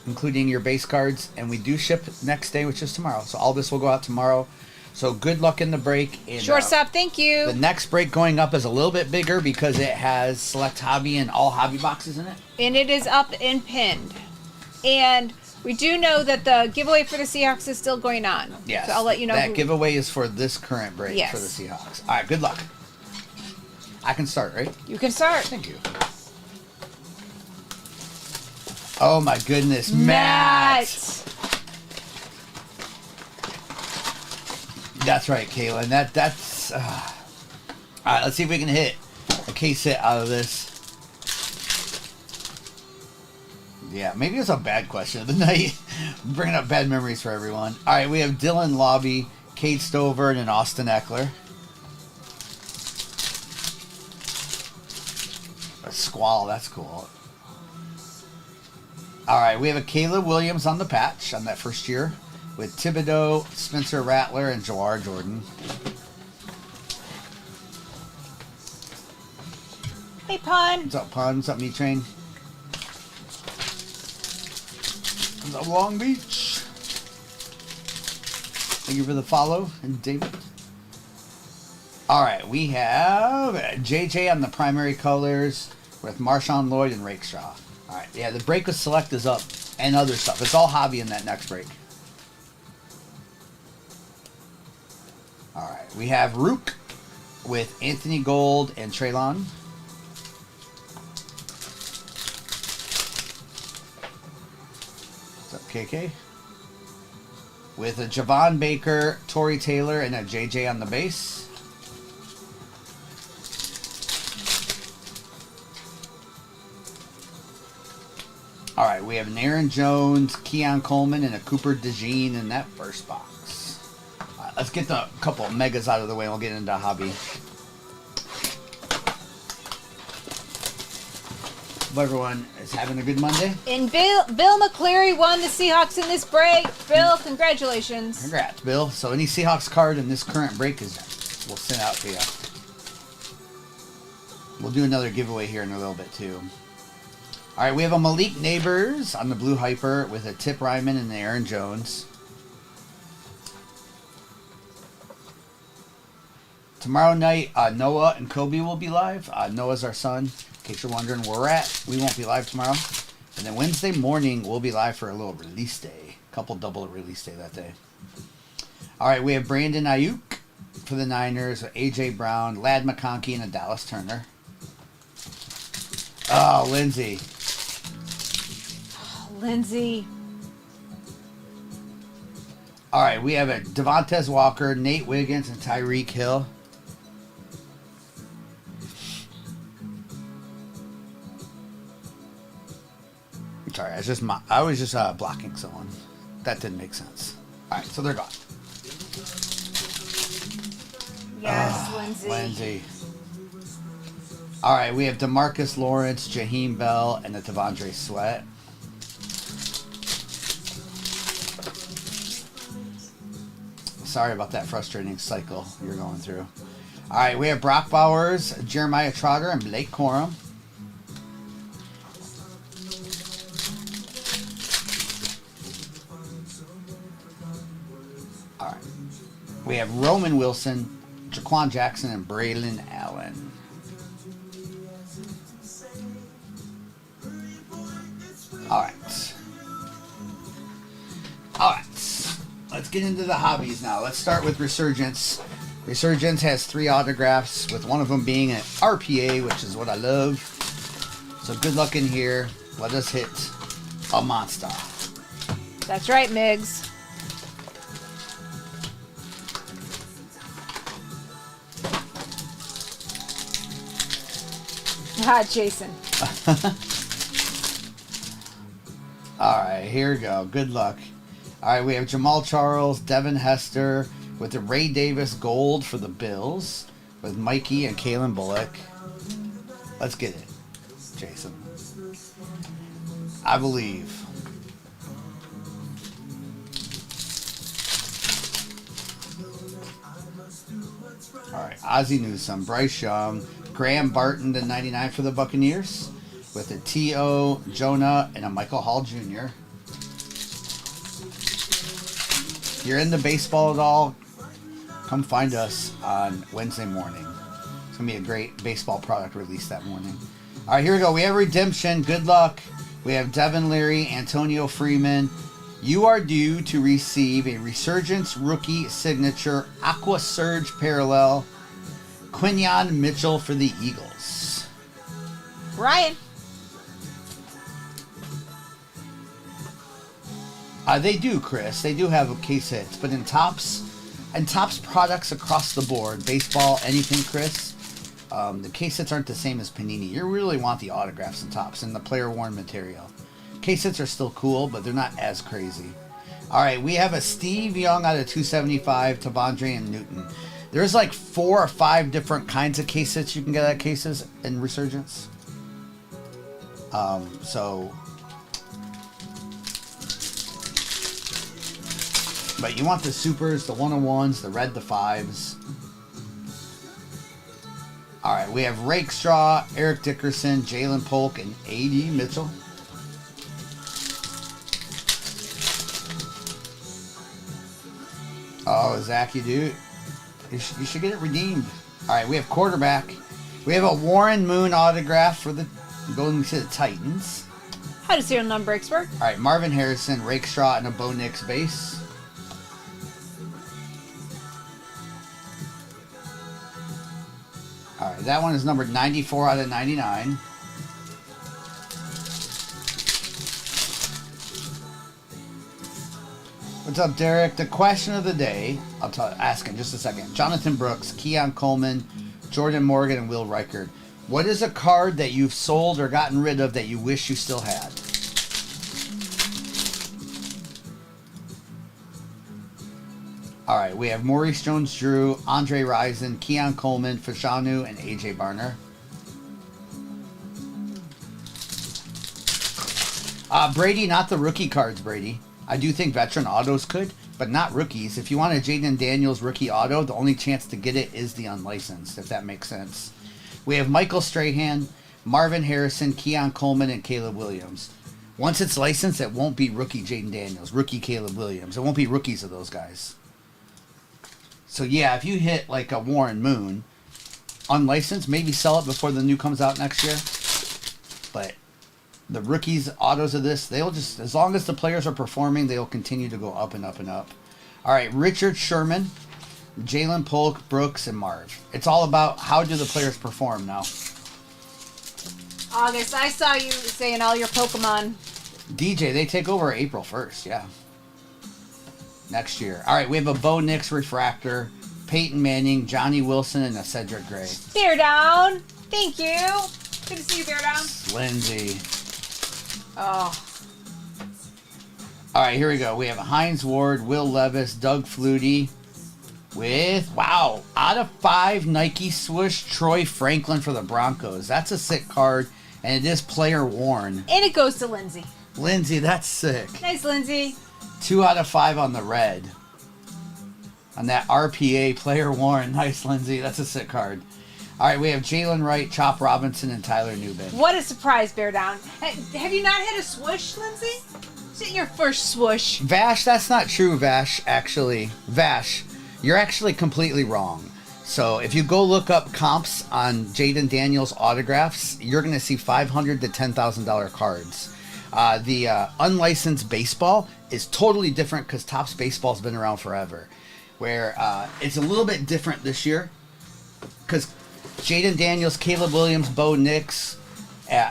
including your base cards, and we do ship next day, which is tomorrow. So all this will go out tomorrow. So good luck in the break. And, Shortstop, thank you. The next break going up is a little bit bigger because it has select hobby and all hobby boxes in it. And it is up and pinned. And we do know that the giveaway for the Seahawks is still going on. Yes. So I'll let you know. That giveaway is for this current break Yes. for the Seahawks. All right, good luck. I can start, right? You can start. Thank you. Oh my goodness, Matt. That's right, Kaylin. That's. All right, let's see if we can hit a case hit out of this. Yeah, maybe it's a bad question of the night. I'm bringing up bad memories for everyone. All right, we have Dylan Lobby, Kate Stover, and an Austin Eckler. A Squall, that's cool. All right, we have a Caleb Williams on the patch on that first year with Thibodeau, Spencer Rattler, and Jawar Jordan. Hey, Pun. What's up, Pun? What's up, Meat Train? What's up, Long Beach? Thank you for the follow, and David. All right, we have JJ on the primary colors with Marshawn Lloyd and Rakestraw. All right, yeah, the break with select is up and other stuff. It's all hobby in that next break. All right, we have Rook with Anthony Gold and Treylon. What's up, KK? With a Javon Baker, Torrey Taylor, and a JJ on the base. All right, we have an Aaron Jones, Keon Coleman, and a Cooper DeJean in that first box. All right, let's get the couple of megas out of the way and we'll get into hobby. Hope everyone is having a good Monday. And Bill McCleary won the Seahawks in this break. Bill, congratulations. Congrats, Bill. So any Seahawks card in this current break we'll send out to you. We'll do another giveaway here in a little bit too. All right, we have a Malik Neighbors on the Blue Hyper with a Tip Ryman and an Aaron Jones. Tomorrow night, Noah and Kobe will be live. Noah's our son. In case you're wondering where we're at, we won't be live tomorrow. And then Wednesday morning, we'll be live for a little release day. Couple double release day that day. All right, we have Brandon Ayuk for the Niners, A.J. Brown, Ladd McConkey, and a Dallas Turner. Oh, Lindsay. Lindsay. All right, we have a Devontae Walker, Nate Wiggins, and Tyreek Hill. Sorry, I was just blocking someone. That didn't make sense. All right, so they're gone. Yes, Lindsay. Lindsay. All right, we have DeMarcus Lawrence, Jaheim Bell, and the Devondre Sweat. Sorry about that frustrating cycle you're going through. All right, we have Brock Bowers, Jeremiah Trotter, and Blake Corum. All right, we have Roman Wilson, Jaquan Jackson, and Braylon Allen. All right. Let's get into the hobbies now. Let's start with Resurgence. Resurgence has 3 autographs, with one of them being an RPA, which is what I love. So good luck in here. Let us hit a monster. That's right, Migs. Ah, Jason. All right, here we go. Good luck. All right, we have Jamal Charles, Devin Hester, with the Ray Davis gold for the Bills, with Mikey and Kalen Bullock. Let's get it, Jason. I believe. All right, Ozzie Newsome, Bryce Young, Graham Barton to 99 for the Buccaneers, with a T.O., Jonah, and a Michael Hall Jr. If you're into baseball at all, come find us on Wednesday morning. It's going to be a great baseball product release that morning. All right, here we go. We have Redemption. Good luck. We have Devin Leary, Antonio Freeman. You are due to receive a Resurgence rookie signature Aqua Surge parallel Quinyon Mitchell for the Eagles. Ryan. They do, Chris. They do have case hits, but in Topps products across the board, baseball, anything, Chris, the case hits aren't the same as Panini. You really want the autographs in Topps and the player worn material. Case hits are still cool, but they're not as crazy. All right, we have a Steve Young out of 275, Tavondre and Newton. There's like 4 or 5 different kinds of case hits you can get at cases in Resurgence. But you want the supers, the 101s, the red, the 5s. All right, we have Rakestraw, Eric Dickerson, Jalen Polk, and A.D. Mitchell. Oh, Zach, you do. You should get it redeemed. All right, we have quarterback. We have a Warren Moon autograph for the going to the Titans. How does serial number breaks work? All right, Marvin Harrison, Rakestraw, and a Bo Nix base. All right, that one is numbered 94 out of 99. What's up, Derek? The question of the day, ask in just a second. Jonathan Brooks, Keon Coleman, Jordan Morgan, and Will Reichard. What is a card that you've sold or gotten rid of that you wish you still had? All right, we have Maurice Jones-Drew, Andre Rison, Keon Coleman, Fashanu, and A.J. Barner. Brady, not the rookie cards, Brady. I do think veteran autos could, but not rookies. If you want a Jaden Daniels rookie auto, the only chance to get it is the unlicensed, if that makes sense. We have Michael Strahan, Marvin Harrison, Keon Coleman, and Caleb Williams. Once it's licensed, it won't be rookie Jaden Daniels, rookie Caleb Williams. It won't be rookies of those guys. So yeah, if you hit like a Warren Moon, unlicensed, maybe sell it before the new comes out next year. But the rookies autos of this, they'll just, as long as the players are performing, they'll continue to go up and up and up. All right, Richard Sherman, Jalen Polk, Brooks, and Marv. It's all about how do the players perform now. August, I saw you saying all your Pokemon. DJ, they take over April 1st, yeah. Next year. All right, we have a Bo Nix refractor, Peyton Manning, Johnny Wilson, and a Cedric Gray. Bear down. Thank you. Good to see you, Bear down. Lindsay. Oh. All right, here we go. We have Hines Ward, Will Levis, Doug Flutie with, wow, out of 5 Nike swoosh, Troy Franklin for the Broncos. That's a sick card, and it is player worn. And it goes to Lindsay. Lindsay, that's sick. Nice, Lindsay. 2 out of 5 on the red. On that RPA, player worn. Nice, Lindsay. That's a sick card. All right, we have Jalen Wright, Chop Robinson, and Tyler Newbin. What a surprise, Bear Down. Have you not hit a swoosh, Lindsay? Is it your first swoosh? Vash, that's not true, Vash, actually. Vash, you're actually completely wrong. So if you go look up comps on Jaden Daniels autographs, you're going to see $500 to $10,000 cards. The unlicensed baseball is totally different because Topps Baseball's been around forever. Where it's a little bit different this year because Jaden Daniels, Caleb Williams, Bo Nix,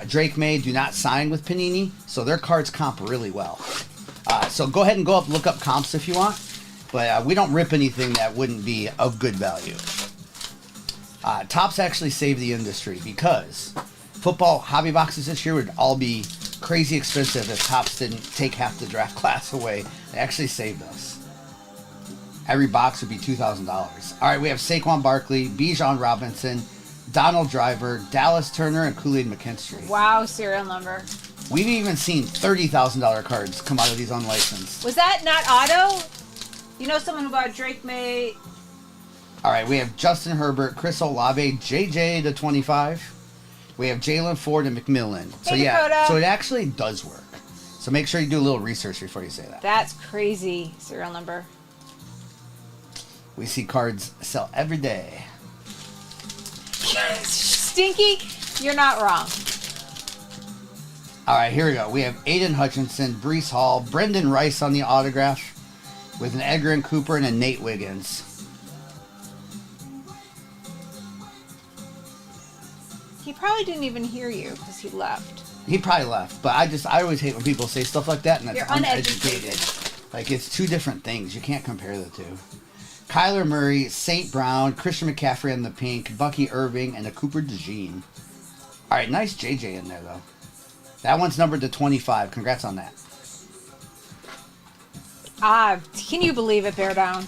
Drake May do not sign with Panini, so their cards comp really well. So go ahead and look up comps if you want, but we don't rip anything that wouldn't be of good value. Topps actually saved the industry because football hobby boxes this year would all be crazy expensive if Topps didn't take half the draft class away. They actually saved us. Every box would be $2,000. All right, we have Saquon Barkley, Bijan Robinson, Donald Driver, Dallas Turner, and Kool-Aid McKinstry. Wow, serial number. We've even seen $30,000 cards come out of these unlicensed. Was that not auto? You know someone who bought Drake May? All right, we have Justin Herbert, Chris Olave, JJ to 25. We have Jalen Ford and McMillan. So Hey, yeah, Dakota. so it actually does work. So make sure you do a little research before you say that. That's crazy serial number. We see cards sell every day. Stinky, you're not wrong. All right, here we go. We have Aiden Hutchinson, Brees Hall, Brendan Rice on the autograph with an Edgar and Cooper and a Nate Wiggins. He probably didn't even hear you because he left. He probably left, but I always hate when people say stuff like that and that's You're uneducated. uneducated. Like, it's two different things. You can't compare the two. Kyler Murray, St. Brown, Christian McCaffrey on the pink, Bucky Irving, and a Cooper DeJean. All right, nice JJ in there, though. That one's numbered to 25. Congrats on that. Can you believe it, Bear Down?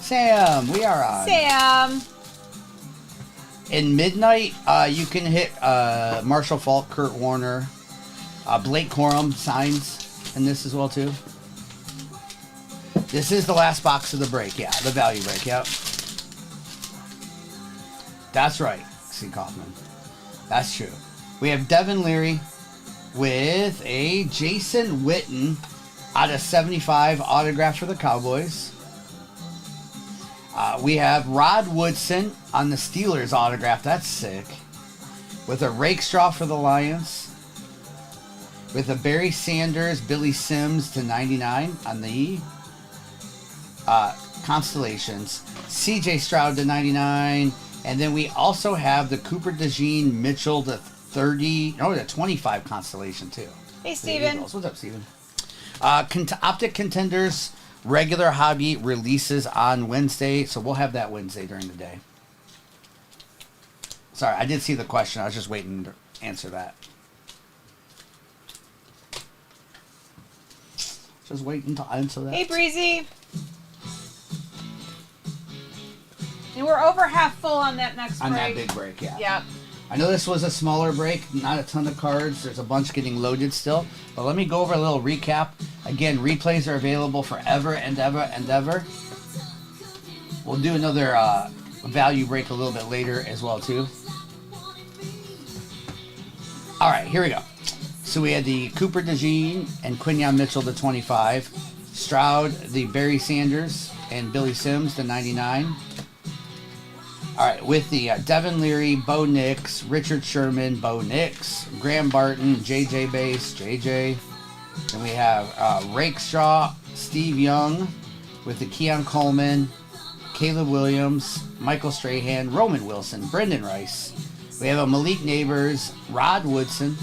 Sam, we are on. Sam. In Midnight, you can hit Marshall Faulk, Kurt Warner, Blake Corum signs in this as well, too. This is the last box of the break, yeah. The value break, yep. That's right, C. Kaufman. That's true. We have Devin Leary with a Jason Witten out of 75 autograph for the Cowboys. We have Rod Woodson on the Steelers autograph. That's sick. With a Rakestraw for the Lions. With a Barry Sanders, Billy Sims to 99 on the Constellations. CJ Stroud to 99. And then we also have the Cooper DeJean Mitchell to 25 Constellation too. Hey, Steven. What's up, Steven? Optic Contenders regular hobby releases on Wednesday, so we'll have that Wednesday during the day. Sorry, I did see the question. I was just waiting to answer that. Just waiting to answer that. Hey, Breezy. And we're over half full on that next break. On that big break, yeah. Yep. I know this was a smaller break, not a ton of cards. There's a bunch getting loaded still. But let me go over a little recap. Again, replays are available forever and ever and ever. We'll do another value break a little bit later as well, too. All right, here we go. So we had the Cooper DeJean and Quinyon Mitchell to 25. Stroud, the Barry Sanders, and Billy Sims to 99. All right, with the Devin Leary, Bo Nix, Richard Sherman, Bo Nix, Graham Barton, JJ Base, JJ. Then we have Rakestraw, Steve Young, with the Keon Coleman, Caleb Williams, Michael Strahan, Roman Wilson, Brendan Rice. We have a Malik Neighbors, Rod Woodson.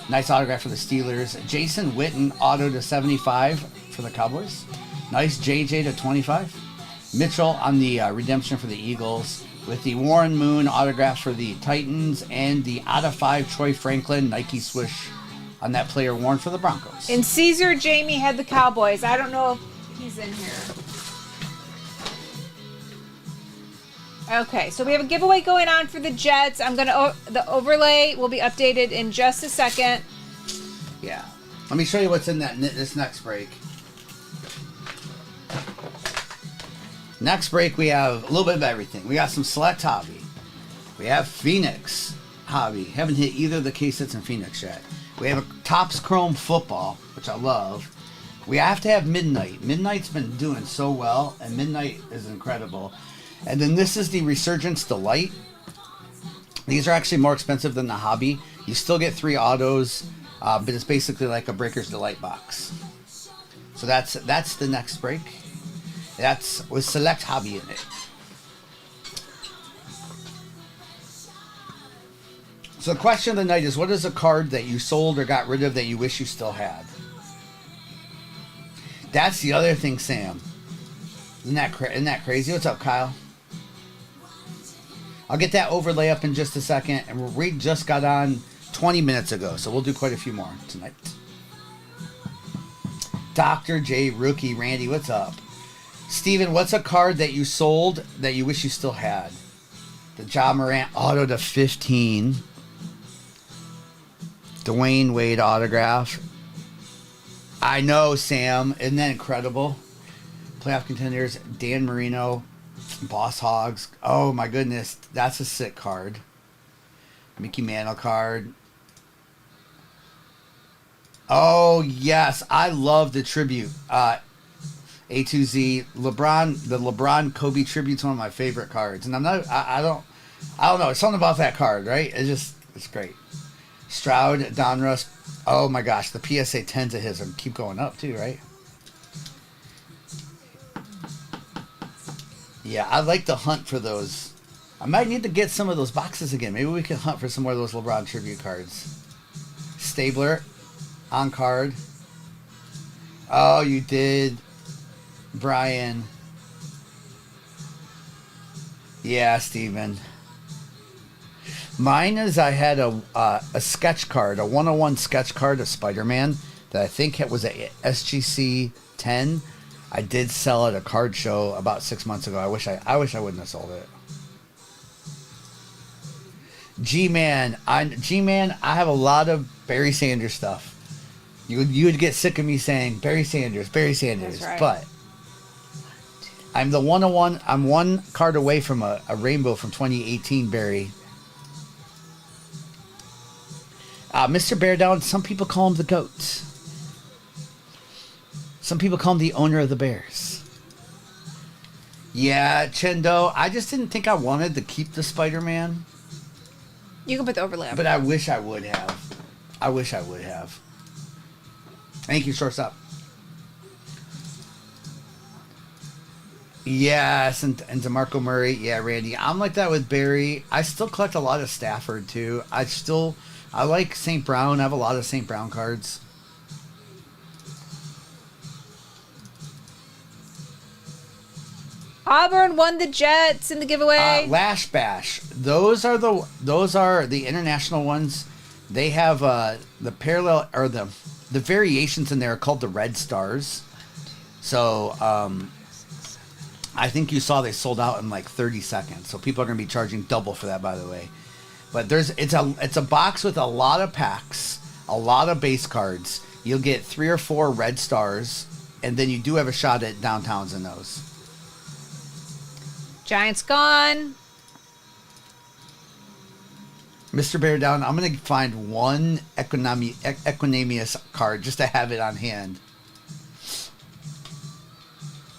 Nice autograph for the Steelers. Jason Witten, auto to 75 for the Cowboys. Nice JJ to 25. Mitchell on the redemption for the Eagles with the Warren Moon autograph for the Titans and the out of 5 Troy Franklin Nike swoosh on that player worn for the Broncos. And Caesar Jamie had the Cowboys. I don't know if he's in here. Okay, so we have a giveaway going on for the Jets. The overlay will be updated in just a second. Yeah. Let me show you what's in this next break. Next break, we have a little bit of everything. We got some select hobby. We have Phoenix hobby. Haven't hit either of the case hits in Phoenix yet. We have a Topps Chrome football, which I love. We have to have Midnight. Midnight's been doing so well, and Midnight is incredible. And then this is the Resurgence Delight. These are actually more expensive than the hobby. You still get 3 autos, but it's basically like a Breaker's Delight box. So that's the next break. That's with select hobby in it. So the question of the night is, what is a card that you sold or got rid of that you wish you still had? That's the other thing, Sam. Isn't that crazy? What's up, Kyle? I'll get that overlay up in just a second, and we just got on 20 minutes ago, so we'll do quite a few more tonight. Dr. J. Rookie, Randy, what's up? Steven, what's a card that you sold that you wish you still had? The Ja Morant auto to 15. Dwayne Wade autograph. I know, Sam. Isn't that incredible? Playoff contenders, Dan Marino, Boss Hogs. Oh, my goodness. That's a sick card. Mickey Mantle card. Oh yes, I love the tribute. A to Z LeBron, the LeBron Kobe tribute's one of my favorite cards, and I don't know. It's something about that card, right? It's great. Stroud, Donruss. Oh my gosh, the PSA 10s of his keep going up too, right? Yeah, I like to hunt for those. I might need to get some of those boxes again. Maybe we can hunt for some more of those LeBron tribute cards. Stabler, on card. Oh, you did, Brian. Yeah, Steven. Mine is I had a sketch card, a 101 sketch card of Spider-Man that I think it was a SGC 10. I did sell at a card show about 6 months ago. I wish I wouldn't have sold it. G-Man, I have a lot of Barry Sanders stuff. You would get sick of me saying Barry Sanders, That's right. but I'm the 101. I'm one card away from a rainbow from 2018 Barry. Mr. Bear Down, some people call him the GOAT. Some people call him the owner of the Bears. Yeah, Chendo, I just didn't think I wanted to keep the Spider-Man. You can put the overlap. But I wish I would have. Thank you, shortstop. Yes, and DeMarco Murray. Yeah, Randy. I'm like that with Barry. I still collect a lot of Stafford, too. I like St. Brown. I have a lot of St. Brown cards. Auburn won the Jets in the giveaway. Lash Bash. Those are the international ones. They have the parallel or the variations in there are called the Red Stars. So I think you saw they sold out in like 30 seconds. So people are going to be charging double for that, by the way. But it's a box with a lot of packs, a lot of base cards. You'll get 3 or 4 Red Stars, and then you do have a shot at downtowns in those. Giants gone. Mr. Bear Down, I'm going to find one Equanimous card just to have it on hand.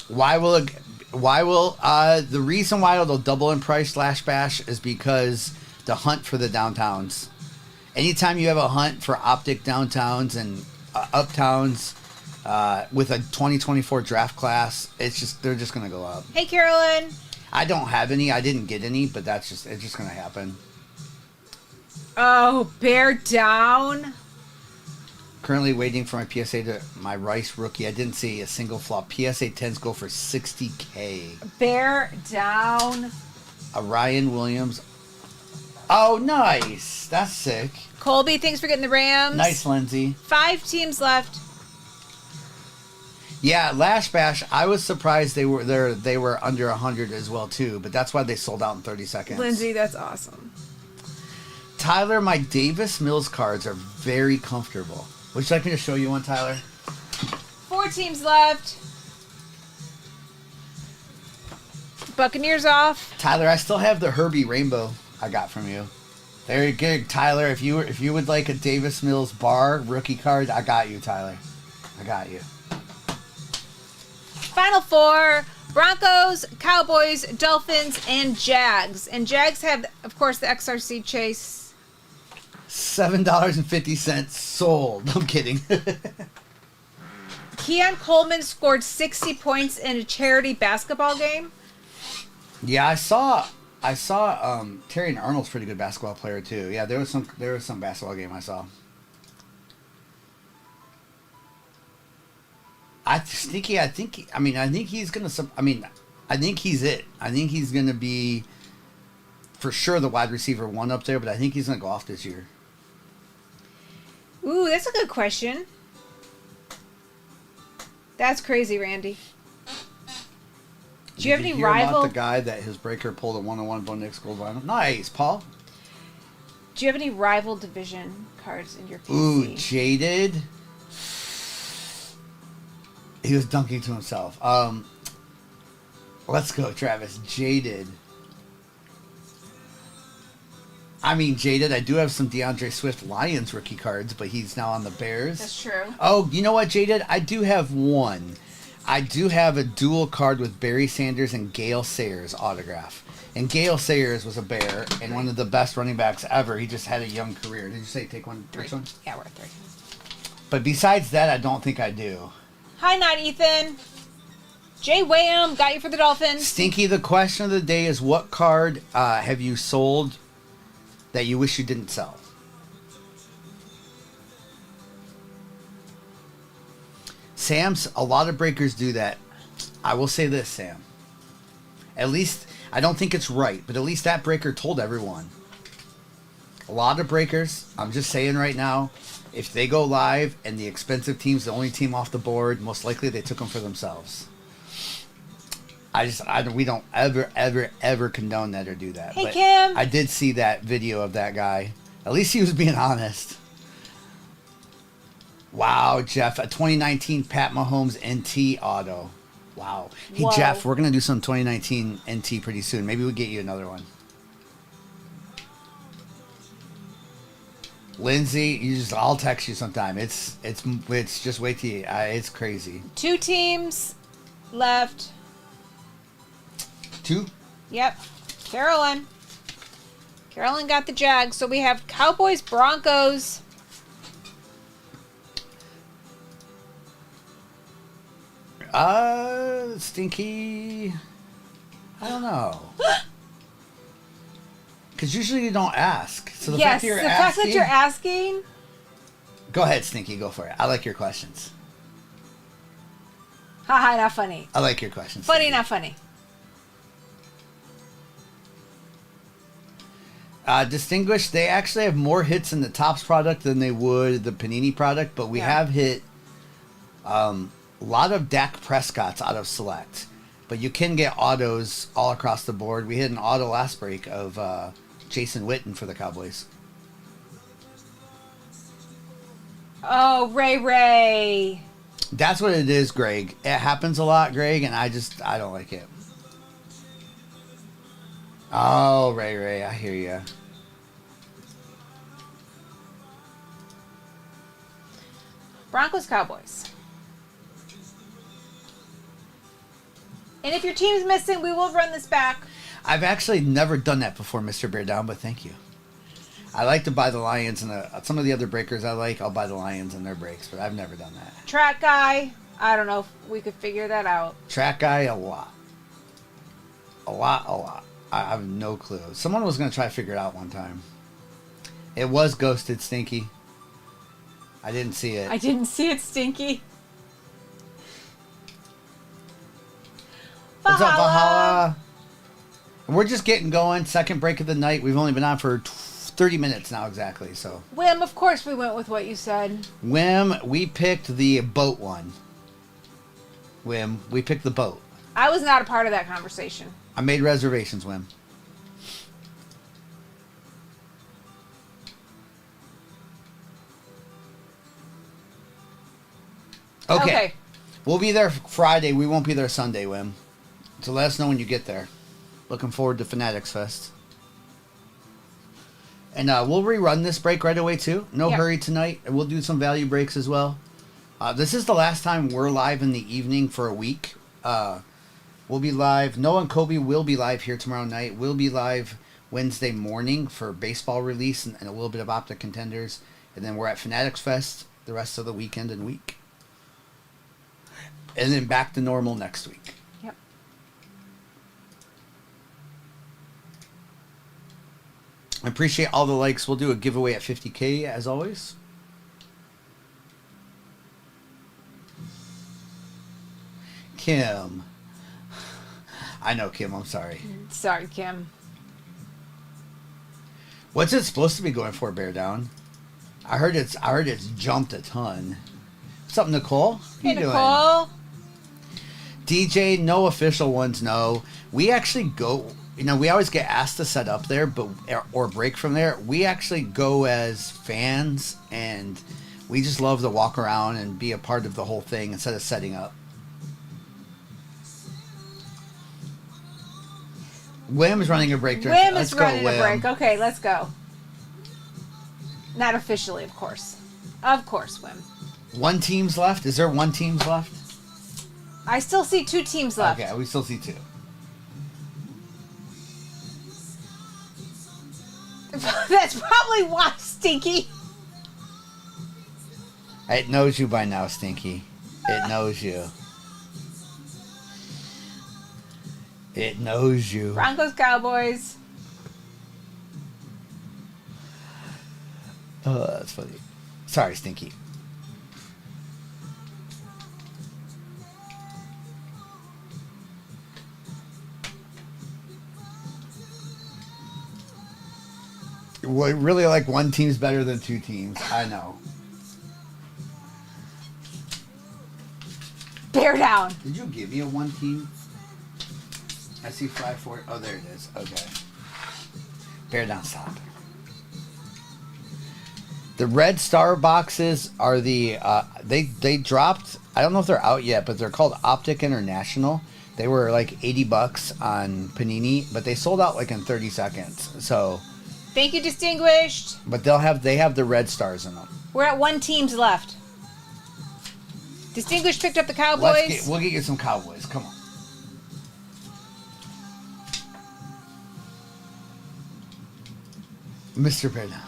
The reason why it'll double in price Lash Bash is because the hunt for the downtowns. Anytime you have a hunt for optic downtowns and uptowns with a 2024 draft class, they're just going to go up. Hey, Carolyn. I don't have any. I didn't get any, but it's just going to happen. Oh, Bear down. Currently waiting for my Rice rookie. I didn't see a single flop. PSA 10s go for $60K. Bear down. A Ryan Williams. Oh, nice. That's sick. Colby, thanks for getting the Rams. Nice, Lindsay. 5 teams left. Yeah, Lash Bash. I was surprised they were under 100 as well too, but that's why they sold out in 30 seconds. Lindsay, that's awesome. Tyler, my Davis Mills cards are very comfortable. Would you like me to show you one, Tyler? 4 teams left. Buccaneers off. Tyler, I still have the Herbie Rainbow I got from you. Very good, Tyler. If you would like a Davis Mills bar rookie card, I got you, Tyler. I got you. Final 4. Broncos, Cowboys, Dolphins, and Jags. And Jags have, of course, the XRC Chase. $7.50 sold. I'm kidding. Keon Coleman scored 60 points in a charity basketball game. Yeah, I saw Terry and Arnold's a pretty good basketball player too. Yeah, there was some basketball game I saw. I think he's it. I think he's gonna be for sure the wide receiver 1 up there, but I think he's gonna go off this year. Ooh, that's a good question. That's crazy, Randy. Do you have any rival? About the guy that his breaker pulled a 101 Bo Nix gold vinyl. Nice, Paul. Do you have any rival division cards in your PC? Ooh, Jaded. He was dunking to himself. Let's go, Travis. Jaded. I mean, Jaded, I do have some DeAndre Swift Lions rookie cards, but he's now on the Bears. That's true. Oh, you know what, Jaded? I do have one. I do have a dual card with Barry Sanders and Gale Sayers autograph. And Gale Sayers was a Bear and one of the best running backs ever. He just had a young career. Did you say take one? Which one? Yeah, we're at 3. But besides that, I don't think I do. Hi, not Ethan. Jay Wham got you for the Dolphins. Stinky, the question of the day is what card have you sold that you wish you didn't sell? Sam's, a lot of breakers do that. I will say this, Sam. At least, I don't think it's right, but at least that breaker told everyone. A lot of breakers, I'm just saying right now, if they go live and the expensive team's the only team off the board, most likely they took them for themselves. We don't ever condone that or do that. Hey, but Kim. I did see that video of that guy. At least he was being honest. Wow, Jeff, a 2019 Pat Mahomes NT auto. Wow. Hey, Whoa. Jeff, we're going to do some 2019 NT pretty soon. Maybe we'll get you another one. Lindsay, I'll text you sometime. It's just wait till it's crazy. 2 teams left. 2? Yep. Carolyn got the Jags. So we have Cowboys, Broncos. Stinky. I don't know. Because usually you don't ask. So the fact that you're asking. Go ahead, Stinky. Go for it. I like your questions. Haha, not funny. I like your questions. Funny, Stinky. not funny. Distinguished, they actually have more hits in the Topps product than they would the Panini product, but we have hit a lot of Dak Prescott's out of Select. But you can get autos all across the board. We hit an auto last break of Jason Witten for the Cowboys. Oh, Ray. That's what it is, Greg. It happens a lot, Greg, and I don't like it. Oh, Ray, I hear you. Broncos, Cowboys. And if your team's missing, we will run this back. I've actually never done that before, Mr. Bear Down, but thank you. I like to buy the Lions and some of the other breakers I like. I'll buy the Lions and their breaks, but I've never done that. Track guy. I don't know if we could figure that out. Track guy, a lot. I have no clue. Someone was going to try to figure it out one time. It was ghosted, Stinky. I didn't see it. I didn't see it, Stinky. What's up, Valhalla? We're just getting going. Second break of the night. We've only been on for 30 minutes now exactly. So Whim, of course we went with what you said. Whim, we picked the boat one. Whim, we picked the boat. I was not a part of that conversation. I made reservations, Whim. Okay. We'll be there Friday. We won't be there Sunday, Whim. So let us know when you get there. Looking forward to Fanatics Fest. And we'll rerun this break right away, too. No hurry tonight. And we'll do some value breaks as well. This is the last time we're live in the evening for a week. We'll be live. Noah and Kobe will be live here tomorrow night. We'll be live Wednesday morning for baseball release and a little bit of Optic Contenders. And then we're at Fanatics Fest the rest of the weekend and week. And then back to normal next week. Yep. I appreciate all the likes. We'll do a giveaway at 50K as always. Kim. I know, Kim. I'm sorry. Sorry, Kim. What's it supposed to be going for, Bear Down? I heard it's jumped a ton. What's up, Nicole? How Hey, you doing? Nicole. DJ, no official ones, no. We actually go, we always get asked to set up there or break from there. We actually go as fans, and we just love to walk around and be a part of the whole thing instead of setting up. Whim is running a break. Whim is running a break. Okay, let's go. Not officially, of course. Of course, Wim. One team's left? Is there one team's left? I still see 2 teams left. Okay, we still see 2. That's probably why, Stinky. It knows you by now, Stinky. It knows you. It knows you. Broncos, Cowboys. Oh, that's funny. Sorry, Stinky. We really like one team's better than 2 teams. I know. Bear down. Did you give me a 1 team? I see 5, 4. Oh, there it is. Okay. Bear down, stop. The red star boxes are the they dropped. I don't know if they're out yet, but they're called Optic International. They were like $80 on Panini, but they sold out like in 30 seconds. So. Thank you, Distinguished. But they have the red stars in them. We're at 1 team's left. Distinguished picked up the Cowboys. We'll get you some Cowboys. Come on. Mr. Beardon.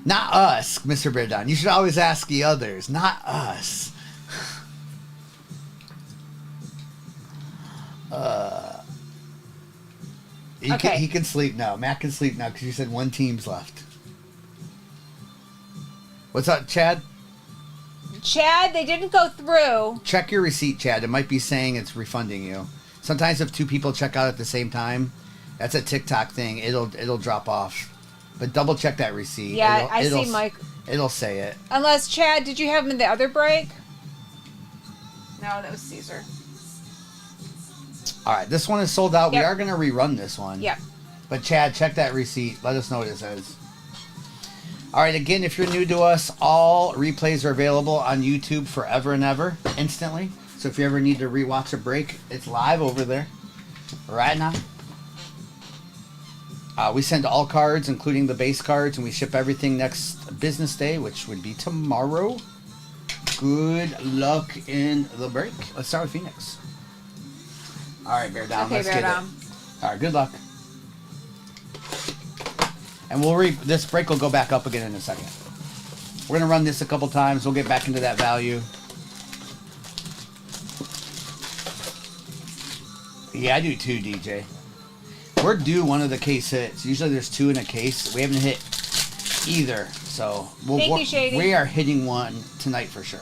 Not us, Mr. Beardon. You should always ask the others, not us. He can sleep now. Matt can sleep now because you said 1 team's left. What's up, Chad? Chad, they didn't go through. Check your receipt, Chad. It might be saying it's refunding you. Sometimes if 2 people check out at the same time, that's a TikTok thing. It'll drop off. But double check that receipt. Yeah, I see Mike. It'll say it. Unless, Chad, did you have him in the other break? No, that was Caesar. All right, this one is sold out. Yep. We are going to rerun this one. Yep. But Chad, check that receipt. Let us know what it says. All right, again, if you're new to us, all replays are available on YouTube forever and ever, instantly. So if you ever need to rewatch a break, it's live over there right now. We send all cards, including the base cards, and we ship everything next business day, which would be tomorrow. Good luck in the break. Let's start with Phoenix. All right, bear down. Okay, Let's bear get down. it. All right, good luck. And this break will go back up again in a second. We're going to run this a couple times. We'll get back into that value. Yeah, I do too, DJ. We're due one of the case hits. Usually there's 2 in a case. We haven't hit either. So Thank you, Shady. we are hitting one tonight for sure.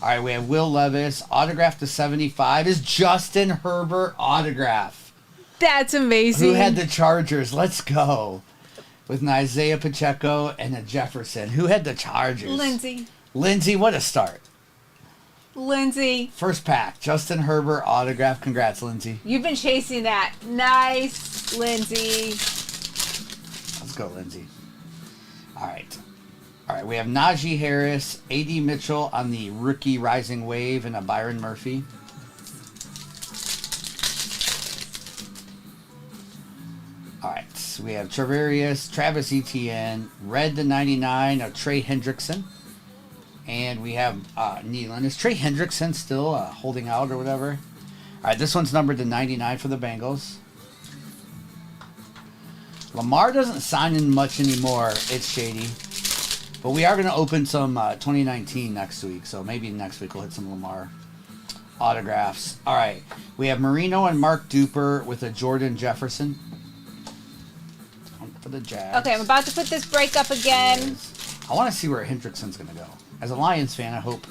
All right, we have Will Levis. Autograph to 75 is Justin Herbert autograph. That's amazing. Who had the Chargers? Let's go. With an Isaiah Pacheco and a Jefferson. Who had the Chargers? Lindsay, what a start. Lindsay. First pack. Justin Herbert autograph. Congrats, Lindsay. You've been chasing that. Nice, Lindsay. Let's go, Lindsay. All right. All right, we have Najee Harris, A.D. Mitchell on the rookie rising wave, and a Byron Murphy. All right, so we have Travis Etienne, red to 99 of Trey Hendrickson. And we have Nealon. Is Trey Hendrickson still holding out or whatever? All right, this one's numbered to 99 for the Bengals. Lamar doesn't sign in much anymore. It's shady. But we are going to open some 2019 next week. So maybe next week we'll hit some Lamar autographs. All right. We have Marino and Mark Duper with a Jordan Jefferson. For the Jags. Okay, I'm about to put this break up again. I want to see where Hendrickson's going to go. As a Lions fan, I hope.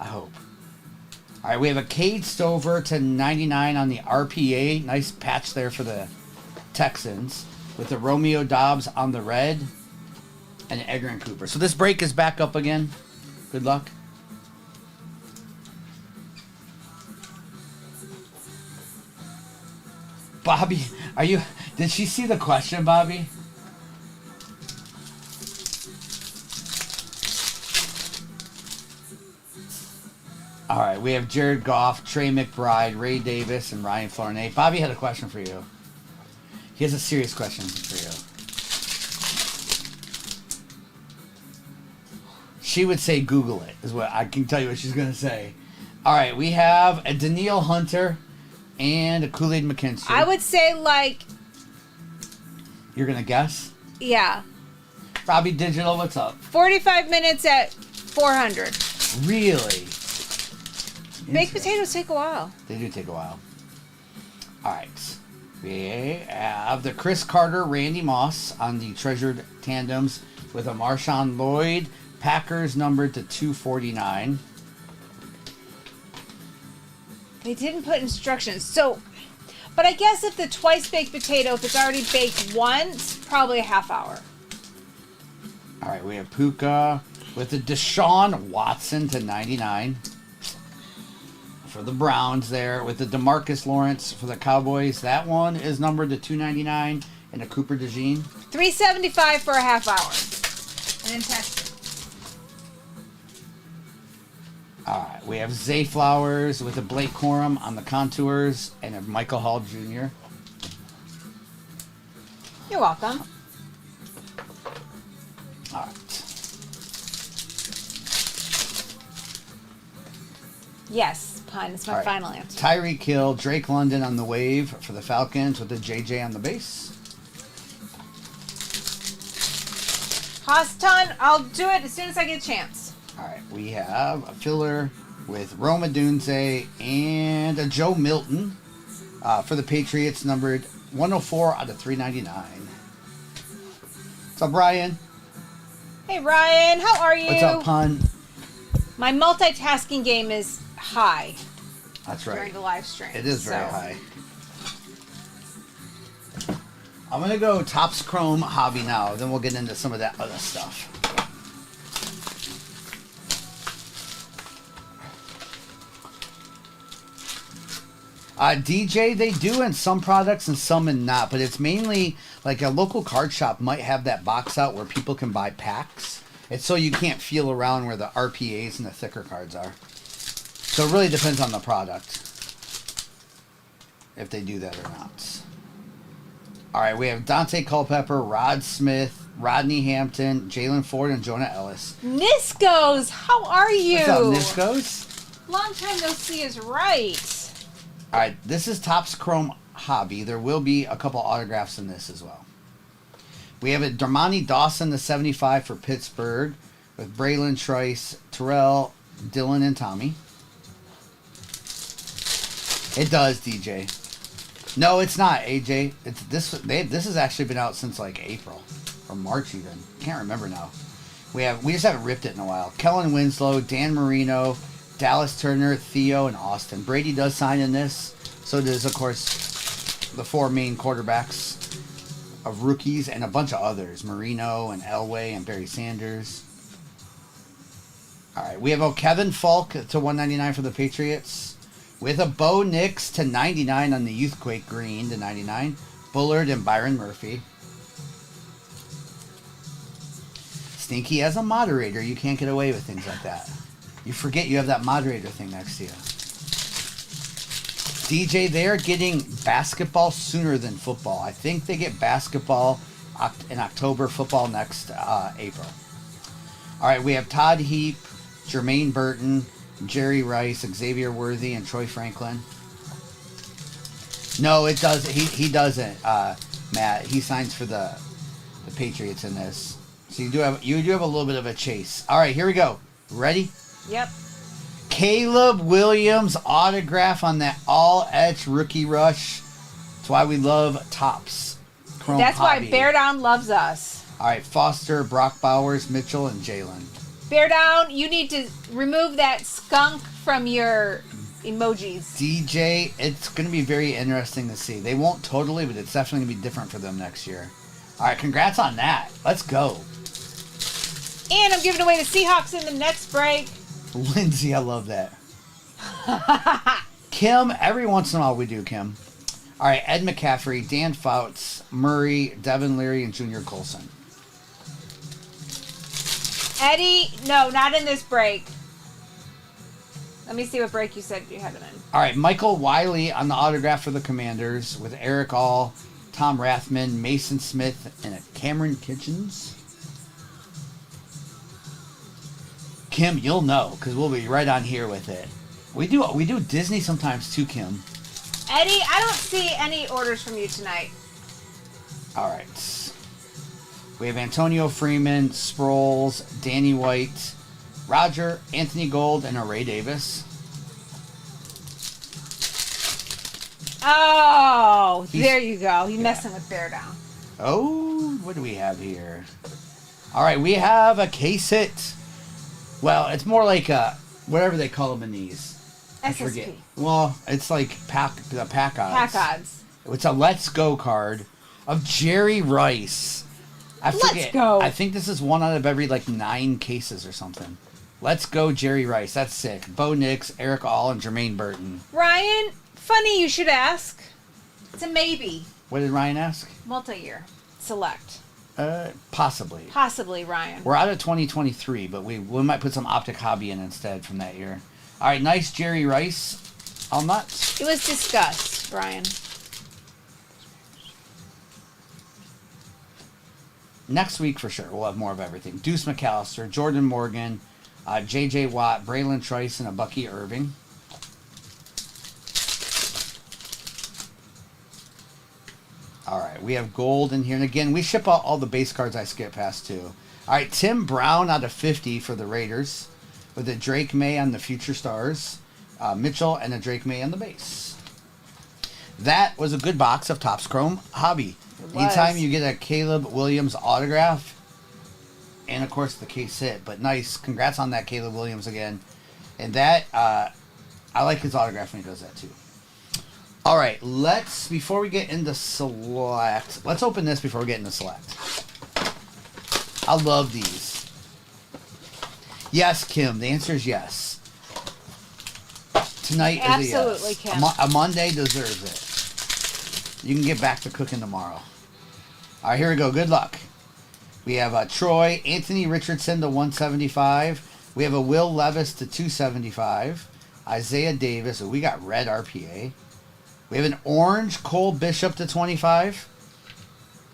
All right, we have a Cade Stover to 99 on the RPA. Nice patch there for the Texans. With the Romeo Dobbs on the red. And Edgar and Cooper. So this break is back up again. Good luck. Bobby, did she see the question, Bobby? All right, we have Jared Goff, Trey McBride, Ray Davis, and Ryan Fournette. Bobby had a question for you. He has a serious question for you. She would say Google it, is what I can tell you what she's going to say. All right, we have a Danielle Hunter and a Kool-Aid McKinstry. I would say, like... You're going to guess? Yeah. Robbie Digital, what's up? 45 minutes at 400. Really? Baked potatoes take a while. They do take a while. All right. We have the Chris Carter, Randy Moss on the Treasured Tandems with a Marshawn Lloyd. Packers numbered to 249. They didn't put instructions. So, but I guess if the twice baked potato, if it's already baked once, probably a half hour. All right, we have Puka with the Deshaun Watson to 99 for the Browns there. With the DeMarcus Lawrence for the Cowboys. That one is numbered to 299. And a Cooper DeJean. $3.75 for a half hour. And then test it. All right, we have Zay Flowers with a Blake Corum on the contours and a Michael Hall Jr. You're welcome. All right. Yes, pun. It's my All right. final answer. Tyreek Hill, Drake London on the wave for the Falcons with the JJ on the base. Haston, I'll do it as soon as I get a chance. All right, we have a filler with Roma Dunze and a Joe Milton for the Patriots, numbered 104 out of 399. What's up, Brian? Hey, Ryan. How are you? What's up, Pun? My multitasking game is high. That's right. During the live stream. It is very high. I'm going to go Topps Chrome Hobby now. Then we'll get into some of that other stuff. DJ, they do in some products and some in not. But it's mainly like a local card shop might have that box out where people can buy packs. It's so you can't feel around where the RPAs and the thicker cards are. So it really depends on the product. If they do that or not. All right, we have Dante Culpepper, Rod Smith, Rodney Hampton, Jalen Ford, and Jonah Ellis. Niscos, how are you? What's up, Niscos? Long time no see is right. All right, this is Topps Chrome Hobby. There will be a couple autographs in this as well. We have a Dermani Dawson, the 75 for Pittsburgh, with Braylon Trice, Terrell, Dylan, and Tommy. It does, DJ. No, it's not, AJ. It's this. This has actually been out since like April or March even. Can't remember now. We just haven't ripped it in a while. Kellen Winslow, Dan Marino, Dallas Turner, Theo, and Austin. Brady does sign in this. So does, of course, the four main quarterbacks of rookies and a bunch of others. Marino and Elway and Barry Sanders. All right, we have Kevin Falk to 199 for the Patriots. With a Bo Nix to 99 on the Youthquake green to 99. Bullard and Byron Murphy. Stinky as a moderator, you can't get away with things like that. You forget you have that moderator thing next to you. DJ, they're getting basketball sooner than football. I think they get basketball in October, football next April. All right, we have Todd Heap, Jermaine Burton, Jerry Rice, Xavier Worthy, and Troy Franklin. No, it does. He doesn't, Matt. He signs for the Patriots in this. So you do have a little bit of a chase. All right, here we go. Ready? Yep. Caleb Williams autograph on that all-etch rookie rush. That's why we love Topps Chrome That's Hobby. why Bear Down loves us. All right, Foster, Brock Bowers, Mitchell, and Jalen. Bear Down, you need to remove that skunk from your emojis. DJ, it's going to be very interesting to see. They won't totally, but it's definitely going to be different for them next year. All right, congrats on that. Let's go. And I'm giving away the Seahawks in the next break. Lindsay, I love that. Kim, every once in a while we do, Kim. All right, Ed McCaffrey, Dan Fouts, Murray, Devin Leary, and Junior Colson. Eddie, no, not in this break. Let me see what break you said you had them in. All right, Michael Wiley on the autograph for the Commanders with Eric All, Tom Rathman, Mason Smith, and Cameron Kitchens. Kim, you'll know because we'll be right on here with it. We do Disney sometimes too, Kim. Eddie, I don't see any orders from you tonight. All right. We have Antonio Freeman, Sproles, Danny White, Roger, Anthony Gold, and Ray Davis. Oh, there you go. You messing with Bear Down. Oh, what do we have here? All right, we have a case hit. Well, it's more like a whatever they call them in these. I forget. Well, it's like the pack odds. Pack odds. It's a Let's Go card of Jerry Rice. I forget. Let's go. I think this is one out of every 9 cases or something. Let's go, Jerry Rice. That's sick. Bo Nix, Eric All, and Jermaine Burton. Ryan, funny you should ask. It's a maybe. What did Ryan ask? Multi-year. Select. Possibly. Possibly, Ryan. We're out of 2023, but we might put some Optic Hobby in instead from that year. All right, nice Jerry Rice. All nuts. It was discussed, Brian. Next week for sure, we'll have more of everything. Deuce McAllister, Jordan Morgan, J.J. Watt, Braylon Trice, and a Bucky Irving. All right, we have gold in here. And again, we ship out all the base cards I skip past too. All right, Tim Brown out of 50 for the Raiders with a Drake May on the Future Stars, Mitchell, and a Drake May on the base. That was a good box of Topps Chrome Hobby. Anytime you get a Caleb Williams autograph, and of course the case hit, but nice. Congrats on that, Caleb Williams again. And that, I like his autograph when he does that too. All right, before we get into select, let's open this before we get into select. I love these. Yes, Kim, the answer is yes. Tonight is a yes. Absolutely, Kim. A Monday deserves it. You can get back to cooking tomorrow. All right, here we go. Good luck. We have Troy, Anthony Richardson to 175. We have a Will Levis to 275. Isaiah Davis. We got red RPA. We have an orange Cole Bishop to 25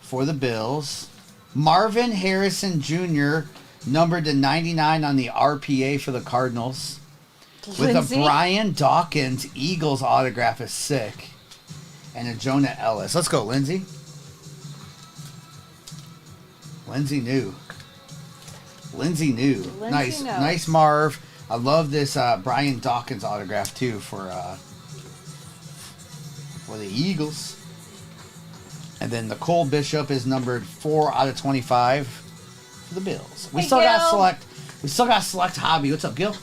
for the Bills. Marvin Harrison Jr. numbered to 99 on the RPA for the Cardinals. With a Brian Dawkins Eagles autograph is sick. And a Jonah Ellis. Let's go, Lindsay. Lindsay new. Nice Marv. I love this Brian Dawkins autograph too for the Eagles. And then the Cole Bishop is numbered 4 out of 25 for the Bills. We still got select hobby. What's up, Gil?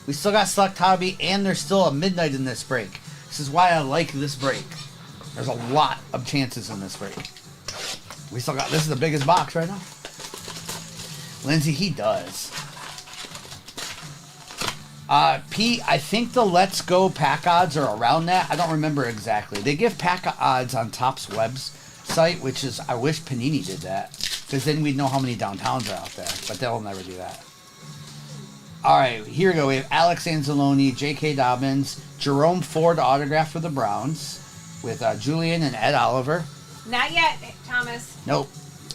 We still got select hobby, and there's still a midnight in this break. This is why I like this break. There's a lot of chances in this break. We still got, this is the biggest box right now. Lindsay, he does. Pete, I think the Let's Go pack odds are around that. I don't remember exactly. They give pack odds on Topps website, which is, I wish Panini did that. Because then we'd know how many downtowns are out there. But they'll never do that. All right, here we go. We have Alex Anzalone, J.K. Dobbins, Jerome Ford autograph for the Browns with Julian and Ed Oliver. Not yet, Thomas. Nope,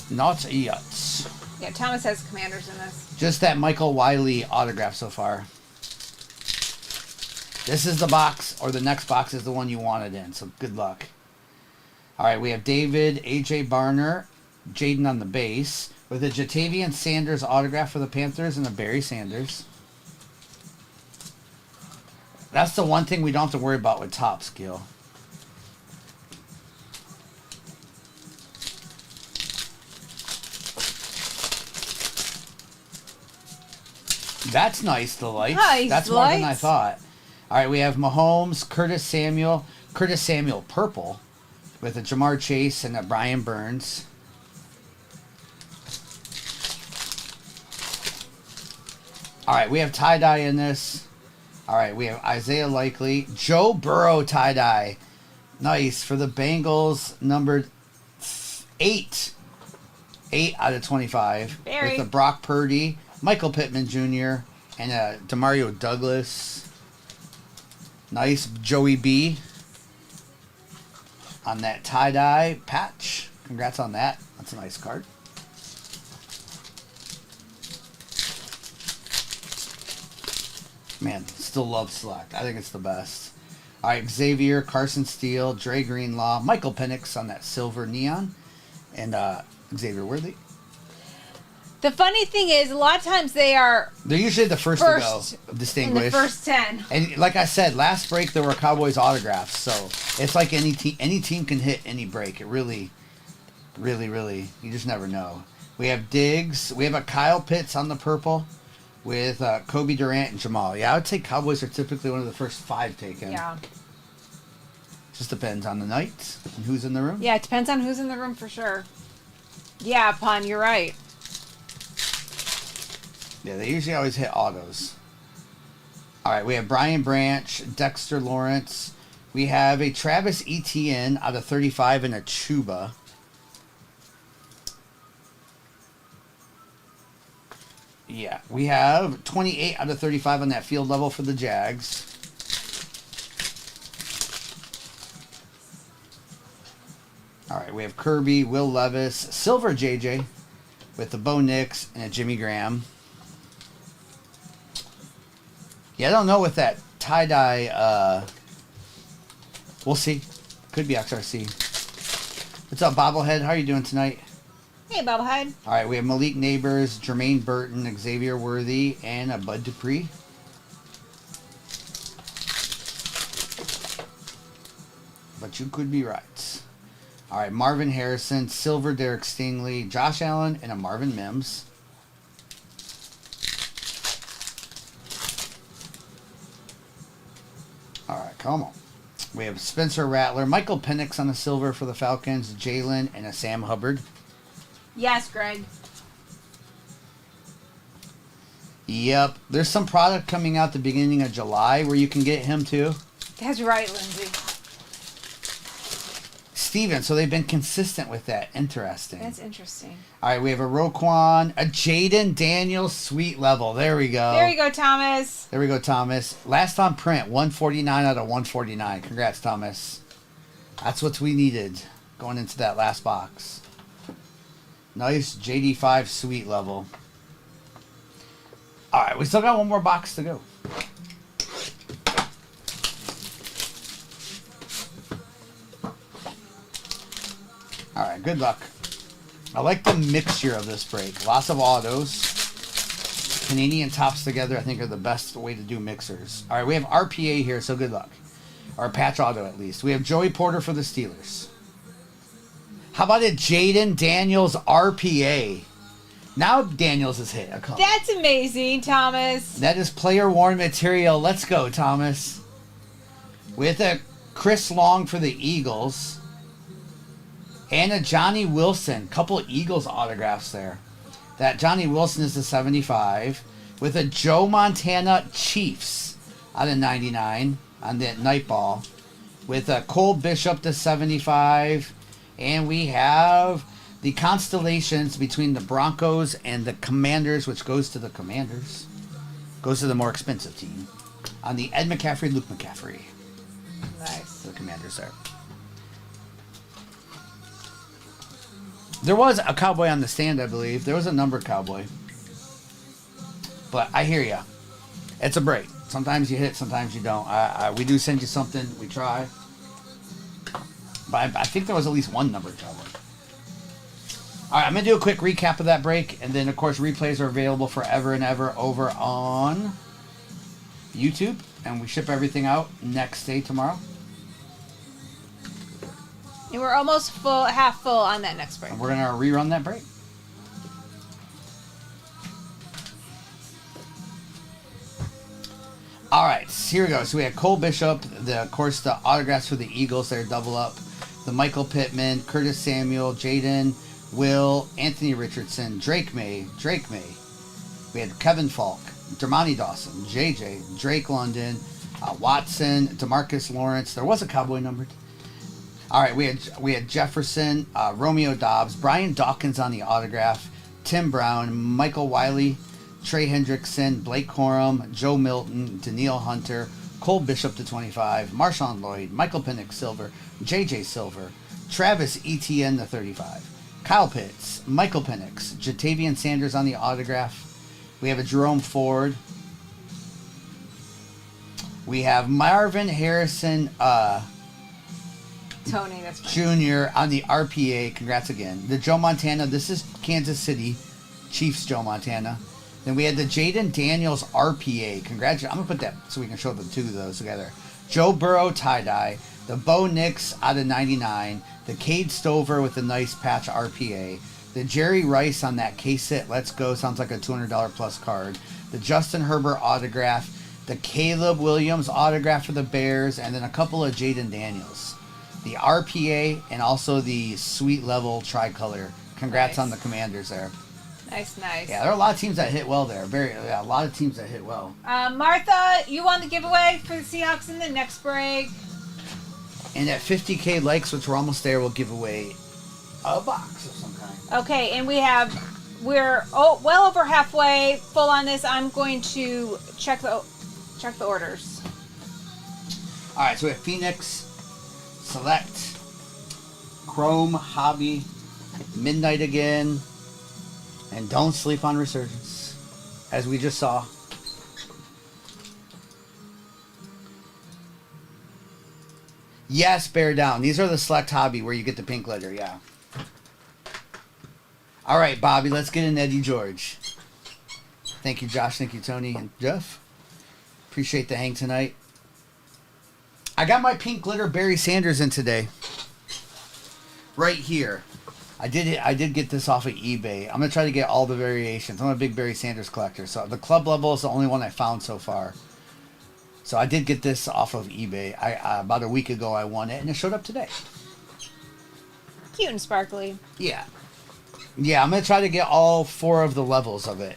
not yet. Yeah, Thomas has Commanders in this. Just that Michael Wiley autograph so far. This is the box, or the next box is the one you wanted in, so good luck. All right, we have David, A.J. Barner, Jaden on the base, with a Jatavian Sanders autograph for the Panthers and a Barry Sanders. That's the one thing we don't have to worry about with Topps, Gil. That's nice, the lights. Nice That's more than I thought. All right, we have Mahomes, Curtis Samuel purple, with a Jamar Chase and a Brian Burns. All right, we have tie-dye in this. All right, we have Isaiah Likely, Joe Burrow tie-dye. Nice, for the Bengals, numbered 8. 8 out of 25. Barry. With the Brock Purdy, Michael Pittman Jr., and Demario Douglas. Nice Joey B on that tie-dye patch. Congrats on that. That's a nice card. Man, still love Select. I think it's the best. All right, Xavier, Carson Steele, Dre Greenlaw, Michael Penix on that silver neon, and Xavier Worthy. The funny thing is, a lot of times they're usually the first to go, distinguished. In the first 10. And like I said, last break there were Cowboys autographs, so it's like any team can hit any break. It really, you just never know. We have Diggs. We have a Kyle Pitts on the purple with Kobe Durant and Jamal. Yeah, I would say Cowboys are typically one of the first 5 taken. Yeah. Just depends on the night and who's in the room. Yeah, it depends on who's in the room for sure. Yeah, Pun, you're right. Yeah, they usually always hit autos. All right, we have Brian Branch, Dexter Lawrence. We have a Travis Etienne out of 35 and a Chuba. Yeah, we have 28 out of 35 on that field level for the Jags. All right, we have Kirby, Will Levis, Silver JJ with the Bo Nix and a Jimmy Graham. Yeah, I don't know with that tie-dye. We'll see. Could be XRC. What's up, Bobblehead? How are you doing tonight? Hey, Bobblehead. All right, we have Malik Neighbors, Jermaine Burton, Xavier Worthy, and a Bud Dupree. But you could be right. All right, Marvin Harrison, Silver Derek Stingley, Josh Allen, and a Marvin Mims. All right, come on. We have Spencer Rattler, Michael Penix on the silver for the Falcons, Jalen, and a Sam Hubbard. Yes, Greg. Yep. There's some product coming out the beginning of July where you can get him too. That's right, Lindsay. Steven, so they've been consistent with that. Interesting. That's interesting. All right, we have a Roquan, a Jaden Daniels sweet level. There we go. There you go, Thomas. There we go, Thomas. Last on print, 149 out of 149. Congrats, Thomas. That's what we needed going into that last box. Nice JD5 sweet level. All right, we still got one more box to go. All right, good luck. I like the mixture of this break. Lots of autos. Canadian tops together, I think, are the best way to do mixers. All right, we have RPA here, so good luck. Or patch auto, at least. We have Joey Porter for the Steelers. How about a Jaden Daniels RPA? Now Daniels is hit. That's amazing, Thomas. That is player-worn material. Let's go, Thomas. With a Chris Long for the Eagles. And a Johnny Wilson. Couple Eagles autographs there. That Johnny Wilson is the 75. With a Joe Montana Chiefs out of 99 on that night ball. With a Cole Bishop to 75. And we have the constellations between the Broncos and the Commanders, which goes to the Commanders. Goes to the more expensive team. On the Ed McCaffrey, Luke McCaffrey. Nice. The Commanders there. There was a Cowboy on the stand, I believe. There was a numbered Cowboy. But I hear ya. It's a break. Sometimes you hit, sometimes you don't. We do send you something. We try. But I think there was at least one numbered Cowboy. All right, I'm going to do a quick recap of that break. And then, of course, replays are available forever and ever over on YouTube. And we ship everything out next day tomorrow. And we're almost full, half full on that next break. And we're going to rerun that break. All right, here we go. So we had Cole Bishop, of course, the autographs for the Eagles. They're double up. The Michael Pittman, Curtis Samuel, Jaden, Will, Anthony Richardson, Drake May. We had Kevin Falk, Dermontti Dawson, JJ, Drake London, Watson, DeMarcus Lawrence. There was a Cowboy numbered. All right, we had Jefferson, Romeo Dobbs, Brian Dawkins on the autograph, Tim Brown, Michael Wiley, Trey Hendrickson, Blake Corum, Joe Milton, Daniil Hunter, Cole Bishop to 25, Marshawn Lloyd, Michael Penix Silver, JJ Silver, Travis Etienne to 35, Kyle Pitts, Michael Penix, Jatavian Sanders on the autograph. We have a Jerome Ford. We have Marvin Harrison Tony, that's fine. Jr. on the RPA. Congrats again. The Joe Montana. This is Kansas City Chiefs Joe Montana. Then we had the Jaden Daniels RPA. Congratulations. I'm going to put that so we can show the two of those together. Joe Burrow tie-dye. The Bo Nix out of 99. The Cade Stover with a nice patch RPA. The Jerry Rice on that K-Sit Let's Go. Sounds like a $200 plus card. The Justin Herbert autograph. The Caleb Williams autograph for the Bears. And then a couple of Jaden Daniels. The RPA and also the Sweet Level Tricolor. Congrats on the Commanders there. Nice. Yeah, there are a lot of teams that hit well there. A lot of teams that hit well. Martha, you won the giveaway for the Seahawks in the next break. And at 50K likes, which we're almost there, we'll give away a box of some kind. Okay, and we're well over halfway full on this. I'm going to check the orders. All right, so we have Phoenix, Select, Chrome, Hobby, Midnight Again, and Don't Sleep on Resurgence, as we just saw. Yes, bear down. These are the Select Hobby where you get the pink glitter, yeah. All right, Bobby, let's get in Eddie George. Thank you, Josh. Thank you, Tony and Jeff. Appreciate the hang tonight. I got my pink glitter Barry Sanders in today. Right here. I did get this off of eBay. I'm going to try to get all the variations. I'm a big Barry Sanders collector. So the club level is the only one I found so far. So I did get this off of eBay. About a week ago I won it and it showed up today. Cute and sparkly. Yeah. Yeah, I'm going to try to get all 4 of the levels of it.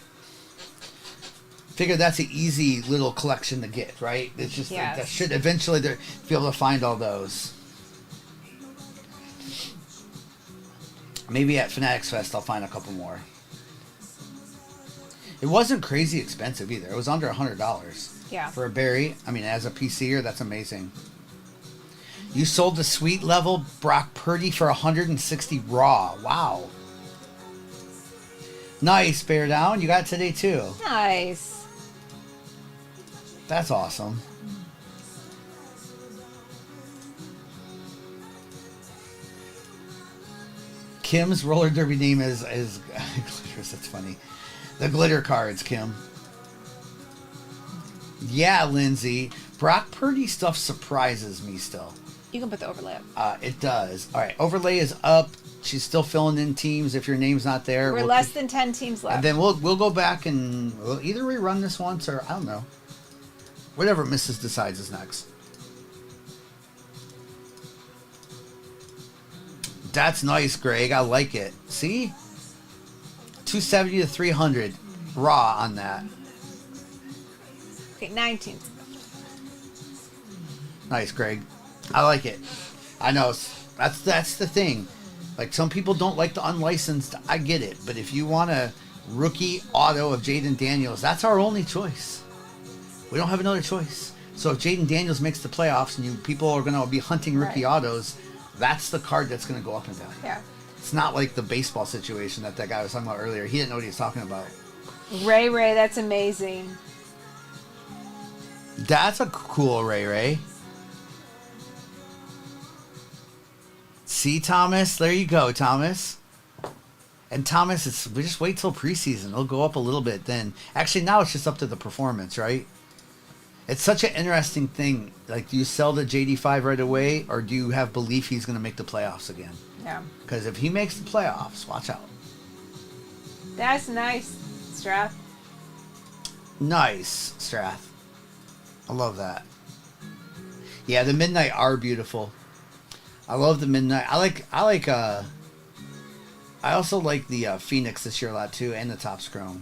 Figure that's an easy little collection to get, right? It's just that should eventually be able to find all those. Maybe at Fanatics Fest I'll find a couple more. It wasn't crazy expensive either. It was under $100. Yeah. For a Barry. I mean, as a PCer, that's amazing. You sold the Sweet Level Brock Purdy for 160 raw. Wow. Nice, Bear Down. You got it today too. Nice. That's awesome. Kim's roller derby name is glitters. That's funny. The glitter cards, Kim. Yeah, Lindsay. Brock Purdy stuff surprises me still. You can put the overlay up. It does. All right, overlay is up. She's still filling in teams. If your name's not there, we're less than 10 teams left. And then we'll go back and we'll either rerun this once or I don't know. Whatever Mrs. decides is next. That's nice, Greg. I like it. See? 270 to 300 raw on that. Okay, 19. Nice, Greg. I like it. I know. That's the thing. Like, some people don't like the unlicensed. I get it. But if you want a rookie auto of Jaden Daniels, that's our only choice. We don't have another choice. So if Jaden Daniels makes the playoffs and people are going to be hunting rookie autos, that's the card that's going to go up in value. Yeah. It's not like the baseball situation that guy was talking about earlier. He didn't know what he was talking about. Ray, that's amazing. That's a cool Ray. See, Thomas? There you go, Thomas. And Thomas, we just wait till preseason. It'll go up a little bit then. Actually, now it's just up to the performance, right? It's such an interesting thing. Like, do you sell the JD5 right away, or do you have belief he's going to make the playoffs again? Yeah. Because if he makes the playoffs, watch out. That's nice, Strath. Nice, Strath. I love that. Yeah, the Midnight are beautiful. I love the Midnight. I also like the Phoenix this year a lot too, and the Topps Chrome.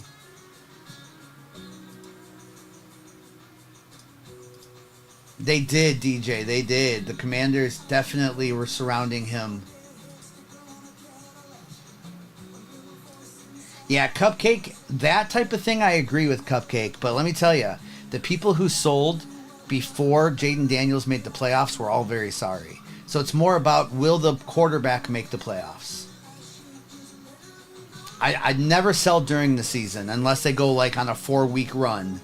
They did, DJ. They did. The Commanders definitely were surrounding him. Yeah, Cupcake, that type of thing I agree with Cupcake. But let me tell you, the people who sold before Jaden Daniels made the playoffs were all very sorry. So it's more about, will the quarterback make the playoffs? I'd never sell during the season unless they go like on a 4-week run.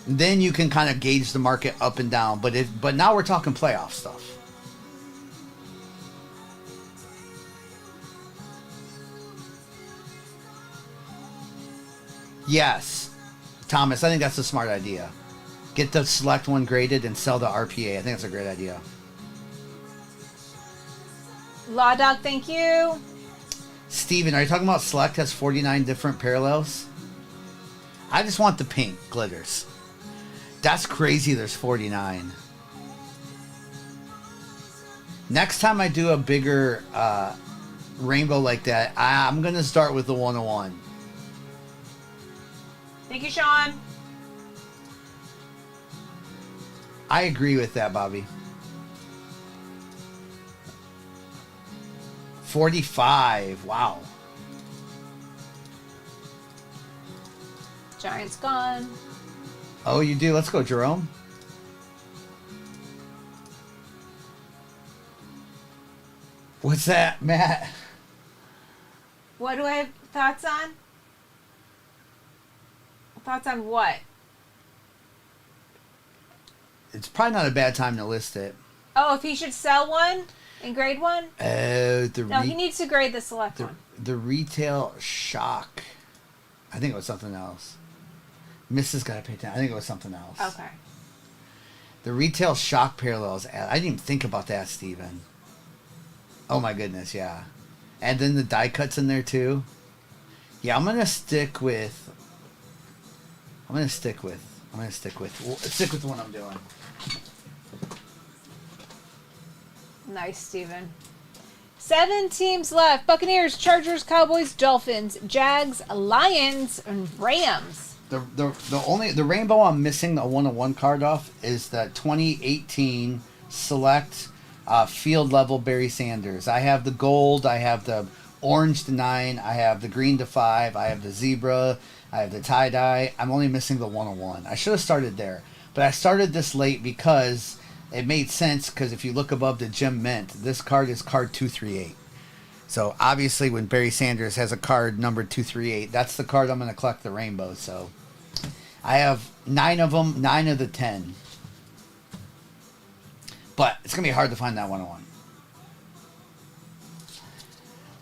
Then you can kind of gauge the market up and down. But now we're talking playoff stuff. Yes, Thomas, I think that's a smart idea. Get the select one graded and sell the RPA. I think that's a great idea. Law Dog, thank you. Steven, are you talking about select has 49 different parallels? I just want the pink glitters. That's crazy, there's 49. Next time I do a bigger rainbow like that, I'm going to start with the 101. Thank you, Sean. I agree with that, Bobby. 45. Wow. Giant's gone. Oh, you do? Let's go, Jerome. What's that, Matt? What do I have thoughts on? Thoughts on what? It's probably not a bad time to list it. Oh, if he should sell one and grade one? No, he needs to grade the select one. The retail shock. I think it was something else. Mrs. got to pay attention. I think it was something else. Okay. The retail shock parallels. I didn't even think about that, Steven. Oh my goodness, yeah. And then the die cuts in there too. Yeah, I'm gonna stick with stick with the one I'm doing. Nice, Steven. 7 teams left. Buccaneers, Chargers, Cowboys, Dolphins, Jags, Lions, and Rams. The rainbow I'm missing the 101 card off is the 2018 select field level Barry Sanders. I have the gold, I have the orange to 9, I have the green to 5, I have the zebra, I have the tie-dye. I'm only missing the 101. I should have started there, but I started this late because it made sense, because if you look above the gem mint, this card is card 238. So obviously when Barry Sanders has a card numbered 238, that's the card I'm going to collect the rainbow. So I have 9 of them, 9 of the 10. But it's going to be hard to find that 101.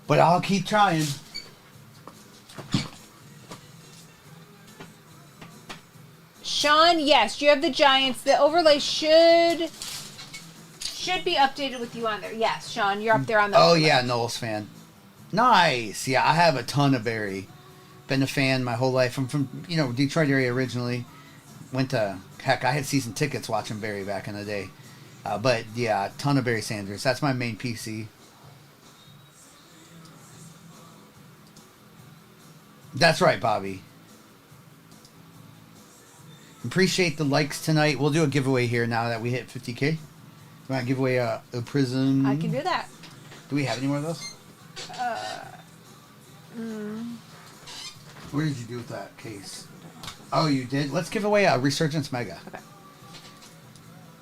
But I'll keep trying. Sean, yes, you have the Giants. The overlay should be updated with you on there. Yes, Sean, you're up there on the overlay. Yeah, Knowles fan. Nice. Yeah, I have a ton of Barry. Been a fan my whole life. I'm from Detroit area originally. Went to, heck, I had season tickets watching Barry back in the day. But yeah, a ton of Barry Sanders. That's my main PC. That's right, Bobby. Appreciate the likes tonight. We'll do a giveaway here now that we hit 50K. You want to give away a prism? I can do that. Do we have any more of those? What did you do with that case? Oh, you did? Let's give away a Resurgence Mega. Okay.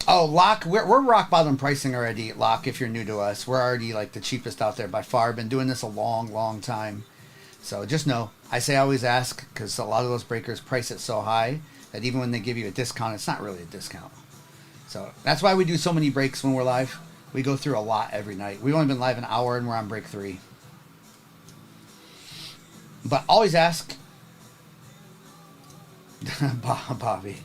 Oh, Locke, we're rock bottom pricing already, Locke, if you're new to us. We're already like the cheapest out there by far. Been doing this a long, long time. So just know, I always ask, because a lot of those breakers price it so high that even when they give you a discount, it's not really a discount. So that's why we do so many breaks when we're live. We go through a lot every night. We've only been live an hour and we're on break 3. But always ask. Bobby.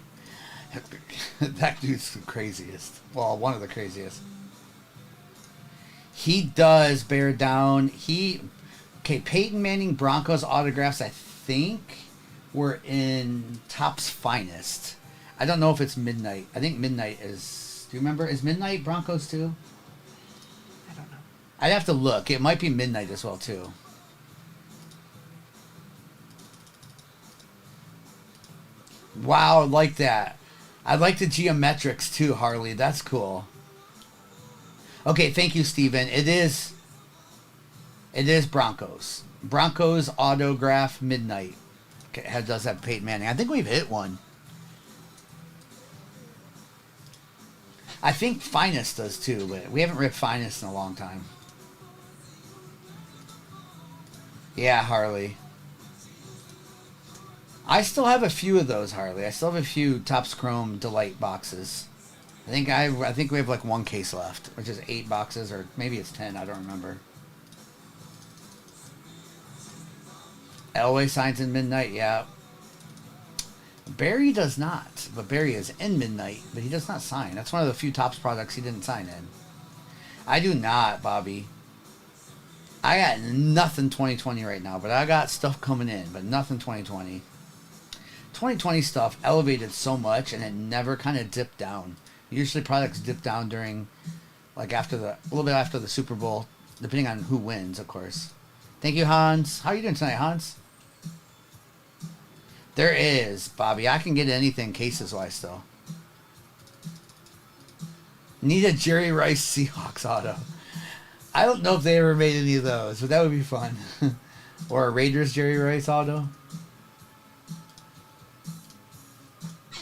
That dude's the craziest. Well, one of the craziest. He does bear down. Peyton Manning Broncos autographs, I think, were in Topps Finest. I don't know if it's Midnight. I think Midnight is... Do you remember? Is Midnight Broncos too? I don't know. I'd have to look. It might be Midnight as well too. Wow, I like that. I like the geometrics too, Harley. That's cool. Okay, thank you, Steven. It is Broncos. Broncos autograph Midnight. Okay, it does have Peyton Manning. I think we've hit one. I think Finest does too, but we haven't ripped Finest in a long time. Yeah, Harley. I still have a few of those, Harley. I still have a few Topps Chrome Delight boxes. I think we have like one case left, which is 8 boxes, or maybe it's 10. I don't remember. Elway signs in Midnight, yeah. Barry does not, but Barry is in Midnight, but he does not sign. That's one of the few Topps products he didn't sign in. I do not, Bobby. I got nothing 2020 right now, but I got stuff coming in, but nothing 2020. 2020 stuff elevated so much, and it never kind of dipped down. Usually products dip down during, like a little bit after the Super Bowl, depending on who wins, of course. Thank you, Hans. How are you doing tonight, Hans? There is, Bobby. I can get anything cases-wise still. Need a Jerry Rice Seahawks auto. I don't know if they ever made any of those, but that would be fun. Or a Raiders Jerry Rice auto.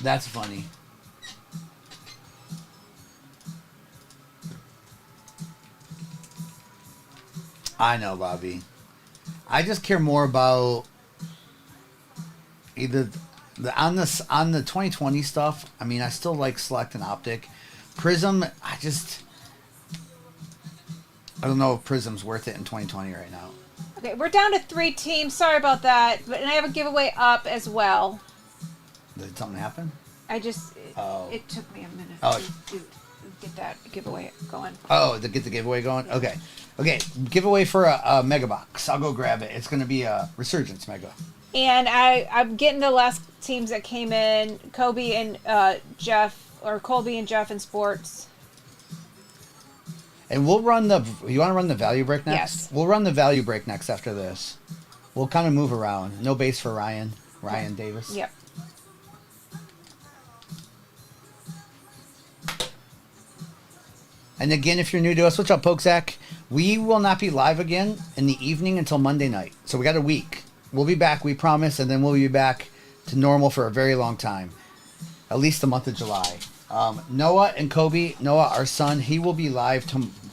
That's funny. I know, Bobby. I just care more about either on the 2020 stuff. I mean, I still like Select and Optic. Prism, I don't know if Prism's worth it in 2020 right now. Okay, we're down to 3 teams. Sorry about that, and I have a giveaway up as well. Did something happen? It took me a minute to get that giveaway going. Oh, to get the giveaway going? Okay. Okay, giveaway for a Mega Box. I'll go grab it. It's going to be a Resurgence Mega. And I'm getting the last teams that came in, Colby and Jeff in sports. And we'll run you want to run the value break next? Yes. We'll run the value break next after this. We'll kind of move around. No base for Ryan Davis. Yep. And again, if you're new to us, what's up, Pokezak? We will not be live again in the evening until Monday night. So we got a week. We'll be back, we promise, and then we'll be back to normal for a very long time. At least the month of July. Noah and Kobe, Noah, our son, he will be live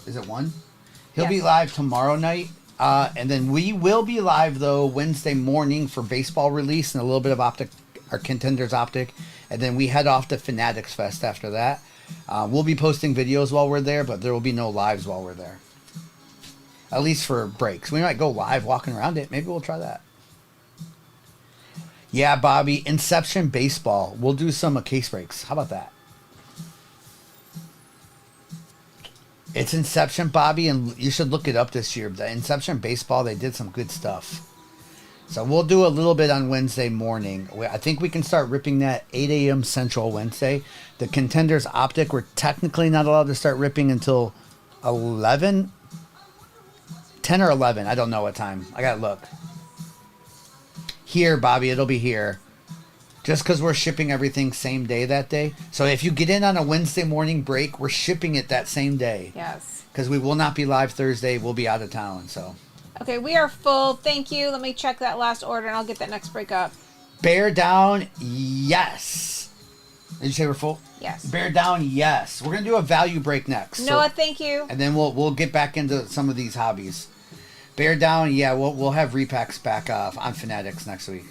is it 1? He'll be live tomorrow night. And then we will be live, though, Wednesday morning for baseball release and a little bit of Optic, our Contenders Optic. And then we head off to Fanatics Fest after that. We'll be posting videos while we're there, but there will be no lives while we're there. At least for breaks. We might go live walking around it. Maybe we'll try that. Yeah, Bobby. Inception Baseball. We'll do some case breaks. How about that? It's Inception, Bobby, and you should look it up this year. The Inception Baseball, they did some good stuff. So we'll do a little bit on Wednesday morning. I think we can start ripping that 8 a.m. Central Wednesday. The Contenders Optic, we're technically not allowed to start ripping until 11? 10 or 11. I don't know what time. I got to look. Here, Bobby, it'll be here. Just because we're shipping everything same day that day. So if you get in on a Wednesday morning break, we're shipping it that same day. Yes. Because we will not be live Thursday. We'll be out of town, so... Okay, we are full. Thank you. Let me check that last order, and I'll get that next break up. Bear down, yes. Did you say we're full? Yes. Bear down, yes. We're gonna do a value break next. Noah, thank you. And then we'll get back into some of these hobbies. Bear down, yeah. We'll have repacks back on Fanatics next week.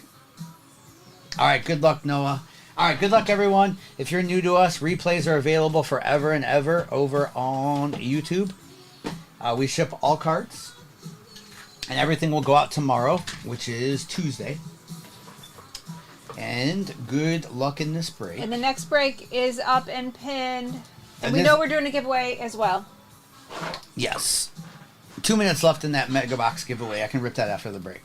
All right. Good luck, Noah. All right. Good luck, everyone. If you're new to us, replays are available forever and ever over on YouTube. We ship all cards. And everything will go out tomorrow, which is Tuesday. And good luck in this break. And the next break is up and pinned. And we know we're doing a giveaway as well. Yes. 2 minutes left in that Mega Box giveaway. I can rip that after the break.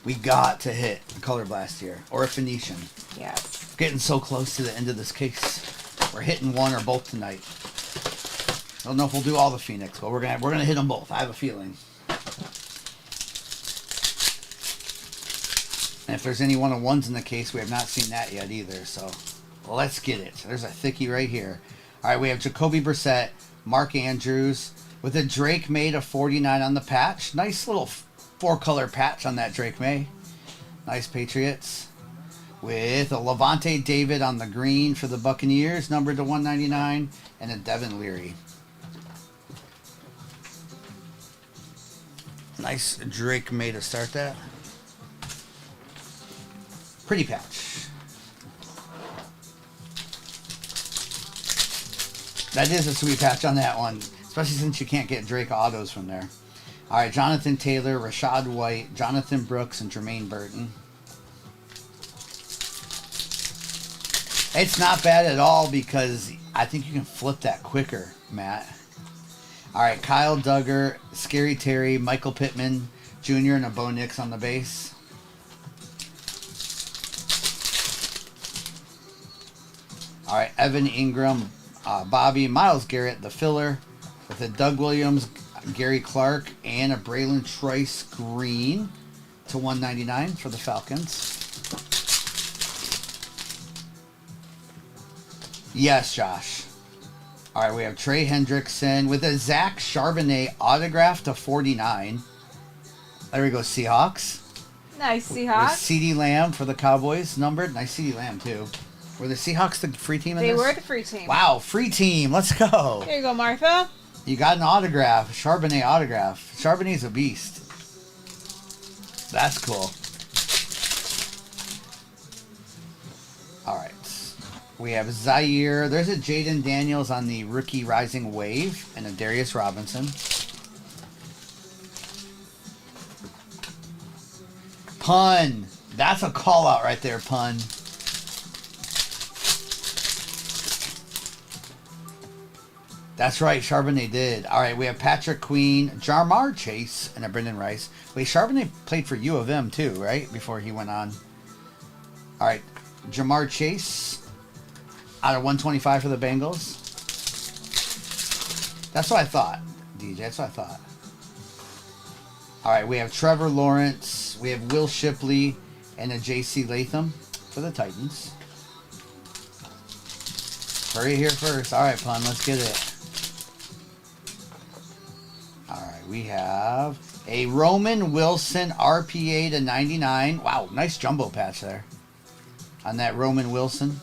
We got to hit a Color Blast here. Or a Phoenician. Yes. Getting so close to the end of this case. We're hitting one or both tonight. I don't know if we'll do all the Phoenix, but we're gonna hit them both. I have a feeling. And if there's any 1-on-1s in the case, we have not seen that yet either. So let's get it. There's a thickie right here. All right, we have Jacoby Brissett, Mark Andrews with a Drake May to 49 on the patch. Nice little 4-color patch on that Drake May. Nice Patriots. With a Levante David on the green for the Buccaneers, numbered to 199, and a Devin Leary. Nice Drake May to start that. Pretty patch. That is a sweet patch on that one, especially since you can't get Drake autos from there. All right, Jonathan Taylor, Rashad White, Jonathan Brooks, and Jermaine Burton. It's not bad at all because I think you can flip that quicker, Matt. All right, Kyle Duggar, Scary Terry, Michael Pittman Jr., and a Bo Nix on the base. All right, Evan Ingram, Bobby, Myles Garrett, the filler, with a Doug Williams, Gary Clark, and a Braylon Trice green to 199 for the Falcons. Yes, Josh. All right, we have Trey Hendrickson with a Zach Charbonnet autograph to 49. There we go, Seahawks. Nice, With Seahawks. CeeDee Lamb for the Cowboys, numbered. Nice CeeDee Lamb, too. Were the Seahawks the free team in They this? were the free team. Wow, free team. Let's go. Here you go, Martha. You got an autograph, Charbonnet autograph. Charbonnet's a beast. That's cool. All right. We have Zaire. There's a Jaden Daniels on the rookie rising wave and a Darius Robinson. Pun. That's a call out right there, Pun. That's right, Charbonnet did. All right, we have Patrick Queen, Jarmar Chase, and a Brendan Rice. Wait, Charbonnet played for U of M too, right? Before he went on. All right, Jamar Chase out of 125 for the Bengals. That's what I thought, DJ. That's what I thought. All right, we have Trevor Lawrence. We have Will Shipley and a J.C. Latham for the Titans. Hurry here first. All right, Pun, let's get it. All right, we have a Roman Wilson RPA to 99. Wow, nice jumbo patch there on that Roman Wilson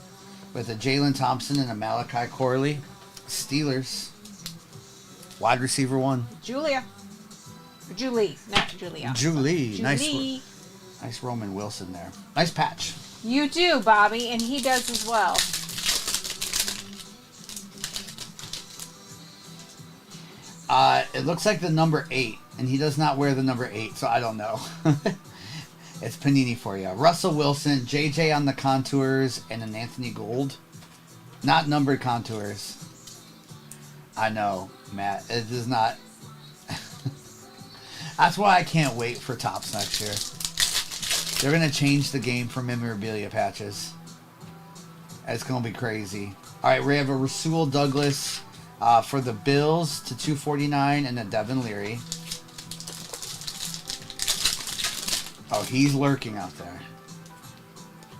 with a Jalen Thompson and a Malachi Corley. Steelers. Wide receiver 1. Julia. Julie, not Julia. Julie. Julie. Nice Roman Wilson there. Nice patch. You do, Bobby, and he does as well. It looks like the number 8, and he does not wear the number 8, so I don't know. It's Panini for you. Russell Wilson, JJ on the contours, and an Anthony Gold. Not numbered contours. I know, Matt. It is not. That's why I can't wait for Topps next year. They're going to change the game for memorabilia patches. It's going to be crazy. All right, we have a Rasul Douglas for the Bills to 249 and a Devin Leary. Oh, he's lurking out there.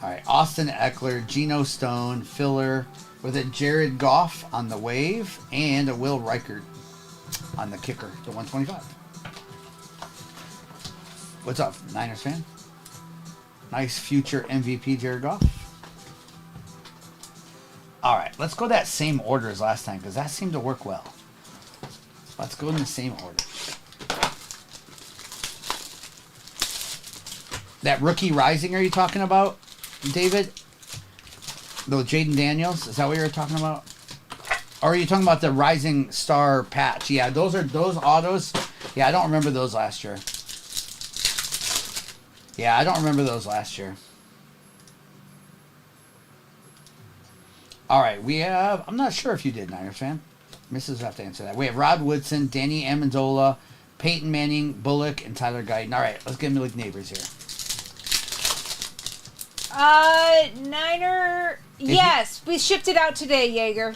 All right, Austin Eckler, Geno Stone, filler with a Jared Goff on the wave and a Will Reichert on the kicker to 125. What's up, Niners fan? Nice future MVP Jared Goff. All right, let's go that same order as last time because that seemed to work well. Let's go in the same order. That rookie rising, are you talking about, David? The Jaden Daniels, is that what you were talking about? Or are you talking about the rising star patch? Yeah, those autos. Yeah, I don't remember those last year. Yeah, I don't remember those last year. All right, we have... I'm not sure if you did, Niners fan. Mrs. will have to answer that. We have Rod Woodson, Danny Amendola, Peyton Manning, Bullock, and Tyler Guyton. All right, let's get into like neighbors here. Niner... Yes, we shipped it out today, Jaeger.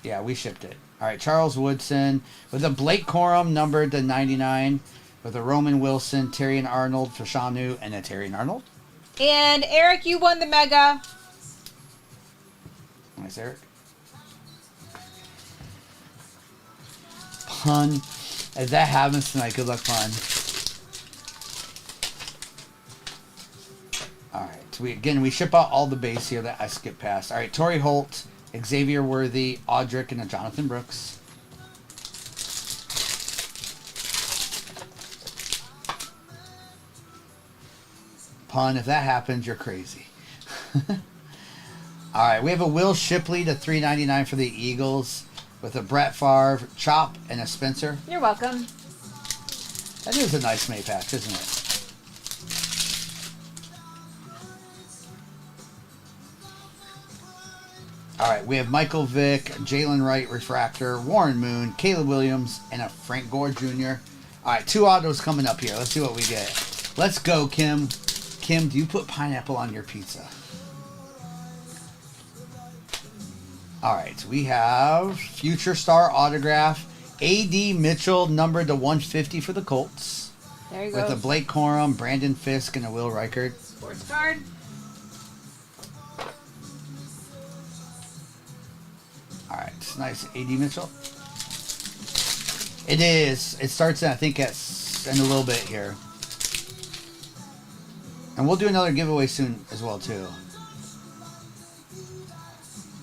Yeah, we shipped it. All right, Charles Woodson with a Blake Corum numbered to 99 with a Roman Wilson, Terrion Arnold, Fashanu, and a Terrion Arnold. And Eric, you won the Mega. Nice, Eric. Pun. If that happens tonight, good luck, Pun. All right. So we ship out all the base here that I skipped past. All right. Torrey Holt, Xavier Worthy, Audric, and a Jonathan Brooks. Pun. If that happens, you're crazy. All right, we have a Will Shipley to $3.99 for the Eagles with a Brett Favre, Chop, and a Spencer. You're welcome. That is a nice Maypack, isn't it? All right, we have Michael Vick, Jalen Wright, Refractor, Warren Moon, Caleb Williams, and a Frank Gore Jr. All right, 2 autos coming up here. Let's see what we get. Let's go, Kim. Kim, do you put pineapple on your pizza? All right, we have Future Star autograph, A.D. Mitchell, numbered to 150 for the Colts. There you go. With a Blake Corum, Brandon Fisk, and a Will Reichard. Sports card. All right, it's nice. A.D. Mitchell. It is. It starts, I think, in a little bit here. And we'll do another giveaway soon as well, too.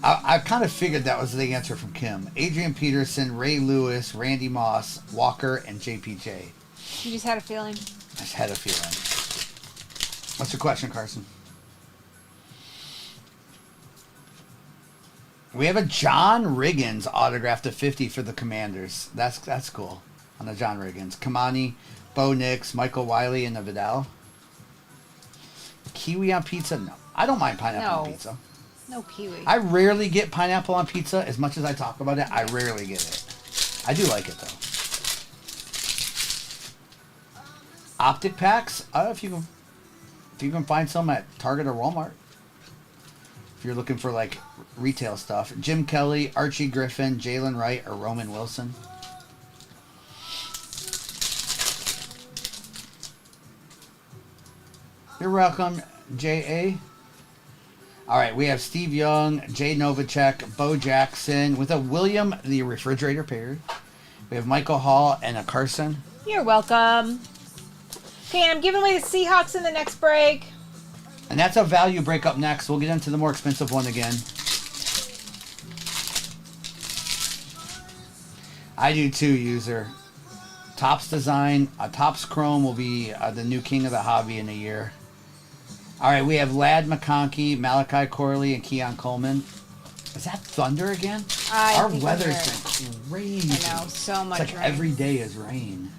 I kind of figured that was the answer from Kim. Adrian Peterson, Ray Lewis, Randy Moss, Walker, and JPJ. You just had a feeling. I just had a feeling. What's your question, Carson? We have a John Riggins autograph to 50 for the Commanders. That's cool. On the John Riggins. Kamani, Bo Nix, Michael Wiley, and the Vidal. Kiwi on pizza? No. I don't mind pineapple on pizza. No kiwi. I rarely get pineapple on pizza. As much as I talk about it, I rarely get it. I do like it, though. Optic packs? If you can find some at Target or Walmart. If you're looking for, like, retail stuff. Jim Kelly, Archie Griffin, Jalen Wright, or Roman Wilson. You're welcome, J.A. All right, we have Steve Young, Jay Novacek, Bo Jackson, with a William, the refrigerator pair. We have Michael Hall and a Carson. You're welcome. Okay, I'm giving away the Seahawks in the next break. And that's a value break up next. We'll get into the more expensive one again. I do too, user. Topps Design, Topps Chrome will be the new king of the hobby in a year. All right, we have Ladd McConkey, Malachi Corley, and Keon Coleman. Is that thunder again? Our weather's been crazy. I know, so much it's like rain. Every day is rain.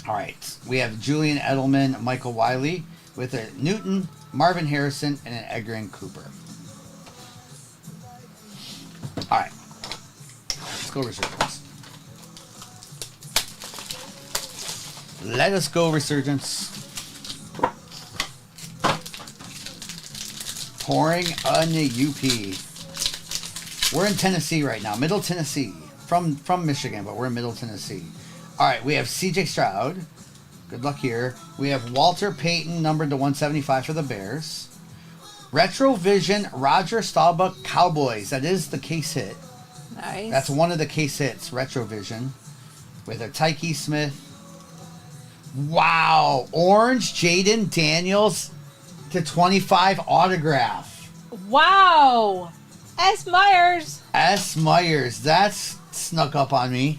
All right, we have Julian Edelman, Michael Wiley, with a Newton, Marvin Harrison, and an Edgar and Cooper. All right, let's go Resurgence. Let us go Resurgence. Pouring on the UP. We're in Tennessee right now, Middle Tennessee. From Michigan, but we're in Middle Tennessee. All right, we have C.J. Stroud. Good luck here. We have Walter Payton, numbered to 175 for the Bears. Retrovision, Roger Staubach, Cowboys. That is the case hit. Nice. That's one of the case hits, Retrovision. With a Tyke Smith. Wow. Orange Jaden Daniels to 25 autograph. Wow. S. Myers. S. Myers. That's snuck up on me.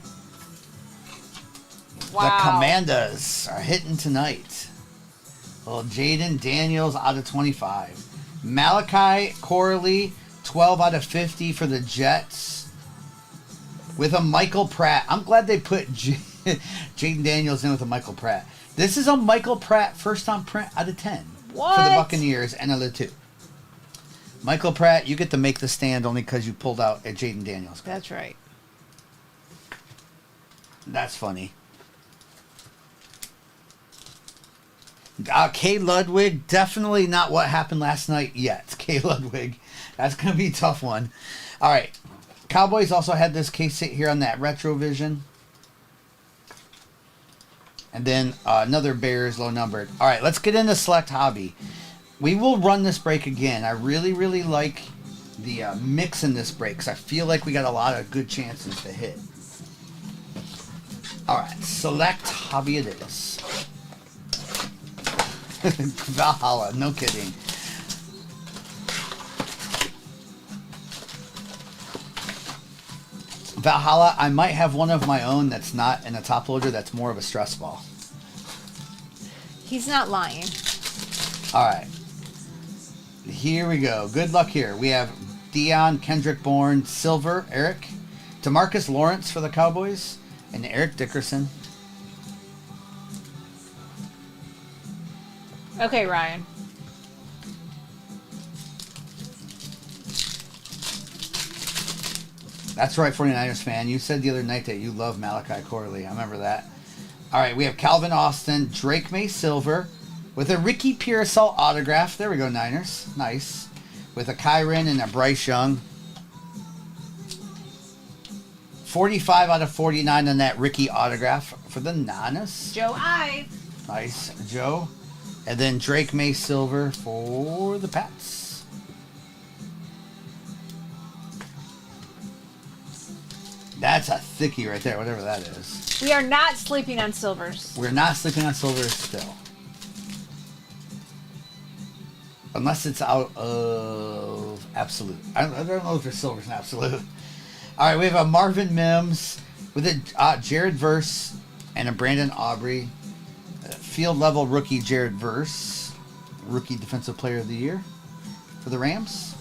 Wow. The Commanders are hitting tonight. Well, Jaden Daniels out of 25. Malachi Corley, 12 out of 50 for the Jets. With a Michael Pratt. I'm glad they put Jaden Daniels in with a Michael Pratt. This is a Michael Pratt first time print out of 10. What? For the Buccaneers and a 2. Michael Pratt, you get to make the stand only because you pulled out a Jaden Daniels. That's right. That's funny. Kay Ludwig, definitely not what happened last night yet. Kay Ludwig. That's going to be a tough one. All right. Cowboys also had this case hit here on that Retrovision. And then another Bears low numbered. All right, let's get into Select Hobby. We will run this break again. I really, really like the mix in this break because I feel like we got a lot of good chances to hit. All right, Select Hobby it is. Valhalla, no kidding. Valhalla, I might have one of my own that's not in a top loader, that's more of a stress ball. He's not lying. All right. here we go. Good luck here. We have Dion Kendrick Bourne, silver, Eric. DeMarcus Lawrence for the Cowboys. And Eric Dickerson. Okay, Ryan. That's right, 49ers fan. You said the other night that you love Malachi Corley. I remember that. All right, we have Calvin Austin, Drake May Silver, with a Ricky Pearsall autograph. There we go, Niners. Nice. With a Kyron and a Bryce Young. 45 out of 49 on that Ricky autograph for the Niners. Joe Ive. Nice, Joe. And then Drake May Silver for the Pats. That's a thickie right there, whatever that is. We are not sleeping on silvers. We're not sleeping on silvers still. Unless it's out of absolute. I don't know if there's silvers in absolute. All right, we have a Marvin Mims with a Jared Verse and a Brandon Aubrey. Field level rookie Jared Verse. Rookie Defensive Player of the Year for the Rams.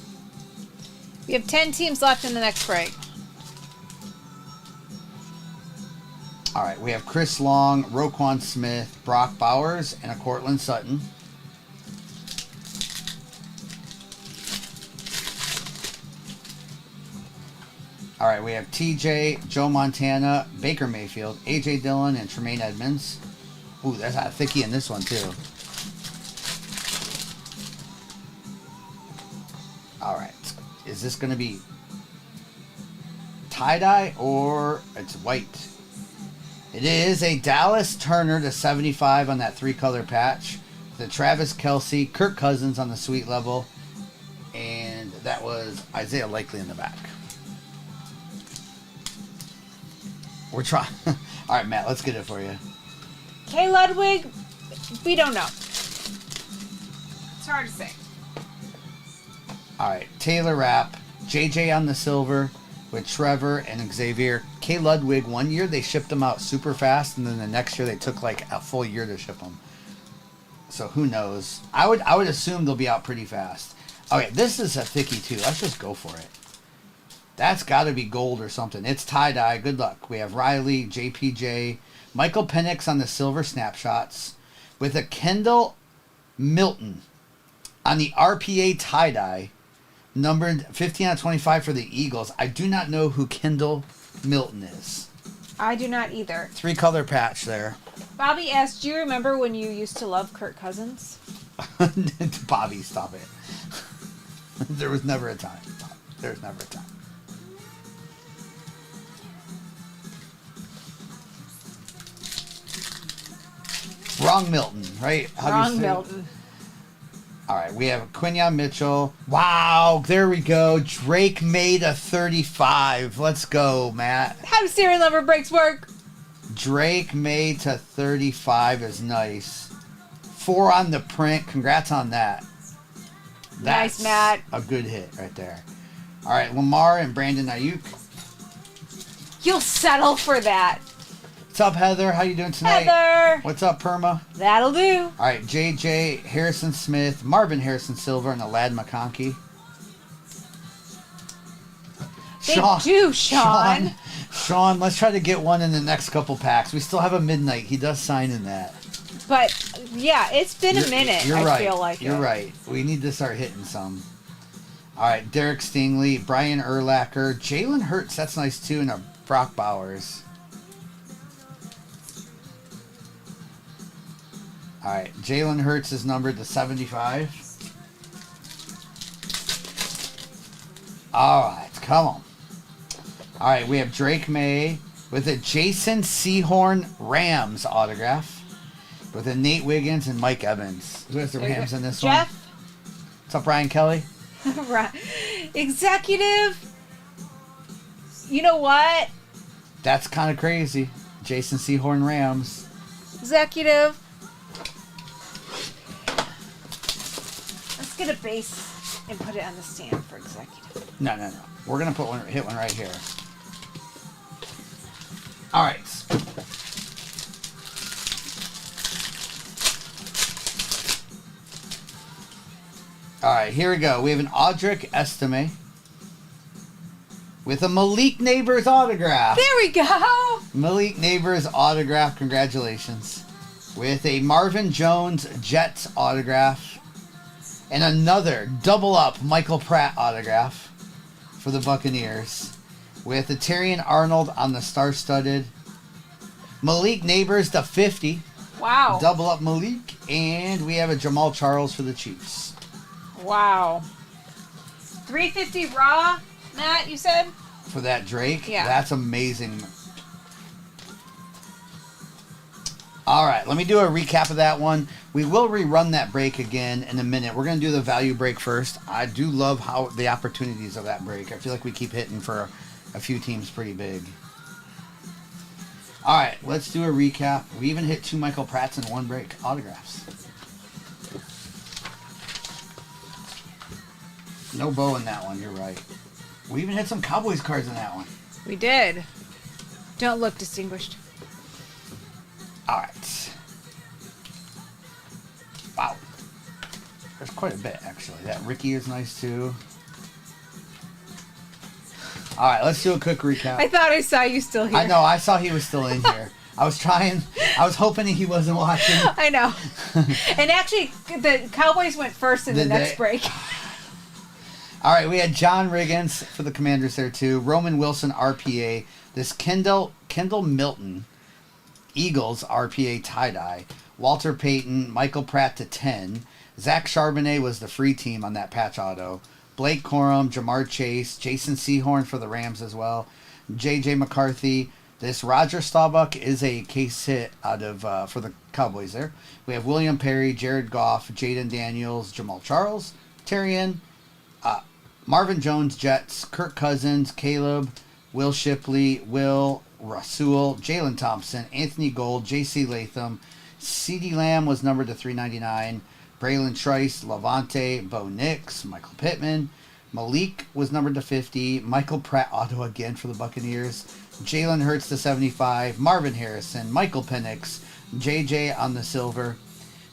We have 10 teams left in the next break. All right, we have Chris Long, Roquan Smith, Brock Bowers, and a Cortland Sutton. All right, we have TJ, Joe Montana, Baker Mayfield, AJ Dillon, and Tremaine Edmonds. Ooh, that's a thickie in this one, too. All right, is this going to be tie-dye or it's white? It is a Dallas Turner to 75 on that 3-color patch. The Travis Kelce, Kirk Cousins on the sweet level. And that was Isaiah Likely in the back. We're trying. All right, Matt, let's get it for you. K. Ludwig, we don't know. It's hard to say. All right, Taylor Rapp, JJ on the silver with Trevor and Xavier. K. Ludwig, 1 year they shipped them out super fast, and then the next year they took like a full year to ship them. So who knows? I would assume they'll be out pretty fast. Okay, this is a thickie too. Let's just go for it. That's got to be gold or something. It's tie-dye. Good luck. We have Riley, JPJ, Michael Penix on the silver snapshots with a Kendall Milton on the RPA tie-dye, numbered 15 out of 25 for the Eagles. I do not know who Kendall Milton is. I do not either. 3-color patch there. Bobby asked, do you remember when you used to love Kirk Cousins? Bobby, stop it. There was never a time. There was never a time. Wrong Milton, right? Wrong Milton. All right, we have Quinyon Mitchell. Wow, there we go. Drake made a 35. Let's go, Matt. How do serial number breaks work? Drake made to 35 is nice. 4 on the print. Congrats on that. That's nice, Matt. A good hit right there. All right, Lamar and Brandon Ayuk. You'll settle for that. What's up, Heather? How you doing tonight? Heather. What's up, Perma? That'll do. All right, JJ, Harrison Smith, Marvin Harrison Silver, and Alad McConkey. They do, Sean. Sean, let's try to get one in the next couple packs. We still have a midnight. He does sign in that. But, yeah, it's been a minute, You're right. I feel like You're right. We need to start hitting some. All right, Derek Stingley, Brian Urlacher, Jalen Hurts, that's nice too, and a Brock Bowers. All right, Jalen Hurts is numbered to 75. All right, come on. All right, we have Drake May with a Jason Sehorn Rams autograph with a Nate Wiggins and Mike Evans. Who has the Rams in this Jeff? one? What's up, Brian Kelly? Right. Executive. You know what? That's kind of crazy. Jason Sehorn Rams. Executive. Let's get a base and put it on the stand for executive. No. We're gonna hit one right here. All right. All right, here we go. We have an Audric Estime with a Malik Neighbors autograph. There we go. Malik Neighbors autograph. Congratulations. With a Marvin Jones Jets autograph. And another double up Michael Pratt autograph for the Buccaneers. With a Terrion Arnold on the star-studded. Malik Neighbors to 50. Wow. Double up Malik. And we have a Jamal Charles for the Chiefs. Wow. 350 raw, Matt, you said? For that Drake? Yeah. That's amazing. All right, let me do a recap of that one. We will rerun that break again in a minute. We're going to do the value break first. I do love how the opportunities of that break. I feel like we keep hitting for a few teams pretty big. All right, let's do a recap. We even hit 2 Michael Pratts in one break. Autographs. No bow in that one, you're right. We even hit some Cowboys cards in that one. We did. Don't look distinguished. All right. Wow. There's quite a bit, actually. That Ricky is nice, too. All right, let's do a quick recap. I thought I saw you still here. I know. I saw he was still in here. I was hoping he wasn't watching. I know. And actually, the Cowboys went first in the next break. All right, we had John Riggins for the Commanders there, too. Roman Wilson, RPA. This Kendall Milton, Eagles, RPA tie-dye. Walter Payton, Michael Pratt to 10. Zach Charbonnet was the free team on that patch auto. Blake Corum, Jamar Chase, Jason Sehorn for the Rams as well. J.J. McCarthy. This Roger Staubach is a case hit out of for the Cowboys there. We have William Perry, Jared Goff, Jaden Daniels, Jamal Charles, Terrion, Marvin Jones, Jets, Kirk Cousins, Caleb, Will Shipley, Will Rasul, Jalen Thompson, Anthony Gold, J.C. Latham, CeeDee Lamb was numbered to 399, Braylon Trice, Levante, Bo Nix, Michael Pittman, Malik was numbered to 50, Michael Pratt auto again for the Buccaneers, Jalen Hurts to 75, Marvin Harrison, Michael Penix, JJ on the silver.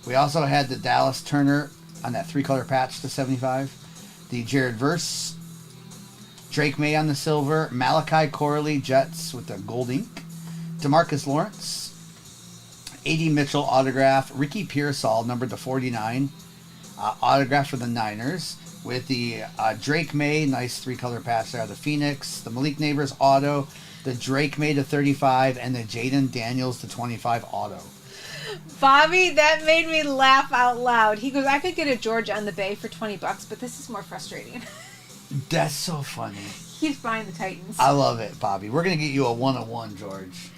We also had the Dallas Turner on that 3-color patch to 75. The Jared Verse, Drake May on the silver, Malachi Corley, Jets with the gold ink, DeMarcus Lawrence, A.D. Mitchell autograph, Ricky Pearsall numbered to 49, autograph for the Niners, with the Drake May, nice 3-color patch there, the Phoenix, the Malik Neighbors auto, the Drake May to 35, and the Jaden Daniels to 25 auto. Bobby, that made me laugh out loud. He goes, I could get a George on the Bay for $20, but this is more frustrating. That's so funny. He's buying the Titans. I love it, Bobby. We're going to get you a 101, George.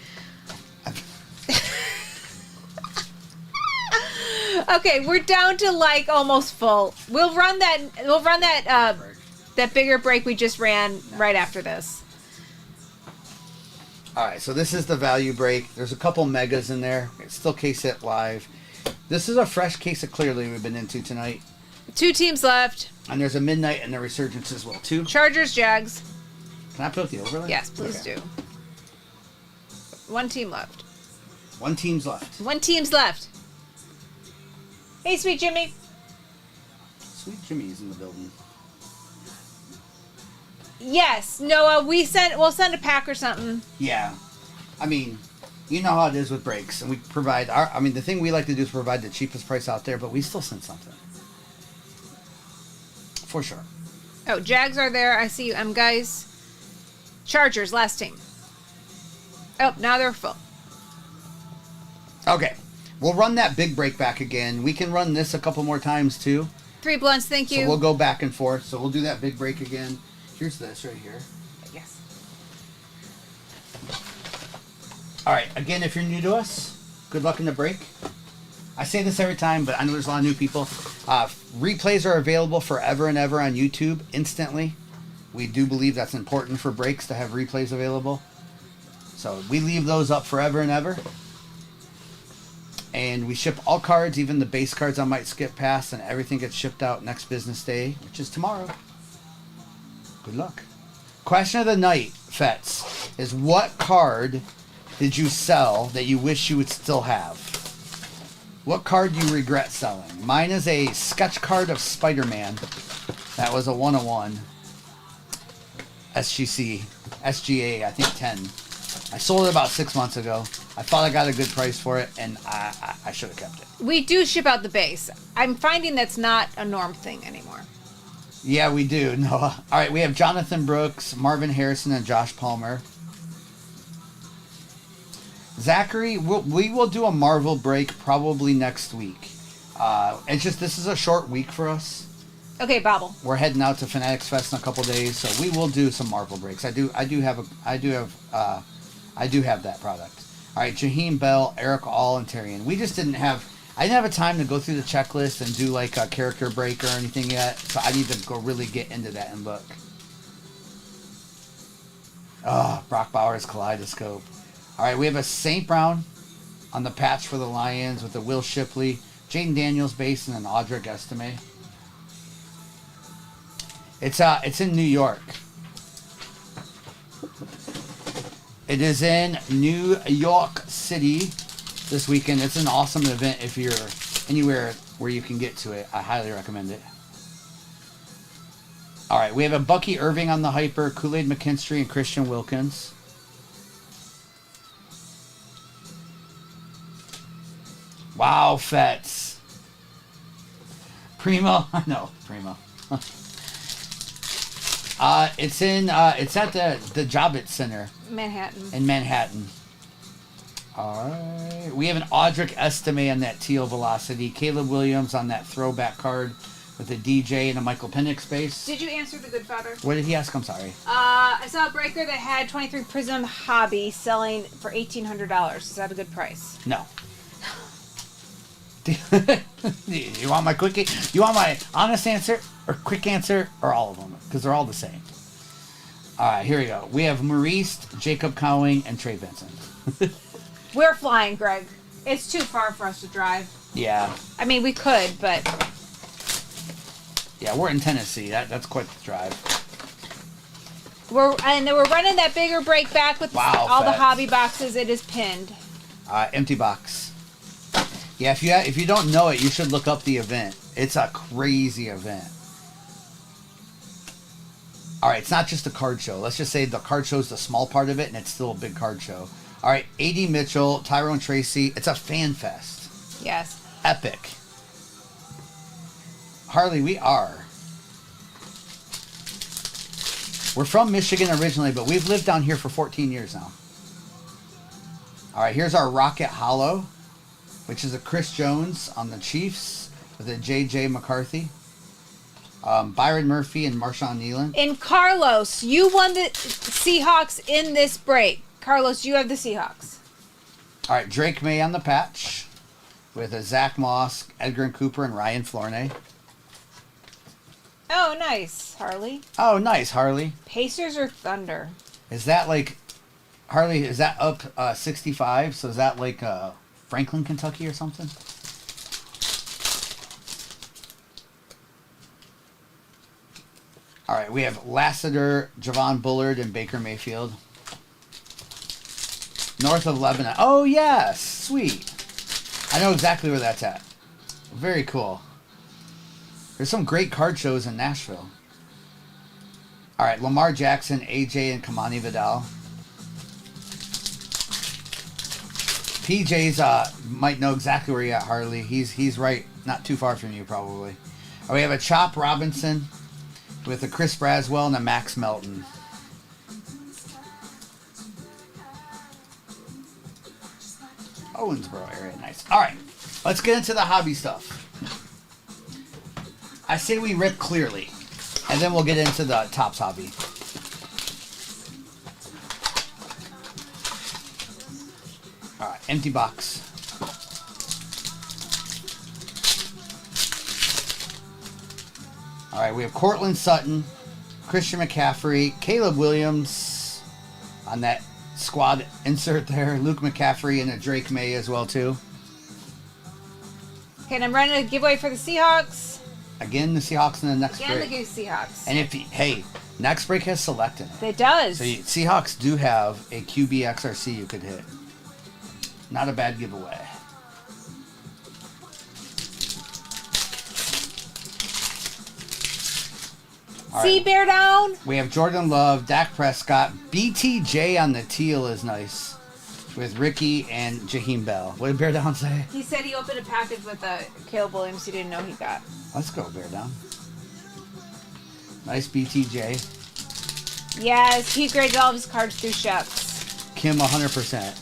Okay, we're down to like almost full. We'll run that that bigger break we just ran right after this. All right, so this is the value break. There's a couple megas in there. It's still case hit live. This is a fresh case of Clearly we've been into tonight. 2 teams left. And there's a Midnight and a Resurgence as well, too. Chargers, Jags. Can I put the overlay? Yes, please Okay. do. 1 team left. 1 team's left. 1 team's left. Hey, sweet Jimmy. Sweet Jimmy's in the building. Yes, Noah. We'll send a pack or something. Yeah. I mean, you know how it is with breaks. And we provide the thing we like to do is provide the cheapest price out there, but we still send something. For sure. Oh, Jags are there. I see you, guys. Chargers, last team. Oh, now they're full. Okay. We'll run that big break back again. We can run this a couple more times, too. 3 blunts, thank you. So we'll go back and forth. So we'll do that big break again. Here's this right here. Yes. All right. Again, if you're new to us, good luck in the break. I say this every time, but I know there's a lot of new people. Replays are available forever and ever on YouTube instantly. We do believe that's important for breaks to have replays available. So we leave those up forever and ever. And we ship all cards, even the base cards I might skip past, and everything gets shipped out next business day, which is tomorrow. Good luck. Question of the night, Fets, is what card did you sell that you wish you would still have? What card do you regret selling? Mine is a sketch card of Spider-Man. That was a 101. SGA, I think 10. I sold it about 6 months ago. I thought I got a good price for it, and I should have kept it. We do ship out the base. I'm finding that's not a norm thing anymore. Yeah, we do, Noah. All right, we have Jonathan Brooks, Marvin Harrison, and Josh Palmer. Zachary, we will do a Marvel break probably next week. It's just this is a short week for us. Okay, Bobble. We're heading out to Fanatics Fest in a couple days, so we will do some Marvel breaks. I do have that product. All right, Jaheim Bell, Eric All, and Tyrion. I didn't have a time to go through the checklist and do like a character break or anything yet, so I need to go really get into that and look. Oh, Brock Bowers Kaleidoscope. All right, we have a St. Brown on the patch for the Lions with a Will Shipley, Jaden Daniels base, and an Audric Estime. It's in New York. It is in New York City this weekend. It's an awesome event if you're anywhere where you can get to it. I highly recommend it. All right, we have a Bucky Irving on the Hyper, Kool-Aid McKinstry, and Christian Wilkins. Wow, Fets. Primo. No, Primo. It's at the Javits Center. Manhattan. In Manhattan. Alright. We have an Audric Estime on that teal velocity. Caleb Williams on that throwback card with a DJ and a Michael Penix base. Did you answer the good father? What did he ask? I'm sorry. I saw a breaker that had 23 Prism Hobby selling for $1,800. Is that a good price? No. You want my quickie? You want my honest answer or quick answer or all of them? Because they're all the same. All right, here we go. We have Maurice, Jacob Cowing, and Trey Vincent. We're flying, Greg. It's too far for us to drive. Yeah. I mean, we could, but... Yeah, we're in Tennessee. That's quite the drive. We're running that bigger break back with all the hobby boxes. It is pinned. Empty box. Yeah, if you don't know it, you should look up the event. It's a crazy event. All right, it's not just a card show. Let's just say the card show is the small part of it, and it's still a big card show. All right, A.D. Mitchell, Tyrone Tracy. It's a fan fest. Yes. Epic. Harley, we're from Michigan originally, but we've lived down here for 14 years now. All right, here's our Rocket Hollow, which is a Chris Jones on the Chiefs with a J.J. McCarthy. Byron Murphy and Marshawn Nealon. And Carlos, you won the Seahawks in this break. Carlos, you have the Seahawks. All right, Drake May on the patch with a Zach Moss, Edgar Cooper, and Ryan Flornay. Oh, nice, Harley. Oh, nice, Harley. Pacers or Thunder? Is that like, Harley, is that up 65? So is that like Franklin, Kentucky or something? All right, we have Lassiter, Javon Bullard, and Baker Mayfield. North of Lebanon. Oh, yes. Sweet. I know exactly where that's at. Very cool. There's some great card shows in Nashville. All right, Lamar Jackson, AJ, and Kamani Vidal. PJ's might know exactly where you're at, Harley. He's right, not too far from you, probably. Right, we have a Chop Robinson with a Chris Braswell and a Max Melton. Owensboro area, nice. All right, let's get into the hobby stuff. I say we rip clearly, and then we'll get into the Topps hobby. All right, empty box. All right, we have Cortland Sutton, Christian McCaffrey, Caleb Williams on that squad insert there, Luke McCaffrey, and a Drake May as well, too. Okay, and I'm running a giveaway for the Seahawks. Again, the Seahawks in the next break. Again, the Seahawks. And hey, next break has select in it. It does. So Seahawks do have a QB XRC you could hit. Not a bad giveaway. All See, right. bear down. We have Jordan Love, Dak Prescott, BTJ on the teal is nice. With Ricky and Jaheim Bell. What did Bear Down say? He said he opened a package with Caleb Williams he didn't know he got. Let's go, Bear Down. Nice BTJ. Yes, he graded all of his cards through Sheps. Kim, 100%.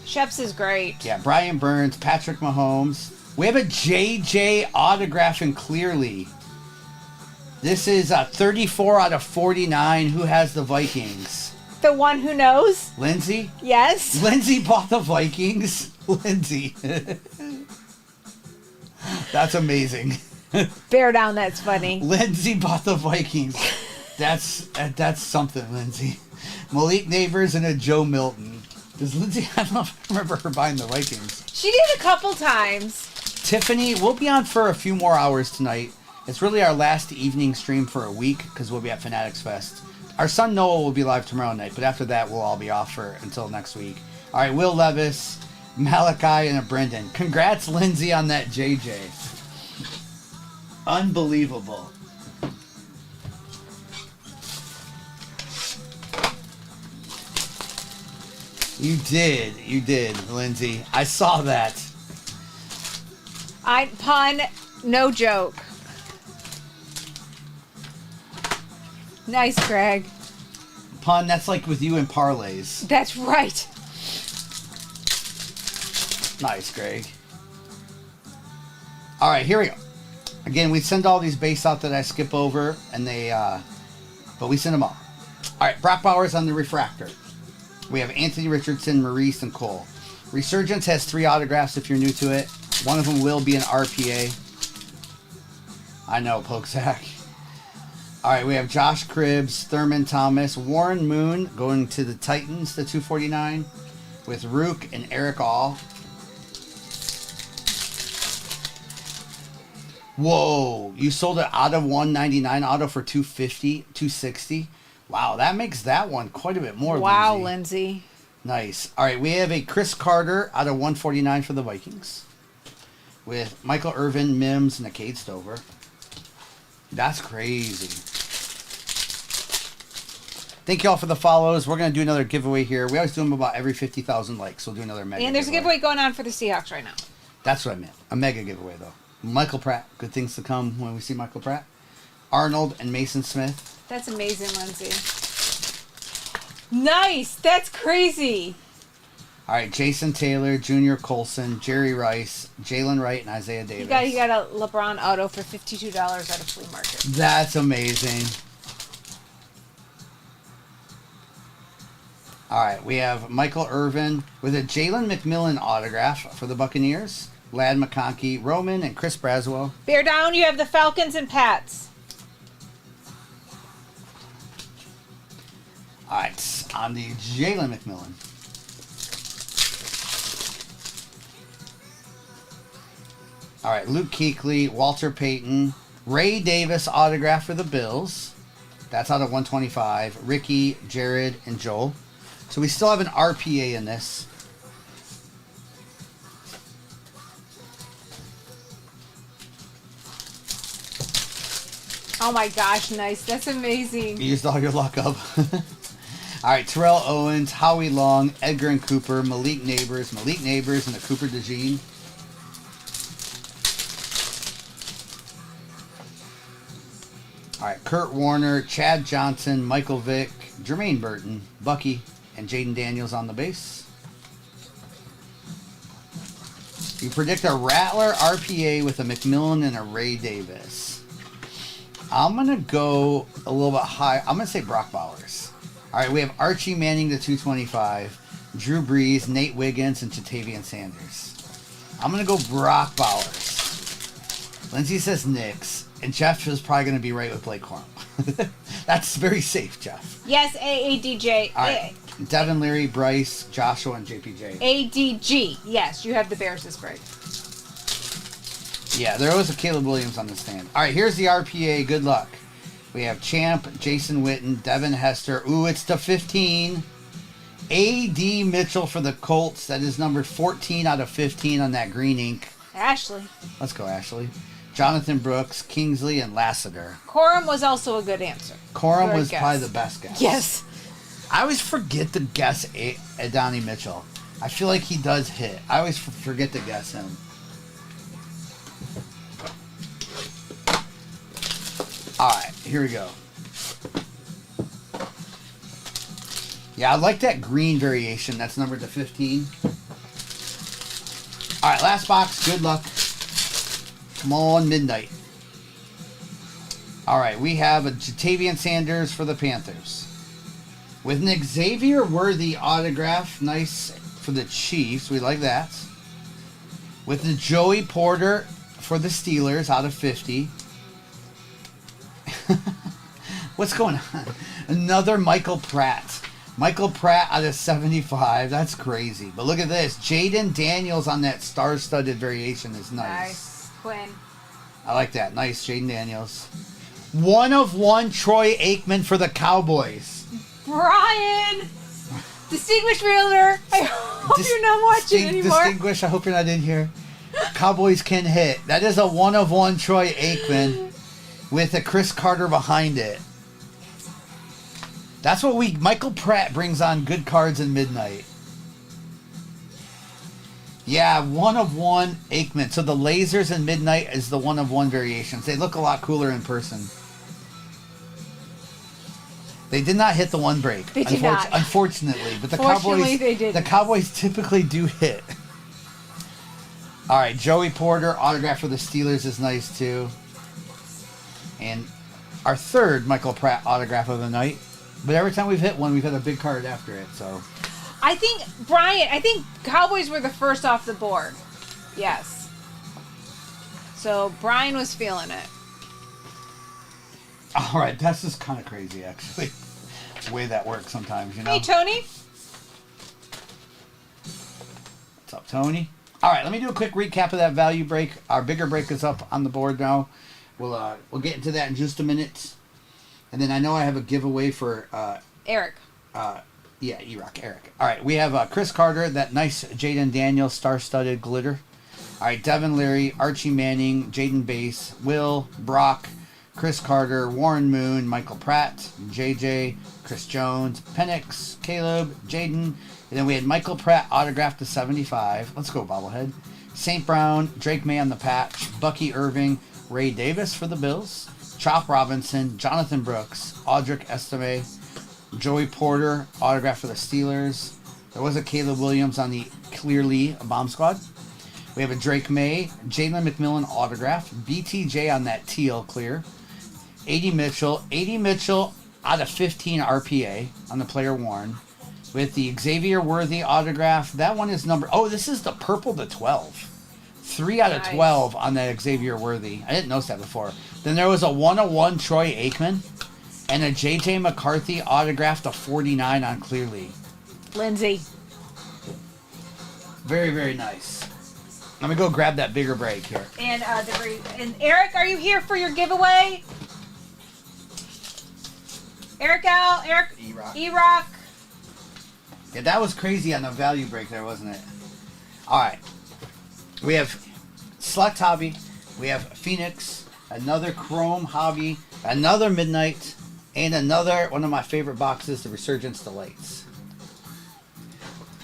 Sheps is great. Yeah, Brian Burns, Patrick Mahomes. We have a JJ autograph in Clearly. This is 34 out of 49. Who has the Vikings? The one who knows? Lindsay? Yes. Lindsay bought the Vikings. Lindsay. That's amazing. Bear down, that's funny. Lindsay bought the Vikings. That's something, Lindsay. Malik Neighbors and a Joe Milton. Does Lindsay, I don't know if I remember her buying the Vikings. She did a couple times. Tiffany, we'll be on for a few more hours tonight. It's really our last evening stream for a week because we'll be at Fanatics Fest. Our son Noah will be live tomorrow night, but after that we'll all be off for until next week. All right, Will Levis, Malachi, and a Brendan. Congrats, Lindsay, on that JJ. Unbelievable. You did, Lindsay. I saw that. Pun, no joke. Nice, Greg. Pun, that's like with you in parlays. That's right. Nice, Greg. All right, here we go. Again, we send all these base out that I skip over, and but we send them all. All right, Brock Bowers on the refractor. We have Anthony Richardson, Maurice, and Cole. Resurgence has 3 autographs if you're new to it. One of them will be an RPA. I know, Pokesack. All right, we have Josh Cribbs, Thurman Thomas, Warren Moon going to the Titans, the 249, with Rook and Eric All. Whoa, you sold it out of 199 auto for 250, 260. Wow, that makes that one quite a bit more. Wow, Lindsay. Lindsay. Nice. All right, we have a Chris Carter out of 149 for the Vikings with Michael Irvin, Mims, and a Cade Stover. That's crazy. Thank you all for the follows. We're going to do another giveaway here. We always do them about every 50,000 likes. So we'll do another mega And there's a giveaway going on for the Seahawks right now. That's what I meant. A mega giveaway, though. Michael Pratt. Good things to come when we see Michael Pratt. Arnold and Mason Smith. That's amazing, Lindsay. Nice. That's crazy. All right, Jason Taylor, Junior Colson, Jerry Rice, Jalen Wright, and Isaiah Davis. You got a LeBron auto for $52 at a flea market. That's amazing. All right, we have Michael Irvin with a Jalen McMillan autograph for the Buccaneers. Lad McConkey, Roman, and Chris Braswell. Bear down, you have the Falcons and Pats. All right, on the Jalen McMillan. All right, Luke Kuechly, Walter Payton, Ray Davis autograph for the Bills. That's out of 125. Ricky, Jared, and Joel. So we still have an RPA in this. Oh my gosh, nice. That's amazing. You used all your luck up. All right, Terrell Owens, Howie Long, Edgar and Cooper, Malik Neighbors, and a Cooper DeJean. All right, Kurt Warner, Chad Johnson, Michael Vick, Jermaine Burton, Bucky, and Jaden Daniels on the base. You predict a Rattler RPA with a McMillan and a Ray Davis. I'm going to go a little bit high. I'm going to say Brock Bowers. All right, we have Archie Manning to 225, Drew Brees, Nate Wiggins, and Jatavian Sanders. I'm going to go Brock Bowers. Lindsay says Knicks, and Jeff is probably going to be right with Blake Corum. That's very safe, Jeff. Yes, AADJ. All right, Devin Leary, Bryce, Joshua, and JPJ. ADG. Yes, you have the Bears this break. Yeah, there was a Caleb Williams on the stand. All right, here's the RPA. Good luck. We have Champ, Jason Witten, Devin Hester. Ooh, it's to 15. A.D. Mitchell for the Colts. That is numbered 14 out of 15 on that green ink. Ashley. Let's go, Ashley. Jonathan Brooks, Kingsley, and Lassiter. Corum was also a good answer. Corum Good was guess. probably the best guess. Yes. I always forget to guess Donnie Mitchell. I feel like he does hit. I always forget to guess him. All right, here we go. Yeah, I like that green variation. That's numbered to 15. All right, last box. Good luck. Come on, midnight. All right, we have a Jatavian Sanders for the Panthers. With an Xavier Worthy autograph. Nice for the Chiefs. We like that. With the Joey Porter for the Steelers out of 50. What's going on? Another Michael Pratt. Michael Pratt out of 75. That's crazy. But look at this. Jaden Daniels on that star-studded variation is nice. Nice. Quinn. I like that. Nice, Jaden Daniels. 1 of 1 Troy Aikman for the Cowboys. Brian! Distinguished realtor. I hope you're not watching anymore. Distinguished. I hope you're not in here. Cowboys can hit. That is a 1 of 1 Troy Aikman with a Chris Carter behind it. That's what Michael Pratt brings on good cards in midnight. Yeah, 1 of 1 Aikman. So the lasers in midnight is the 1 of 1 variations. They look a lot cooler in person. They did not hit the one break. They did not. Unfortunately, but They didn't. The Cowboys typically do hit. All right, Joey Porter autograph for the Steelers is nice too. And our third Michael Pratt autograph of the night. But every time we've hit one, we've had a big card after it. So I think, Brian, Cowboys were the first off the board. Yes. So Brian was feeling it. all right, that's just kind of crazy, actually. The way that works sometimes, you know. Hey, Tony. What's up, Tony? All right, let me do a quick recap of that value break. Our bigger break is up on the board now. We'll get into that in just a minute. And then I know I have a giveaway for Eric. Eric. All right, we have Chris Carter, that nice Jaden Daniels star-studded glitter. All right, Devin Leary, Archie Manning, Jaden Bass, Will, Brock, Chris Carter, Warren Moon, Michael Pratt, JJ, Chris Jones, Penix, Caleb, Jaden. And then we had Michael Pratt autographed to 75. Let's go, bobblehead. St. Brown, Drake May on the patch, Bucky Irving, Ray Davis for the Bills, Chop Robinson, Jonathan Brooks, Audric Estime, Joey Porter, autograph for the Steelers. There was a Caleb Williams on the Clearly Bomb Squad. We have a Drake May, Jalen McMillan autograph, BTJ on that teal clear, 80 Mitchell out of 15 RPA on the player worn, with the Xavier Worthy autograph. That one is this is the purple to 12. 3 out of 12 on that Xavier Worthy. I didn't notice that before. Then there was a 101 Troy Aikman and a JJ McCarthy autograph to 49 on Clearly. Lindsay. Very, very nice. Let me go grab that bigger break here. And Eric, are you here for your giveaway? Eric Al, E-Rock. Yeah, that was crazy on the value break there, wasn't it? All right. We have Select Hobby. We have Phoenix. Another Chrome Hobby. Another Midnight. And another one of my favorite boxes, the Resurgence Delights.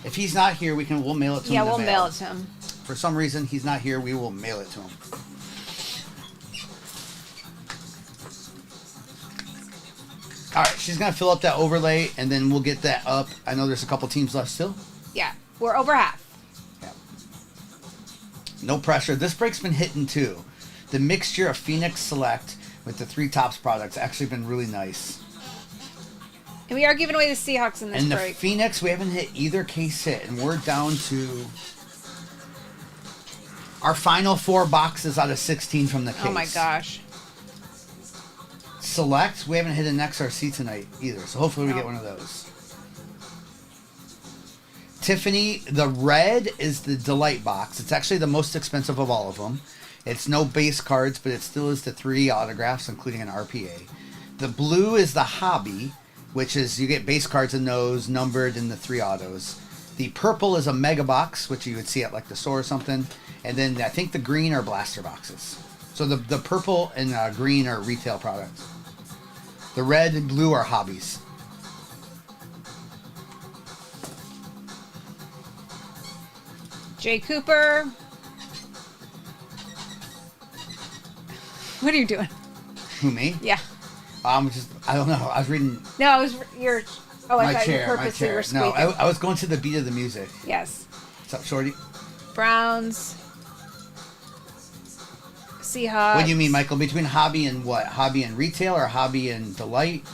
If he's not here, we'll mail it to him. Yeah, we'll mail it to him. For some reason, he's not here. We will mail it to him. All right, she's going to fill up that overlay, and then we'll get that up. I know there's a couple teams left still. Yeah, we're over half. Yeah. No pressure. This break's been hitting, too. The mixture of Phoenix Select with the 3 Tops products actually been really nice. And we are giving away the Seahawks in this and break. And the Phoenix, we haven't hit either case hit, and we're down to our final 4 boxes out of 16 from the case. Oh, my gosh. Select, we haven't hit an XRC tonight either, so hopefully we get one of those. Tiffany, the red is the Delight box. It's actually the most expensive of all of them. It's no base cards, but it still is the 3 autographs, including an RPA. The blue is the Hobby, which is you get base cards in those, numbered, and the 3 autos. The purple is a Mega box, which you would see at like the store or something. And then I think the green are blaster boxes. So the purple and green are retail products. The red and blue are hobbies. Jay Cooper. What are you doing? Who, me? Yeah. I don't know. I was reading No, it was your. Oh, I my thought chair. you My purposely chair. were No, squeaking. I was going to the beat of the music. Yes. What's up, Shorty? Browns. Seahawks. What do you mean, Michael? Between hobby and what? Hobby and retail or hobby and delight?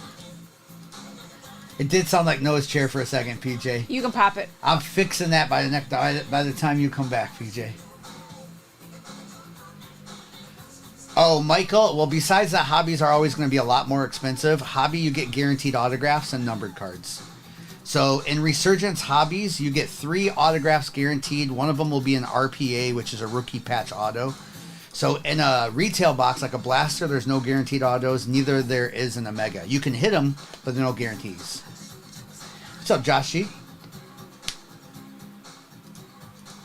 It did sound like Noah's chair for a second, PJ. You can pop it. I'm fixing that by the time you come back, PJ. Oh, Michael. Well, besides that, hobbies are always going to be a lot more expensive. Hobby, you get guaranteed autographs and numbered cards. So in Resurgence Hobbies, you get 3 autographs guaranteed. One of them will be an RPA, which is a rookie patch auto. So in a retail box like a blaster, there's no guaranteed autos. Neither there is in a mega. You can hit them, but there are no guarantees. What's up, Josh G?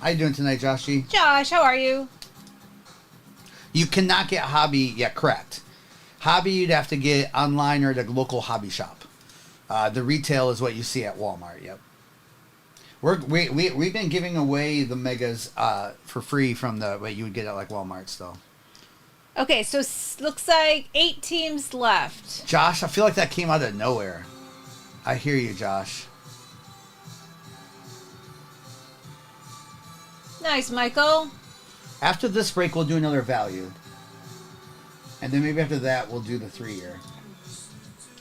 How you doing tonight, Josh G? Josh, how are you? You cannot get hobby yet, correct. Hobby you'd have to get online or at a local hobby shop. The retail is what you see at Walmart, yep. We've been giving away the megas for free from what you would get at like Walmart still. Okay, so looks like 8 teams left. Josh, I feel like that came out of nowhere. I hear you, Josh. Nice, Michael. After this break, we'll do another value. And then maybe after that, we'll do the 3-year.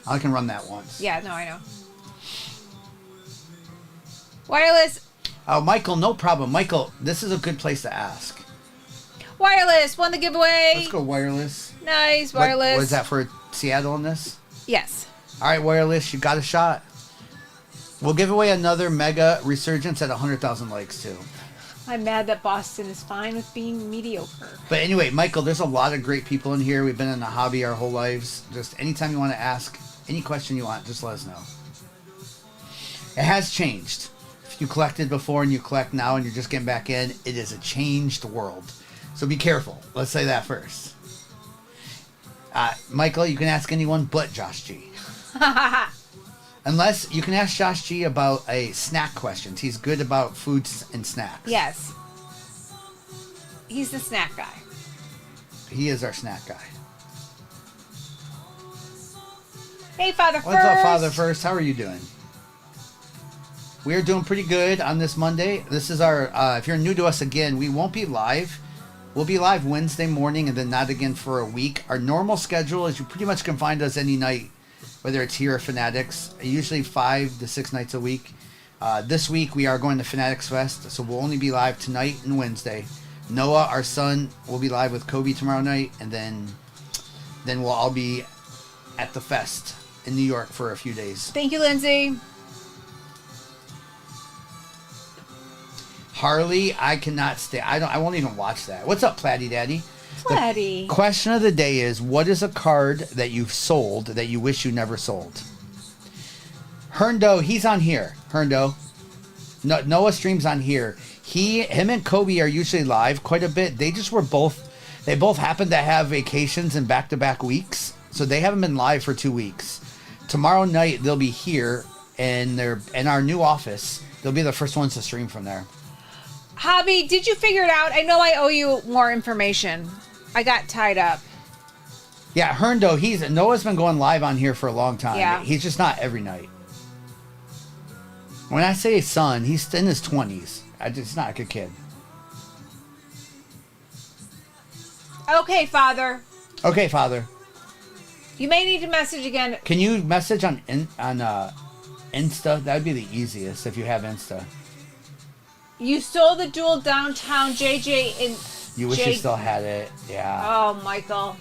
I can run that once. Yeah, no, I know. Wireless. Oh, Michael, no problem. Michael, this is a good place to ask. Wireless won the giveaway. Let's go wireless. Nice, wireless. What is that for Seattle in this? Yes. All right, wireless, you got a shot. We'll give away another mega resurgence at 100,000 likes, too. I'm mad that Boston is fine with being mediocre. But anyway, Michael, there's a lot of great people in here. We've been in the hobby our whole lives. Just anytime you want to ask any question you want, just let us know. It has changed. If you collected before and you collect now and you're just getting back in, it is a changed world. So be careful. Let's say that first. Michael, you can ask anyone but Josh G. Unless you can ask Josh G about a snack questions. He's good about foods and snacks. Yes. He's the snack guy. He is our snack guy. Hey, Father First. What's up, Father First? How are you doing? We are doing pretty good on this Monday. This is our, if you're new to us again, we won't be live. We'll be live Wednesday morning and then not again for a week. Our normal schedule is you pretty much can find us any night, whether it's here or Fanatics, usually 5 to 6 nights a week. This week we are going to Fanatics Fest, so we'll only be live tonight and Wednesday. Noah, our son, will be live with Kobe tomorrow night, and then we'll all be at the fest in New York for a few days. Thank you, Lindsay. Harley, I cannot stay. I won't even watch that. What's up, Platty Daddy? Platty. The question of the day is, what is a card that you've sold that you wish you never sold? Herndo, he's on here. Herndo. No, Noah streams on here. Him and Kobe are usually live quite a bit. They both happen to have vacations in back-to-back weeks, so they haven't been live for 2 weeks. Tomorrow night they'll be here in our new office. They'll be the first ones to stream from there. Hobby, did you figure it out? I know I owe you more information. I got tied up. Yeah, Herndo, Noah's been going live on here for a long time. Yeah. He's just not every night. When I say son, he's in his 20s. He's not a good kid. Okay, Father. Okay, Father. You may need to message again. Can you message on Insta? That would be the easiest if you have Insta. You sold the duel downtown JJ in... You wish you still had it. Yeah. Oh, Michael.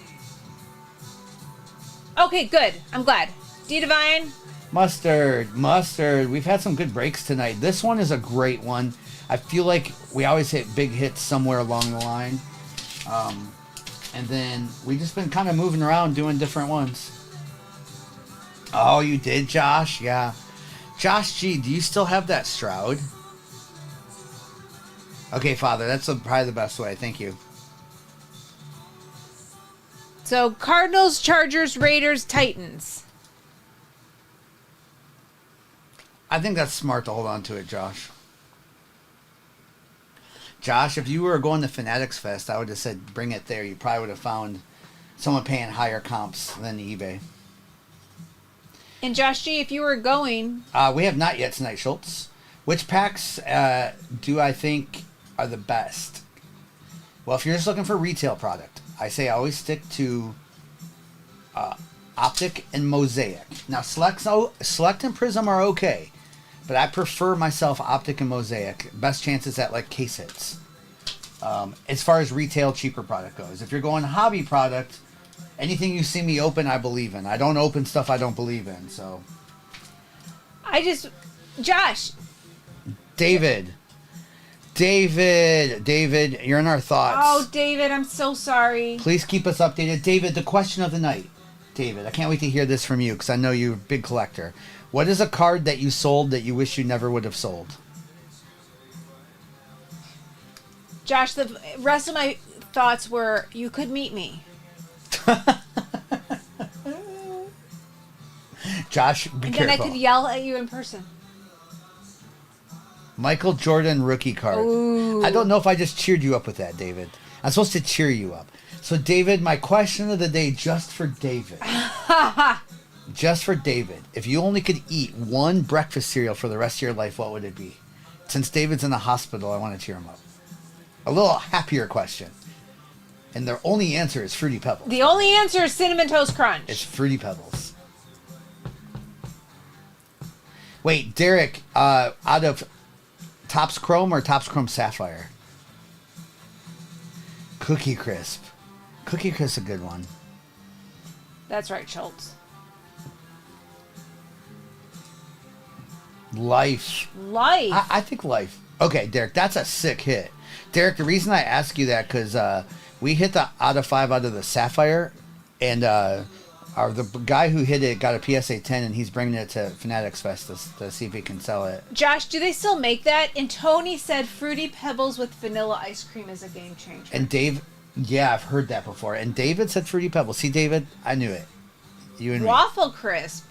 Okay, good. I'm glad. D Divine? Mustard. We've had some good breaks tonight. This one is a great one. I feel like we always hit big hits somewhere along the line. And then we just been kind of moving around doing different ones. Oh, you did, Josh? Yeah. Josh G, do you still have that Stroud? Okay, Father, that's probably the best way. Thank you. So Cardinals, Chargers, Raiders, Titans. I think that's smart to hold on to it, Josh. Josh, if you were going to Fanatics Fest, I would have said bring it there. You probably would have found someone paying higher comps than eBay. And Josh G, if you were going... We have not yet tonight, Schultz. Which packs do I think are the best? Well, if you're just looking for retail product, I say always stick to Optic and Mosaic. Now, Select and Prism are okay, but I prefer myself Optic and Mosaic. Best chances at like case hits. As far as retail cheaper product goes. If you're going hobby product, anything you see me open, I believe in. I don't open stuff I don't believe in, so. Josh. David, you're in our thoughts. Oh, David, I'm so sorry. Please keep us updated. David, the question of the night. David, I can't wait to hear this from you because I know you're a big collector. What is a card that you sold that you wish you never would have sold? Josh, the rest of my thoughts were, you could meet me. Josh, be and careful. then I could yell at you in person. Michael Jordan rookie card. Ooh. I don't know if I just cheered you up with that, David. I'm supposed to cheer you up. So, David, my question of the day, just for David. Just for David. If you only could eat one breakfast cereal for the rest of your life, what would it be? Since David's in the hospital, I want to cheer him up. A little happier question. And the only answer is Fruity Pebbles. The only answer is Cinnamon Toast Crunch. It's Fruity Pebbles. Wait, Derek, out of Topps Chrome or Topps Chrome Sapphire? Cookie Crisp. Cookie Crisp is a good one. That's right, Schultz. Life. I think Life. Okay, Derek, that's a sick hit. Derek, the reason I ask you that because we hit the out of 5 out of the Sapphire, and the guy who hit it got a PSA 10, and he's bringing it to Fanatics Fest to see if he can sell it. Josh, do they still make that? And Tony said Fruity Pebbles with vanilla ice cream is a game changer. And Dave, yeah, I've heard that before. And David said Fruity Pebbles. See, David, I knew it. You and Waffle Crisp.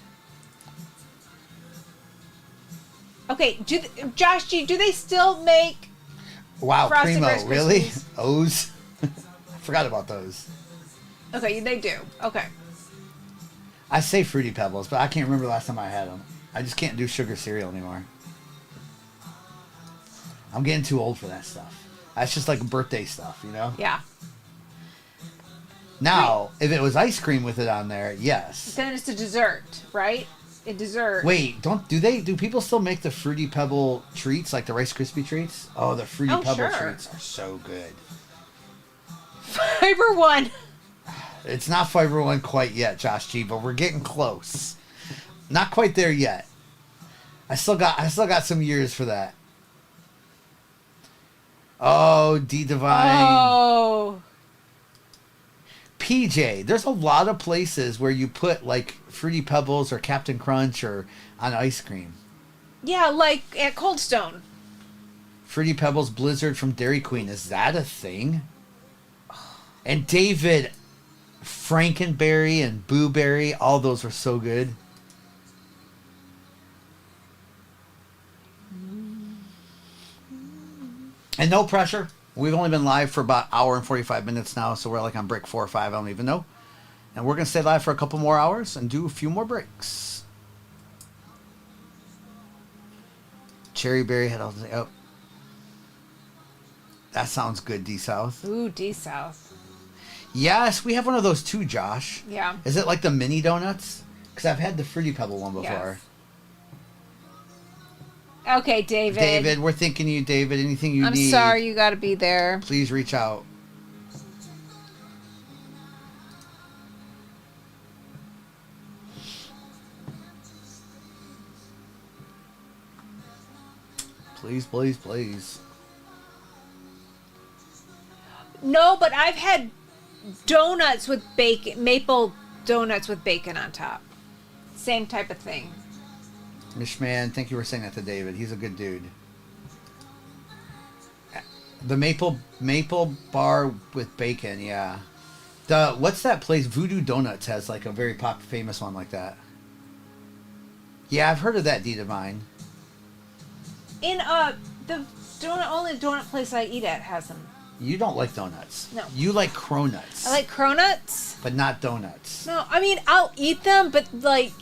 Okay, Josh G, do they still make... Wow, Frosted Primo, Rice really? Krispies? O's? I forgot about those. Okay, they do. Okay. I say Fruity Pebbles, but I can't remember the last time I had them. I just can't do sugar cereal anymore. I'm getting too old for that stuff. That's just like birthday stuff, you know? Yeah. Now, if it was ice cream with it on there, yes. Then it's a dessert, right? A dessert. Wait, do people still make the Fruity Pebble treats, like the Rice Krispie treats? Oh, the Fruity Pebble treats are so good. Fiber One. It's not Fiber One quite yet, Josh G, but we're getting close. Not quite there yet. I still got some years for that. Oh, D Divine. Oh. PJ, there's a lot of places where you put like Fruity Pebbles or Captain Crunch or on ice cream. Yeah, like at Cold Stone. Fruity Pebbles Blizzard from Dairy Queen. Is that a thing? And David, Frankenberry and Boo Berry, all those were so good. And no pressure. We've only been live for about an hour and 45 minutes now, so we're like on break 4 or 5, I don't even know. And we're going to stay live for a couple more hours and do a few more breaks. Cherry Berry had all the... Oh. That sounds good, D-South. Ooh, D-South. Yes, we have one of those too, Josh. Yeah. Is it like the mini donuts? Because I've had the Fruity Pebble one before. Yes. Okay, David. David, we're thinking of you, David. Anything you need. I'm sorry, you got to be there. Please reach out. Please, please, please. No, but I've had donuts with bacon, maple donuts with bacon on top. Same type of thing. Mishman, thank you for saying that to David. He's a good dude. The maple bar with bacon, yeah. What's that place? Voodoo Donuts has like a very famous one like that. Yeah, I've heard of that, D Divine. In the only donut place I eat at has them. You don't like donuts. No. You like cronuts. I like cronuts. But not donuts. No, I mean, I'll eat them, but like,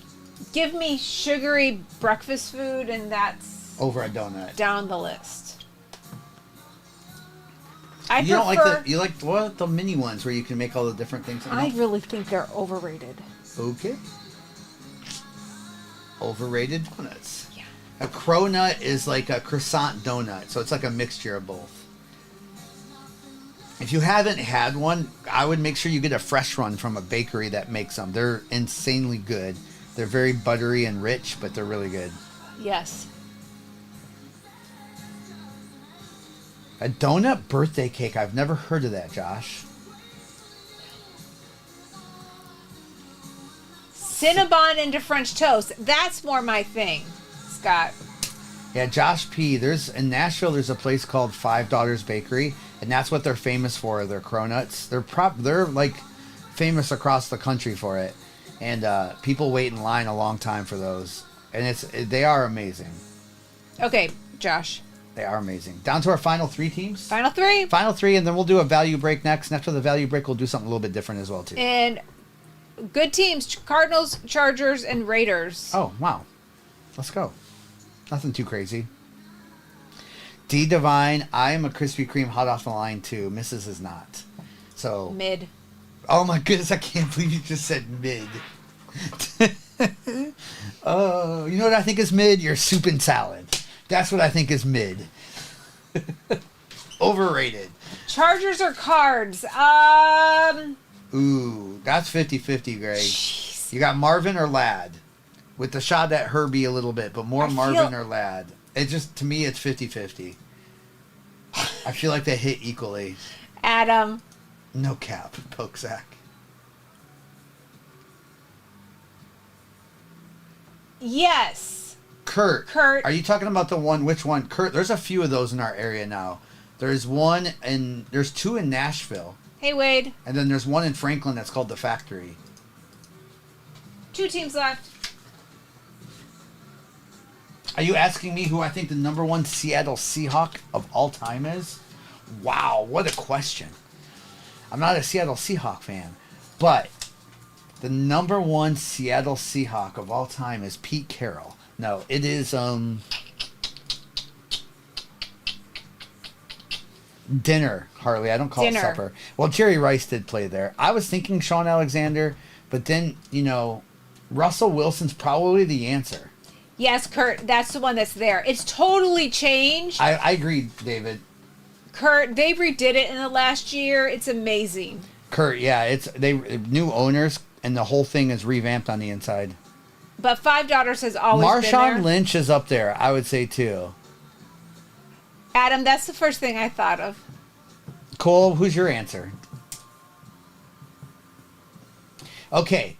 give me sugary breakfast food and that's over a donut. Down the list. Don't like you like what the mini ones where you can make all the different things. I really think they're overrated. Okay. Overrated donuts. Yeah. A cronut is like a croissant donut, so it's like a mixture of both. If you haven't had one, I would make sure you get a fresh one from a bakery that makes them. They're insanely good. They're very buttery and rich, but they're really good. Yes. A donut birthday cake. I've never heard of that, Josh. Cinnabon into French toast. That's more my thing, Scott. Yeah, Josh P. In Nashville, there's a place called Five Daughters Bakery, and that's what they're famous for. Their cronuts. They're like famous across the country for it, and people wait in line a long time for those. And they are amazing. Okay, Josh. They are amazing. Down to our final 3 teams. Final 3. Final 3, and then we'll do a value break next. And after the value break, we'll do something a little bit different as well too. And good teams: Cardinals, Chargers, and Raiders. Oh wow, let's go. Nothing too crazy. D Divine, I am a Krispy Kreme hot off the line too. Mrs. is not. So mid. Oh my goodness, I can't believe you just said mid. Oh, you know what I think is mid? Your soup and salad. That's what I think is mid. Overrated. Chargers or Cards? Ooh, that's 50-50, Greg. Jeez. You got Marvin or Ladd. With the shot at Herbie a little bit, but more Marvin or Ladd. It just, to me, it's 50-50. I feel like they hit equally. Adam. No cap, Pokzak. Yes. Kurt. Are you talking about the one, which one? Kurt, there's a few of those in our area now. There's 2 in Nashville. Hey, Wade. And then there's one in Franklin that's called The Factory. 2 teams left. Are you asking me who I think the number 1 Seattle Seahawk of all time is? Wow, what a question. I'm not a Seattle Seahawk fan, but the number 1 Seattle Seahawk of all time is Pete Carroll. No, it is dinner, Harley. I don't call it supper. Well, Jerry Rice did play there. I was thinking Sean Alexander, but then, Russell Wilson's probably the answer. Yes, Kurt, that's the one that's there. It's totally changed. I agree, David. Kurt, they redid it in the last year. It's amazing. Kurt, yeah, they new owners, and the whole thing is revamped on the inside. But Five Daughters has always been there. Marshawn Lynch is up there, I would say, too. Adam, that's the first thing I thought of. Cole, who's your answer? Okay.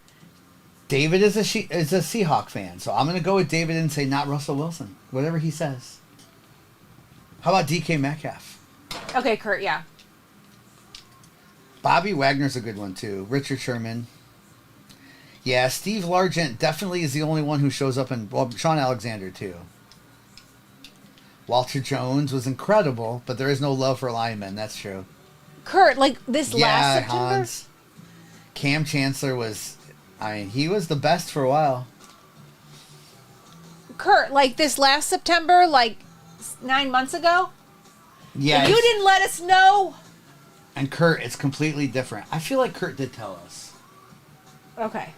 David is a Seahawk fan, so I'm going to go with David and say not Russell Wilson. Whatever he says. How about DK Metcalf? Okay, Kurt, yeah. Bobby Wagner's a good one, too. Richard Sherman. Yeah, Steve Largent definitely is the only one who shows up in... Well, Sean Alexander, too. Walter Jones was incredible, but there is no love for linemen. That's true. Kurt, like this last September? Hans. Cam Chancellor was... he was the best for a while. Kurt, like this last September, like 9 months ago? Yeah. You didn't let us know? And Kurt, it's completely different. I feel like Kurt did tell us. Okay.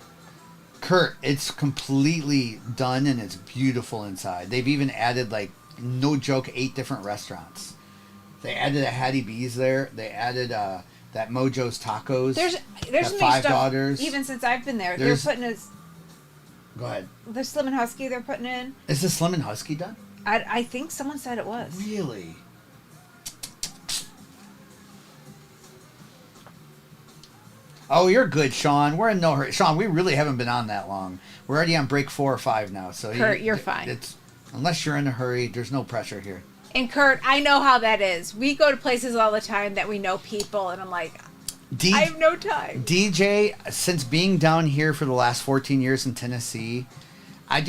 Kurt, it's completely done and it's beautiful inside. They've even added, like, no joke, 8 different restaurants. They added a Hattie B's there. They added that Mojo's Tacos. There's been Five Daughters. Even since I've been there. They're putting Go ahead. The Slim and Husky they're putting in. Is the Slim and Husky done? I think someone said it was. Really? Oh, you're good, Sean. We're in no hurry. Sean, we really haven't been on that long. We're already on break 4 or 5 now. So Kurt, you're fine. Unless you're in a hurry, there's no pressure here. And Kurt, I know how that is. We go to places all the time that we know people, and I'm like, I have no time. DJ, since being down here for the last 14 years in Tennessee, I've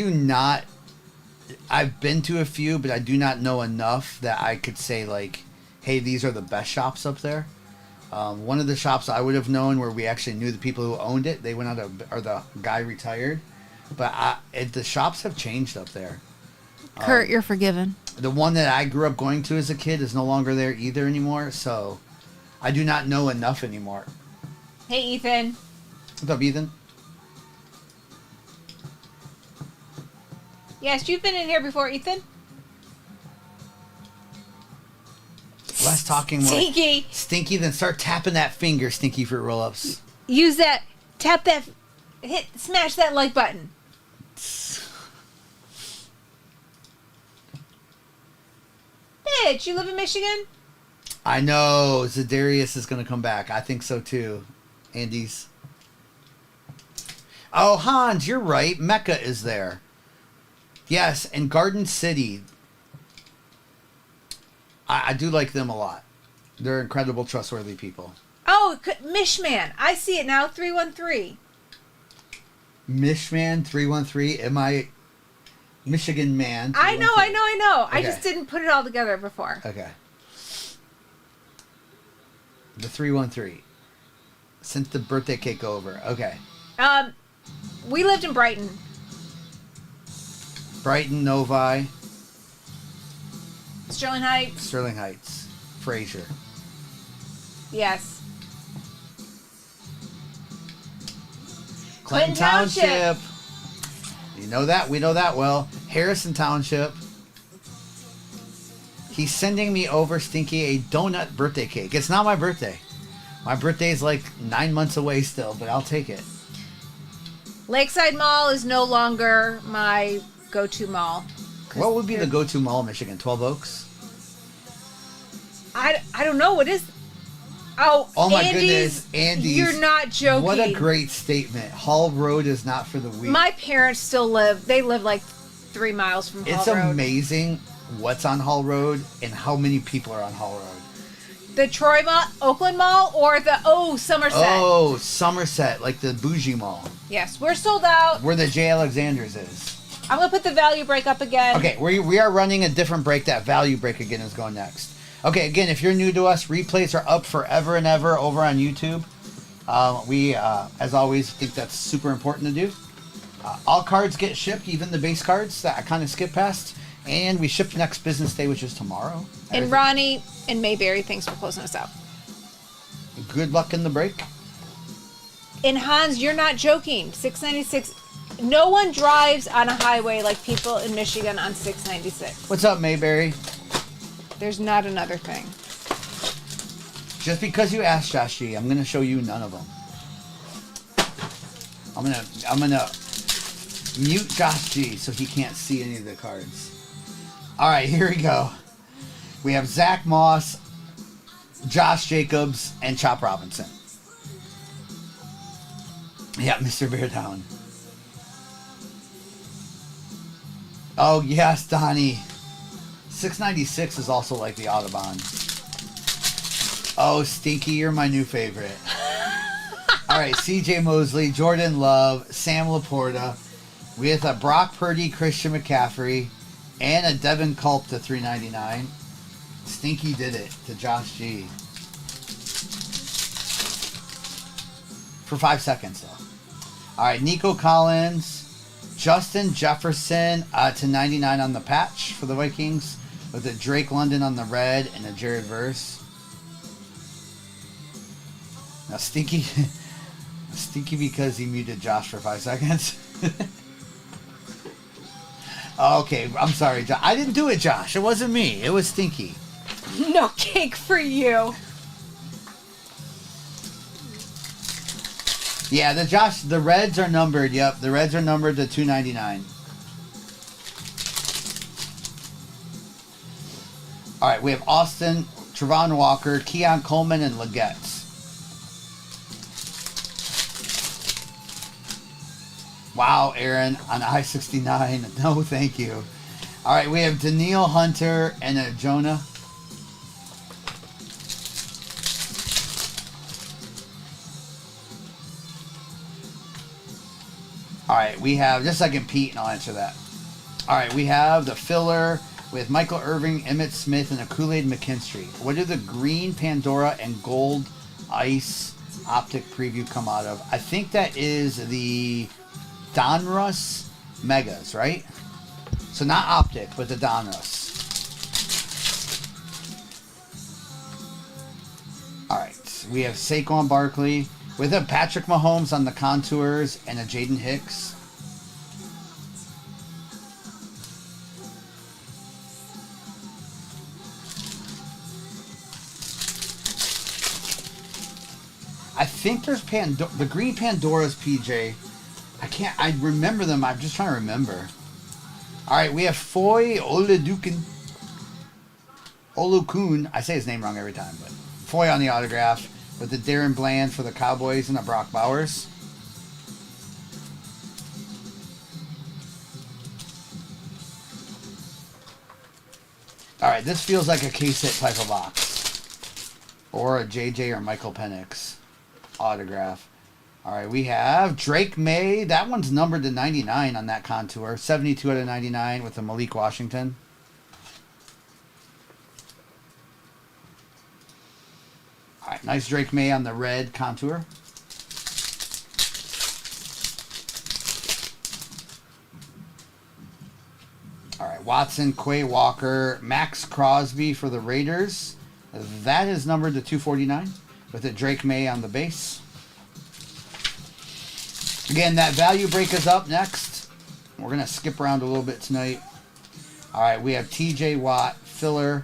been to a few, but I do not know enough that I could say, like, hey, these are the best shops up there. One of the shops I would have known where we actually knew the people who owned it, they went out or the guy retired. But the shops have changed up there. Kurt, you're forgiven. The one that I grew up going to as a kid is no longer there either anymore, so I do not know enough anymore. Hey, Ethan. What's up, Ethan? Yes, you've been in here before, Ethan. Less talking, more Stinky. Stinky, then start tapping that finger, Stinky, for roll-ups. Use that. Tap that. Smash that like button. Bitch, you live in Michigan? I know. Zedarius is going to come back. I think so, too. Andy's. Oh, Hans, you're right. Mecca is there. Yes, and Garden City. I do like them a lot. They're incredible, trustworthy people. Oh, Mishman. I see it now. 313. Mishman 313. Am I Michigan man? I know. Okay. I just didn't put it all together before. Okay. The 313. Sent the birthday cake over. Okay. We lived in Brighton. Brighton, Novi. Sterling Heights. Sterling Heights. Fraser. Yes. Clinton Township. You know that? We know that well. Harrison Township. He's sending me over, Stinky, a donut birthday cake. It's not my birthday. My birthday is like 9 months away still, but I'll take it. Lakeside Mall is no longer my go-to mall. What would be the go-to mall in Michigan? 12 Oaks? I don't know. What is... Oh, my Andy's, goodness. Andy's. You're not joking. What a great statement. Hall Road is not for the weak. My parents still live... They live like 3 miles from Hall It's Road. amazing what's on Hall Road and how many people are on Hall Road. The Troy Mall, Oakland Mall, or the Somerset? Oh, Somerset, like the bougie mall. Yes, we're sold out. Where the J. Alexander's is. I'm going to put the value break up again. Okay, we are running a different break. That value break again is going next. Okay, again, if you're new to us, replays are up forever and ever over on YouTube. We, as always, think that's super important to do. All cards get shipped, even the base cards that I kind of skipped past. And we ship next business day, which is tomorrow. And Ronnie and Mayberry, thanks for closing us out. Good luck in the break. And Hans, you're not joking. 696. No one drives on a highway like people in Michigan on 696. What's up, Mayberry? There's not another thing. Just because you asked, Josh G, I'm gonna show you none of them. I'm gonna mute Josh G so he can't see any of the cards. All right, here we go. We have Zach Moss, Josh Jacobs, and Chop Robinson. Yeah, Mr. Bear Down. Oh yes, Donnie. 696 is also like the Audubon. Oh, Stinky, you're my new favorite. All right, C.J. Mosley, Jordan Love, Sam Laporta, with a Brock Purdy, Christian McCaffrey, and a Devin Culp to 399. Stinky did it to Josh G. For 5 seconds, though. All right, Nico Collins, Justin Jefferson to 99 on the patch for the Vikings, with a Drake London on the red and a Jared Verse. Now, Stinky because he muted Josh for 5 seconds. Okay, I'm sorry, Josh. I didn't do it, Josh. It wasn't me. It was Stinky. No cake for you. Yeah, the Reds are numbered. Yep, the Reds are numbered to 299. All right, we have Austin, Trevon Walker, Keon Coleman, and Legetts. Wow, Aaron, on I-69. No, thank you. All right, we have Daniil Hunter and a Jonah. All right, we have just a second, Pete, and I'll answer that. All right, we have the filler with Michael Irving, Emmett Smith, and a Kool-Aid McKinstry. What do the green Pandora and gold ice optic preview come out of? I think that is the Donruss Megas, right? So not optic, but the Donruss. All right, we have Saquon Barkley with a Patrick Mahomes on the contours and a Jaden Hicks. I think there's the green Pandoras, PJ. I remember them. I'm just trying to remember. All right, we have Foy Olukun. I say his name wrong every time, but Foy on the autograph with the Darren Bland for the Cowboys and the Brock Bowers. All right, this feels like a case-hit type of box. Or a JJ or Michael Penix autograph. All right, we have Drake May. That one's numbered to 99 on that contour. 72 out of 99 with the Malik Washington. All right, nice Drake May on the red contour. All right, Watson, Quay Walker, Max Crosby for the Raiders. That is numbered to 249 with a Drake May on the base. Again, that value break is up next. We're going to skip around a little bit tonight. All right, we have TJ Watt, filler,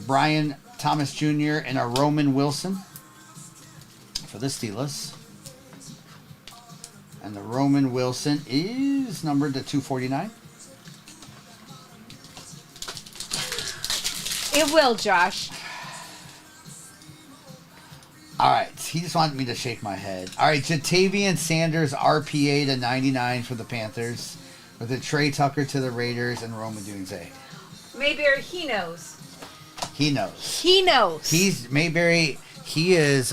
Brian Thomas Jr., and a Roman Wilson for the Steelers. And the Roman Wilson is numbered to 249. It will, Josh. All right, he just wanted me to shake my head. All right, Jatavian Sanders, RPA to 99 for the Panthers, with a Trey Tucker to the Raiders and Rome Odunze. Mayberry, he knows. He knows. He knows. He's Mayberry. He is.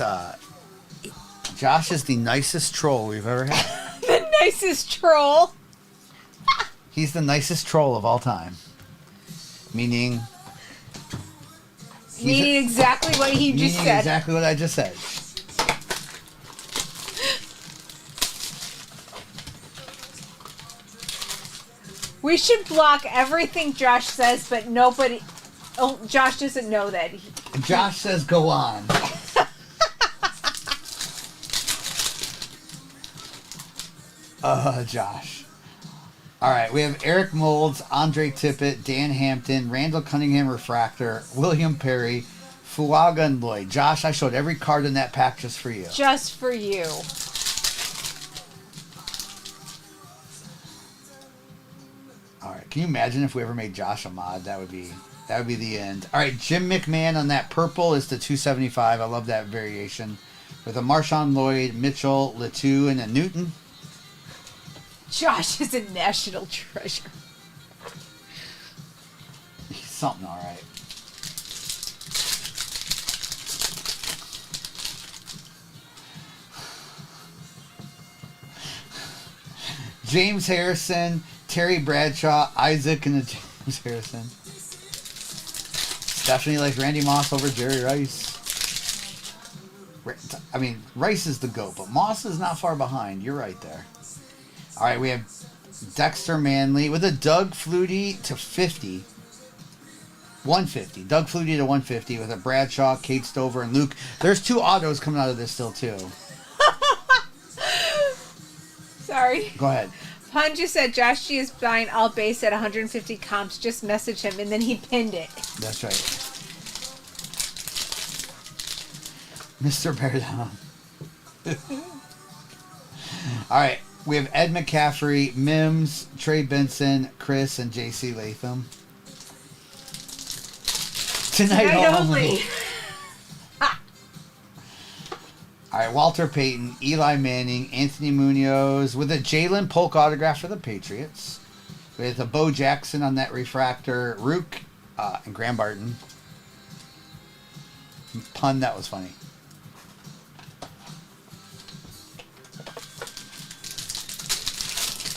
Josh is the nicest troll we've ever had. The nicest troll. He's the nicest troll of all time. Meaning. Meaning exactly what he just said. Exactly what I just said. We should block everything Josh says, but nobody. Oh, Josh doesn't know that. Josh says go on. Josh. All right, we have Eric Moulds, Andre Tippett, Dan Hampton, Randall Cunningham Refractor, William Perry, Fuaga, and Lloyd. Josh, I showed every card in that pack just for you. Just for you. All right, can you imagine if we ever made Josh a mod? That would be the end. All right, Jim McMahon on that purple is the 275. I love that variation. With a Marshawn Lloyd, Mitchell, Letou, and a Newton. Josh is a national treasure. He's something, all right. James Harrison, Terry Bradshaw, Isaac, and the James Harrison. Definitely like Randy Moss over Jerry Rice. I mean, Rice is the GOAT, but Moss is not far behind. You're right there. All right, we have Dexter Manley with a Doug Flutie to 50. 150. Doug Flutie to 150 with a Bradshaw, Kate Stover, and Luke. There's 2 autos coming out of this still, too. Sorry. Go ahead. Pun just said Josh G is buying all base at 150 comps. Just message him, and then he pinned it. That's right. Mr. Bear Down. All right. We have Ed McCaffrey, Mims, Trey Benson, Chris, and J.C. Latham. Tonight only. All right, Walter Payton, Eli Manning, Anthony Munoz with a Jalen Polk autograph for the Patriots. With a Bo Jackson on that refractor, Rook, and Graham Barton. Pun, that was funny.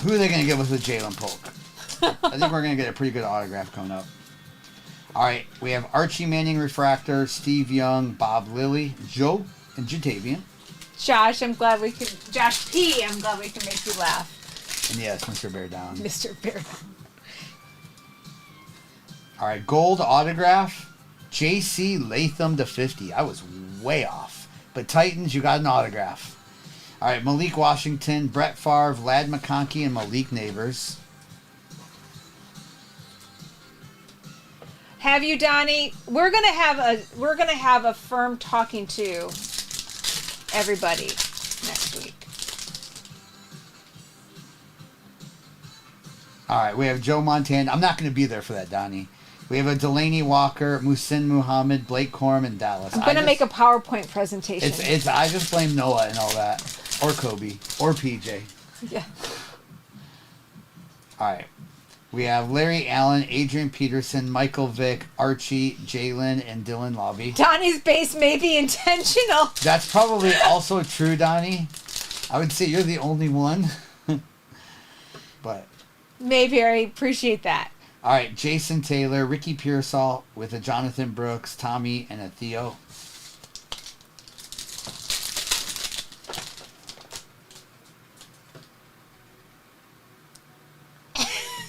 Who are they going to give us with Jalen Polk? I think we're going to get a pretty good autograph coming up. All right, we have Archie Manning Refractor, Steve Young, Bob Lilly, Joe, and Jatavian. Josh, I'm glad we can. Josh P. I'm glad we can make you laugh. And yes, Mr. Bear Down. Mr. Bear Down. All right, gold autograph, J.C. Latham to 50. I was way off. But Titans, you got an autograph. All right, Malik Washington, Brett Favre, Vlad McConkey, and Malik Neighbors. Have you, Donnie? We're gonna have a firm talking to everybody next week. All right, we have Joe Montana. I'm not going to be there for that, Donnie. We have a Delaney Walker, Muhsin Muhammad, Blake Corum, and Dallas. I'm gonna make a PowerPoint presentation. It's. I just blame Noah and all that, or Kobe, or PJ. Yeah. All right. We have Larry Allen, Adrian Peterson, Michael Vick, Archie, Jalen, and Dylan Lobby. Donnie's base may be intentional. That's probably also true, Donnie. I would say you're the only one. But. Mayberry, appreciate that. All right, Jason Taylor, Ricky Pearsall with a Jonathan Brooks, Tommy, and a Theo.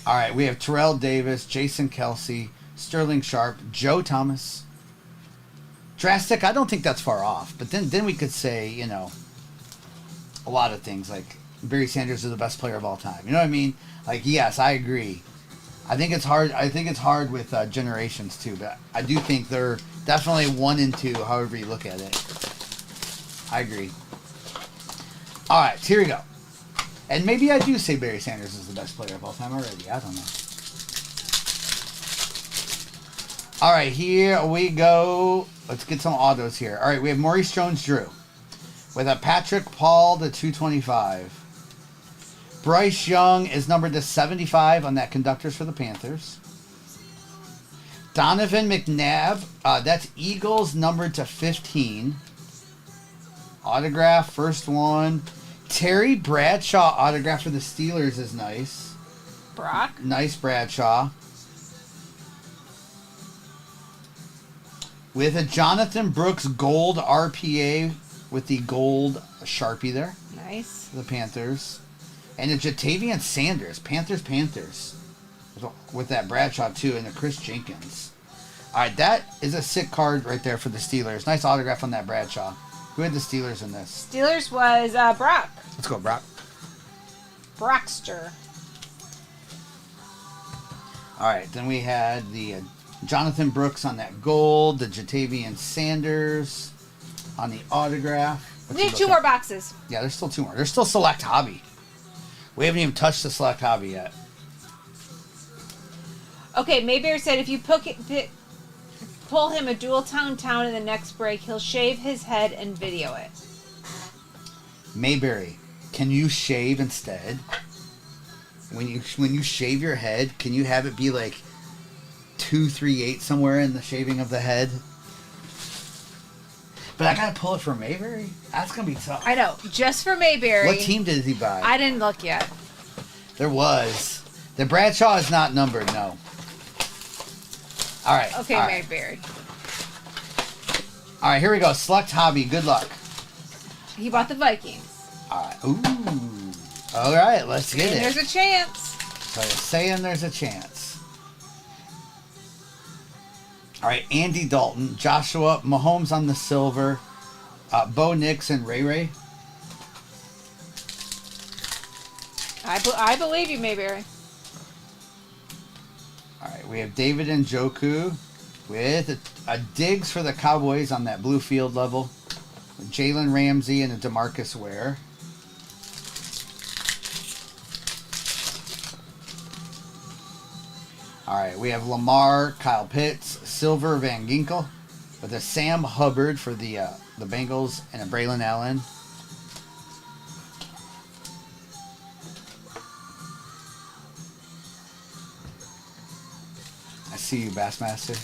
All right, we have Terrell Davis, Jason Kelsey, Sterling Sharp, Joe Thomas. Drastic, I don't think that's far off. But then we could say, you know, a lot of things like Barry Sanders is the best player of all time. You know what I mean? Like, yes, I agree. I think it's hard. I think it's hard with generations too, but I do think they're definitely 1 and 2, however you look at it. I agree. All right, here we go. And maybe I do say Barry Sanders is the best player of all time already. I don't know. All right, here we go. Let's get some autos here. All right, we have Maurice Jones-Drew with a Patrick Paul to 225. Bryce Young is numbered to 75 on that conductors for the Panthers. Donovan McNabb, that's Eagles numbered to 15. Autograph, first one. Terry Bradshaw autograph for the Steelers is nice. Brock. Nice Bradshaw. With a Jonathan Brooks gold RPA with the gold Sharpie there. Nice. The Panthers. And a Jatavian Sanders. Panthers. With that Bradshaw too and the Chris Jenkins. Alright, that is a sick card right there for the Steelers. Nice autograph on that Bradshaw. Who had the Steelers in this? Steelers was Brock. Let's go, Brock. Brockster. Alright, then we had the Jonathan Brooks on that gold. The Jatavian Sanders on the autograph. We need 2 more boxes. Yeah, there's still 2 more. There's still Select Hobby. We haven't even touched the Select Hobby yet. Okay, Mayberry said if you pull him a dual town in the next break, he'll shave his head and video it. Mayberry, can you shave instead? When you shave your head, can you have it be like 238 somewhere in the shaving of the head? But I gotta pull it for Mayberry? That's gonna be tough. I know, just for Mayberry. What team did he buy? I didn't look yet. There was. The Bradshaw is not numbered, no. Alright. Okay, all right. Mayberry. Alright, here we go. Select Hobby, good luck. He bought the Vikings. Alright. Ooh. Alright, let's get it. There's a chance. So you're saying there's a chance. Alright, Andy Dalton, Joshua, Mahomes on the silver, Bo Nix and Ray Ray. I believe you, Mayberry. Alright, we have David Njoku with a Diggs for the Cowboys on that blue field level. Jalen Ramsey and a DeMarcus Ware. Alright, we have Lamar, Kyle Pitts, Silver Van Ginkel with a Sam Hubbard for the Bengals and a Braylon Allen. I see you, Bassmaster.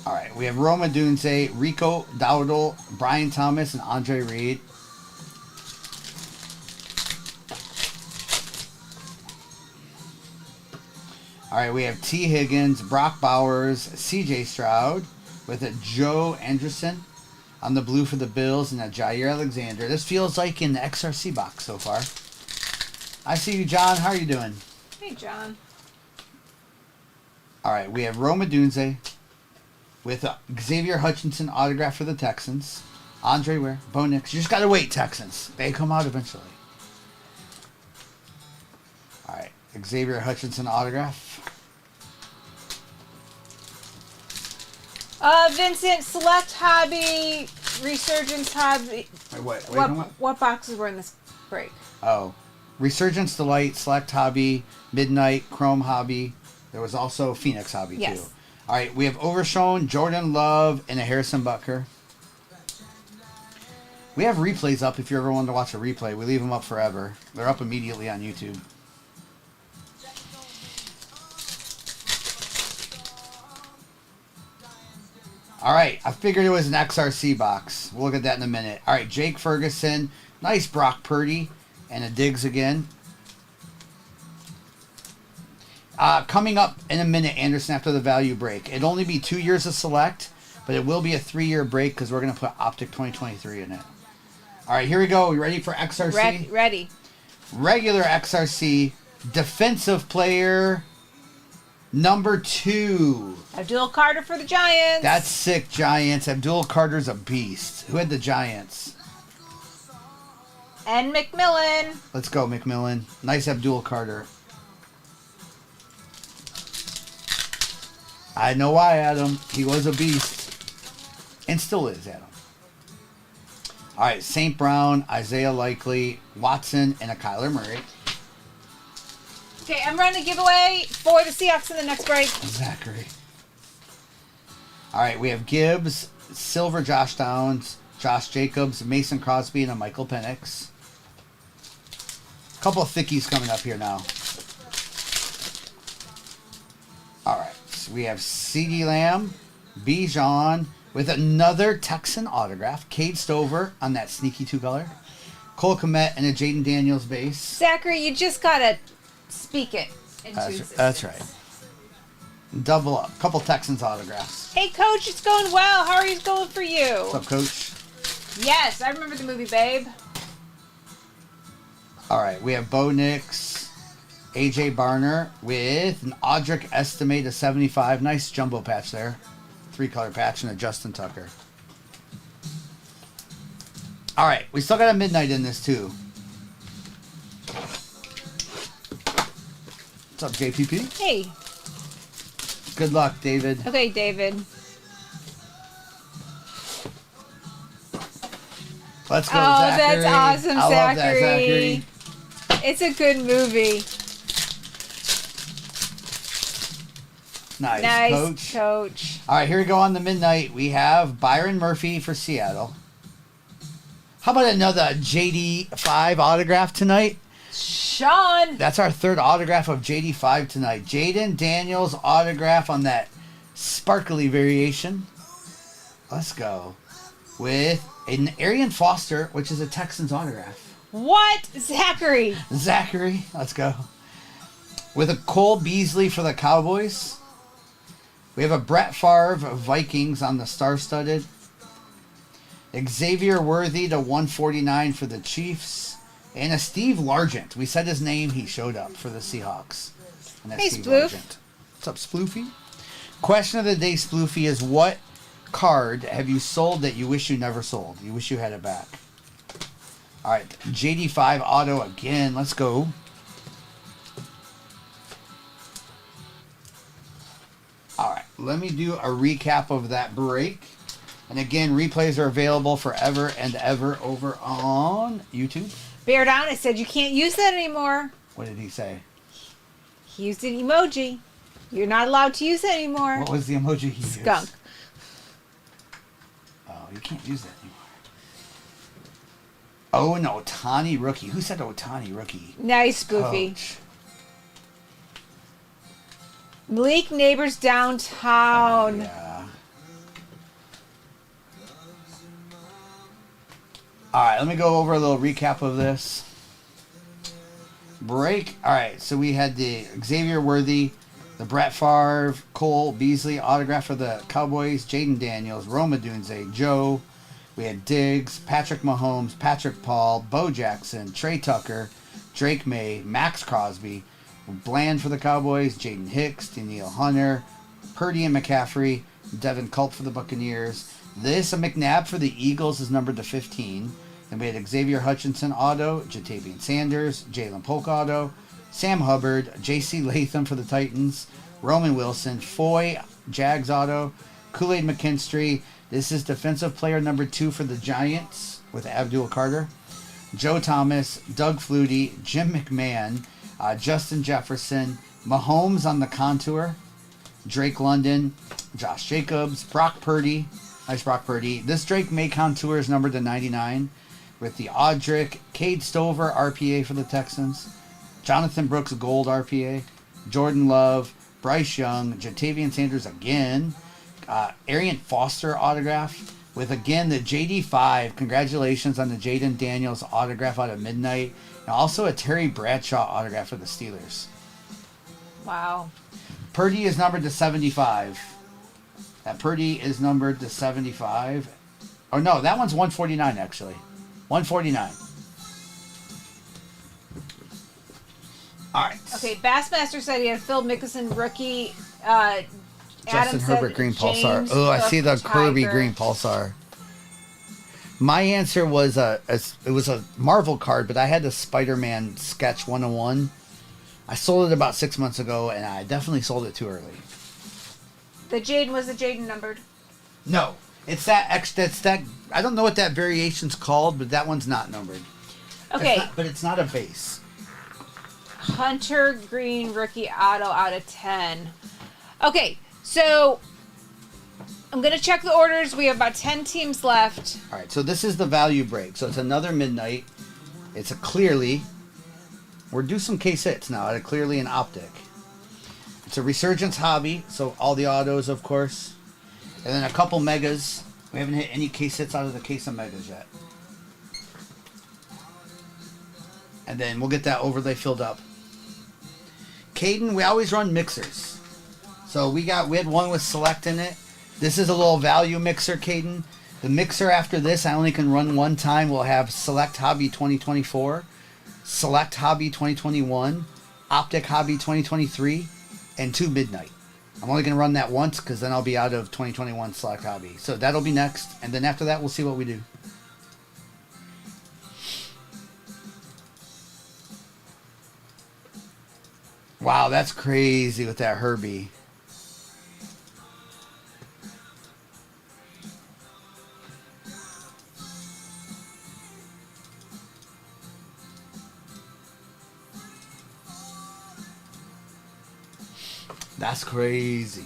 Alright, we have Roma Dunze, Rico Dowdle, Brian Thomas, and Andre Reed. All right, we have T. Higgins, Brock Bowers, C.J. Stroud with a Joe Anderson on the blue for the Bills and a Jair Alexander. This feels like in the XRC box so far. I see you, John. How are you doing? Hey, John. All right, we have Roma Dunze with Xavier Hutchinson autograph for the Texans. Andre Ware, Bo Nix. You just got to wait, Texans. They come out eventually. All right, Xavier Hutchinson autograph. Vincent, select hobby, resurgence hobby. Wait, What boxes were in this break? Oh, Resurgence Delight, Select Hobby, Midnight, Chrome Hobby. There was also Phoenix Hobby Yes. too. All right, we have Overshown, Jordan Love, and a Harrison Butker. We have replays up if you ever wanted to watch a replay. We leave them up forever. They're up immediately on YouTube. All right, I figured it was an XRC box. We'll look at that in a minute. All right, Jake Ferguson, nice Brock Purdy, and a Diggs again. Coming up in a minute, Anderson, after the value break. It'll only be 2 years of select, but it will be a 3-year break because we're going to put Optic 2023 in it. All right, here we go. We ready for XRC? Ready. Regular XRC, defensive player number 2. Abdul Carter for the Giants. That's sick, Giants. Abdul Carter's a beast. Who had the Giants? And McMillan. Let's go, McMillan. Nice Abdul Carter. I know why, Adam. He was a beast. And still is, Adam. All right, St. Brown, Isaiah Likely, Watson, and a Kyler Murray. Okay, I'm running a giveaway for the Seahawks in the next break. Zachary. All right, we have Gibbs, Silver Josh Downs, Josh Jacobs, Mason Crosby, and a Michael Penix. A couple of thickies coming up here now. All right, so we have CeeDee Lamb, Bijan, with another Texan autograph. Cade Stover on that sneaky 2-color. Cole Kmet and a Jaden Daniels base. Zachary, you just gotta speak it into existence. That's right. Double up. Couple Texans autographs. Hey, Coach, it's going well. How are you going for you? What's up, Coach? Yes, I remember the movie, Babe. All right, we have Bo Nix, AJ Barner with an Audric Estimate of 75. Nice jumbo patch there. 3-color patch and a Justin Tucker. All right, we still got a midnight in this too. What's up, JPP? Hey. Good luck, David. Okay, David. Let's go, Oh, Zachary. that's awesome, I love that, Zachary. Zachary. It's a good movie. Nice, Coach. All right, here we go on the midnight. We have Byron Murphy for Seattle. How about another JD5 autograph tonight? Sean. That's our third autograph of JD5 tonight. Jaden Daniels autograph on that sparkly variation. Let's go. With an Arian Foster, which is a Texans autograph. What? Zachary. Zachary, let's go. With a Cole Beasley for the Cowboys. We have a Brett Favre Vikings on the star-studded. Xavier Worthy to 149 for the Chiefs. And a Steve Largent. We said his name. He showed up for the Seahawks. And that's Hey, Steve Sploof. Largent. What's up, Sploofy? Question of the day, Sploofy, is what card have you sold that you wish you never sold? You wish you had it back. All right. JD5 auto again. Let's go. All right. Let me do a recap of that break. And again, replays are available forever and ever over on YouTube. Bear down. I said you can't use that anymore. What did he say? He used an emoji. You're not allowed to use it anymore. What was the emoji he used? Skunk. Oh, you can't use that anymore. Oh, an Otani rookie. Who said Otani rookie? Nice, Spoofy. Coach. Malik Neighbors downtown. Yeah. All right, let me go over a little recap of this. Break. All right, so we had the Xavier Worthy The Brett Favre, Cole Beasley autograph for the Cowboys. Jaden Daniels, Roma Dunze, Joe. We had Diggs, Patrick Mahomes, Patrick Paul, Bo Jackson, Trey Tucker, Drake May, Max Crosby, Bland for the Cowboys, Jaden Hicks, Danielle Hunter, Purdy and McCaffrey, Devin Culp for the Buccaneers. This, a McNabb for the Eagles, is numbered to 15. Then we had Xavier Hutchinson auto, Jatavian Sanders, Jalen Polk auto, Sam Hubbard, J.C. Latham for the Titans, Roman Wilson, Foy, Jags auto, Kool-Aid McKinstry. This is defensive player number 2 for the Giants with Abdul Carter, Joe Thomas, Doug Flutie, Jim McMahon, Justin Jefferson, Mahomes on the contour, Drake London, Josh Jacobs, Brock Purdy. Nice Brock Purdy. This Drake May contour is numbered to 99 with the Audric, Cade Stover RPA for the Texans, Jonathan Brooks Gold RPA, Jordan Love, Bryce Young, Jatavian Sanders again, Arian Foster autograph with again the JD5. Congratulations on the Jaden Daniels autograph out of Midnight. And also a Terry Bradshaw autograph for the Steelers. Wow. Purdy is numbered to 75. That Purdy is numbered to 75. Oh no, that one's 149 actually. 149. Alright. Okay, Bassmaster said he had Phil Mickelson rookie. Justin Adam Herbert said Green James Pulsar. Oh, I see the Cook Kirby Tiger. Green Pulsar. My answer was it was a Marvel card, but I had the Spider-Man Sketch 101. I sold it about 6 months ago, and I definitely sold it too early. The Jaden was the Jaden numbered. No, it's that I don't know what that variation's called, but that one's not numbered. Okay. But it's not a base. Hunter Green rookie auto out of 10. Okay, so I'm going to check the orders. We have about 10 teams left. All right, so this is the value break. So it's another Midnight. It's a Clearly. We're due some case hits now at a Clearly and Optic. It's a Resurgence Hobby, so all the autos, of course. And then a couple Megas. We haven't hit any case hits out of the case of Megas yet. And then we'll get that overlay filled up. Caden, we always run mixers. So we had one with Select in it. This is a little value mixer, Caden. The mixer after this, I only can run one time. We'll have Select Hobby 2024, Select Hobby 2021, Optic Hobby 2023, and 2 Midnight. I'm only going to run that once because then I'll be out of 2021 Select Hobby. So that'll be next. And then after that, we'll see what we do. Wow, that's crazy with that Herbie. That's crazy.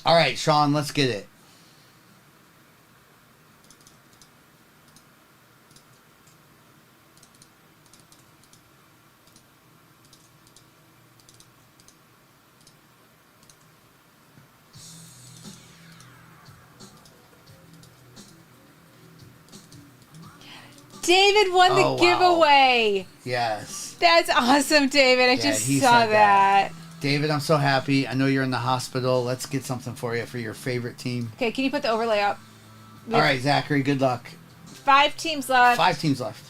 All right, Sean, let's get it. David won the Oh, wow. giveaway. Yes. That's awesome, David. I Yeah, just he saw said that. David, I'm so happy. I know you're in the hospital. Let's get something for you for your favorite team. Okay, can you put the overlay up? We All have right, Zachary, good luck. 5 teams left. 5 teams left.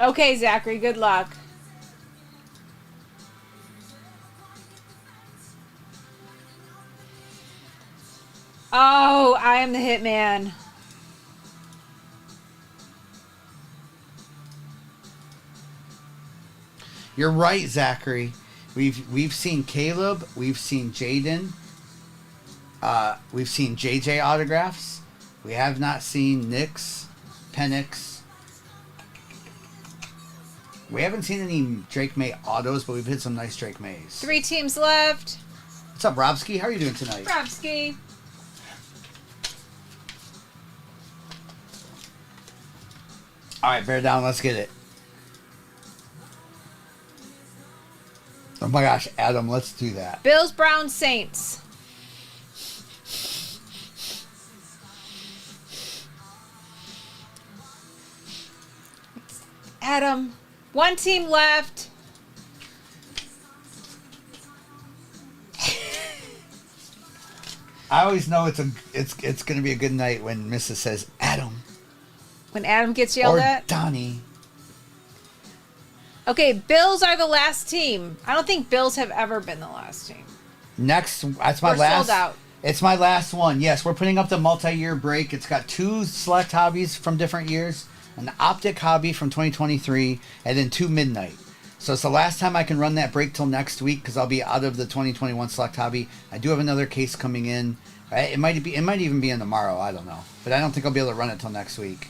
Okay, Zachary, good luck. Oh, I am the hitman. You're right, Zachary. We've seen Caleb. We've seen Jaden. We've seen JJ autographs. We have not seen Nick's, Penix. We haven't seen any Drake May autos, but we've hit some nice Drake Mays. 3 teams left. What's up, Robski? How are you doing tonight? Robski. All right, bear down. Let's get it. Oh my gosh, Adam, let's do that. Bills, Browns, Saints. Adam, one team left. I always know it's going to be a good night when Mrs. says Adam When Adam gets yelled or at. Donnie. Okay, Bills are the last team. I don't think Bills have ever been the last team. Next, that's my We're last. sold out. It's my last one. Yes, we're putting up the multi-year break. It's got 2 select hobbies from different years, an optic hobby from 2023, and then 2 midnight. So it's the last time I can run that break till next week because I'll be out of the 2021 select hobby. I do have another case coming in. It might even be in tomorrow. I don't know, but I don't think I'll be able to run it till next week.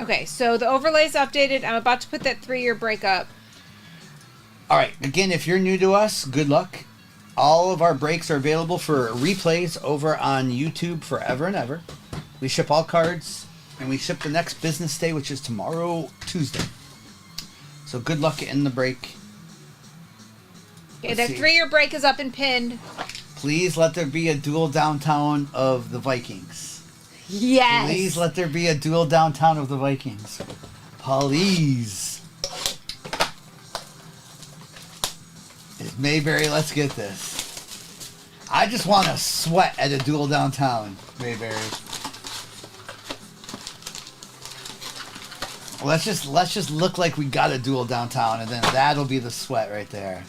Okay, so the overlay's updated. I'm about to put that 3-year break up. All right. Again, if you're new to us, good luck. All of our breaks are available for replays over on YouTube forever and ever. We ship all cards, and we ship the next business day, which is tomorrow, Tuesday. So good luck in the break. Okay, that 3-year break is up and pinned. Please let there be a dual downtown of the Vikings. Yes. Please let there be a dual downtown of the Vikings. Please. Mayberry, let's get this. I just want to sweat at a dual downtown, Mayberry. Let's just look like we got a dual downtown, and then that'll be the sweat right there.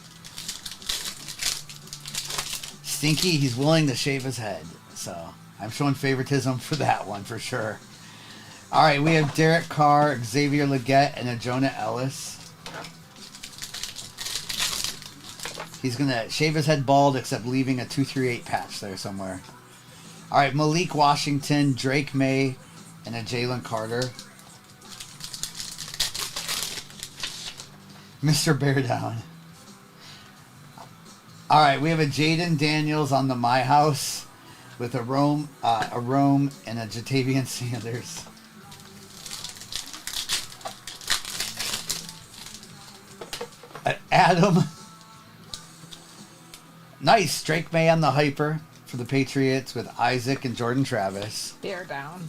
Stinky, he's willing to shave his head, so I'm showing favoritism for that one for sure. All right, we have Derek Carr, Xavier Legette, and a Jonah Ellis. He's going to shave his head bald except leaving a 238 patch there somewhere. All right, Malik Washington, Drake May, and a Jalen Carter. Mr. Bear Down. All right, we have a Jaden Daniels on the My House with a Rome, and a Jatavian Sanders. Adam. Nice. Drake May on the Hyper for the Patriots with Isaac and Jordan Travis. Bear down.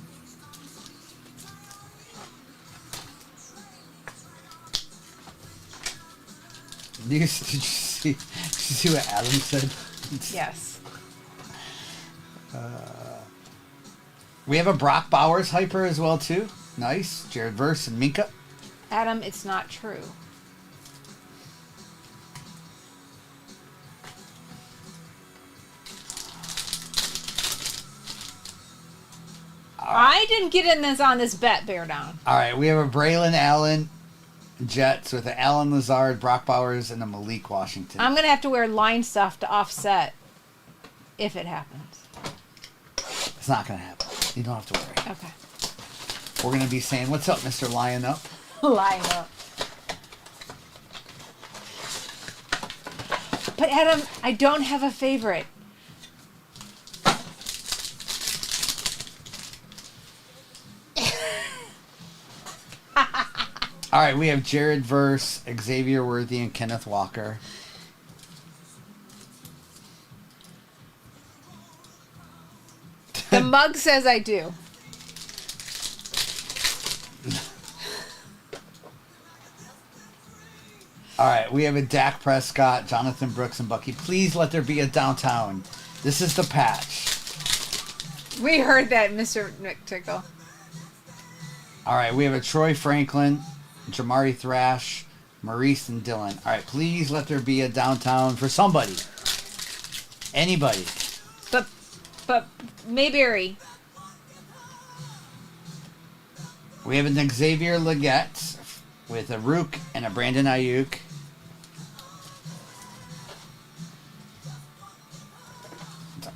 Did you see what Adam said? Yes. We have a Brock Bowers Hyper as well, too. Nice. Jared Verse and Minka. Adam, it's not true. I didn't get in this on this bet, bear down. All right, we have a Braylon Allen Jets with an Alan Lazard, Brock Bowers, and a Malik Washington. I'm going to have to wear line stuff to offset if it happens. It's not going to happen. You don't have to worry. Okay. We're going to be saying, what's up, Mr. Lion Up? Line up. But Adam, I don't have a favorite. All right, we have Jared Verse, Xavier Worthy, and Kenneth Walker. The mug says I do. All right, we have a Dak Prescott, Jonathan Brooks, and Bucky. Please let there be a downtown. This is the patch. We heard that, Mr. McTickle. All right, we have a Troy Franklin, Jamari Thrash, Maurice, and Dylan. All right, please let there be a downtown for somebody. Anybody. But Mayberry. We have an Xavier Legette with a Rook and a Brandon Ayuk.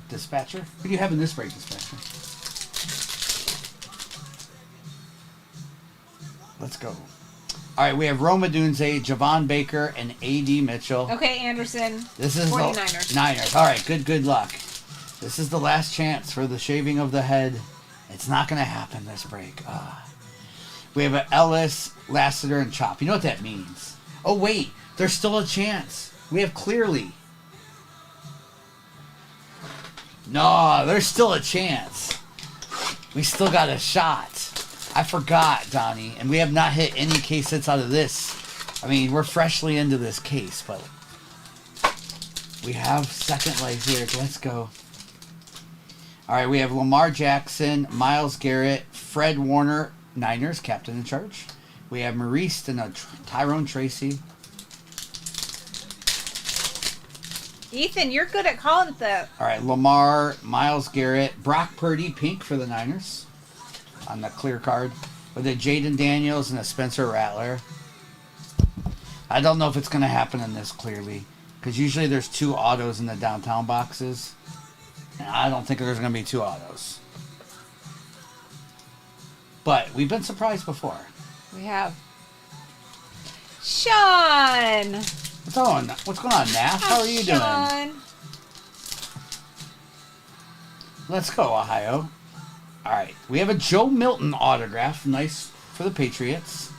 Dispatcher? What do you have in this break, Dispatcher? Let's go. All right, we have Roma Dunze, Javon Baker, and A.D. Mitchell. Okay, Anderson. This is 49ers. the Niners. All right, good luck. This is the last chance for the shaving of the head. It's not going to happen this break. We have an Ellis, Lassiter, and Chop. You know what that means? Oh, wait. There's still a chance. We have Clearly. No, there's still a chance. We still got a shot. I forgot, Donnie. And we have not hit any case hits out of this. I mean, we're freshly into this case, but we have second life here. Let's go. All right, we have Lamar Jackson, Myles Garrett, Fred Warner, Niners, captain in charge. We have Maurice and Tyrone Tracy. Ethan, you're good at calling it though. All right, Lamar, Myles Garrett, Brock Purdy, pink for the Niners on the clear card. With a Jaden Daniels and a Spencer Rattler. I don't know if it's going to happen in this clearly, because usually there's 2 autos in the downtown boxes. And I don't think there's going to be 2 autos. But we've been surprised before. We have. Sean! What's going on, Nath? How are you doing? Let's go, Ohio. All right. We have a Joe Milton autograph. Nice for the Patriots.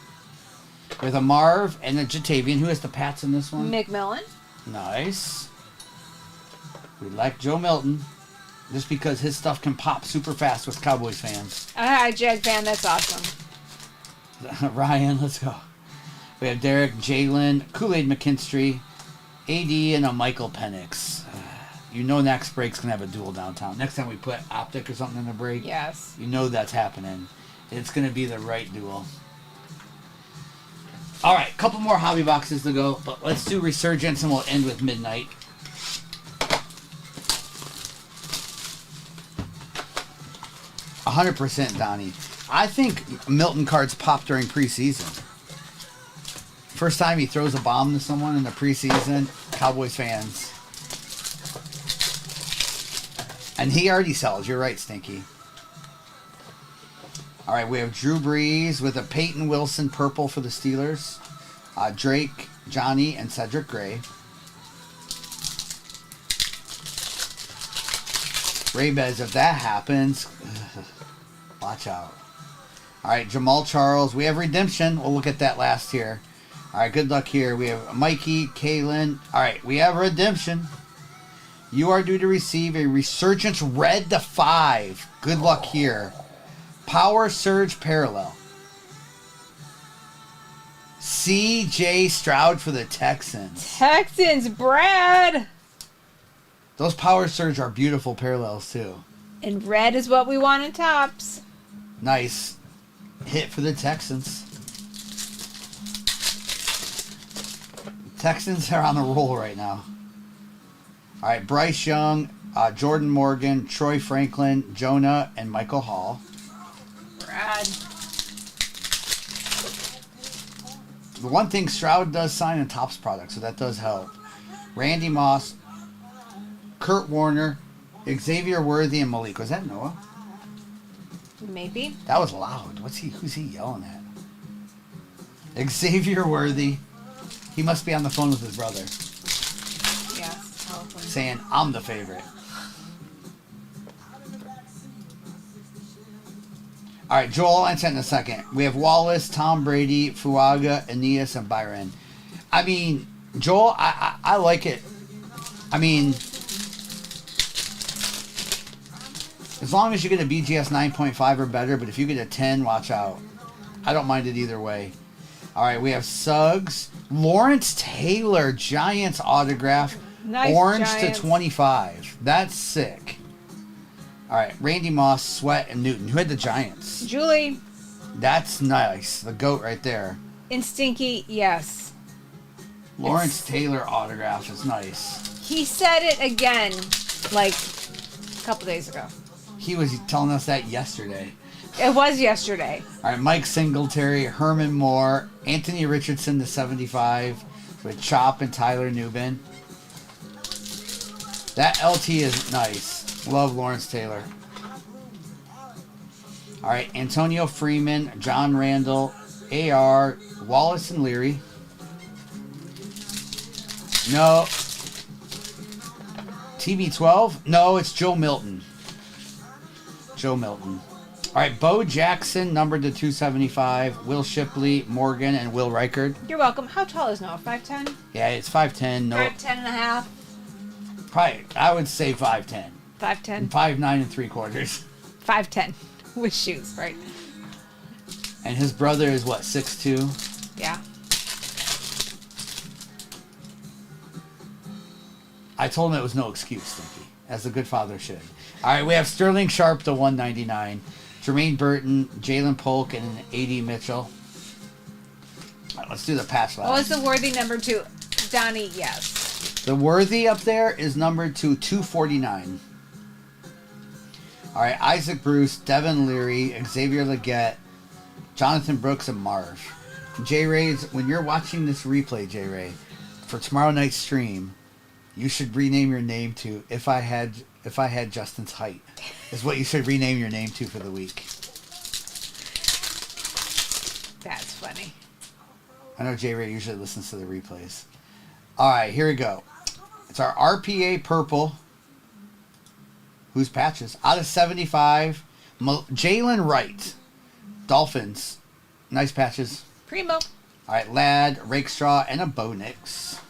With a Marv and a Jatavian. Who has the Pats in this one? McMillan. Nice. We like Joe Milton. Just because his stuff can pop super fast with Cowboys fans. Hi, Jag fan. That's awesome. Ryan, let's go. We have Derek, Jalen, Kool-Aid McKinstry, AD, and a Michael Penix. You know next break's going to have a duel downtown. Next time we put Optic or something in the break, yes, you know that's happening. It's going to be the right duel. All right, couple more hobby boxes to go, but let's do Resurgence and we'll end with Midnight. %, Donnie. I think Milton cards pop during preseason. First time he throws a bomb to someone in the preseason, Cowboys fans. And he already sells. You're right, Stinky. All right, we have Drew Brees with a Peyton Wilson purple for the Steelers. Drake, Johnny, and Cedric Gray. Raybez, if that happens, watch out. All right, Jamal Charles. We have Redemption. We'll look at that last here. All right, good luck here. We have Mikey, Kalen. All right, we have Redemption. You are due to receive a Resurgence Red to 5. Good luck here. Power Surge Parallel. C.J. Stroud for the Texans. Texans, Brad. Those Power Surge are beautiful parallels, too. And red is what we want in tops. Nice hit for the Texans. Texans are on the roll right now. All right, Bryce Young, Jordan Morgan, Troy Franklin, Jonah, and Michael Hall. Brad. The one thing, Stroud does sign in Topps products, so that does help. Randy Moss, Kurt Warner, Xavier Worthy, and Malik. Was that Noah? Maybe. That was loud. Who's he yelling at? Xavier Worthy. He must be on the phone with his brother. Yes, probably. Saying, I'm the favorite. All right, Joel, I'll answer in a second. We have Wallace, Tom Brady, Fuaga, Aeneas, and Byron. I mean, Joel, I like it. I mean, as long as you get a BGS 9.5 or better, but if you get a 10, watch out. I don't mind it either way. All right, we have Suggs. Lawrence Taylor, Giants autograph. Nice, orange Giants. to 25. That's sick. All right, Randy Moss, Sweat, and Newton. Who had the Giants? Julie. That's nice. The GOAT right there. And Stinky, yes. Lawrence Taylor autograph is nice. He said it again, like a couple days ago. He was telling us that yesterday. It was yesterday. All right, Mike Singletary, Herman Moore, Anthony Richardson to 75 with Chop and Tyler Newbin. That LT is nice. Love Lawrence Taylor. All right, Antonio Freeman, John Randall, AR, Wallace and Leary. No. TB12? No, it's Joe Milton. Joe Milton. All right, Bo Jackson, numbered to 275. Will Shipley, Morgan, and Will Reichard. You're welcome. How tall is Noah? 5'10"? Yeah, it's 5'10". No, 5'10" and a half. probably, I would say 5'10". 5'10". 5'9" and 3/4. 5'10" with shoes, right? And his brother is what, 6'2"? Yeah. I told him it was no excuse, Stinky, as a good father should. All right, we have Sterling Sharp to 199. Jermaine Burton, Jalen Polk, and an 80 Mitchell. All right, let's do the patch last. What was the worthy number 2? Donnie, yes. The worthy up there is numbered to 249. All right, Isaac Bruce, Devin Leary, Xavier Leggett, Jonathan Brooks, and Marv. J-Ray's, when you're watching this replay, J-Ray, for tomorrow night's stream, you should rename your name to If I Had Justin's Height, is what you should rename your name to for the week. That's funny. I know J-Ray usually listens to the replays. All right, here we go. It's our RPA Purple. Who's patches? Out of 75, Jalen Wright. Dolphins. Nice patches. Primo. All right, Ladd, Rakestraw, and a Bo Nix.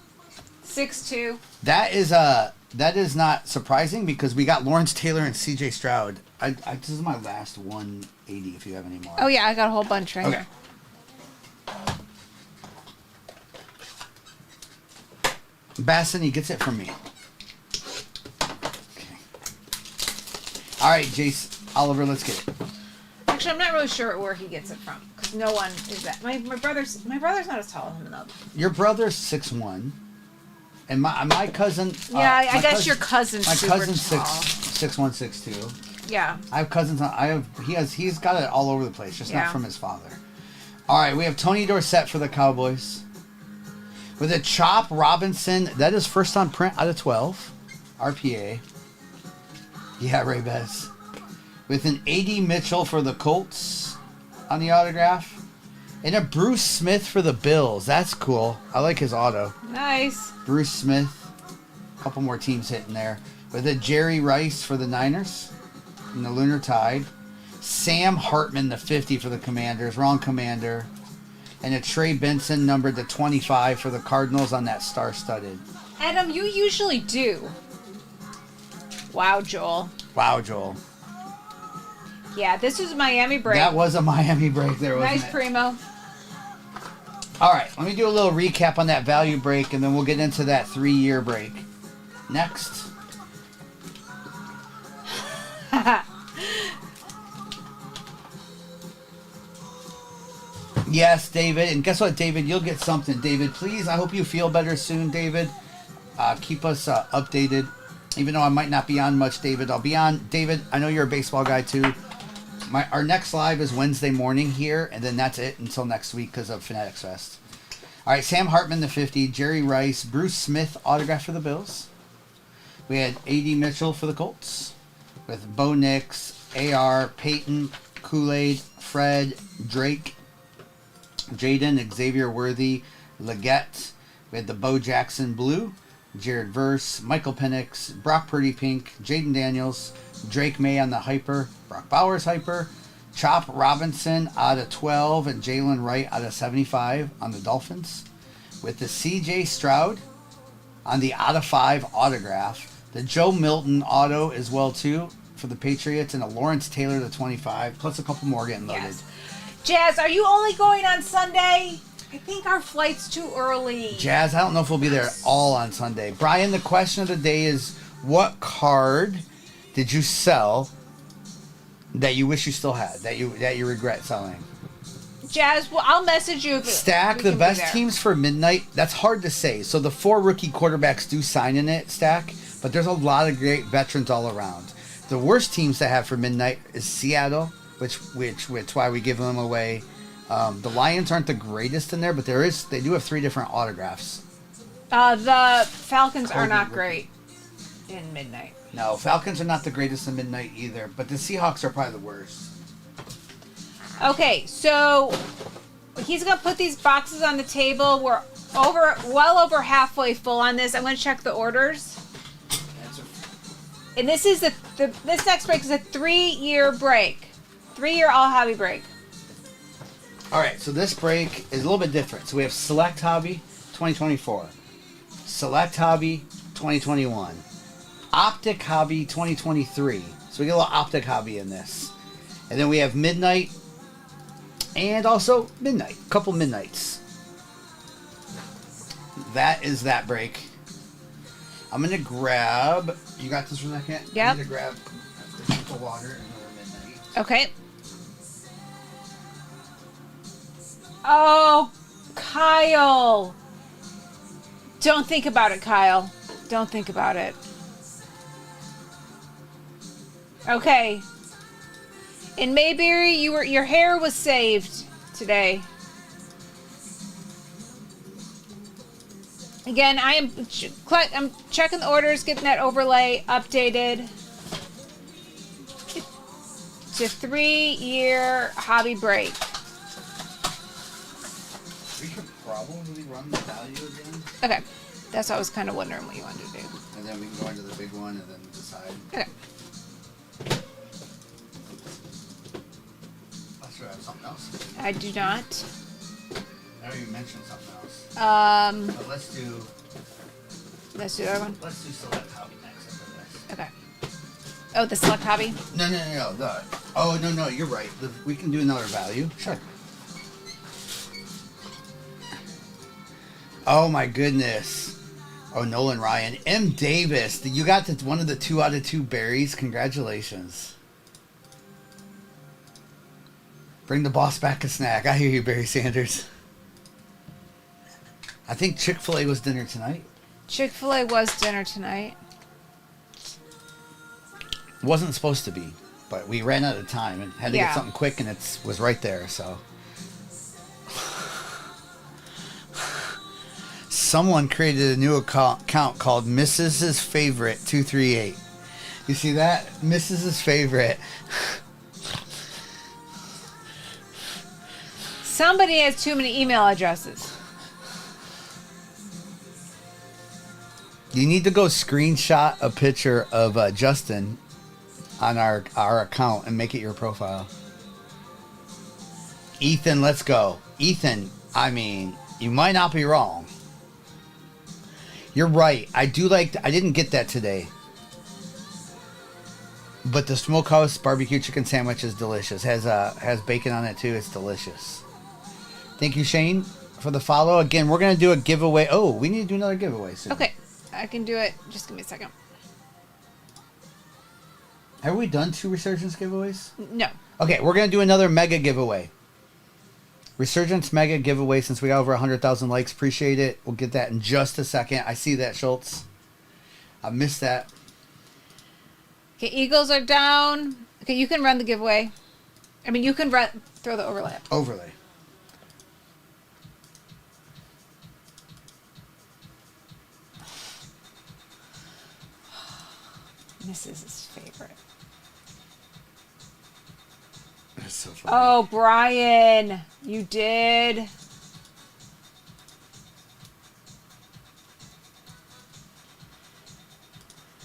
6'2". That is not surprising because we got Lawrence Taylor and C.J. Stroud. This is my last 180 if you have any more. Oh, yeah, I got a whole bunch right Okay. here. Bassini gets it from me. Okay. All right, Jace Oliver, let's get it. Actually, I'm not really sure where he gets it from because no one is that. My brother's not as tall as him though. Your brother's 6'1", and my cousin. Yeah, I my guess cousin- your cousin's My super cousin's tall. 6'1", 6'2". Yeah. I have cousins. He's got it all over the place, just Yeah. not from his father. All right, we have Tony Dorsett for the Cowboys. With a Chop Robinson, that is first on print out of 12. RPA. Yeah, Ray Bez. With an 80 Mitchell for the Colts on the autograph. And a Bruce Smith for the Bills. That's cool. I like his auto. Nice. Bruce Smith. A couple more teams hitting there. With a Jerry Rice for the Niners. And the Lunar Tide. Sam Hartman, the 50 for the Commanders. Wrong Commander. And a Trey Benson numbered to 25 for the Cardinals on that star-studded. Adam, you usually do. Wow, Joel. Wow, Joel. Yeah, this was Miami break. That was a Miami break there, wasn't Nice, it? Primo. All right, let me do a little recap on that value break, and then we'll get into that 3-year break. Next. Yes, David. And guess what, David? You'll get something, David. Please, I hope you feel better soon, David. Keep us updated. Even though I might not be on much, David, I'll be on. David, I know you're a baseball guy, too. Our next live is Wednesday morning here, and then that's it until next week because of Fanatics Fest. All right, Sam Hartman, the 50. Jerry Rice. Bruce Smith, autograph for the Bills. We had A.D. Mitchell for the Colts. With Bo Nix, A.R., Peyton, Kool-Aid, Fred, Drake, Jaden, Xavier Worthy, Leggett. We had the Bo Jackson blue, Jared Verse, Michael Penix, Brock Purdy pink, Jaden Daniels, Drake May on the hyper, Brock Bowers hyper, Chop Robinson out of 12, and Jalen Wright out of 75 on the Dolphins. With the CJ Stroud on the out of 5 autograph, the Joe Milton auto as well too for the Patriots, and a Lawrence Taylor to 25, plus a couple more getting loaded. Yes. Jazz, are you only going on Sunday? I think our flight's too early. Jazz, I don't know if we'll be there all on Sunday. Brian, the question of the day is, what card did you sell that you wish you still had, that you regret selling? Jazz, well, I'll message you. If Stack, we the can be best there. teams for midnight, that's hard to say. So the 4 rookie quarterbacks do sign in it, Stack, but there's a lot of great veterans all around. The worst teams to have for midnight is Seattle, which why we give them away. The Lions aren't the greatest in there, but they do have 3 different autographs. The Falcons are Kobe not rookie. great in midnight. No, Falcons are not the greatest in midnight either, but the Seahawks are probably the worst. Okay, so he's gonna put these boxes on the table. We're well over halfway full on this. I'm gonna check the orders. And this is this next break is a 3-year break. 3-year all hobby break. All right, so this break is a little bit different. So we have Select Hobby 2024, Select Hobby 2021, Optic Hobby 2023. So we get a little Optic Hobby in this. And then we have Midnight and also Midnight, a couple Midnights. That is that break. I'm going to grab, you got this for a second? Yep. I'm going to grab a drink of water and another Midnight. Okay. Oh, Kyle. Don't think about it, Kyle. Don't think about it. Okay. In Mayberry, your hair was saved today. Again, I'm checking the orders, getting that overlay updated. It's a 3-year hobby break. We could probably run the value again. Okay. That's what I was kind of wondering what you wanted to do. And then we can go into the big one and then decide. Okay. I should have something else. I do not. I know you mentioned something else. But let's do the other one. Select Hobby next after this. Okay. Oh, the select hobby? No. No, you're right. We can do another value. Sure. Oh my goodness. Oh, Nolan Ryan. M. Davis. You got one of the 2 out of 2 berries. Congratulations. Bring the boss back a snack. I hear you, Barry Sanders. I think Chick-fil-A was dinner tonight. Chick-fil-A was dinner tonight. Wasn't supposed to be, but we ran out of time and had to Yeah. get something quick, and it was right there, so. Someone created a new account called Mrs.'s Favorite 238. You see that? Mrs.'s Favorite. Somebody has too many email addresses. You need to go screenshot a picture of Justin on our account and make it your profile. Ethan, let's go. Ethan, I mean, you might not be wrong. You're right. I didn't get that today. But the Smokehouse barbecue chicken sandwich is delicious. Has bacon on it too. It's delicious. Thank you, Shane, for the follow. Again, we're going to do a giveaway. Oh, we need to do another giveaway soon. Okay. I can do it. Just give me a second. Have we done 2 Resurgence giveaways? No. Okay, we're going to do another mega giveaway. Resurgence mega giveaway since we got over 100,000 likes. Appreciate it. We'll get that in just a second. I see that, Schultz. I missed that. Okay, Eagles are down. Okay, you can run the giveaway. I mean, you can throw the overlay up. Overlay. This is his favorite. That's so funny. Oh, Brian, you did.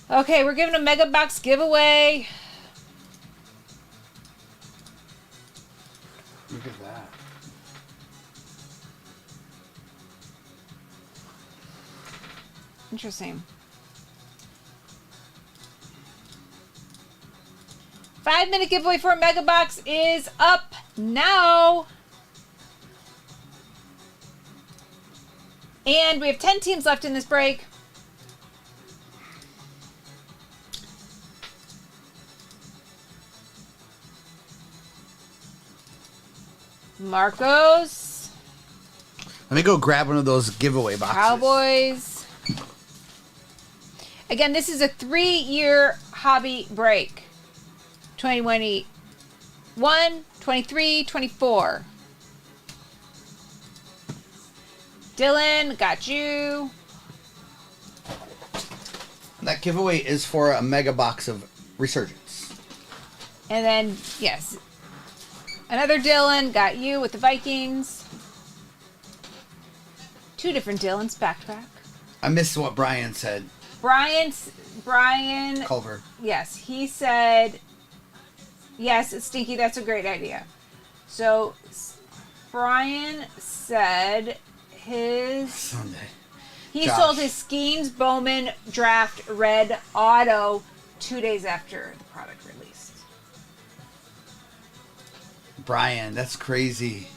Okay, we're giving a mega box giveaway. Look at that. Interesting. 5-minute giveaway for a mega box is up now. And we have 10 teams left in this break. Marcos. Let me go grab one of those giveaway boxes. Cowboys. Again, this is a 3-year hobby break. 2021, 23, 24. Dylan, got you. That giveaway is for a mega box of Resurgence. And then, yes, another Dylan, got you with the Vikings. 2 different Dylans, backtrack. I missed what Brian said. Brian, Culver. yes, he said Yes, it's Stinky. That's a great idea. So, Brian said his... Sunday. He Josh. sold his Skeens Bowman Draft Red Auto 2 days after the product released. Brian, that's crazy.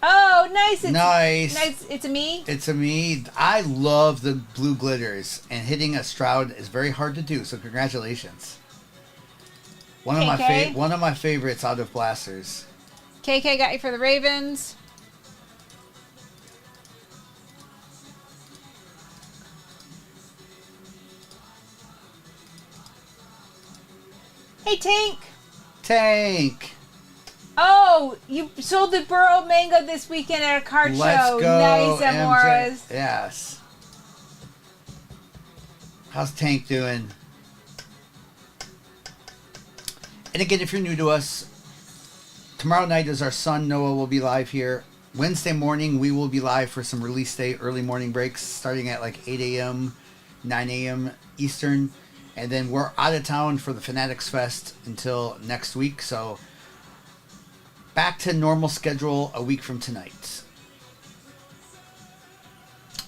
Oh, nice. Nice. It's a me. It's a me. I love the blue glitters, and hitting a Stroud is very hard to do, so congratulations. One of my favorites out of blasters. KK got you for the Ravens. Hey, Tank. Oh, you sold the Burrow Mango this weekend at a card Let's show. go, Nice, MJ. Amoras. Yes. How's Tank doing? And again, if you're new to us, tomorrow night is our son Noah will be live here. Wednesday morning, we will be live for some release day early morning breaks starting at like 8 a.m., 9 a.m. Eastern. And then we're out of town for the Fanatics Fest until next week. So back to normal schedule a week from tonight.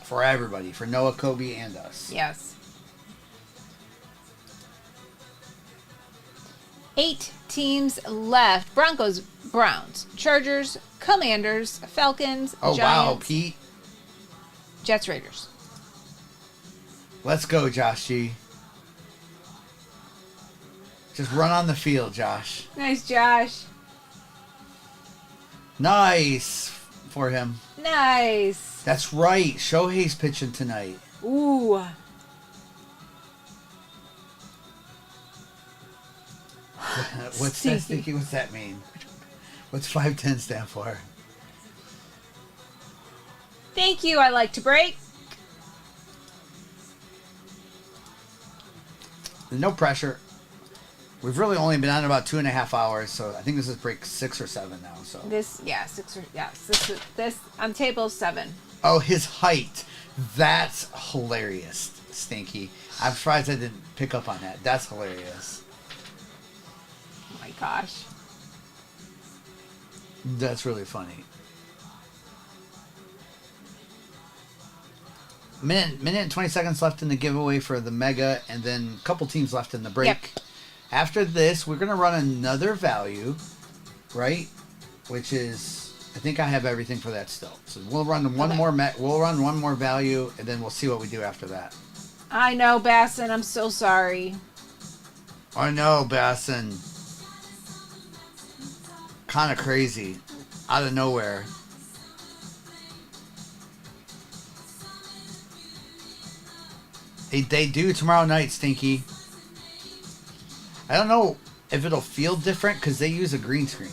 For everybody. For Noah, Kobe, and us. Yes. 8 teams left. Broncos, Browns, Chargers, Commanders, Falcons, Oh, Giants, wow, Pete. Jets, Raiders. Let's go, Josh G. Just run on the field, Josh. Nice, Josh. Nice for him. Nice. That's right. Shohei's pitching tonight. Ooh. What's that, Stinky? What's that mean? What's 510 stand for? Thank you. I like to break. No pressure. We've really only been on about 2.5 hours, so I think this is break 6 or 7 now. So This, yeah, 6 or, yes. This on table 7. oh, his height. That's hilarious, Stinky. I'm surprised I didn't pick up on that. That's hilarious. Oh my gosh. That's really funny. Minute and 20 seconds left in the giveaway for the Mega, and then a couple teams left in the break. Yep. After this, we're going to run another value, right? Which is, I think I have everything for that still. So we'll run one more. We'll run one more value, and then we'll see what we do after that. I know, Basson. I'm so sorry. I know, Basson. Kind of crazy, out of nowhere. They do tomorrow night, Stinky. I don't know if it'll feel different because they use a green screen.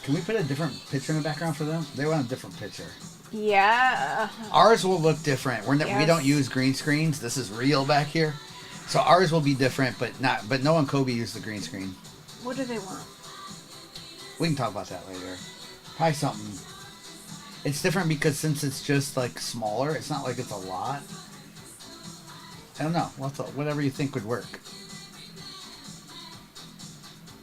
Can we put a different picture in the background for them? They want a different picture. Yeah. Ours will look different. We Yes. don't use green screens. This is real back here, so ours will be different. But Noah and Kobe use the green screen. What do they want? We can talk about that later. Probably something. It's different because since it's just like smaller, it's not like it's a lot. I don't know. Whatever you think would work.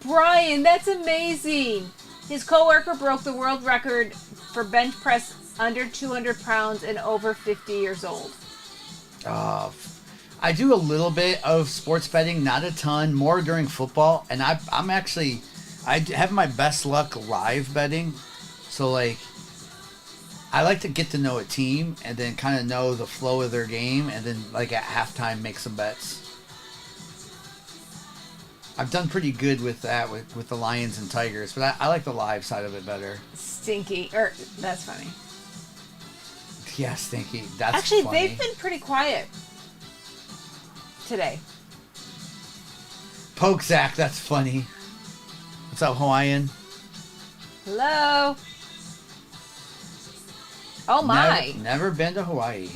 Brian, that's amazing. His coworker broke the world record for bench press under 200 pounds and over 50 years old. I do a little bit of sports betting, not a ton, more during football, and I have my best luck live betting. So like, I like to get to know a team and then kind of know the flow of their game, and then like at halftime make some bets. I've done pretty good with that with the Lions and Tigers, but I like the live side of it better. Stinky. That's funny. Yeah, Stinky. That's Actually, funny. they've been pretty quiet today. Poke Zach, that's funny. What's up, Hawaiian? Hello. Oh my. Never been to Hawaii.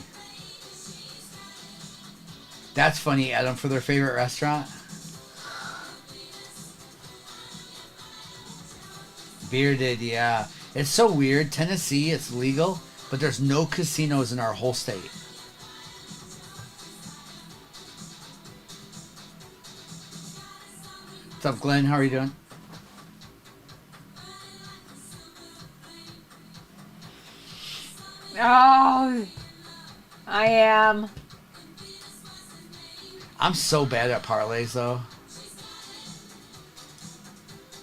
That's funny, Adam, for their favorite restaurant. Bearded, yeah. It's so weird. Tennessee, it's legal, but there's no casinos in our whole state. What's up, Glenn? How are you doing? Oh, I am. I'm so bad at parlays, though.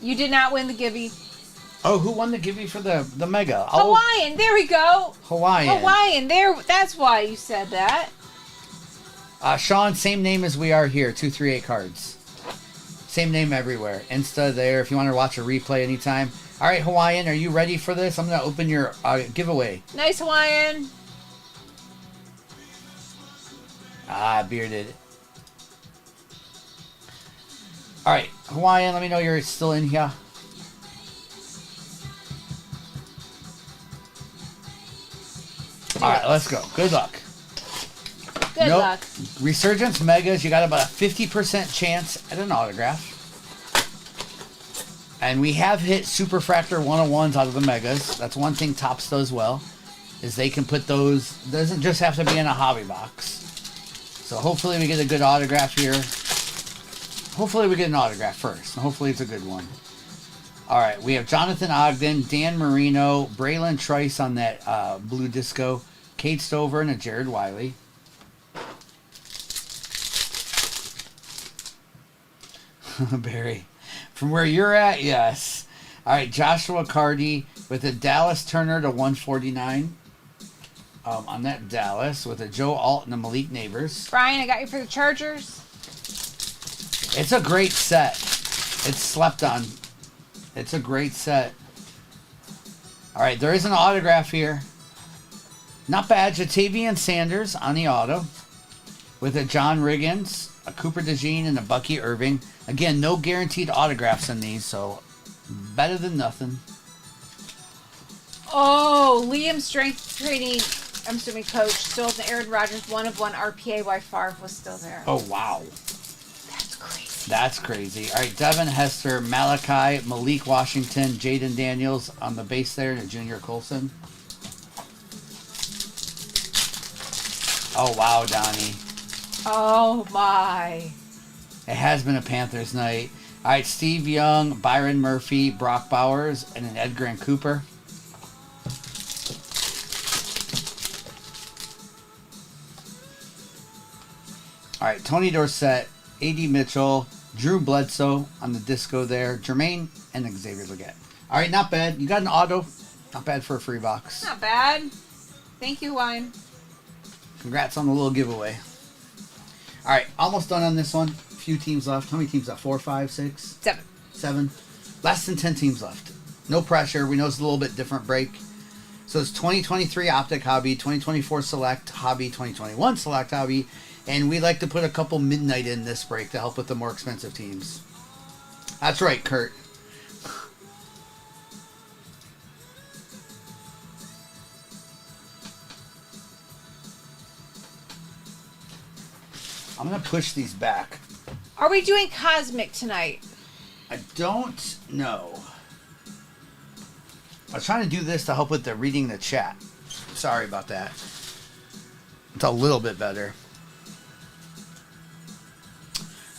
You did not win the Gibby. Oh, who won the Gibby for the Mega? Hawaiian. There we go. Hawaiian. There. That's why you said that. Sean, same name as we are here. 238 cards. Same name everywhere. Insta there. If you want to watch a replay anytime. All right, Hawaiian, are you ready for this? I'm going to open your giveaway. Nice Hawaiian. Bearded. All right, Hawaiian, let me know you're still in here. All right, let's go. Good luck. Good luck. Resurgence Megas, you got about a 50% chance at an autograph. And we have hit Superfractor 101s out of the Megas. That's one thing Topps does well, is they can put those, doesn't just have to be in a hobby box. So hopefully we get a good autograph here. Hopefully we get an autograph first. Hopefully it's a good one. All right, we have Jonathan Ogden, Dan Marino, Braylon Trice on that blue disco, Kate Stover, and a Jared Wiley. Barry. From where you're at, yes. All right, Joshua Cardi with a Dallas Turner to 149 on that Dallas with a Joe Alt and a Malik Neighbors. Brian, I got you for the Chargers. It's a great set. It's slept on. It's a great set. All right, there is an autograph here. Not bad. Jatavian Sanders on the auto with a John Riggins, a Cooper DeJean, and a Bucky Irving. Again, no guaranteed autographs in these, so better than nothing. Oh, Liam strength training, I'm assuming coach, stole the Aaron Rodgers 1/1 RPA while Favre was still there. Oh, wow. That's crazy. That's crazy. All right, Devin Hester, Malachi, Malik Washington, Jaden Daniels on the base there, and a Junior Colson. Oh, wow, Donnie. Oh, my. It has been a Panthers night. All right, Steve Young, Byron Murphy, Brock Bowers, and an Edgar and Cooper. All right, Tony Dorsett, A.D. Mitchell, Drew Bledsoe on the disco there, Jermaine, and Xavier Legette. All right, not bad. You got an auto. Not bad for a free box. Not bad. Thank you, Wine. Congrats on the little giveaway. All right, almost done on this one. Few teams left. How many teams left? 4, 5, 6? 7. 7. Less than 10 teams left. No pressure. We know it's a little bit different break. So it's 2023 Optic Hobby, 2024 Select Hobby, 2021 Select Hobby, and we like to put a couple midnight in this break to help with the more expensive teams. That's right, Kurt. I'm going to push these back. Are we doing Cosmic tonight? I don't know. I was trying to do this to help with the reading the chat. Sorry about that. It's a little bit better.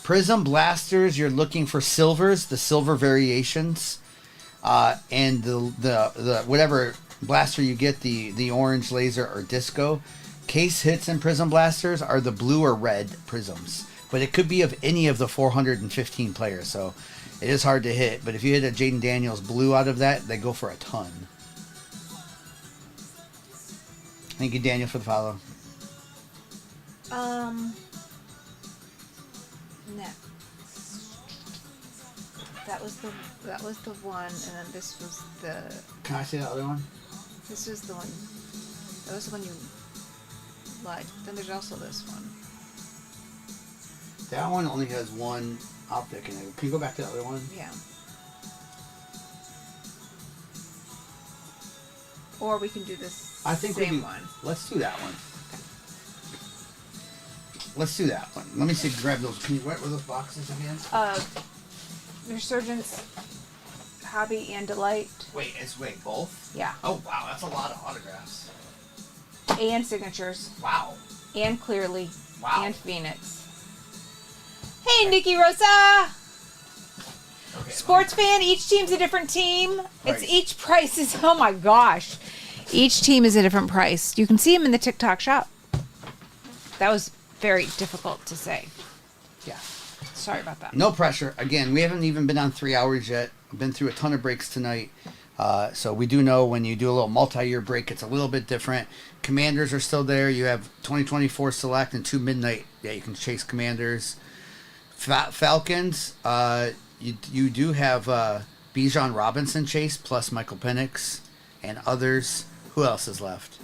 Prism Blasters, you're looking for silvers, the silver variations. And the whatever blaster you get, the orange, laser, or disco. Case hits and Prism Blasters are the blue or red prisms. But it could be of any of the 415 players, so it is hard to hit. But if you hit a Jaden Daniels blue out of that, they go for a ton. Thank you, Daniel, for the follow. Next. That was the one, and then this was the. Can I see that other one? This was the one. That was the one you liked. Then there's also this one. That one only has one optic in it. Can you go back to the other one? Yeah. Or we can do this I think same one. Let's do that one. Let's do that one. Let me see. Grab those. What were those boxes again? Resurgence, Hobby, and Delight. Wait, both? Yeah. Oh wow, that's a lot of autographs. And signatures. Wow. And Clearly. Wow. And Phoenix. Hey, Nikki Rosa! Sports fan, each team's a different team. It's Right. each price is, oh my gosh. Each team is a different price. You can see them in the TikTok shop. That was very difficult to say. Yeah. Sorry about that. No pressure. Again, we haven't even been on 3 hours yet. I've been through a ton of breaks tonight. So we do know when you do a little multi-year break, it's a little bit different. Commanders are still there. You have 2024 Select and 2 Midnight. Yeah, you can chase Commanders. Falcons, you do have Bijan Robinson chase plus Michael Penix and others. Who else is left?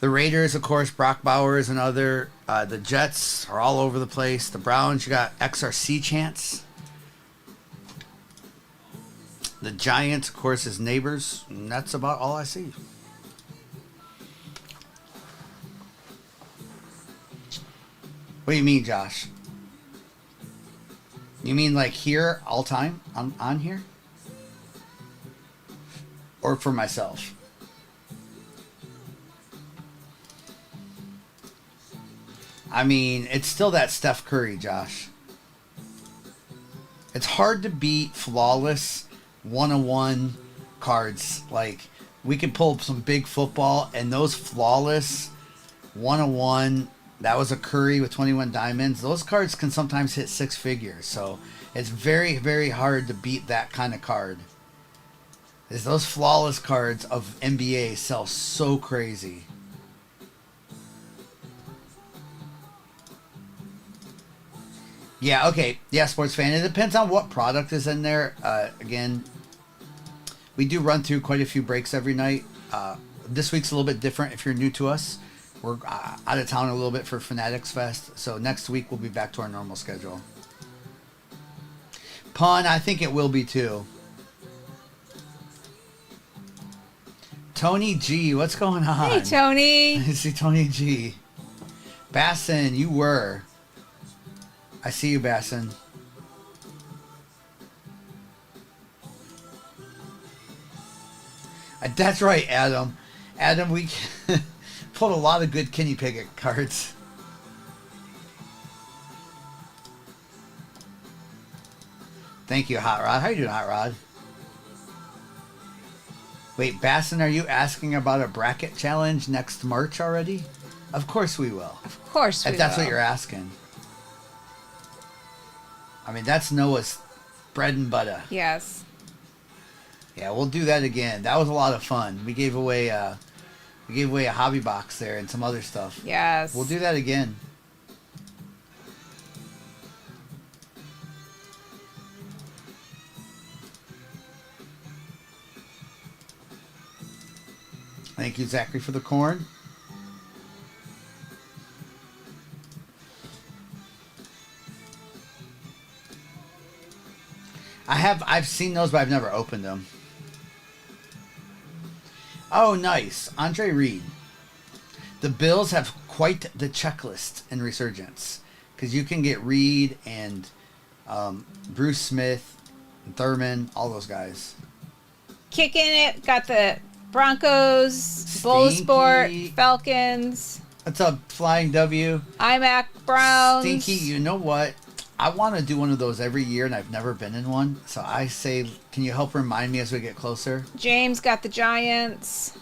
The Raiders, of course, Brock Bowers and other. The Jets are all over the place. The Browns, you got XRC chance. The Giants, of course, is neighbors. And that's about all I see. What do you mean, Josh? You mean like here all time on here? Or for myself? I mean, it's still that Steph Curry, Josh. It's hard to beat flawless 101 cards. Like, we could pull up some big football, and those flawless 101, that was a Curry with 21 diamonds. Those cards can sometimes hit 6 figures. So it's very, very hard to beat that kind of card. Is those flawless cards of NBA sell so crazy. Yeah, okay. Yeah, sports fan. It depends on what product is in there. Again, we do run through quite a few breaks every night. This week's a little bit different if you're new to us. We're out of town a little bit for Fanatics Fest. So next week we'll be back to our normal schedule. Pun, I think it will be too. Tony G, what's going on? Hey, Tony. I see Tony G. Basson, you were. I see you, Basson. That's right, Adam. Adam, we pulled a lot of good Kenny Pickett cards. Thank you, Hot Rod. How you doing, Hot Rod? Wait, Basson, are you asking about a bracket challenge next March already? Of course we will. Of course we If that's will. what you're asking. I mean, that's Noah's bread and butter. Yes. Yeah, we'll do that again. That was a lot of fun. We gave away a hobby box there and some other stuff. Yes. We'll do that again. Thank you, Zachary, for the corn. I've seen those, but I've never opened them. Oh, nice. Andre Reed. The Bills have quite the checklist in Resurgence. Because you can get Reed and Bruce Smith and Thurman, all those guys. Kicking it. Got the Broncos, Bowl Sport, Falcons. What's up, Flying W? IMAC Browns. Stinky, you know what? I want to do one of those every year, and I've never been in one. So I say, can you help remind me as we get closer? James got the Giants.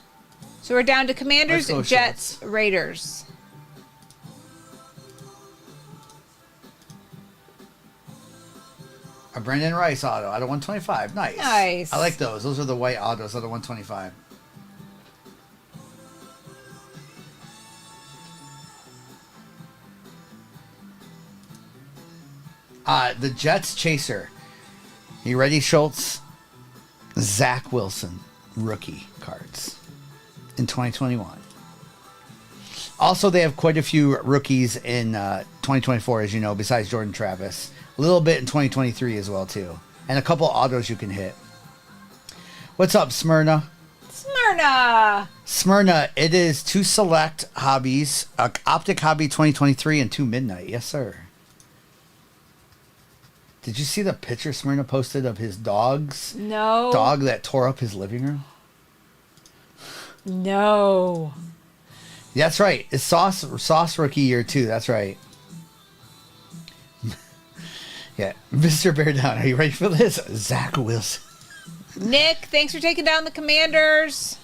So we're down to Commanders, Let's go, Jets, Schultz. Raiders. A Brandon Rice auto out of 125. Nice. Nice. I like those. Those are the white autos out of 125. The Jets chaser. You ready, Schultz? Zach Wilson rookie cards in 2021. Also, they have quite a few rookies in 2024, as you know, besides Jordan Travis. A little bit in 2023 as well, too. And a couple autos you can hit. What's up, Smyrna? Smyrna, it is 2 select hobbies. Optic Hobby 2023 and 2 Midnight. Yes, sir. Did you see the picture Smyrna posted of his dog's No. dog that tore up his living room? No. That's right. It's Sauce rookie year too. That's right. Yeah, Mr. Bear Down, are you ready for this? Zach Wilson. Nick, thanks for taking down the Commanders.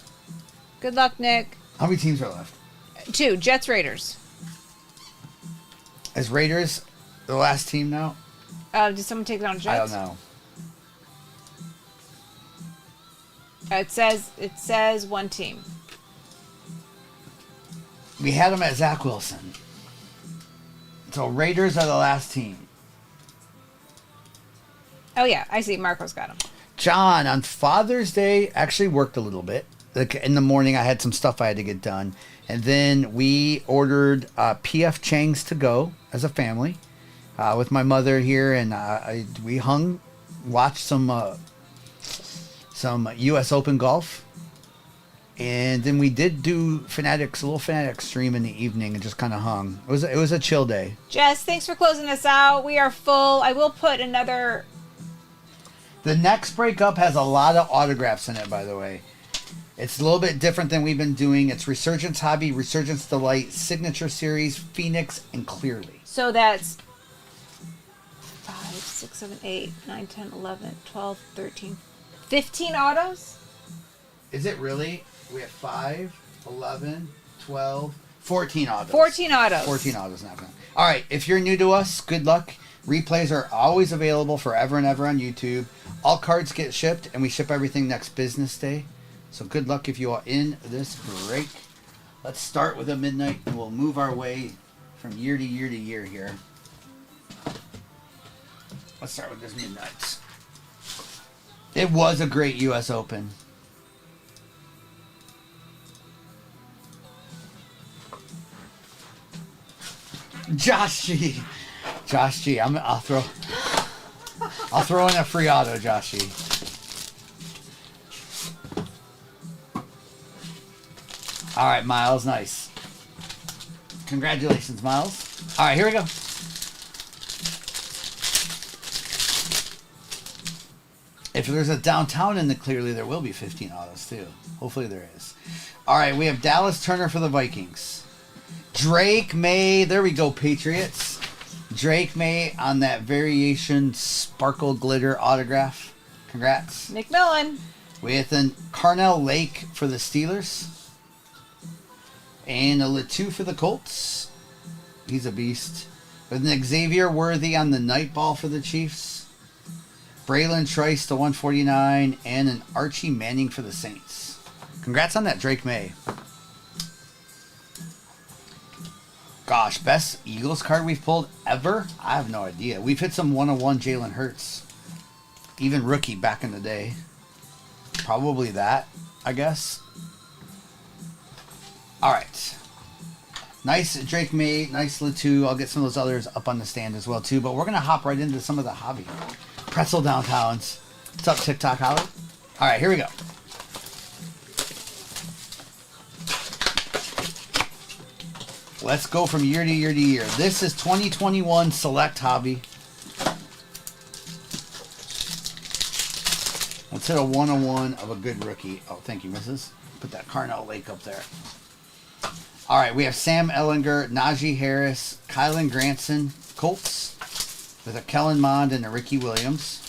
Good luck, Nick. How many teams are left? 2, Jets, Raiders. Is Raiders the last team now? Did someone take down Jets? I don't know. It says one team. We had them at Zach Wilson. So Raiders are the last team. Oh yeah, I see. Marco's got them. John, on Father's Day, actually worked a little bit. Like in the morning, I had some stuff I had to get done. And then we ordered P.F. Chang's to go as a family with my mother here. And we watched some U.S. Open golf. And then we did do a little Fanatics stream in the evening and just kind of hung. It was a chill day. Jess, thanks for closing us out. We are full. I will put another... The next breakup has a lot of autographs in it, by the way. It's a little bit different than we've been doing. It's Resurgence Hobby, Resurgence Delight, Signature Series, Phoenix, and Clearly. So that's 5, 6, 7, 8, 9, 10, 11, 12, 13, 15 autos? Is it really? We have 5, 11, 12, 14 autos. 14 autos. 14 autos now. All right, if you're new to us, good luck. Replays are always available forever and ever on YouTube. All cards get shipped, and we ship everything next business day. So good luck if you are in this break. Let's start with a midnight, and we'll move our way from year to year to year here. Let's start with this midnights. It was a great U.S. Open. Josh G. I'll throw in a free auto, Josh G. All right, Miles, nice. Congratulations, Miles. All right, here we go. If there's a downtown in the Clearly, there will be 15 autos too. Hopefully there is. All right, we have Dallas Turner for the Vikings. Drake May, there we go, Patriots. Drake May on that variation sparkle glitter autograph. Congrats. Nick Millen. With an Carnell Lake for the Steelers. And a Latu for the Colts. He's a beast. With an Xavier Worthy on the night ball for the Chiefs. Braylon Trice to 149. And an Archie Manning for the Saints. Congrats on that, Drake May. Gosh, best Eagles card we've pulled ever? I have no idea. We've hit some 101 Jalen Hurts. Even rookie back in the day. Probably that, I guess. Alright. Nice Drake May, nice Latu. I'll get some of those others up on the stand as well, too. But we're going to hop right into some of the hobby. Pretzel Downtowns. What's up, TikTok Holly? Alright, here we go. Let's go from year to year to year. This is 2021 Select Hobby. Let's hit a 101 of a good rookie. Oh, thank you, Mrs. Put that Carnell Lake up there. All right, we have Sam Ellinger, Najee Harris, Kylan Granson, Colts, with a Kellen Mond and a Ricky Williams.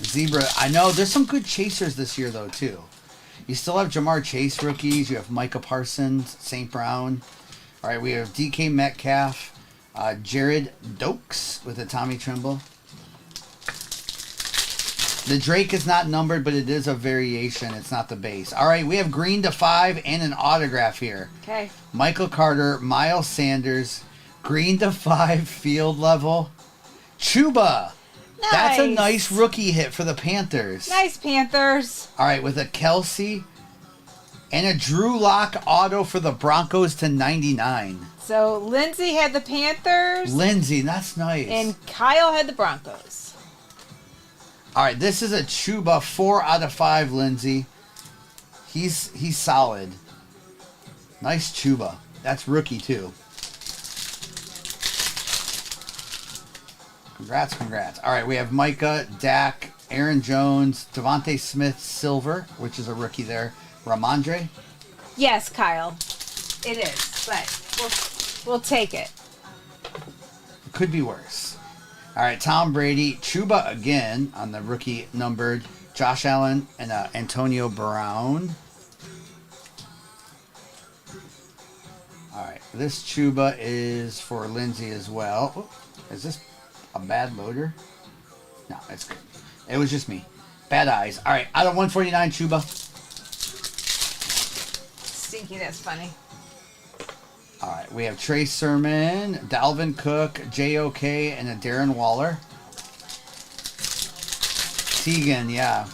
Zebra. I know there's some good chasers this year, though, too. You still have Jamar Chase rookies. You have Micah Parsons, St. Brown. All right, we have DK Metcalf, Jared Dokes with a Tommy Trimble. The Drake is not numbered, but it is a variation. It's not the base. All right, we have green to 5 and an autograph here. Okay. Michael Carter, Miles Sanders, green to 5 field level. Chuba. Nice. That's a nice rookie hit for the Panthers. Nice, Panthers. All right, with a Kelsey and a Drew Lock auto for the Broncos to 99. So Lindsay had the Panthers. Lindsay, that's nice. And Kyle had the Broncos. All right, this is a Chuba 4 out of 5, Lindsay. He's solid. Nice Chuba. That's rookie, too. Congrats. All right, we have Micah, Dak, Aaron Jones, Devontae Smith, Silver, which is a rookie there. Ramondre. Yes, Kyle. It is, but we'll take it. Could be worse. All right, Tom Brady, Chuba again on the rookie numbered. Josh Allen and Antonio Brown. All right, this Chuba is for Lindsay as well. Oop, is this a bad loader? No, it's good. It was just me. Bad eyes. All right, out of 149, Chuba. Stinky, that's funny. All right, we have Trey Sermon, Dalvin Cook, J.O.K., and a Darren Waller. Teagan, yeah.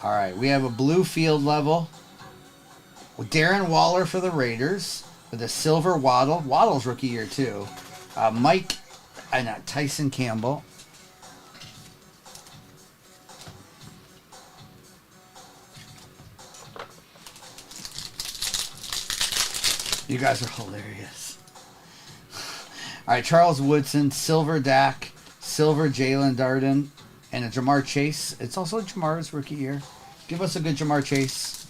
All right, we have a blue field level with Darren Waller for the Raiders with a silver Waddle. Waddle's rookie year, too. Mike and Tyson Campbell. You guys are hilarious. All right, Charles Woodson, silver Dak, silver Jalen Darden, and a Jamar Chase. It's also Jamar's rookie year. Give us a good Jamar Chase.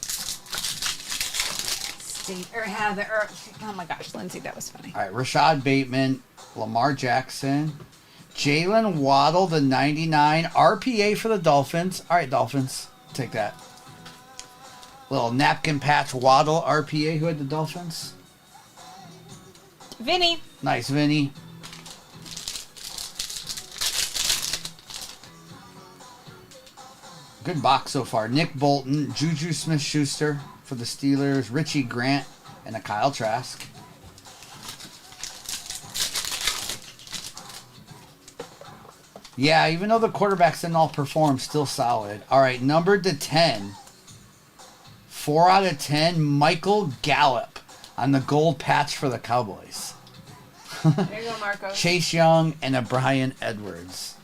Oh my gosh, Lindsay, that was funny. All right, Rashad Bateman, Lamar Jackson, Jalen Waddle, the 99, RPA for the Dolphins. All right, Dolphins, take that. Little napkin patch Waddle, RPA. Who had the Dolphins? Vinny. Nice, Vinny. Good box so far. Nick Bolton, Juju Smith-Schuster for the Steelers, Richie Grant, and a Kyle Trask. Yeah, even though the quarterbacks didn't all perform, still solid. All right, numbered to 10. 4 out of 10, Michael Gallup on the gold patch for the Cowboys. There you go, Marco. Chase Young and a Brian Edwards.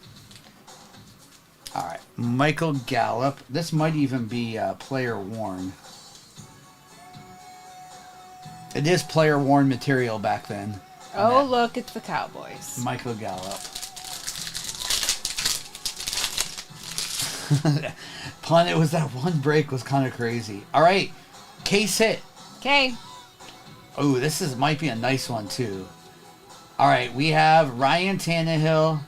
All right, Michael Gallup. This might even be player worn. It is player worn material back then. Oh, look, it's the Cowboys. Michael Gallup. Pun, it was that one break was kind of crazy. All right, case hit. Okay. Oh, this might be a nice one too. All right, we have Ryan Tannehill.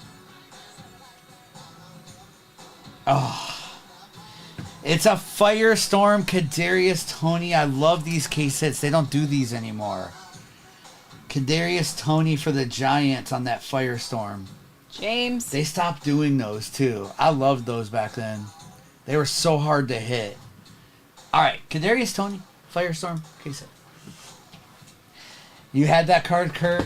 Oh, it's a Firestorm Kadarius Toney. I love these case hits. They don't do these anymore. Kadarius Toney for the Giants on that Firestorm. James. They stopped doing those too. I loved those back then. They were so hard to hit. All right, Kadarius Toney, Firestorm, case hit. You had that card, Kurt.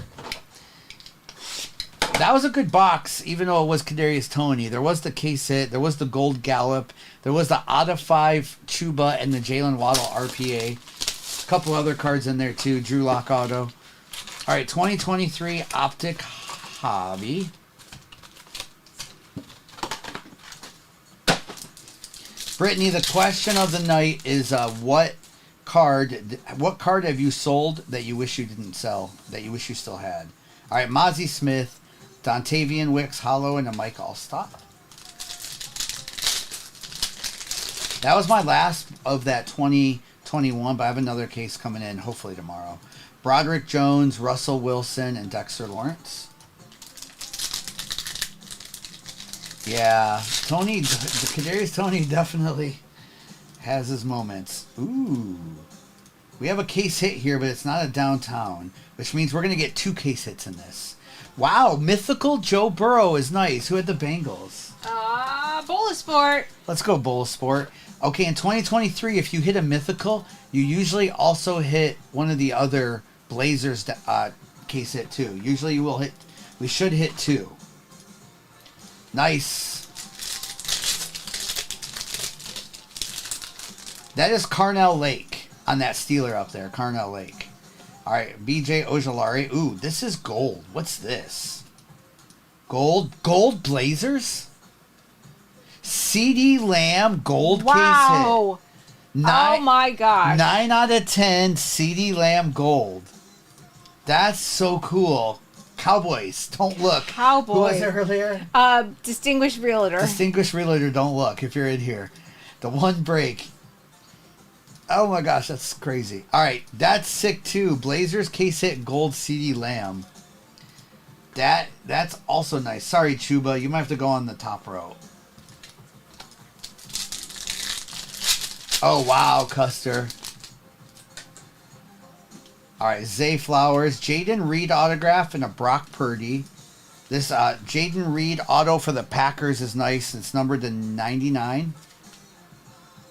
That was a good box, even though it was Kadarius Toney. There was the case hit. There was the gold Gallup. There was the out of 5 Chuba and the Jalen Waddle RPA. A couple other cards in there too. Drew Lock auto. All right, 2023 Optic Hobby. Brittany, the question of the night is what card have you sold that you wish you didn't sell, that you wish you still had? All right, Mozzie Smith, Dontavian Wicks, Hollow, and a Mike Allstott. That was my last of that 2021, but I have another case coming in hopefully tomorrow. Broderick Jones, Russell Wilson, and Dexter Lawrence. Yeah, Tony, Kadarius Toney definitely has his moments. Ooh. We have a case hit here, but it's not a downtown, which means we're going to get 2 case hits in this. Wow, Mythical Joe Burrow is nice. Who had the Bengals? Bolasport. Let's go, Bolasport. Okay, in 2023, if you hit a Mythical, you usually also hit one of the other Blazers case hit too. Usually you will hit, we should hit 2. Nice. That is Carnell Lake on that Steeler up there. Carnell Lake. All right, BJ Ojolari. Ooh, this is gold. What's this? Gold Blazers? CD Lamb gold case hit. Wow. Oh my gosh. 9 out of 10 CD Lamb gold. That's so cool. Cowboys, don't look. Cowboys. Who was it earlier? Distinguished Realtor. Distinguished Realtor, don't look if you're in here. The one break. Oh my gosh, that's crazy. All right, that's sick too. Blazers case hit gold CD Lamb. That's also nice. Sorry, Chuba. You might have to go on the top row. Oh, wow, Custer. All right, Zay Flowers. Jaden Reed autograph and a Brock Purdy. This Jaden Reed auto for the Packers is nice. It's numbered to 99.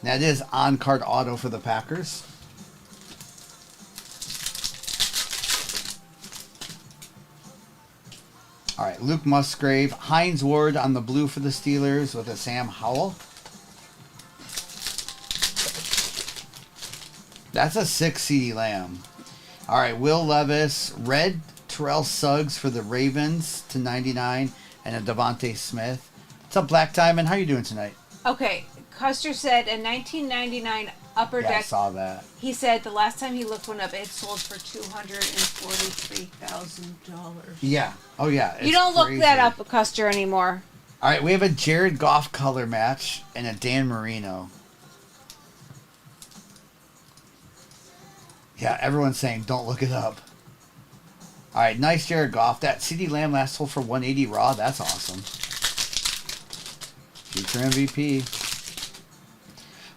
That is on-card auto for the Packers. All right, Luke Musgrave. Hines Ward on the blue for the Steelers with a Sam Howell. That's a 6 CD Lamb. All right, Will Levis. Red Terrell Suggs for the Ravens to 99. And a Devontae Smith. What's up, Black Diamond? How you doing tonight? Okay, Custer said a 1999 Upper Yeah, I Deck. saw that. He said the last time he looked one up, it sold for $243,000. Yeah. Oh, yeah. You it's don't look crazy. that up, Custer, anymore. All right, we have a Jared Goff color match and a Dan Marino. Yeah, everyone's saying don't look it up. All right, nice Jared Goff. That CD Lamb last sold for 180 raw. That's awesome. Future MVP.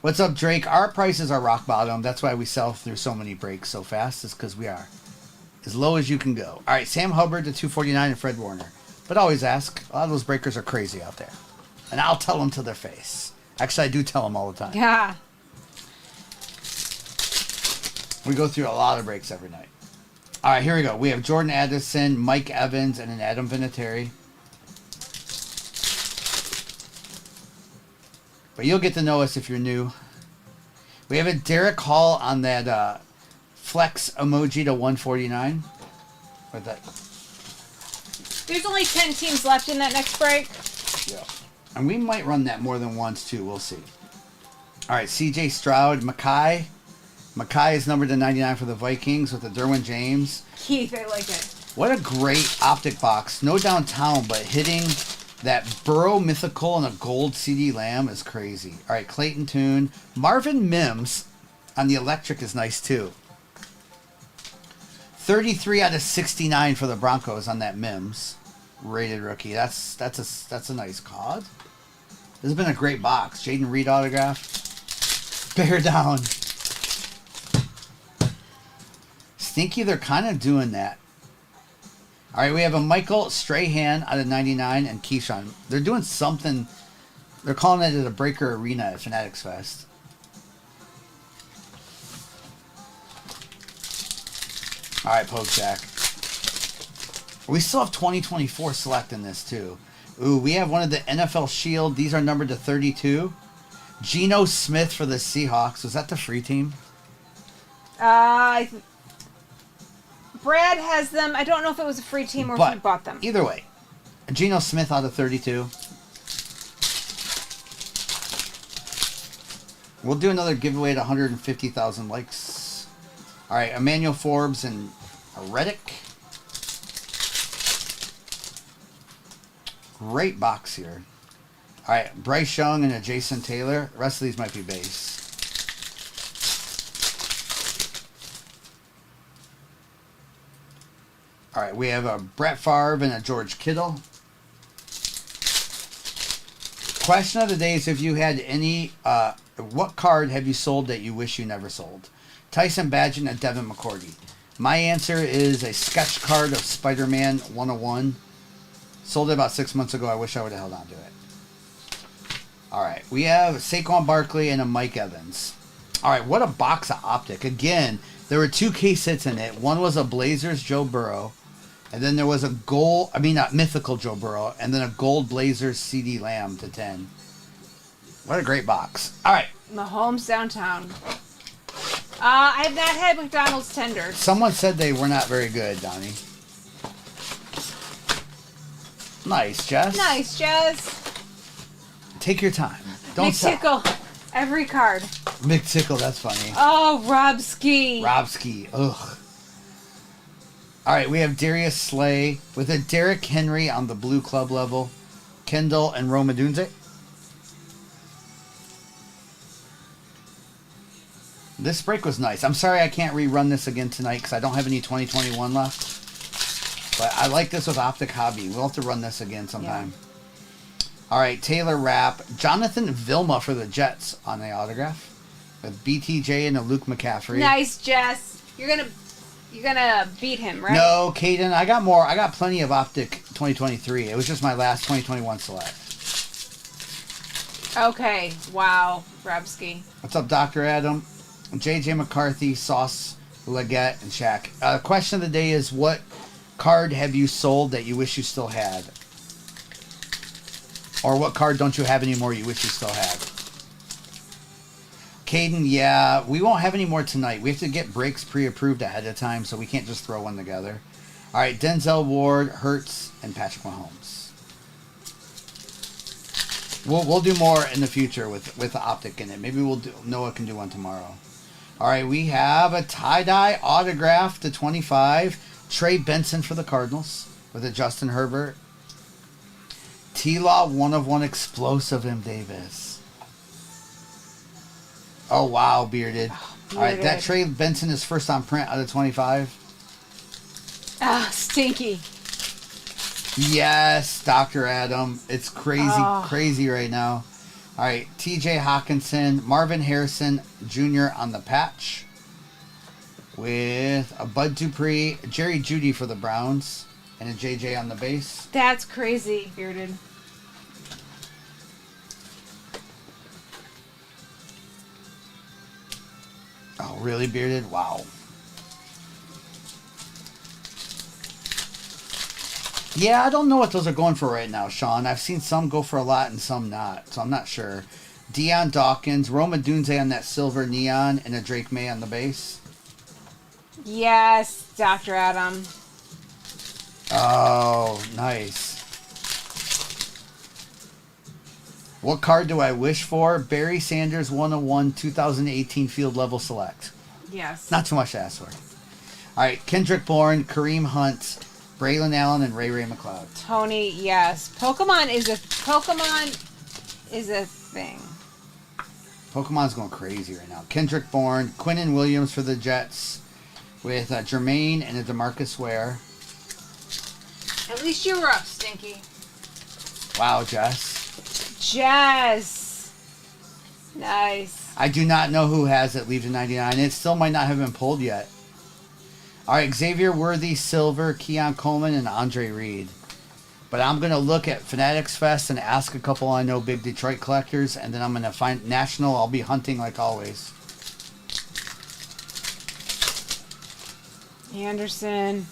What's up, Drake? Our prices are rock bottom. That's why we sell through so many breaks so fast. Is because we are as low as you can go. All right, Sam Hubbard to 249 and Fred Warner. But always ask. A lot of those breakers are crazy out there. And I'll tell them to their face. Actually, I do tell them all the time. Yeah. We go through a lot of breaks every night. All right, here we go. We have Jordan Addison, Mike Evans, and an Adam Vinatieri. But you'll get to know us if you're new. We have a Derek Hall on that flex emoji to 149. With that. There's only 10 teams left in that next break. Yeah. And we might run that more than once, too. We'll see. All right, CJ Stroud, Mackay. Mackay is numbered to 99 for the Vikings with the Derwin James. Keith, I like it. What a great optic box. No downtown, but hitting that Burrow Mythical and a gold CD Lamb is crazy. All right, Clayton Tune. Marvin Mims on the electric is nice, too. 33 out of 69 for the Broncos on that Mims. Rated rookie. That's a nice card. This has been a great box. Jaden Reed autograph. Bear down. Stinky, they're kind of doing that. All right, we have a Michael Strahan out of 99 and Keyshawn. They're doing something. They're calling it a Breaker Arena at Fanatics Fest. All right, Poke Jack. We still have 2024 select in this, too. Ooh, we have one of the NFL Shield. These are numbered to 32. Geno Smith for the Seahawks. Was that the free team? Brad has them. I don't know if it was a free team or if he bought them. Either way, Geno Smith out of 32. We'll do another giveaway at 150,000 likes. All right, Emmanuel Forbes and Reddick. Great box here. All right, Bryce Young and a Jason Taylor. The rest of these might be base. All right, we have a Brett Favre and a George Kittle. Question of the day is if you had any, what card have you sold that you wish you never sold? Tyson Badgett and Devin McCourty. My answer is a sketch card of Spider-Man 101. Sold it about 6 months ago. I wish I would have held on to it. All right, we have Saquon Barkley and a Mike Evans. All right, what a box of optic. Again, there were two case hits in it. One was a Blazers Joe Burrow. And then there was a mythical Joe Burrow, and then a gold Blazers CD Lamb to 10. What a great box. All right. Mahomes downtown. I have not had McDonald's tenders. Someone said they were not very good, Donnie. Nice, Jess. Nice, Jess. Take your time. Don't McTickle. Every card. McTickle, that's funny. Oh, Rob Ski. Ugh. All right, we have Darius Slay with a Derrick Henry on the blue club level. Kendall and Roma Dunze. This break was nice. I'm sorry I can't rerun this again tonight because I don't have any 2021 left. But I like this with Optic Hobby. We'll have to run this again sometime. All right, Taylor Rapp. Jonathan Vilma for the Jets on the autograph. With BTJ and a Luke McCaffrey. Nice, Jess. You're gonna beat him, right? No, Caden, I got more. I got plenty of Optic 2023. It was just my last 2021 select. Okay. Wow, Rebsky. What's up, Dr. Adam? JJ McCarthy, Sauce, Leggett, and Shaq. Question of the day is, what card have you sold that you wish you still had? Or what card don't you have anymore you wish you still had? Caden, yeah, we won't have any more tonight. We have to get breaks pre-approved ahead of time, so we can't just throw one together. All right, Denzel Ward, Hurts, and Patrick Mahomes. We'll do more in the future with the Optic in it. Maybe Noah can do one tomorrow. All right, we have a tie-dye autograph to 25. Trey Benson for the Cardinals with a Justin Herbert. T-Law 1/1 explosive M. Davis. Oh, wow, Bearded. All right, that Trey Benson is first on print out of 25. Ah, stinky. Yes, Dr. Adam. It's crazy right now. All right, TJ Hawkinson, Marvin Harrison Jr. on the patch. With a Bud Dupree, Jerry Jeudy for the Browns, and a JJ on the base. That's crazy, Bearded. Oh, really, Bearded? Wow. Yeah, I don't know what those are going for right now, Sean. I've seen some go for a lot and some not, so I'm not sure. Deion Dawkins, Roma Dunze on that silver neon, and a Drake May on the base. Yes, Dr. Adam. Oh, nice. What card do I wish for? Barry Sanders 101 2018 Field Level Select. Yes. Not too much to ask for. All right, Kendrick Bourne, Kareem Hunt, Braylon Allen, and Ray McLeod. Tony, yes. Pokemon is a thing. Pokemon's going crazy right now. Kendrick Bourne, Quinnen Williams for the Jets with Jermaine and a DeMarcus Ware. At least you were up, Stinky. Wow, Jess. Jess. Nice. I do not know who has it leave to 99. It still might not have been pulled yet. All right, Xavier Worthy, Silver, Keon Coleman, and Andre Reed. But I'm going to look at Fanatics Fest and ask a couple I know big Detroit collectors, and then I'm going to find National. I'll be hunting like always. Anderson.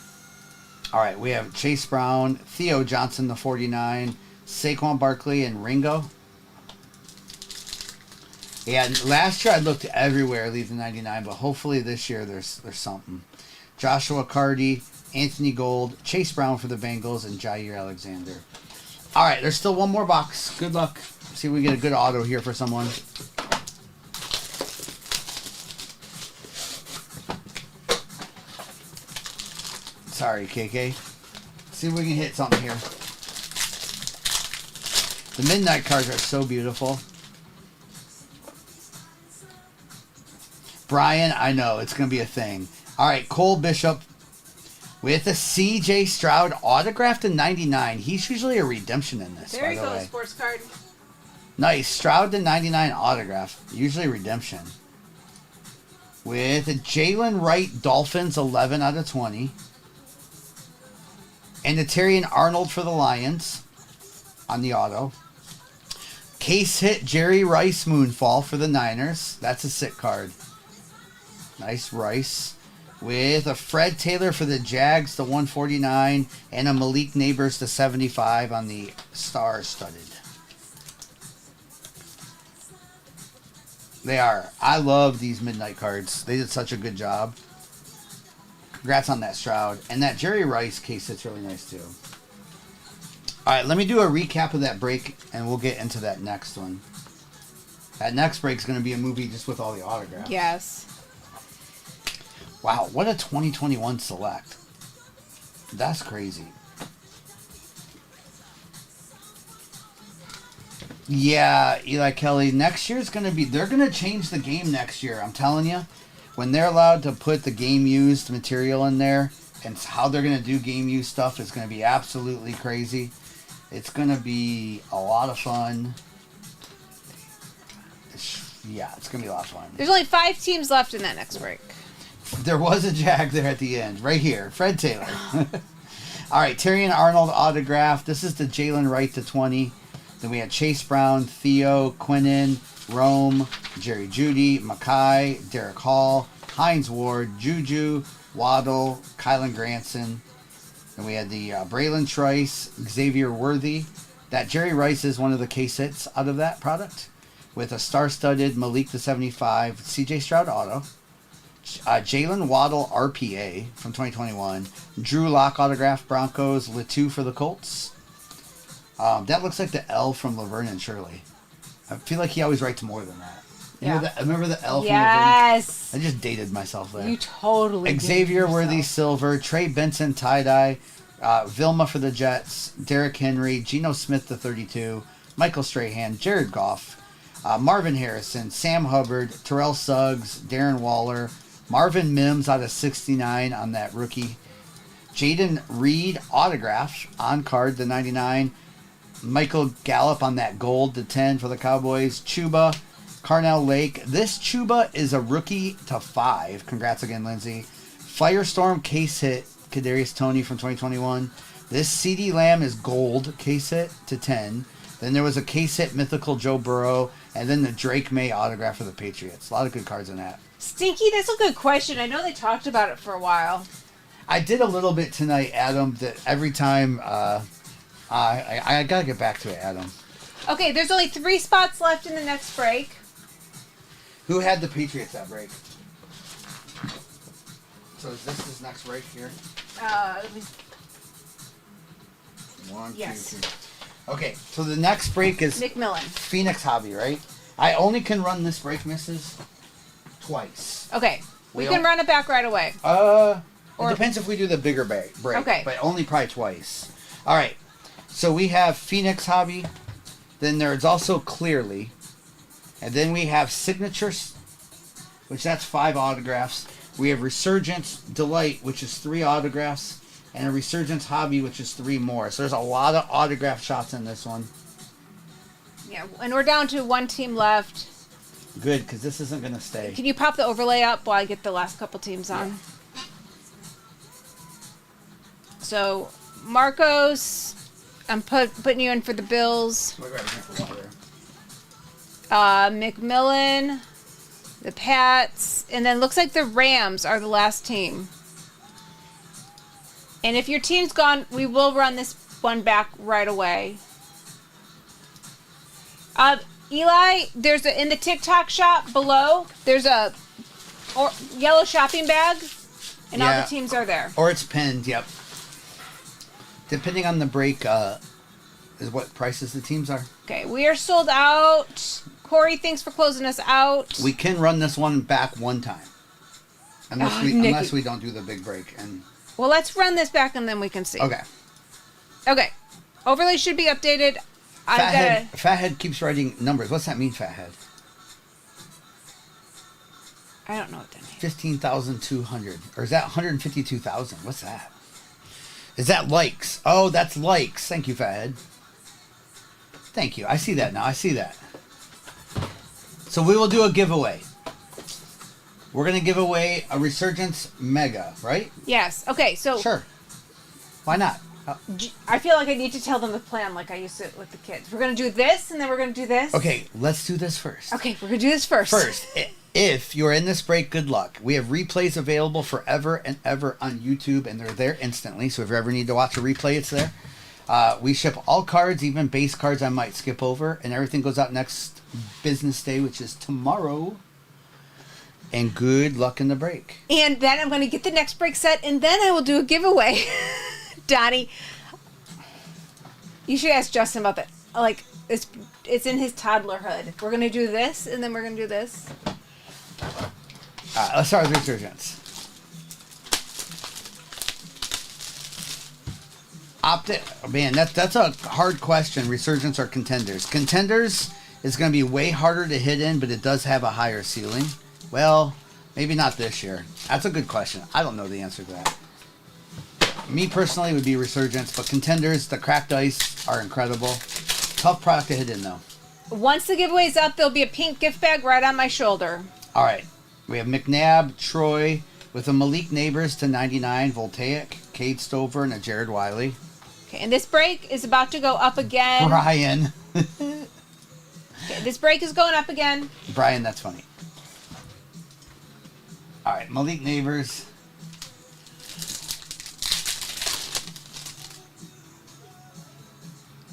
All right, we have Chase Brown, Theo Johnson, the 49, Saquon Barkley, and Ringo. Yeah, last year I looked everywhere, leave the 99, but hopefully this year there's something. Joshua Cardi, Anthony Gold, Chase Brown for the Bengals, and Jair Alexander. All right, there's still one more box. Good luck. See if we get a good auto here for someone. Sorry, KK. See if we can hit something here. The midnight cards are so beautiful. Brian, I know, it's going to be a thing. All right, Cole Bishop with a CJ Stroud autographed to 99. He's usually a redemption in this, There by you the go, way. sports card. Nice. Stroud to 99 autograph. Usually redemption. With a Jalen Wright Dolphins 11 out of 20. And a Terrian Arnold for the Lions on the auto. Case hit Jerry Rice Moonfall for the Niners. That's a sick card. Nice Rice. With a Fred Taylor for the Jags to 149. And a Malik Neighbors to 75 on the star-studded. They are. I love these midnight cards. They did such a good job. Congrats on that Stroud. And that Jerry Rice case hits really nice too. All right, let me do a recap of that break, and we'll get into that next one. That next break is going to be a movie just with all the autographs. Yes. Wow, what a 2021 select. That's crazy. Yeah, Eli Kelly, next year's going to be... They're going to change the game next year, I'm telling you. When they're allowed to put the game-used material in there, and how they're going to do game use stuff is going to be absolutely crazy. It's going to be a lot of fun. Yeah, it's going to be a lot of fun. There's only 5 teams left in that next break. There was a Jag there at the end, right here. Fred Taylor. All right, Terrion Arnold autograph. This is the Jalen Wright to 20. Then we had Chase Brown, Theo, Quinnen, Rome, Jerry Jeudy, Mackay, Derek Hall, Hines Ward, Juju, Waddle, Kylan Granson. Then we had the Braylon Trice, Xavier Worthy. That Jerry Rice is one of the case hits out of that product. With a star-studded Malik to 75, CJ Stroud auto. Jalen Waddle RPA from 2021. Drew Lock autograph Broncos. Latu for the Colts. That looks like the L from Laverne and Shirley. I feel like he always writes more than that. Remember the L from Yes. Laverne? I just dated myself there. You totally Xavier Worthy Silver. Trey Benson tie-dye. Vilma for the Jets. Derrick Henry. Geno Smith to 32. Michael Strahan. Jared Goff. Marvin Harrison. Sam Hubbard. Terrell Suggs. Darren Waller. Marvin Mims out of 69 on that rookie. Jaden Reed autograph on card to 99. Michael Gallup on that gold to 10 for the Cowboys. Chuba. Carnell Lake. This Chuba is a rookie to 5. Congrats again, Lindsay. Firestorm case hit. Kadarius Toney from 2021. This CD Lamb is gold case hit to 10. Then there was a case hit mythical Joe Burrow. And then the Drake May autograph for the Patriots. A lot of good cards in that. Stinky, that's a good question. I know they talked about it for a while. I did a little bit tonight, Adam, that every time... I got to get back to it, Adam. Okay, there's only 3 spots left in the next break. Who had the Patriots that break? So is this his next break here? Let me... 1, 2, Yes. 3. Okay, so the next break is McMillan. Phoenix Hobby, right? I only can run this break, missus, twice. Okay, we We can don't- run it back right away. It Or- depends if we do the bigger break. Okay. But only probably twice. All right. So we have Phoenix Hobby. Then there's also Clearly. And then we have Signatures, which that's 5 autographs. We have Resurgence Delight, which is 3 autographs. And a Resurgence Hobby, which is 3 more. So there's a lot of autograph shots in this one. Yeah, and we're down to 1 team left. Good, because this isn't going to stay. Can you pop the overlay up while I get the last couple teams on? So, Marcos, I'm putting you in for the Bills. We'll grab a drink of water. McMillan, the Pats, and then looks like the Rams are the last team. And if your team's gone, we will run this one back right away. Eli, there's in the TikTok shop below, there's a yellow shopping bag, and all the teams are there. Or it's pinned, yep. Depending on the break, is what prices the teams are. Okay, we are sold out. Corey, thanks for closing us out. We can run this one back one time. Unless Nikki. unless we don't do the big break. And Well, let's run this back and then we can see. okay. Okay. Overlay should be updated. Fathead keeps writing numbers. What's that mean, Fathead? I don't know what that means. 15,200. Or is that 152,000? What's that? Is that likes? Oh, that's likes. Thank you, Fathead. Thank you. I see that now. I see that. So we will do a giveaway. We're going to give away a Resurgence Mega, right? Yes. Okay, so Sure. Why not? I feel like I need to tell them the plan like I used to with the kids. We're going to do this and then we're going to do this. Okay, let's do this first. Okay, we're going to do this first. First, if you're in this break, good luck. We have replays available forever and ever on YouTube, and they're there instantly. So if you ever need to watch a replay, it's there. We ship all cards, even base cards I might skip over, and everything goes out next business day, which is tomorrow. And good luck in the break. And then I'm going to get the next break set, and then I will do a giveaway. Donnie, you should ask Justin about that. Like, it's in his toddlerhood. We're going to do this, and then we're going to do this. Let's start with Resurgence. Man, that's a hard question. Resurgence or Contenders? Contenders is going to be way harder to hit in, but it does have a higher ceiling. Well, maybe not this year. That's a good question. I don't know the answer to that. Me personally would be Resurgence, but contenders, the cracked ice are incredible. Tough product to hit in though. Once the giveaway's up, there'll be a pink gift bag right on my shoulder. All right. We have McNabb, Troy, with a Malik Neighbors to 99, Voltaic, Cade Stover, and a Jared Wiley. Okay, and this break is about to go up again. Brian. Okay, this break is going up again. Brian, that's funny. All right, Malik Neighbors.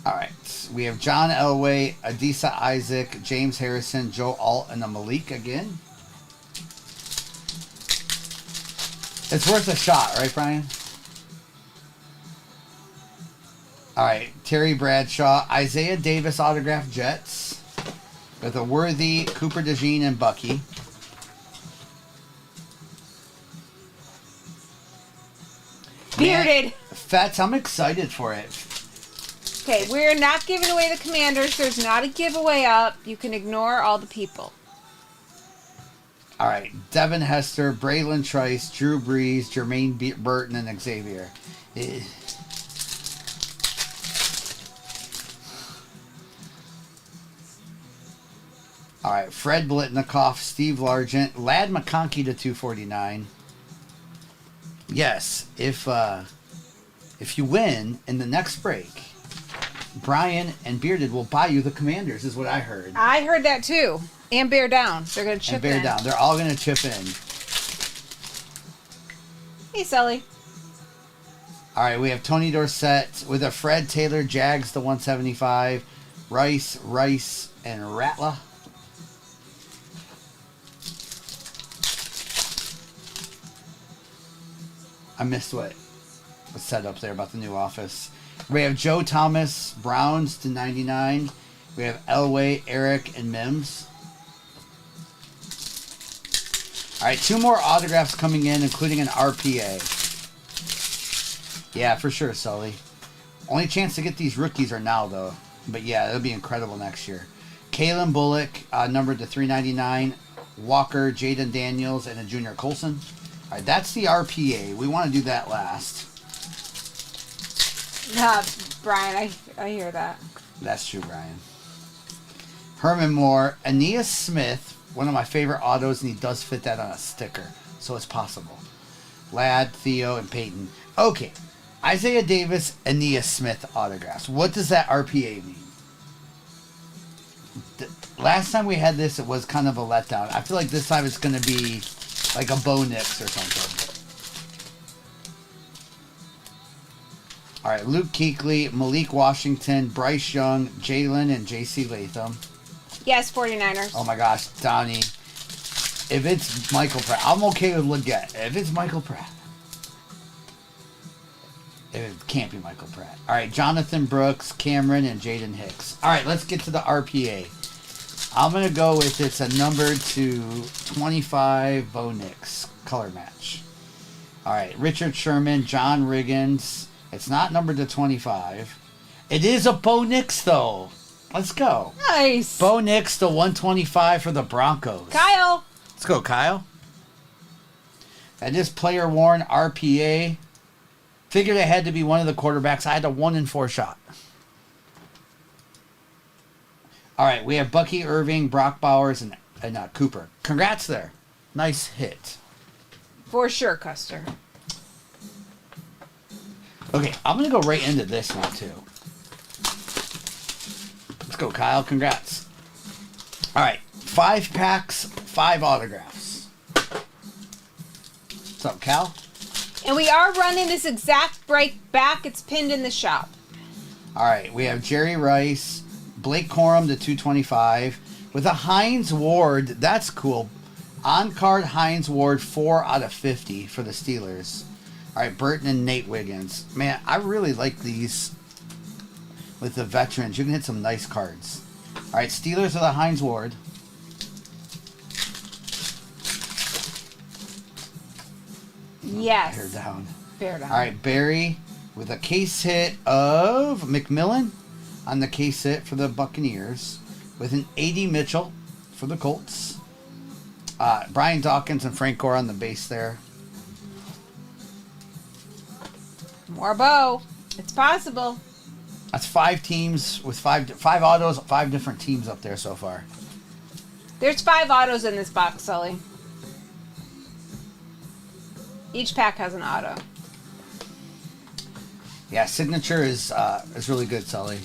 All right, we have John Elway, Adisa Isaac, James Harrison, Joe Alt, and a Malik again. It's worth a shot, right, Brian? All right, Terry Bradshaw, Isaiah Davis autograph Jets with a Worthy, Cooper DeJean, and Bucky. Bearded. Fats, I'm excited for it. Okay, we're not giving away the Commanders. There's not a giveaway up. You can ignore all the people. All right, Devin Hester, Braylon Trice, Drew Brees, Jermaine Burton, and Xavier. All right, Fred Blitnikoff, Steve Largent, Lad McConkey to 249. Yes, if you win in the next break, Brian and Bearded will buy you the Commanders, is what I heard. I heard that too. And Bear Down. They're going to chip And Bear in. Down. They're all going to chip in. Hey, Sully. All right, we have Tony Dorsett with a Fred Taylor, Jags to 175, Rice, and Rattler. I missed what was said up there about the new office. We have Joe Thomas, Browns to 99. We have Elway, Eric, and Mims. All right, 2 more autographs coming in, including an RPA. Yeah, for sure, Sully. Only chance to get these rookies are now, though. But yeah, it'll be incredible next year. Kalen Bullock, numbered to 399. Walker, Jaden Daniels, and a Junior Colson. All right, that's the RPA. We want to do that last. Brian, I hear that. That's true, Brian. Herman Moore, Aeneas Smith, one of my favorite autos, and he does fit that on a sticker, so it's possible. Ladd, Theo, and Peyton. Okay, Isaiah Davis, Aeneas Smith autographs. What does that RPA mean? Last time we had this, it was kind of a letdown. I feel like this time it's going to be like a Bo Nix or something. All right, Luke Kuechly, Malik Washington, Bryce Young, Jalen, and J.C. Latham. Yes, 49ers. Oh my gosh, Donnie. If it's Michael Pratt, I'm okay with Leggett. If it's Michael Pratt. It can't be Michael Pratt. All right, Jonathan Brooks, Cameron, and Jaden Hicks. All right, let's get to the RPA. I'm going to go with it's a number to 25 Bo Nix color match. All right, Richard Sherman, John Riggins. It's not numbered to 25. It is a Bo Nix, though. Let's go. Nice. Bo Nix to 125 for the Broncos. Kyle. Let's go, Kyle. And this player worn RPA. Figured it had to be one of the quarterbacks. I had a 1-in-4 shot. All right, we have Bucky Irving, Brock Bowers, and Cooper. Congrats there. Nice hit. For sure, Custer. Okay, I'm going to go right into this one, too. Let's go, Kyle. Congrats. All right, 5 packs, 5 autographs. What's up, Cal? And we are running this exact break back. It's pinned in the shop. All right, we have Jerry Rice, Blake Corum to 225 with a Hines Ward. That's cool. On-card Hines Ward, 4 out of 50 for the Steelers. All right, Burton and Nate Wiggins. Man, I really like these with the veterans. You can hit some nice cards. All right, Steelers with a Hines Ward. Yes. Bear down. Bear down. All right, Barry with a case hit of McMillan on the case hit for the Buccaneers with an 80 Mitchell for the Colts. Brian Dawkins and Frank Gore on the base there. More Bo. It's possible. That's 5 teams with five autos, 5 different teams up there so far. There's 5 autos in this box, Sully. Each pack has an auto. Yeah, signature is really good, Sully.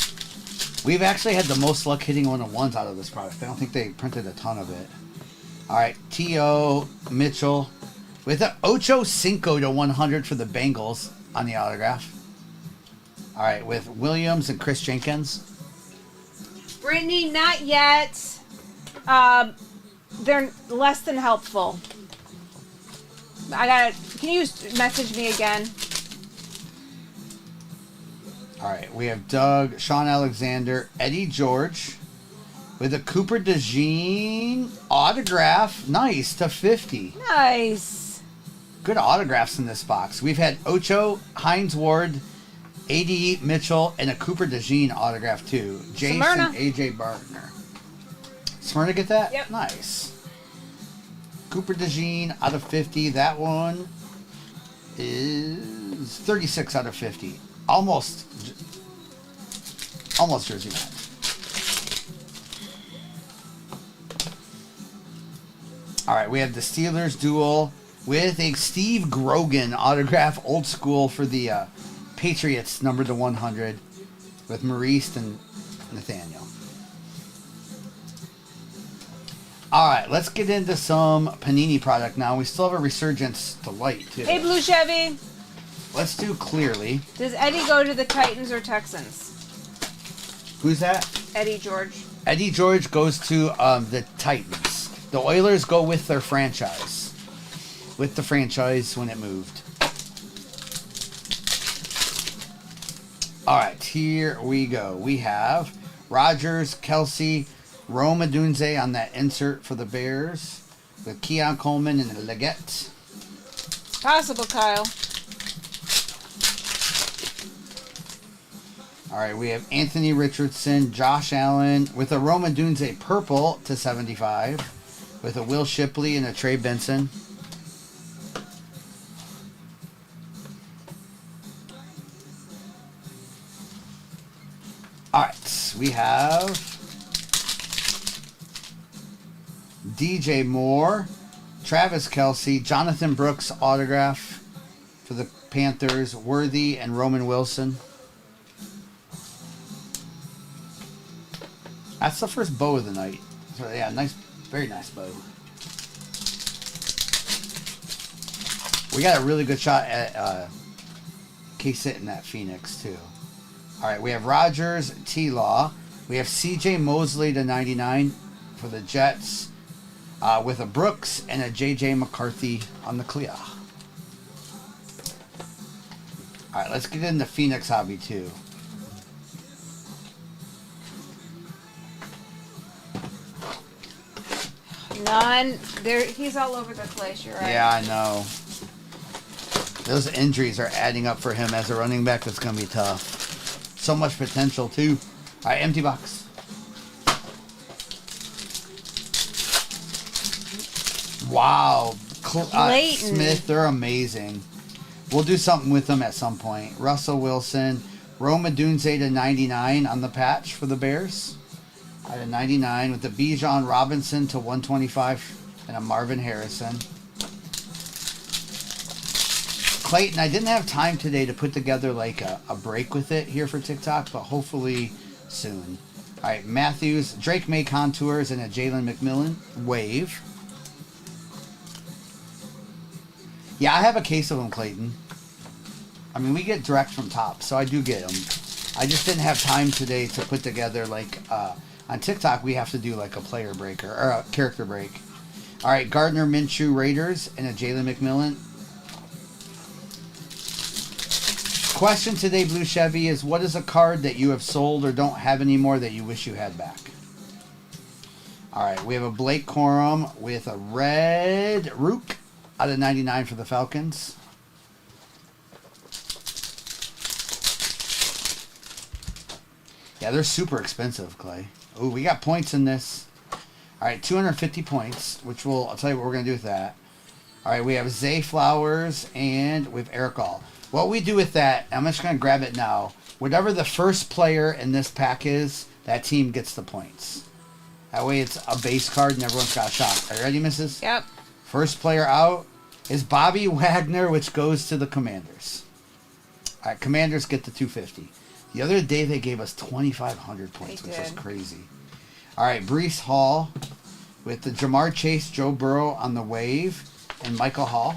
We've actually had the most luck hitting 1-of-1s out of this product. I don't think they printed a ton of it. All right, T.O. Mitchell with an Ocho Cinco to 100 for the Bengals on the autograph. All right, with Williams and Chris Jenkins. Brittany, not yet. They're less than helpful. Can you message me again? All right, we have Doug, Sean Alexander, Eddie George with a Cooper DeJean autograph. Nice, to 50. Nice. Good autographs in this box. We've had Ocho, Hines Ward, A.D. Mitchell, and a Cooper DeJean autograph too. Jason Smyrna. A.J. Bartner. Smyrna get that? Yep. Nice. Cooper DeJean out of 50. That one is 36 out of 50. Almost jersey match. All right, we have the Steelers duel with a Steve Grogan autograph, old school for the Patriots, numbered to 100, with Maurice and Nathaniel. All right, let's get into some Panini product now. We still have a Resurgence Delight, too. Hey, Blue Chevy. Let's do Clearly. Does Eddie go to the Titans or Texans? Who's that? Eddie George. Eddie George goes to the Titans. The Oilers go with their franchise. With the franchise when it moved. All right, here we go. We have Rodgers, Kelsey, Rome Odunze on that insert for the Bears. With Keon Coleman and Leggett. Possible, Kyle. All right, we have Anthony Richardson, Josh Allen with a Rome Odunze purple to 75. With a Will Shipley and a Trey Benson. All right, we have DJ Moore, Travis Kelce, Jonathan Brooks autograph for the Panthers, Worthy and Roman Wilson. That's the first bow of the night. So yeah, nice, very nice bow. We got a really good shot at K-Sit in that Phoenix too. All right, we have Rodgers, T-Law. We have C.J. Mosley to 99 for the Jets, with a Brooks and a J.J. McCarthy on the clear. All right, let's get into Phoenix hobby too. None. There, he's all over the place. You're right. Yeah, I know. Those injuries are adding up for him as a running back. That's going to be tough. So much potential, too. All right, empty box. Wow. Clayton. Smith, they're amazing. We'll do something with them at some point. Russell Wilson. Rome Odunze to 99 on the patch for the Bears. Out of 99 with the Bijan Robinson to 125 and a Marvin Harrison. Clayton, I didn't have time today to put together like a break with it here for TikTok, but hopefully soon. All right, Matthews, Drake May contours and a Jalen McMillan wave. Yeah, I have a case of them, Clayton. I mean, we get direct from Top, so I do get them. I just didn't have time today to put together like... on TikTok, we have to do like a player breaker or a character break. All right, Gardner Minshew Raiders and a Jalen McMillan. Question today, Blue Chevy, is what is a card that you have sold or don't have anymore that you wish you had back? All right, we have a Blake Corum with a red Rook out of 99 for the Falcons. Yeah, they're super expensive, Clay. Oh, we got points in this. All right, 250 points, which I'll tell you what we're going to do with that. All right, we have Zay Flowers and we have Eric All. What we do with that, I'm just going to grab it now. Whatever the first player in this pack is, that team gets the points. That way it's a base card and everyone's got a shot. Are you ready, missus? Yep. First player out is Bobby Wagner, which goes to the Commanders. All right, Commanders get the 250. The other day they gave us 2,500 points, which is crazy. All right, Breece Hall with the Jamar Chase, Joe Burrow on the wave, and Michael Hall.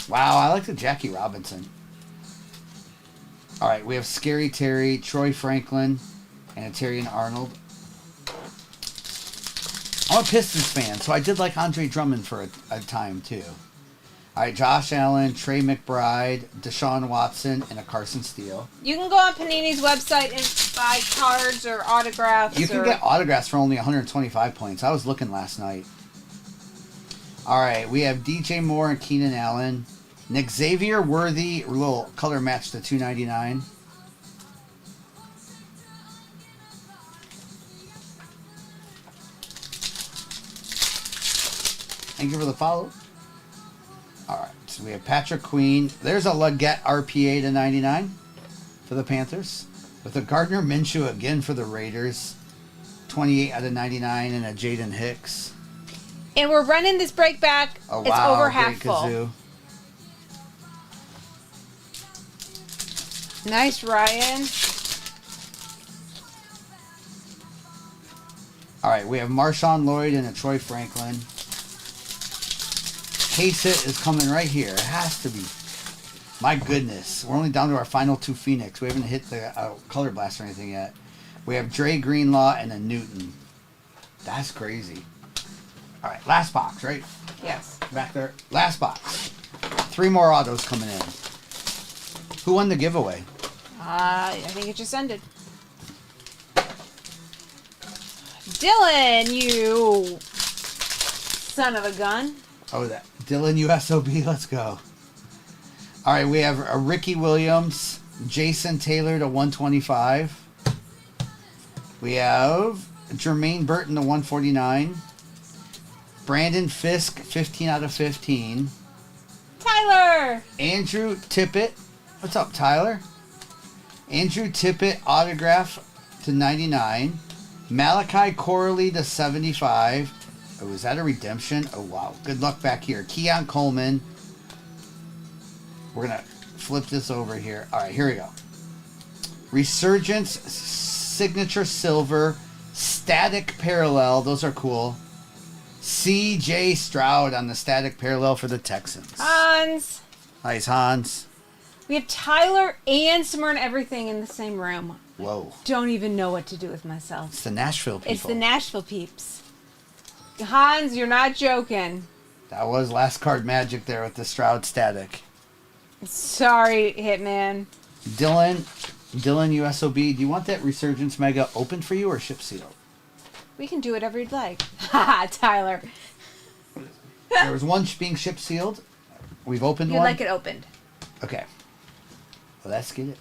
Wow, I like the Jackie Robinson. All right, we have Scary Terry, Troy Franklin, and a Terry and Arnold. I'm a Pistons fan, so I did like Andre Drummond for a time, too. All right, Josh Allen, Trey McBride, Deshaun Watson, and a Carson Steele. You can go on Panini's website and buy cards or autographs. You can get autographs for only 125 points. I was looking last night. All right, we have DJ Moore and Keenan Allen. Nick Xavier Worthy, little color match to 299. Thank you for the follow. All right, so we have Patrick Queen. There's a Leggett RPA to 99 for the Panthers. With a Gardner Minshew again for the Raiders. 28 out of 99 and a Jaden Hicks. And we're running this break back. Oh, wow. It's over Great half full. kazoo. Nice, Ryan. All right, we have Marshawn Lloyd and a Troy Franklin. Case hit is coming right here. It has to be. My goodness. We're only down to our final 2 Phoenix. We haven't hit the color blast or anything yet. We have Dre Greenlaw and a Newton. That's crazy. All right, last box, right? Yes. Back there. Last box. 3 more autos coming in. Who won the giveaway? I think it just ended. Dylan, you son of a gun. Oh, that Dylan USOB. Let's go. All right, we have a Ricky Williams, Jason Taylor to 125. We have Jermaine Burton to 149. Brandon Fisk, 15 out of 15. Tyler. Andrew Tippett. What's up, Tyler? Andrew Tippett autograph to 99. Malachi Corley to 75. Oh, is that a redemption? Oh, wow. Good luck back here. Keon Coleman. We're going to flip this over here. All right, here we go. Resurgence Signature Silver. Static Parallel. Those are cool. C.J. Stroud on the Static Parallel for the Texans. Hans. Nice, Hans. We have Tyler and Smyrna everything in the same room. Whoa. Don't even know what to do with myself. It's the Nashville people. It's the Nashville peeps. Hans, you're not joking. That was last card magic there with the Stroud Static. Sorry, Hitman. Dylan USOB, do you want that Resurgence Mega open for you or ship sealed? We can do whatever you'd like. Haha, Tyler. There was one being ship sealed. We've opened You'd one. like it opened. Okay. Well, let's get it.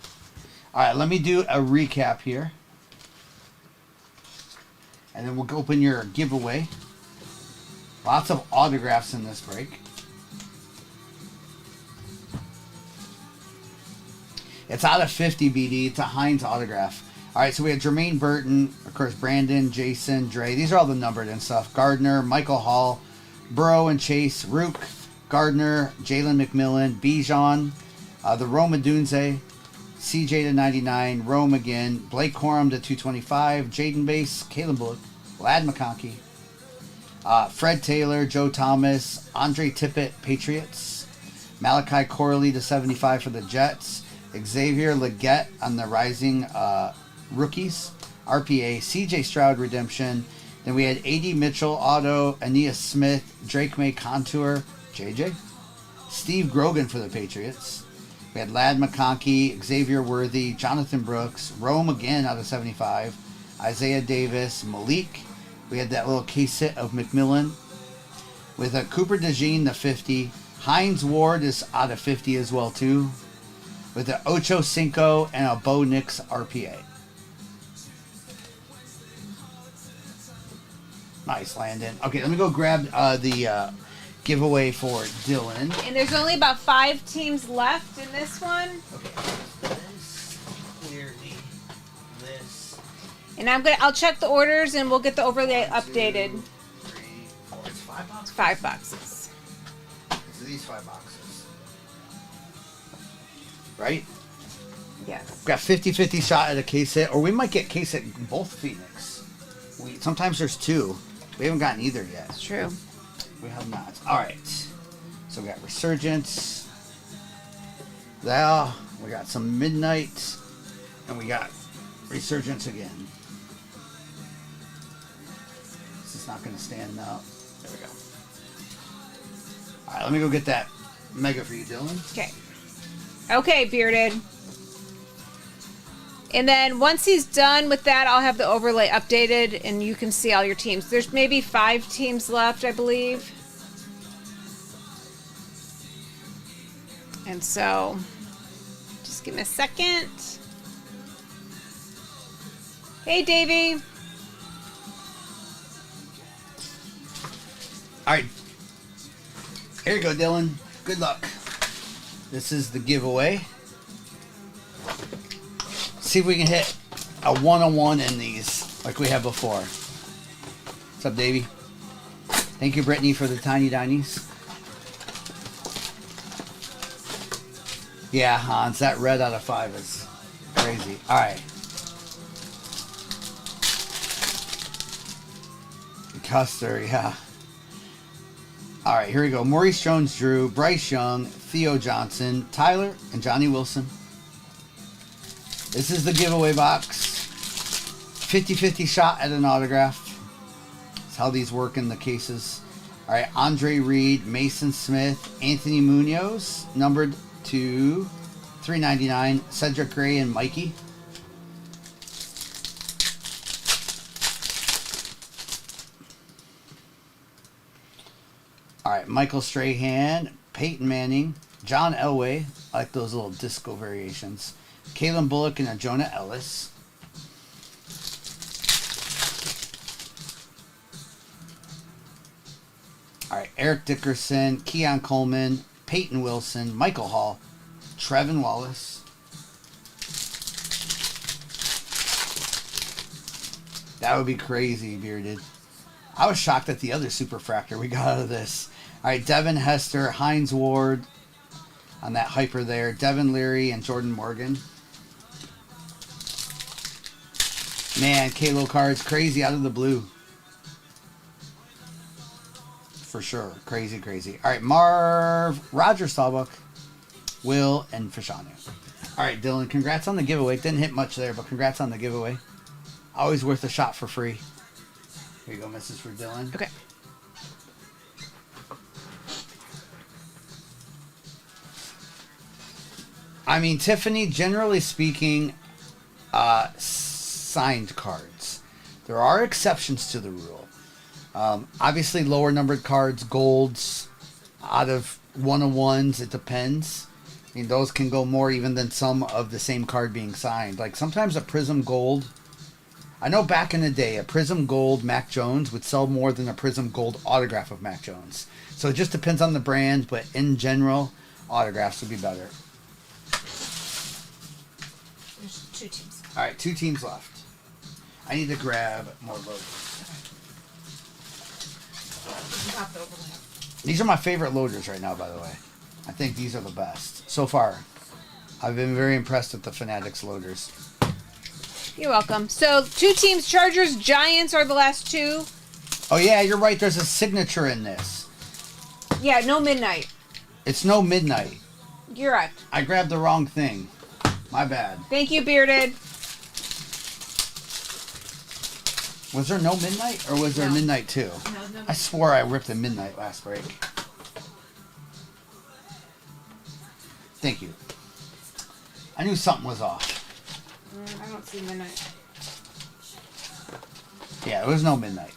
All right, let me do a recap here. And then we'll open your giveaway. Lots of autographs in this break. It's out of 50, BD. It's a Hines autograph. All right, so we have Jermaine Burton, of course, Brandon, Jason, Dre. These are all the numbered and stuff. Gardner, Michael Hall, Burrow and Chase, Rook, Gardner, Jalen McMillan, Bijan, the Rome Dunze, CJ to 99, Rome again, Blake Corum to 225, Jaden Bass, Caleb Bullock, Lad McConkey, Fred Taylor, Joe Thomas, Andre Tippett, Patriots, Malachi Corley to 75 for the Jets, Xavier Leggett on the Rising Rookies, RPA, CJ Stroud Redemption. Then we had A.D. Mitchell, Auto, Aeneas Smith, Drake May Contour, JJ, Steve Grogan for the Patriots. We had Lad McConkey, Xavier Worthy, Jonathan Brooks, Rome again out of 75, Isaiah Davis, Malik. We had that little case hit of McMillan with a Cooper DeJean to 50. Hines Ward is out of 50 as well too, with an Ocho Cinco and a Bo Nix RPA. Nice, Landon. Okay, let me go grab the giveaway for Dylan. And there's only about 5 teams left in this one. Okay. This, clearly, this. And I'll check the orders and we'll get the overlay updated. 2, 3, 4. It's 5 boxes? 5 boxes. So these 5 boxes. Right? Yes. Got 50-50 shot at a case hit, or we might get case hit in both Phoenix. Sometimes there's 2. We haven't gotten either yet. It's true. We have not. Alright. So we got Resurgence. There. We got some Midnight. And we got Resurgence again. This is not going to stand now. There we go. Alright, let me go get that mega for you, Dylan. Okay. Okay, Bearded. And then once he's done with that, I'll have the overlay updated and you can see all your teams. There's maybe 5 teams left, I believe. And so, just give me a second. Hey, Davey. Alright. Here you go, Dylan. Good luck. This is the giveaway. See if we can hit a 1-on-1 in these like we have before. What's up, Davey? Thank you, Brittany, for the tiny dinies. Yeah, Hans, that red out of 5 is crazy. Alright. Custer, yeah. Alright, here we go. Maurice Jones-Drew, Bryce Young, Theo Johnson, Tyler, and Johnny Wilson. This is the giveaway box. 50-50 shot at an autograph. That's how these work in the cases. Alright, Andre Reed, Mason Smith, Anthony Munoz, numbered to 399, Cedric Gray and Mikey. Alright, Michael Strahan, Peyton Manning, John Elway. I like those little disco variations. Kalen Bullock and a Jonah Ellis. Alright, Eric Dickerson, Keon Coleman, Peyton Wilson, Michael Hall, Trevin Wallace. That would be crazy, Bearded. I was shocked at the other superfractor we got out of this. Alright, Devin Hester, Hines Ward on that hyper there. Devin Leary and Jordan Morgan. Man, Kalo cards crazy out of the blue. For sure. Crazy, crazy. Alright, Roger Staubach, Will, and Fashanu. Alright, Dylan, congrats on the giveaway. Didn't hit much there, but congrats on the giveaway. Always worth a shot for free. Here you go, Mrs. for Dylan. Okay. I mean, Tiffany, generally speaking, signed cards. There are exceptions to the rule. Obviously, lower numbered cards, golds, out of 1-on-1s, it depends. I mean, those can go more even than some of the same card being signed. Like, sometimes a Prism Gold... I know back in the day, a Prism Gold Mac Jones would sell more than a Prism Gold autograph of Mac Jones. So it just depends on the brand, but in general, autographs would be better. There's 2 teams. Alright, 2 teams left. I need to grab more loaders. These are my favorite loaders right now, by the way. I think these are the best. So far, I've been very impressed with the Fanatics loaders. You're welcome. So 2 teams, Chargers, Giants are the last 2. Oh yeah, you're right. There's a signature in this. Yeah, no midnight. It's no midnight. You're right. I grabbed the wrong thing. My bad. Thank you, Bearded. Was there no midnight, or was there midnight too? No. I swore I ripped a midnight last break. Thank you. I knew something was off. I don't see midnight. Yeah, there was no midnight.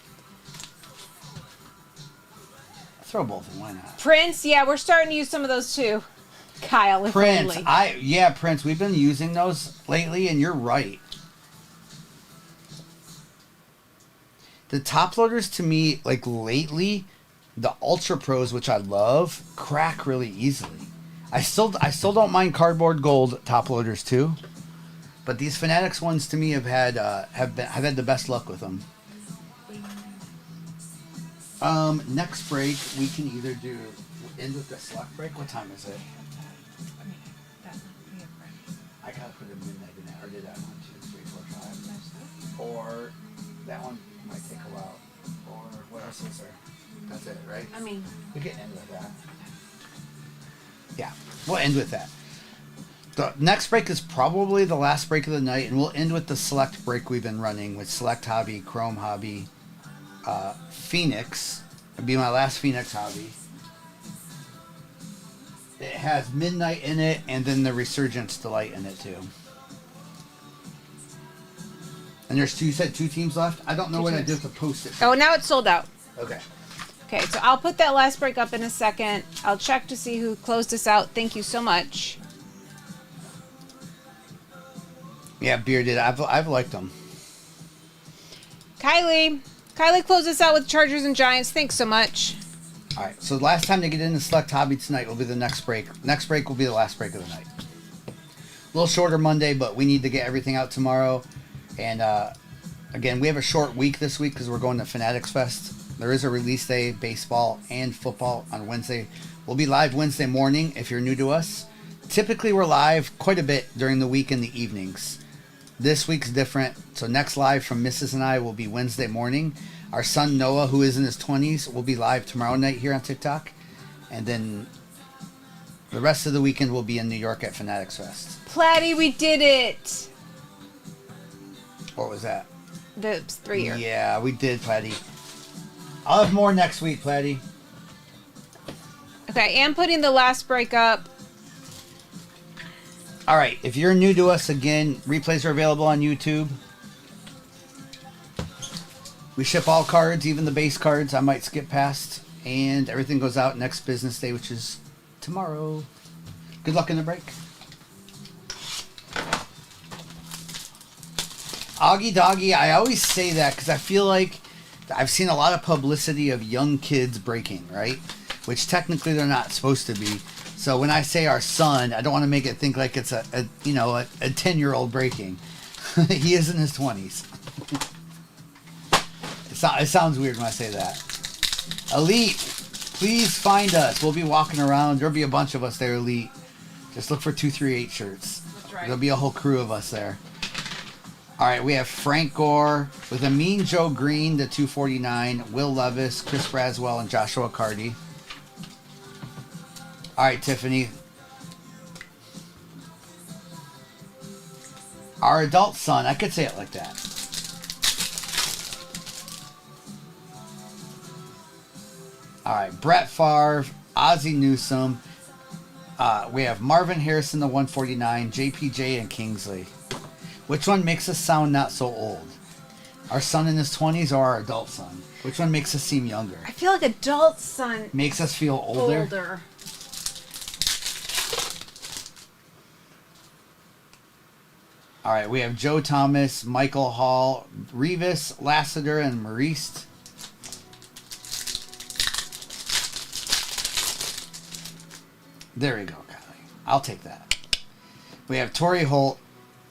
Throw both in, why not? Prince, yeah, we're starting to use some of those too. Kyle, if Prince, only. Prince, we've been using those lately, and you're right. The top loaders to me, like lately, The Ultra Pros, which I love, crack really easily. I still don't mind cardboard gold top loaders too, but these Fanatics ones to me have had the best luck with them. Next break we can either end with the select break. What time is it? I gotta put a midnight in that, or did that 1, 2, 3, 4, 5, or that one might take a while, or what else is there? That's it, right? I mean, we can end with that. Yeah, we'll end with that. The next break is probably the last break of the night, and we'll end with the select break we've been running with Select Hobby, Chrome Hobby, Phoenix. It'll be my last Phoenix hobby. It has Midnight in it, and then the Resurgence Delight in it too. And there's you said 2 teams left? I don't know what I did to post it. oh, now it's sold out. Okay. Okay, so I'll put that last break up in a second. I'll check to see who closed us out. Thank you so much. Yeah, Bearded. I've liked them. Kylie closed us out with Chargers and Giants. Thanks so much. All right, so the last time to get into Select Hobby tonight will be the next break. Next break will be the last break of the night. A little shorter Monday, but we need to get everything out tomorrow. And again, we have a short week this week because we're going to Fanatics Fest. There is a release day, baseball and football on Wednesday. We'll be live Wednesday morning if you're new to us. Typically, we're live quite a bit during the week in the evenings. This week's different. So next live from Mrs. and I will be Wednesday morning. Our son Noah, who is in his 20s, will be live tomorrow night here on TikTok. And then the rest of the weekend will be in New York at Fanatics Fest. Platty, we did it. What was that? The 3-year. Yeah, we did, Platty. I'll have more next week, Platty. Okay, I am putting the last break up. All right, if you're new to us, again, replays are available on YouTube. We ship all cards, even the base cards I might skip past. And everything goes out next business day, which is tomorrow. Good luck in the break. Augie Doggy, I always say that because I feel like I've seen a lot of publicity of young kids breaking, right? Which technically they're not supposed to be. So when I say our son, I don't want to make it think like it's a 10-year-old breaking. He is in his 20s. It sounds weird when I say that. Elite, please find us. We'll be walking around. There'll be a bunch of us there, Elite. Just look for 238 shirts. That's right. There'll be a whole crew of us there. All right, we have Frank Gore with a Mean Joe Green to 249, Will Levis, Chris Braswell, and Joshua Cardi. All right, Tiffany. Our adult son. I could say it like that. All right, Brett Favre, Ozzie Newsome. We have Marvin Harrison, the 149, JPJ, and Kingsley. Which one makes us sound not so old? Our son in his 20s or our adult son? Which one makes us seem younger? I feel like adult son Makes us feel older? All right, we have Joe Thomas, Michael Hall, Revis, Lassiter, and Mariste. There we go, Kylie. I'll take that. We have Torrey Holt,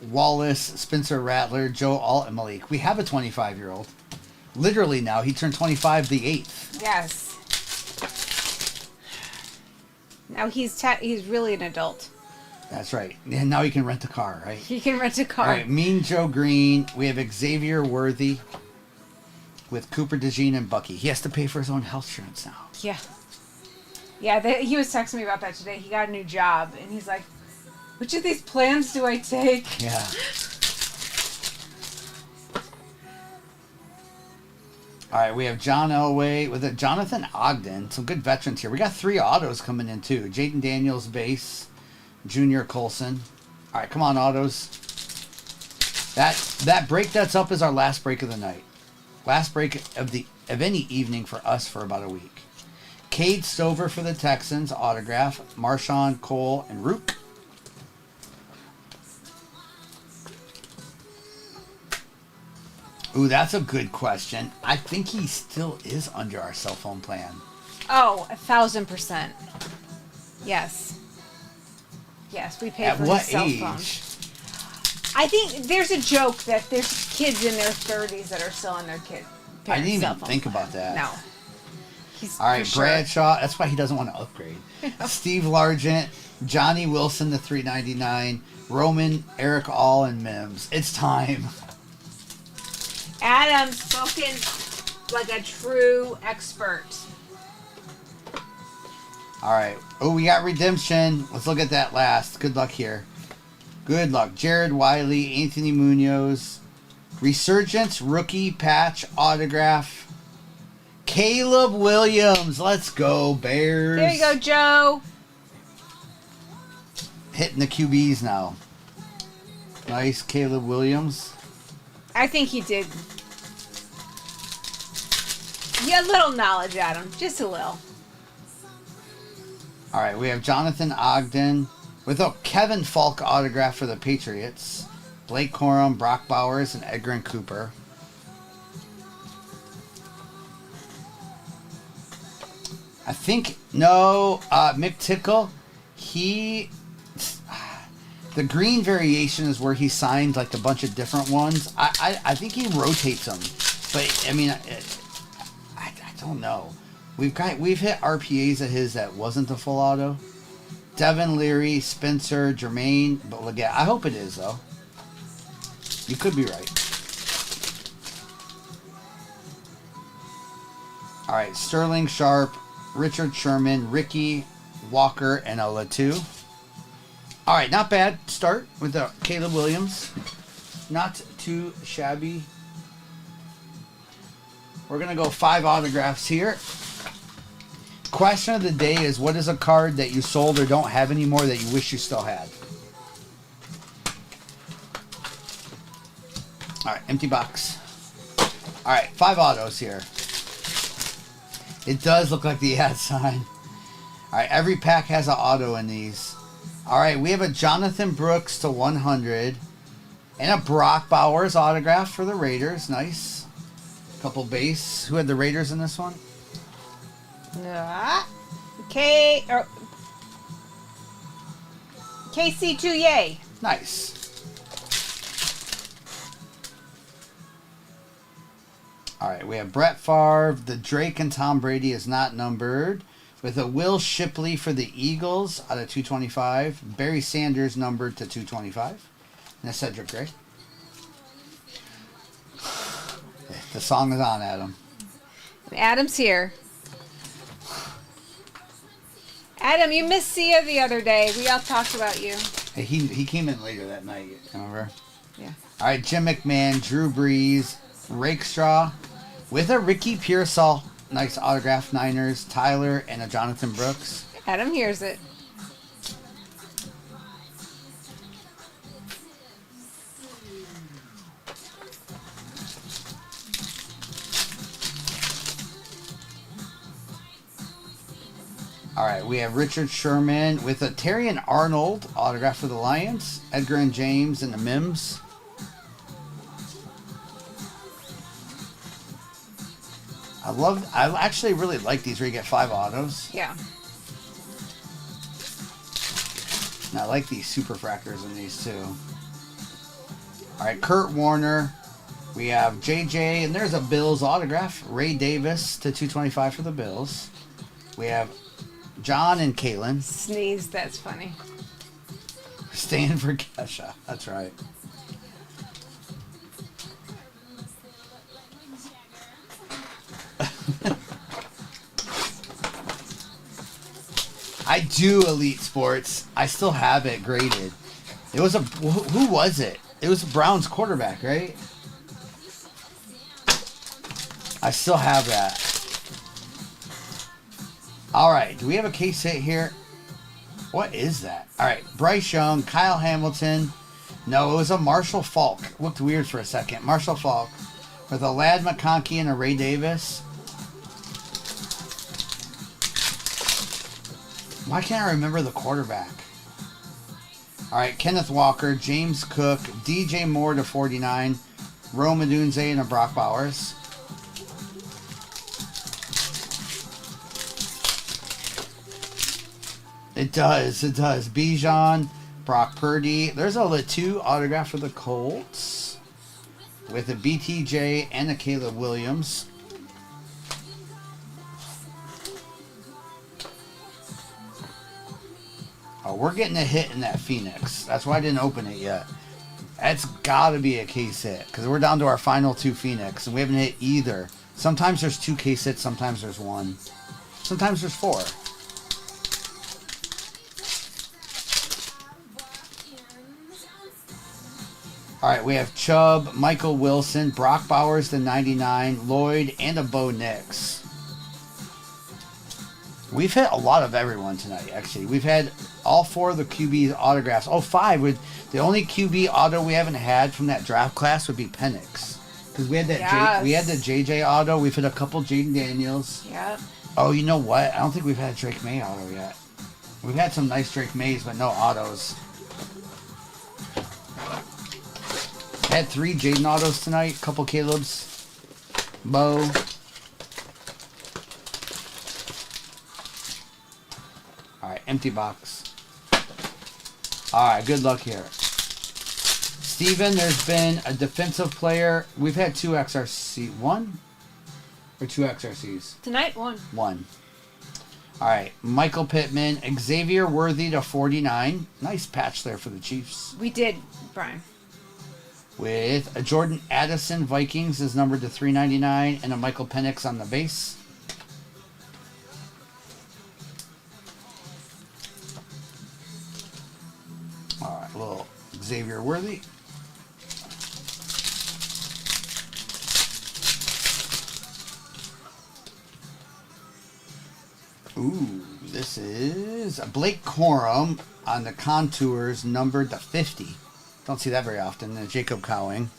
Wallace, Spencer Rattler, Joe Alt, and Malik. We have a 25-year-old. Literally now. He turned 25 the 8th. Yes. Now he's really an adult. That's right. And now he can rent a car, right? He can rent a car. All right, Mean Joe Green. We have Xavier Worthy with Cooper DeJean and Bucky. He has to pay for his own health insurance now. Yeah. Yeah, he was texting me about that today. He got a new job, and he's like, which of these plans do I take? Yeah. All right, we have John Elway with a Jonathan Ogden. Some good veterans here. We got 3 autos coming in, too. Jaden Daniels, base. Junior Colson. All right, come on, autos. That break that's up is our last break of the night. Last break of any evening for us for about a week. Cade Stover for the Texans, autograph. Marshawn, Cole, and Rook. Ooh, that's a good question. I think he still is under our cell phone plan. Oh, 1,000%. Yes. Yes, we paid At for what his cell age? phone. I think there's a joke that there's kids in their 30s that are still on their I parents' didn't even cell phone think plan. about that. No. He's All right, for sure. Bradshaw. That's why he doesn't want to upgrade. Steve Largent, Johnny Wilson, the $3.99. Roman, Eric All, and Mims. It's time. Adam spoken like a true expert. All right. Oh, we got redemption. Let's look at that last. Good luck here. Good luck. Jared Wiley, Anthony Munoz. Resurgence, rookie, patch, autograph. Caleb Williams. Let's go, Bears. There you go, Joe. Hitting the QBs now. Nice, Caleb Williams. I think he did. You had a little knowledge, Adam. Just a little. All right, we have Jonathan Ogden with a Kevin Falk autograph for the Patriots. Blake Corum, Brock Bowers, and Edgar and Cooper. I think, no, Mick Tickle, the green variation is where he signed like a bunch of different ones. I think he rotates them. But, I mean, I don't know. We've hit RPAs of his that wasn't the full auto. Devin Leary, Spencer, Jermaine, but look at, I hope it is though. You could be right. All right, Sterling Sharp, Richard Sherman, Ricky Walker, and a Latu. All right, not bad start with the Caleb Williams. Not too shabby. We're gonna go 5 autographs here. Question of the day is, what is a card that you sold or don't have anymore that you wish you still had? All right, empty box. All right, 5 autos here. It does look like the ad sign. All right, every pack has an auto in these. All right, we have a Jonathan Brooks to 100 and a Brock Bowers autograph for the Raiders. Nice. Couple base. Who had the Raiders in this one? KC2 yay. Nice. All right, we have Brett Favre. The Drake and Tom Brady is not numbered. With a Will Shipley for the Eagles out of 225. Barry Sanders numbered to 225. And a Cedric Gray. The song is on, Adam. Adam's here. Adam, you missed Sia the other day. We all talked about you. Hey, he came in later that night, remember? Yeah. All right, Jim McMahon, Drew Brees, Rakestraw, with a Ricky Pearsall. Nice autograph, Niners, Tyler, and a Jonathan Brooks. Adam hears it. All right, we have Richard Sherman with a Terrion Arnold autograph for the Lions, Edgar and James, and the Mims. I actually really like these where you get 5 autos. Yeah. And I like these super fractors in these too. All right, Kurt Warner. We have JJ, and there's a Bills autograph. Ray Davis to 225 for the Bills. We have John and Kalen. Sneeze, that's funny. Staying for Kesha. That's right. I do Elite Sports. I still have it graded. It was who was it? It was a Browns quarterback, right? I still have that. All right, do we have a case hit here? What is that? All right, Bryce Young, Kyle Hamilton. No, it was a Marshall Falk. Looked weird for a second. Marshall Falk with a Ladd McConkey and a Ray Davis. Why can't I remember the quarterback? All right, Kenneth Walker, James Cook, DJ Moore to 49, Rome Odunze, and a Brock Bowers. It does. It does. Bijan, Brock Purdy. There's a Latu autograph for the Colts with a BTJ and a Caleb Williams. Oh, we're getting a hit in that Phoenix. That's why I didn't open it yet. That's got to be a case hit because we're down to our final 2 Phoenix and we haven't hit either. Sometimes there's 2 case hits, sometimes there's 1. Sometimes there's 4. All right, we have Chubb, Michael Wilson, Brock Bowers to 99, Lloyd, and a Bo Nix. We've hit a lot of everyone tonight, actually. We've had all 4 of the QB autographs. Oh, 5. The only QB auto we haven't had from that draft class would be Penix. Because we had that we had the JJ auto. We've hit a couple Jaden Daniels. Yep. Oh, you know what? I don't think we've had a Drake May auto yet. We've had some nice Drake Mays, but no autos. Had 3 Jaden autos tonight, couple Caleb's, Bo. Alright, empty box. Alright, good luck here. Steven, there's been a defensive player. We've had 2 XRC. 1? Or 2 XRCs? Tonight, 1. 1. Alright, Michael Pittman, Xavier Worthy to 49. Nice patch there for the Chiefs. We did, Brian. With a Jordan Addison, Vikings is numbered to 399, and a Michael Penix on the base. Alright, little Xavier Worthy. Ooh, this is a Blake Corum on the contours, numbered to 50. Don't see that very often. Jacob Cowing.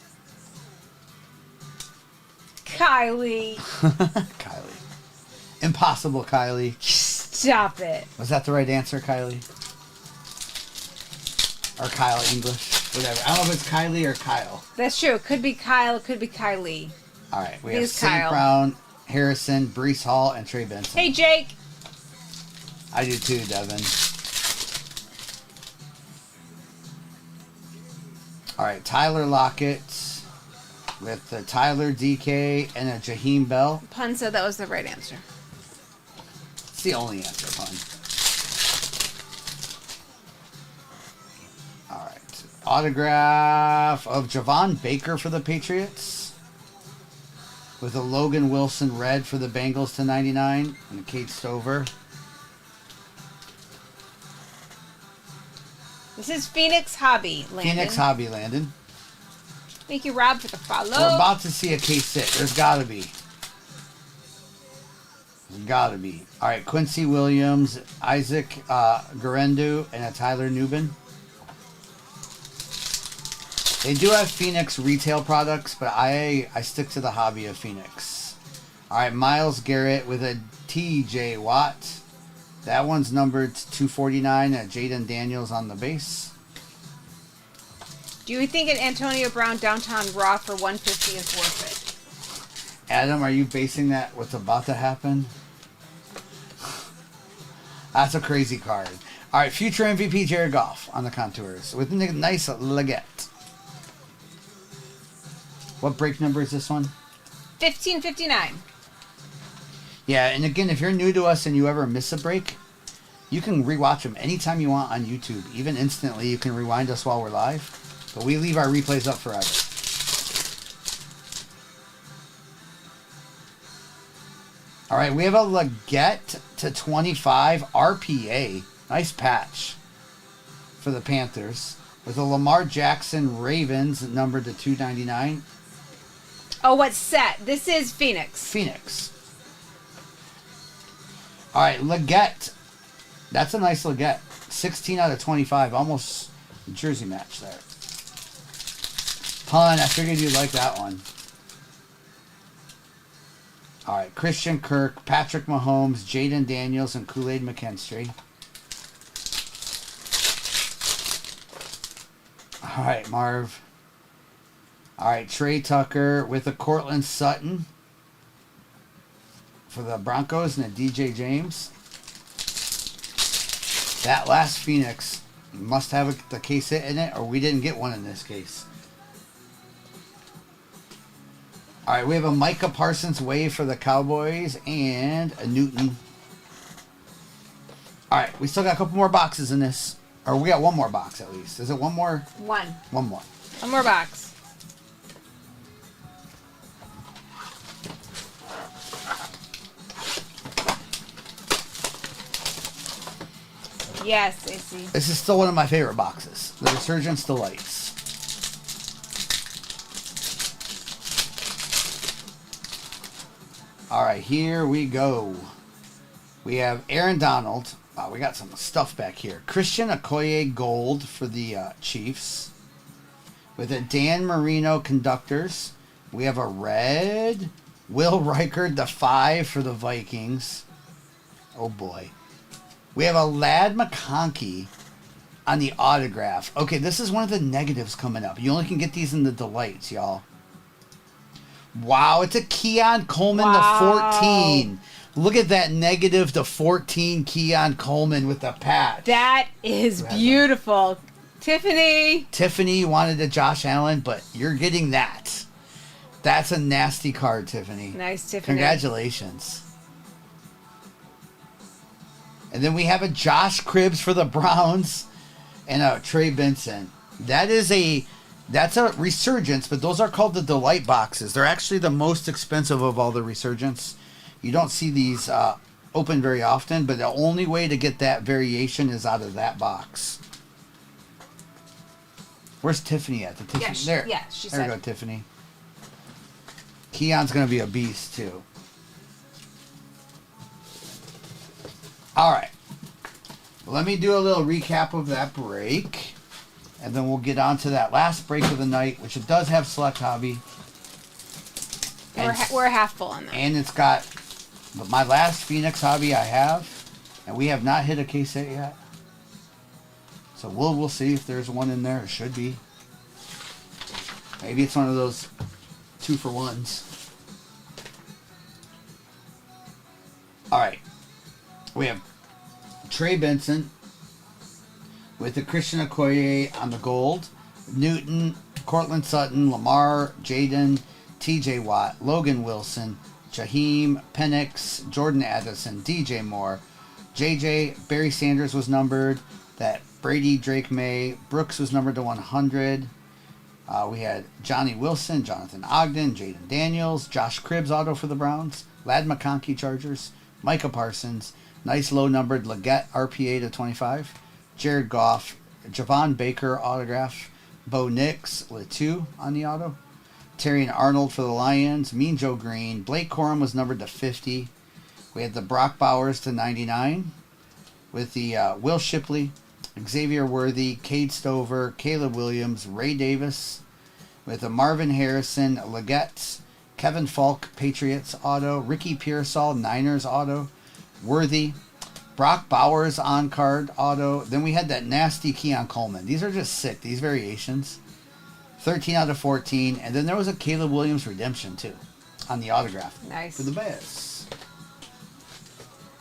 Kylie. Kylie. Impossible, Kylie. Stop it. Was that the right answer, Kylie? Or Kyle English? Whatever. I don't know if it's Kylie or Kyle. That's true. It could be Kyle. It could be Kylie. All right. We It have is St. Kyle. Brown, Harrison, Brees Hall, and Trey Benson. Hey, Jake. I do too, Devin. All right, Tyler Lockett with the Tyler DK and a Jaheim Bell. Pun said that was the right answer. It's the only answer, Pun. All right, autograph of Javon Baker for the Patriots with a Logan Wilson red for the Bengals to 99 and a Kate Stover. This is Phoenix Hobby, Landon. Phoenix Hobby, Landon. Thank you, Rob, for the follow. We're about to see a case sit. There's got to be. There's got to be. All right, Quincy Williams, Isaac Garendu, and a Tyler Nubin. They do have Phoenix retail products, but I stick to the hobby of Phoenix. All right, Myles Garrett with a TJ Watt. That one's numbered 249 at Jaden Daniels on the base. Do you think an Antonio Brown downtown raw for 150 is worth it? Adam, are you basing that what's about to happen? That's a crazy card. All right, future MVP Jared Goff on the contours with a nice Leggett. What break number is this one? 1559. Yeah, and again, if you're new to us and you ever miss a break, you can rewatch them anytime you want on YouTube. Even instantly, you can rewind us while we're live. But we leave our replays up forever. All right, we have a Leggett to 25 RPA. Nice patch for the Panthers. With a Lamar Jackson Ravens numbered to 299. Oh, what set? This is Phoenix. Phoenix. All right, Leggett. That's a nice Leggett. 16 out of 25. Almost jersey match there. Pun, I figured you'd like that one. All right, Christian Kirk, Patrick Mahomes, Jaden Daniels, and Kool-Aid McKinstry. All right, Marv. All right, Trey Tucker with a Cortland Sutton for the Broncos and a DJ James. That last Phoenix must have the case hit in it, or we didn't get one in this case. All right, we have a Micah Parsons wave for the Cowboys and a Newton. All right, we still got a couple more boxes in this. Or we got one more box at least. Is it one more? One. One more. One more box. Yes, I see. This is still one of my favorite boxes. The Resurgence Delights. All right, here we go. We have Aaron Donald. We got some stuff back here. Christian Okoye Gold for the Chiefs. With a Dan Marino Conductors. We have a red. Will Reichard, the 5 for the Vikings. Oh, boy. We have a Ladd McConkey on the autograph. Okay, this is one of the negatives coming up. You only can get these in the Delights, y'all. Wow, it's a Keon Coleman, Wow. the 14. Look at that negative to 14 Keon Coleman with the patch. That is beautiful. Tiffany. Tiffany wanted a Josh Allen, but you're getting that. That's a nasty card, Tiffany. Nice, Tiffany. Congratulations. And then we have a Josh Cribbs for the Browns and a Trey Benson. That's a Resurgence, but those are called the Delight boxes. They're actually the most expensive of all the Resurgence. You don't see these open very often, but the only way to get that variation is out of that box. Where's Tiffany at? There. Yeah, she there said. you go, Tiffany. Keon's going to be a beast, too. All right. Let me do a little recap of that break, and then we'll get on to that last break of the night, which it does have Select Hobby. We're half full on that. And it's got my last Phoenix Hobby I have, and we have not hit a case hit yet. So we'll see if there's one in there. It should be. Maybe it's one of those 2-for-1s. All right. We have Trey Benson with the Christian Okoye on the gold. Newton, Cortland Sutton, Lamar, Jaden, TJ Watt, Logan Wilson, Jaheim, Penix, Jordan Addison, DJ Moore, JJ, Barry Sanders was numbered. That Brady, Drake May, Brooks was numbered to 100. We had Johnny Wilson, Jonathan Ogden, Jaden Daniels, Josh Cribbs auto for the Browns, Ladd McConkey Chargers, Micah Parsons, nice low numbered Leggett RPA to 25, Jared Goff, Javon Baker autograph, Bo Nix, Letu on the auto, Terry and Arnold for the Lions, Mean Joe Green, Blake Corum was numbered to 50. We had the Brock Bowers to 99 with the Will Shipley, Xavier Worthy, Cade Stover, Caleb Williams, Ray Davis with the Marvin Harrison, Leggett, Kevin Falk, Patriots auto, Ricky Pearsall, Niners auto, Worthy, Brock Bowers on card auto. Then we had that nasty Keon Coleman. These are just sick, these variations. 13 out of 14. And then there was a Caleb Williams redemption too on the autograph. Nice. For the Bears.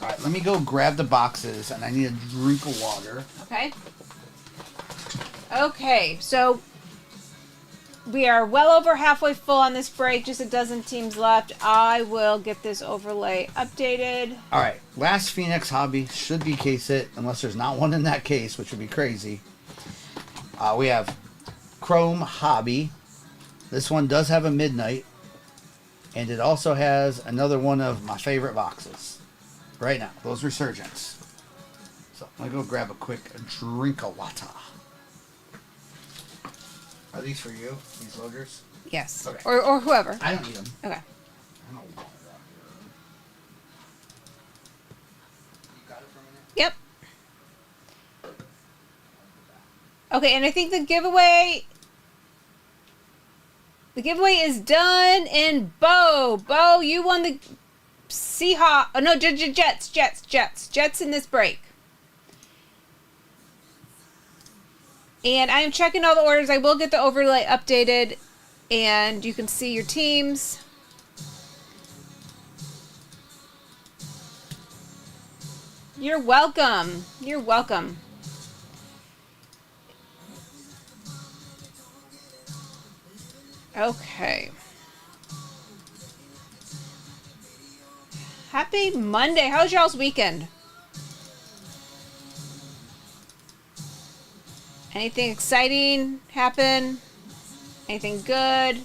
All right, let me go grab the boxes, and I need a drink of water. Okay. Okay, so we are well over halfway full on this break, just a dozen teams left. I will get this overlay updated. All right, last Phoenix Hobby should be case it, unless there's not one in that case, which would be crazy. We have Chrome Hobby. This one does have a Midnight, and it also has another one of my favorite boxes. Right now, those Resurgence. So I'm gonna go grab a quick drink of water. Are these for you? These loaders? Yes. Okay. Or whoever. I don't need them. Okay. I don't want it out here. You got it for a minute? Yep. Okay, and I think the giveaway is done. And Bo, you won the Seahawks. Oh no, Jets in this break. And I am checking all the orders. I will get the overlay updated, and you can see your teams. You're welcome. You're welcome. Okay. Happy Monday. How's y'all's weekend? Anything exciting happen? Anything good?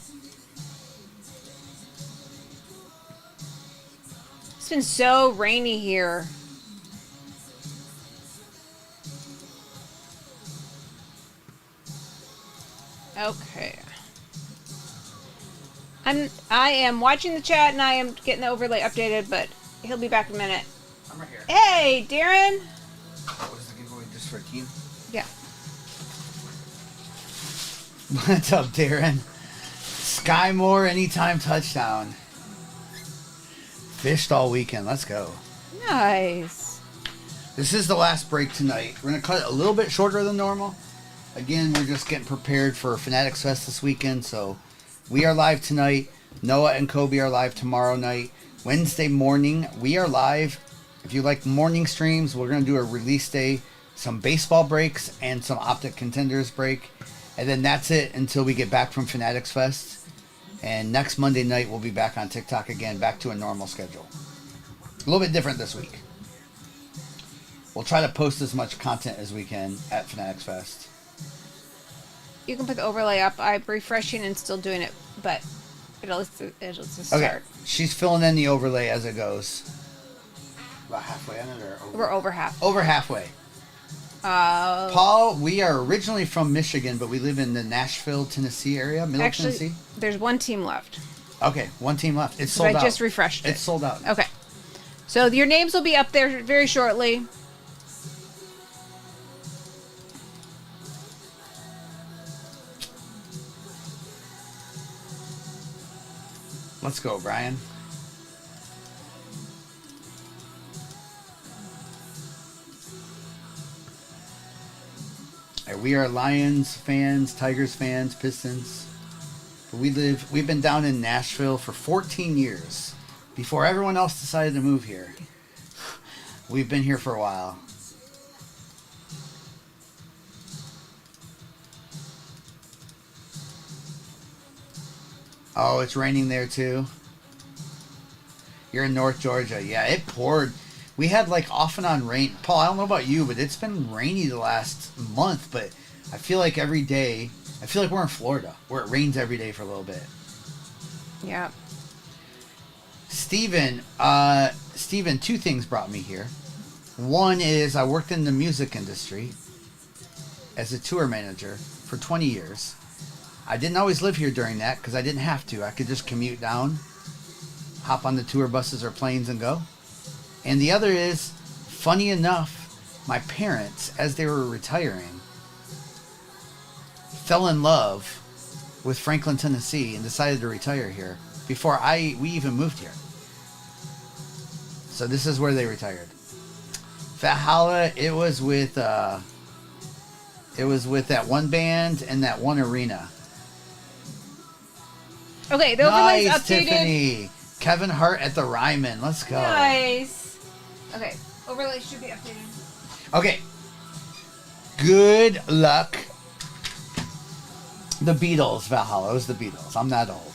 It's been so rainy here. Okay. I am watching the chat and I am getting the overlay updated, but he'll be back in a minute. I'm right here. Hey, Darren. What was the giveaway just for a team? Yeah. What's up, Darren? Sky Moore anytime touchdown. Fished all weekend. Let's go. Nice. This is the last break tonight. We're going to cut it a little bit shorter than normal. Again, we're just getting prepared for Fanatics Fest this weekend, so we are live tonight. Noah and Kobe are live tomorrow night. Wednesday morning, we are live. If you like morning streams, we're going to do a release day, some baseball breaks, and some Optic Contenders break. And then that's it until we get back from Fanatics Fest. And next Monday night, we'll be back on TikTok again, back to a normal schedule. A little bit different this week. We'll try to post as much content as we can at Fanatics Fest. You can put the overlay up. I'm refreshing and still doing it, but it'll just start. Okay, she's filling in the overlay as it goes. About halfway in it, or over? We're over half. Over halfway. Paul, we are originally from Michigan, but we live in the Nashville, Tennessee area, Middle Tennessee. There's one team left. Okay, one team left. It's sold out. I just refreshed it. It's sold out. Okay. So your names will be up there very shortly. Let's go, Brian. We are Lions fans, Tigers fans, Pistons. But we've been down in Nashville for 14 years. Before everyone else decided to move here. We've been here for a while. Oh, it's raining there too. You're in North Georgia. Yeah, it poured. We had like off and on rain. Paul, I don't know about you, but it's been rainy the last month. But I feel like every day, I feel like we're in Florida, where it rains every day for a little bit. Yeah. Steven, two things brought me here. One is I worked in the music industry as a tour manager for 20 years. I didn't always live here during that because I didn't have to. I could just commute down, hop on the tour buses or planes and go. And the other is, funny enough, my parents, as they were retiring, fell in love with Franklin, Tennessee and decided to retire here before we even moved here. So this is where they retired. Valhalla, it was with that one band and that one arena. Okay, the overlay's nice, updated. Tiffany. Kevin Hart at the Ryman. Let's go. Nice. Okay, overlay should be updated. Okay. Good luck. The Beatles, Valhalla. It was the Beatles. I'm not old.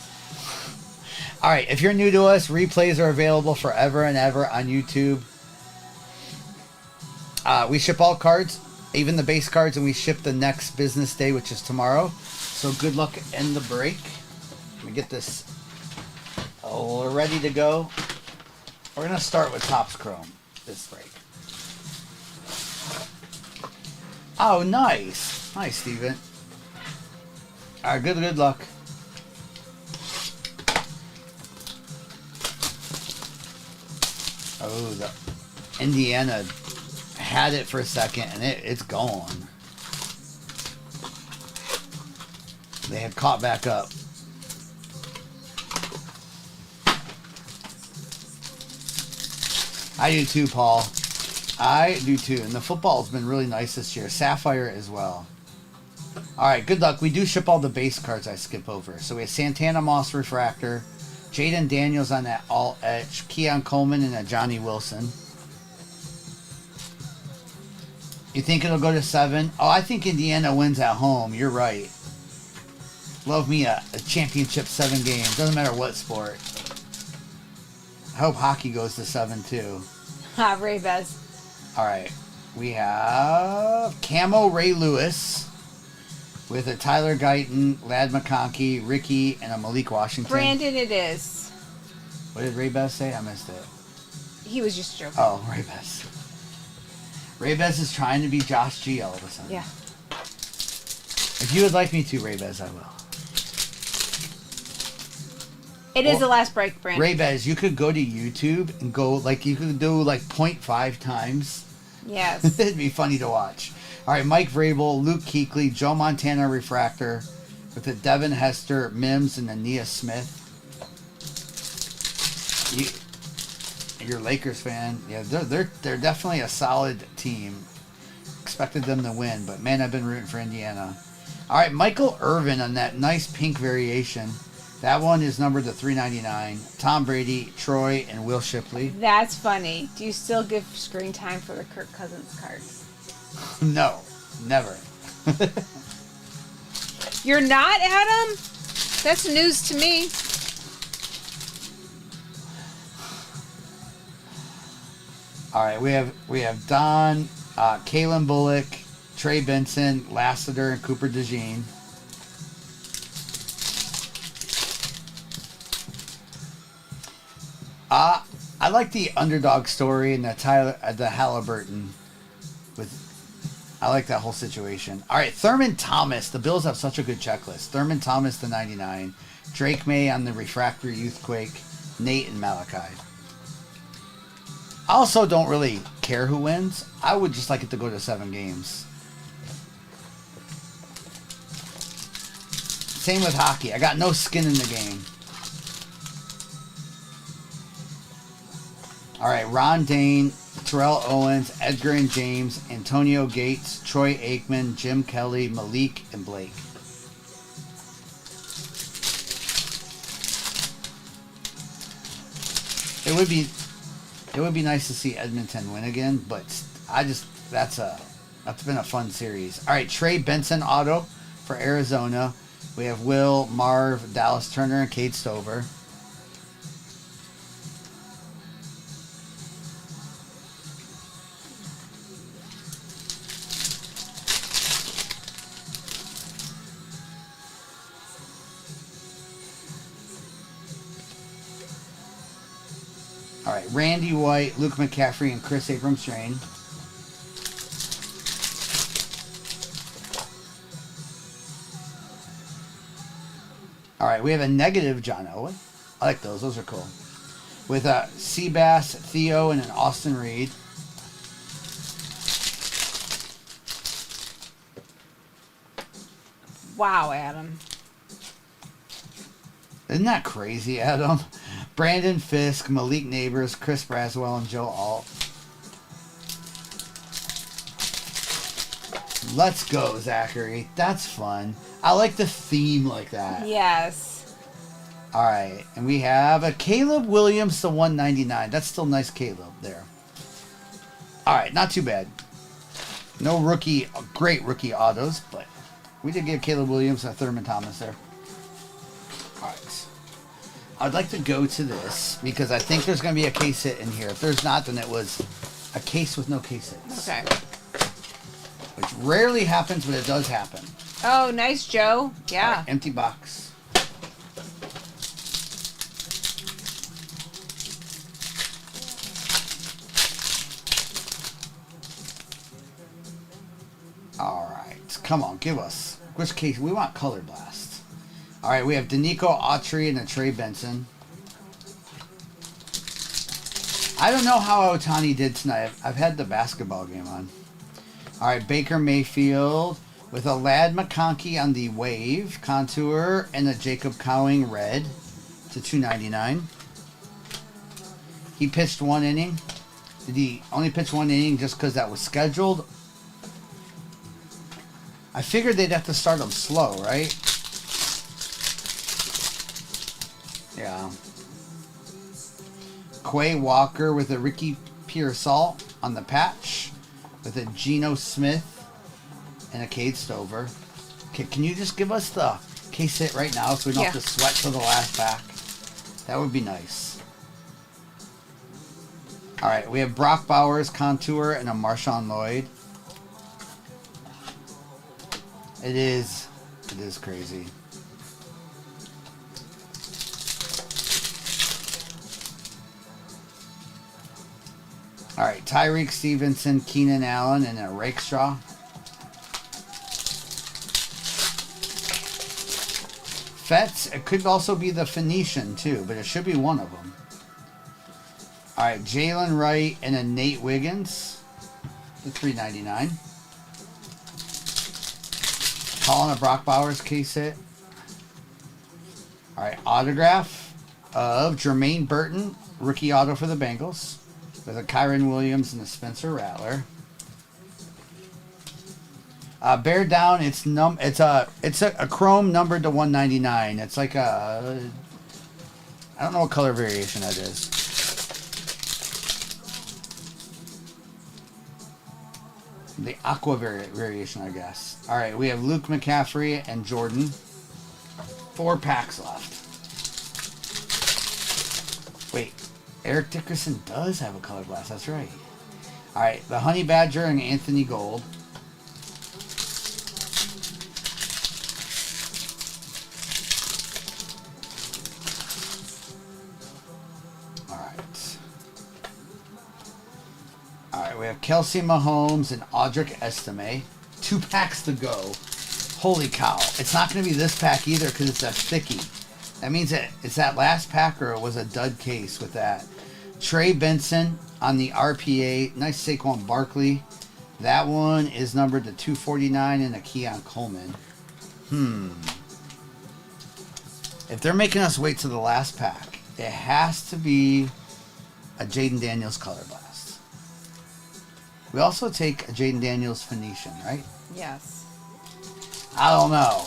All right, if you're new to us, replays are available forever and ever on YouTube. We ship all cards, even the base cards, and we ship the next business day, which is tomorrow. So good luck in the break. Let me get this. Oh, we're ready to go. We're going to start with Topps Chrome this break. Oh, nice. Nice, Steven. All right, good luck. Oh, the Indiana had it for a second, and it's gone. They had caught back up. I do too, Paul. I do too. And the football's been really nice this year. Sapphire as well. All right, good luck. We do ship all the base cards I skip over. So we have Santana Moss Refractor, Jaden Daniels on that All Etch, Keon Coleman, and a Johnny Wilson. You think it'll go to 7? Oh, I think Indiana wins at home. You're right. Love me a championship 7 game. Doesn't matter what sport. I hope hockey goes to 7 too. Ha, Ray Bez. All right. We have Camo Ray Lewis with a Tyler Guyton, Lad McConkey, Ricky, and a Malik Washington. Brandon, it is. What did Ray Bez say? I missed it. He was just joking. Oh, Ray Bez. Ray Bez is trying to be Josh G all of a sudden. Yeah. If you would like me to, Ray Bez, I will. It is the last break, Brandon. Ray Bez, you could go to YouTube and go, like, you could do, like, 0.5 times. Yes. It'd be funny to watch. All right, Mike Vrabel, Luke Kuechly, Joe Montana Refractor with the Devin Hester, Mims, and the Nia Smith. You're a Lakers fan. Yeah, they're definitely a solid team. Expected them to win, but man, I've been rooting for Indiana. All right, Michael Irvin on that nice pink variation. That one is numbered to 399. Tom Brady, Troy, and Will Shipley. That's funny. Do you still give screen time for the Kirk Cousins cards? No, never. You're not, Adam? That's news to me. All right, we have Don, Kalen Bullock, Trey Benson, Lassiter, and Cooper DeJean. I like the underdog story and the Halliburton. I like that whole situation. All right, Thurman Thomas. The Bills have such a good checklist. Thurman Thomas to 99. Drake May on the Refractory Youthquake. Nate and Malachi. I also don't really care who wins. I would just like it to go to 7 games. Same with hockey. I got no skin in the game. All right, Ron Dane, Terrell Owens, Edgar and James, Antonio Gates, Troy Aikman, Jim Kelly, Malik, and Blake. It would be nice to see Edmonton win again, but that's been a fun series. All right, Trey Benson auto for Arizona. We have Will, Marv, Dallas Turner, and Cade Stover. All right, Randy White, Luke McCaffrey, and Chris Abrams-Strain. All right, we have a negative John Owen. I like those. Those are cool. With a Seabass, Theo, and an Austin Reed. Wow, Adam. Isn't that crazy, Adam? Brandon Fisk, Malik Neighbors, Chris Braswell, and Joe Alt. Let's go, Zachary. That's fun. I like the theme like that. Yes. All right. And we have a Caleb Williams to 199. That's still nice, Caleb, there. All right. Not too bad. No great rookie autos, but we did give Caleb Williams a Thurman Thomas there. All right. I'd like to go to this because I think there's going to be a case hit in here. If there's not, then it was a case with no case hits. Okay. Which rarely happens, but it does happen. Oh, nice, Joe. Yeah. All right, empty box. All right. Come on, give us. Which case? We want Color Blast. All right, we have Danico Autry and a Trey Benson. I don't know how Otani did tonight. I've had the basketball game on. All right, Baker Mayfield with a Lad McConkey on the Wave Contour and a Jacob Cowing red to 299. He pitched 1 inning. Did he only pitch 1 inning just because that was scheduled? I figured they'd have to start him slow, right? Yeah. Quay Walker with a Ricky Pearsall on the patch. with a Geno Smith and a Cade Stover. Okay, can you just give us the case hit right now so we don't have to sweat till the last pack? That would be nice. All right, we have Brock Bowers, Contour, and a Marshawn Lloyd. It is crazy. All right, Tyreek Stevenson, Keenan Allen, and a Rakestraw. Fetts, it could also be the Phoenician too, but it should be one of them. All right, Jalen Wright and a Nate Wiggins, the $3.99. Calling a Brock Bowers case hit. All right, autograph of Jermaine Burton, rookie auto for the Bengals, with a Kyron Williams and a Spencer Rattler. Bear down. It's a chrome numbered to 199. It's like a, I don't know what color variation that is. The aqua variation, I guess. All right, we have Luke McCaffrey and Jordan. 4 packs left. Wait, Eric Dickerson does have a color blast. That's right. All right, the Honey Badger and Anthony Gold. We have Kelsey Mahomes and Audric Estime. 2 packs to go. Holy cow. It's not going to be this pack either because it's a thickie. That means that it's that last pack or it was a dud case with that. Trey Benson on the RPA. Nice Saquon Barkley. That one is numbered to 249 and a Keon Coleman. If they're making us wait to the last pack, it has to be a Jaden Daniels color blast. We also take a Jaden Daniels Phoenician, right? Yes. I don't know.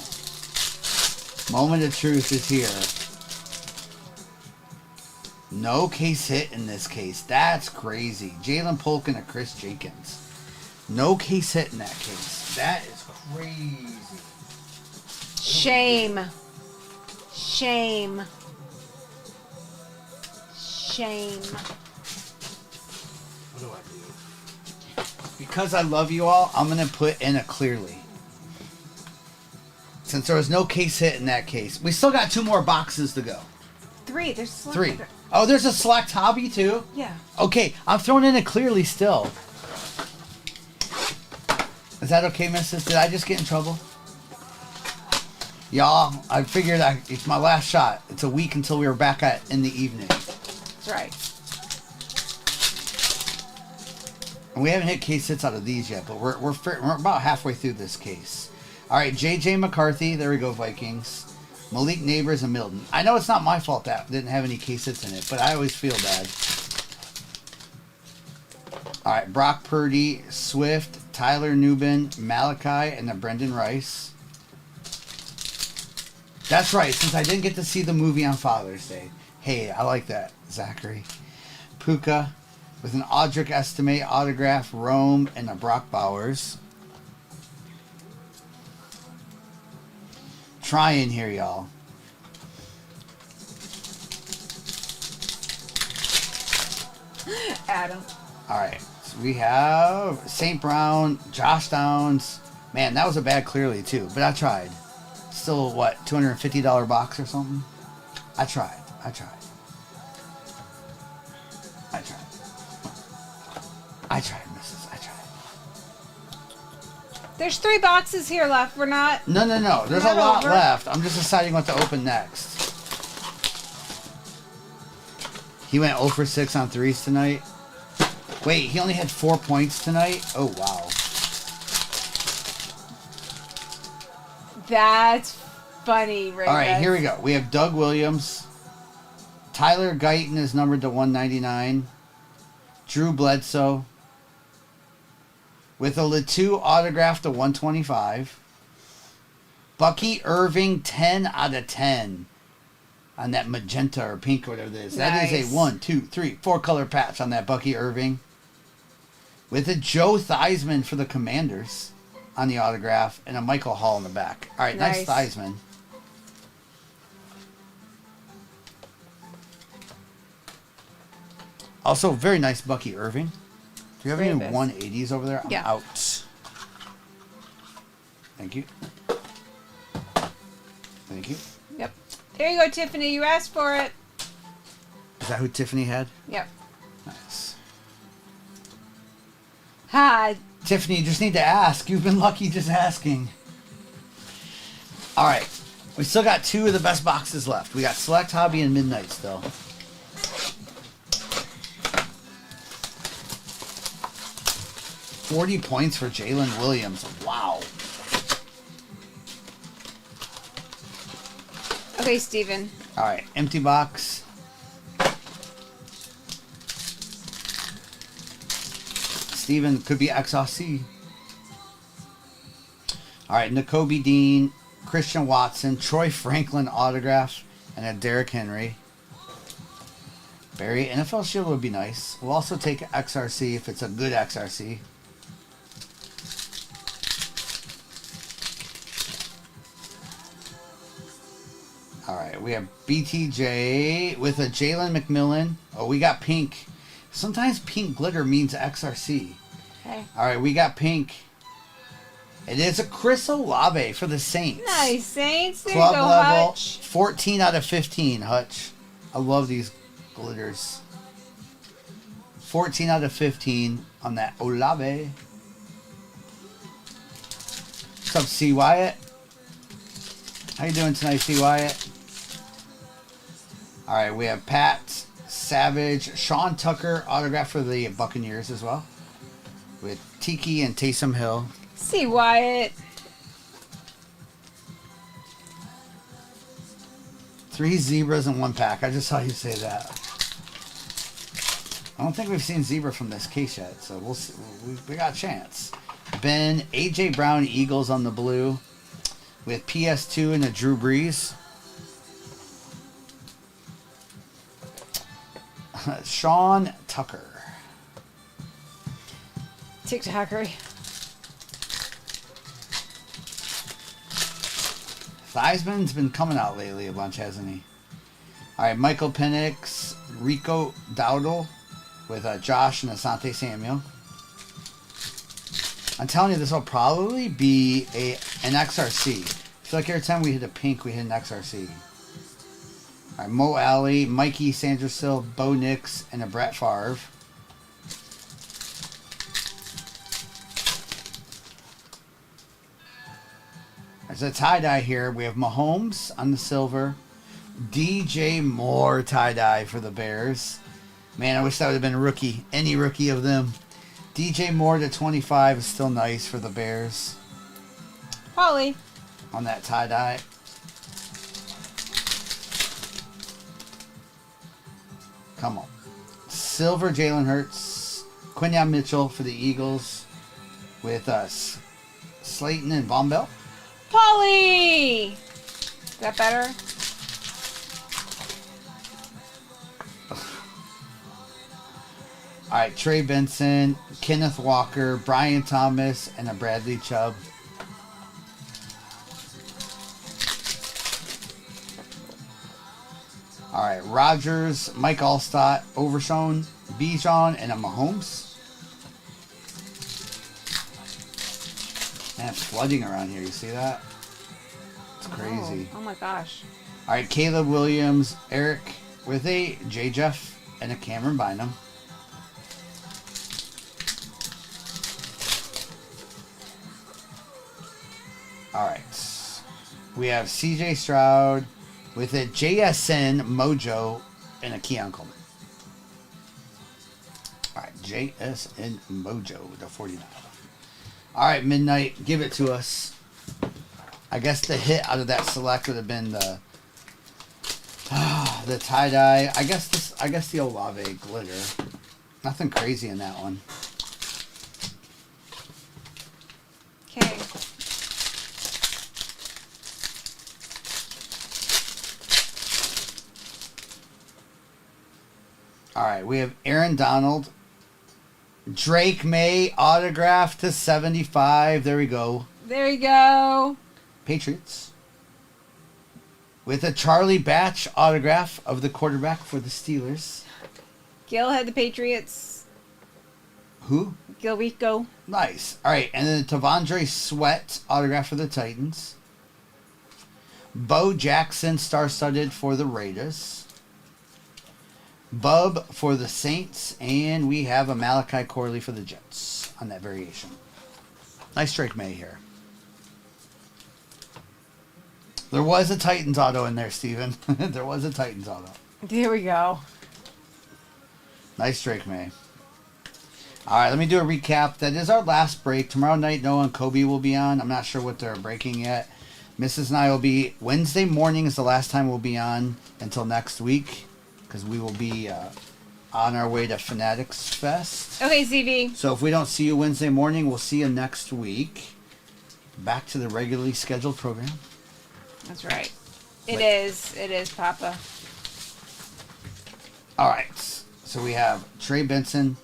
Moment of truth is here. No case hit in this case. That's crazy. Jalen Polk and a Chris Jenkins. No case hit in that case. That is crazy. Shame. Shame. Shame. What do I do? Because I love you all, I'm going to put in a clearly. Since there was no case hit in that case. We still got 2 more boxes to go. 3. There's select 3. Oh, there's a select hobby too? Yeah. Okay, I'm throwing in a clearly still. Is that okay, missus? Did I just get in trouble? Y'all, I figured it's my last shot. It's a week until we were back in the evening. That's right. And we haven't hit case hits out of these yet, but we're about halfway through this case. All right, J.J. McCarthy. There we go, Vikings. Malik Neighbors and Milton. I know it's not my fault that didn't have any case hits in it, but I always feel bad. All right, Brock Purdy, Swift, Tyler Nubin, Malachi, and the Brendan Rice. That's right, since I didn't get to see the movie on Father's Day. Hey, I like that, Zachary. Puka. With an Audric Estime autograph, Rome, and a Brock Bowers. Trying here, y'all. Adam. All right. So we have St. Brown, Josh Downs. Man, that was a bad clearly, too. But I tried. Still, what, $250 box or something? I tried. I tried. I tried, missus. I tried. There's 3 boxes here left. We're not... No. There's a lot left. I'm just deciding what to open next. He went 0 for 6 on 3s tonight. Wait, he only had 4 points tonight? Oh, wow. That's funny, right? All right, here we go. We have Doug Williams. Tyler Guyton is numbered to 199. Drew Bledsoe. With a Latu autograph to 125. Bucky Irving, 10 out of 10. On that magenta or pink or whatever it is. That is a 1, 2, 3, 4 color patch on that Bucky Irving. with a Joe Theismann for the Commanders on the autograph and a Michael Hall in the back. All right, nice Theismann. Also, very nice Bucky Irving. Do you have any 180s over there? I'm out. Thank you. Thank you. Yep. There you go, Tiffany. You asked for it. Is that who Tiffany had? Yep. Nice. Hi. Tiffany, you just need to ask. You've been lucky just asking. All right. We still got 2 of the best boxes left. We got Select, Hobby, and Midnight still. $40 points for Jalen Williams. Wow. Okay, Steven. All right. Empty box. Steven could be XRC. All right. Nakobe Dean, Christian Watson, Troy Franklin autograph, and a Derrick Henry. Barry, NFL Shield would be nice. We'll also take XRC if it's a good XRC. All right, we have BTJ with a Jalen McMillan. Oh, we got pink. Sometimes pink glitter means XRC. Okay. All right, we got pink. It is a Chris Olave for the Saints. Nice, Saints. There Club you go, level, Hutch. 14 out of 15, Hutch. I love these glitters. 14 out of 15 on that Olave. What's up, C. Wyatt? How you doing tonight, C. Wyatt? All right, we have Pat Savage, Sean Tucker autograph for the Buccaneers as well, with Tiki and Taysom Hill. See Wyatt. 3 zebras in 1 pack. I just saw you say that. I don't think we've seen zebra from this case yet, so we'll see. We got a chance. Ben, AJ Brown, Eagles on the blue, with PS2 and a Drew Brees. Sean Tucker. TikToker. Theismann's been coming out lately a bunch, hasn't he? All right, Michael Penix, Rico Dowdle with Josh and Asante Samuel. I'm telling you, this will probably be an XRC. I feel like every time we hit a pink, we hit an XRC. All right, Mo Alley, Mikey Sandersill, Bo Nix, and a Brett Favre. There's a tie-dye here. We have Mahomes on the silver. DJ Moore tie-dye for the Bears. Man, I wish that would have been a rookie. Any rookie of them. DJ Moore to 25 is still nice for the Bears. Holly. On that tie-dye. Come on. Silver Jalen Hurts. Quinyon Mitchell for the Eagles. With us. Slayton and Von Bell. Polly! Is that better? All right, Trey Benson, Kenneth Walker, Brian Thomas, and a Bradley Chubb. All right, Rodgers, Mike Allstott, Overshown, Bijan, and a Mahomes. Man, it's flooding around here. You see that? It's crazy. Oh my gosh. All right, Caleb Williams, Eric with a J. Jeff, and a Cameron Bynum. All right. We have CJ Stroud with a JSN Mojo and a Keon Coleman. All right. JSN Mojo, the 49. All right, Midnight. Give it to us. I guess the hit out of that select would have been the tie-dye. I guess the Olave glitter. Nothing crazy in that one. Okay. All right, we have Aaron Donald Drake May autograph to 75. There we go. There you go. Patriots. With a Charlie Batch autograph of the quarterback for the Steelers. Gil had the Patriots. Who? Gil Rico. Nice. All right, and then Tavondre Sweat autograph for the Titans. Bo Jackson star-studded for the Raiders. Bub for the Saints, and we have a Malachi Corley for the Jets on that variation. Nice Drake May here. There was a Titans auto in there, Steven. There was a Titans auto. There we go. Nice Drake May. All right, let me do a recap. That is our last break. Tomorrow night, Noah and Kobe will be on. I'm not sure what they're breaking yet. Mrs. and I will be... Wednesday morning is the last time we'll be on until next week, because we will be on our way to Fanatics Fest. Okay, CV. So if we don't see you Wednesday morning, we'll see you next week. Back to the regularly scheduled program. That's right. It is. It is, Papa. All right. So we have Trey Benson,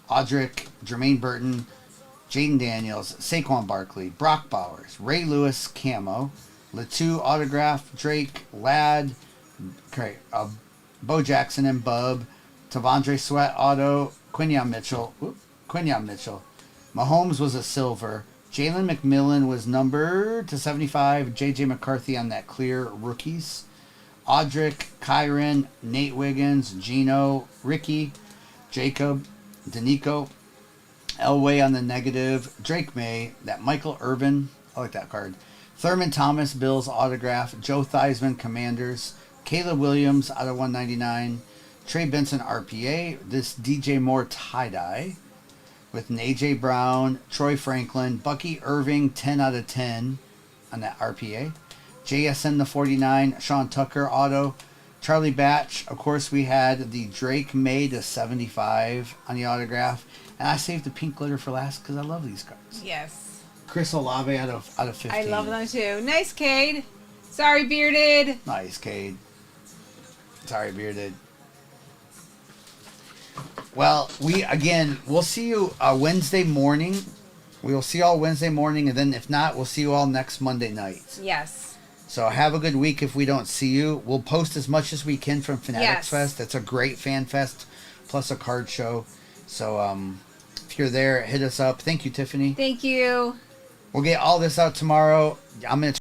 Audric, Jermaine Burton, Jaden Daniels, Saquon Barkley, Brock Bowers, Ray Lewis, Camo, Latu autograph, Drake, Ladd, Bo Jackson and Bub, Tavondre Sweat auto, Quinyon Mitchell. Mahomes was a silver. Jalen McMillan was numbered to 75. JJ McCarthy on that clear rookies. Audric, Kyron, Nate Wiggins, Gino, Ricky, Jacob, Danico, Elway on the negative, Drake May, that Michael Irvin, I like that card. Thurman Thomas, Bills autograph, Joe Theismann, Commanders, Caleb Williams out of 199, Trey Benson RPA, this DJ Moore tie-dye with an AJ Brown, Troy Franklin, Bucky Irving 10 out of 10 on that RPA, JSN the 49, Sean Tucker auto, Charlie Batch. Of course, we had the Drake May to 75 on the autograph, and I saved the pink glitter for last because I love these cards. Yes. Chris Olave out of 15. I love them too. Nice, Cade. Sorry, Bearded. Nice, Cade. Sorry, Bearded. Well, we'll see you Wednesday morning. We will see you all Wednesday morning, and then if not, we'll see you all next Monday night. Yes. So have a good week if we don't see you. We'll post as much as we can from Fanatics Yes. Fest. That's a great fan fest, plus a card show. So if you're there, hit us up. Thank you, Tiffany. Thank you. We'll get all this out tomorrow. I'm going to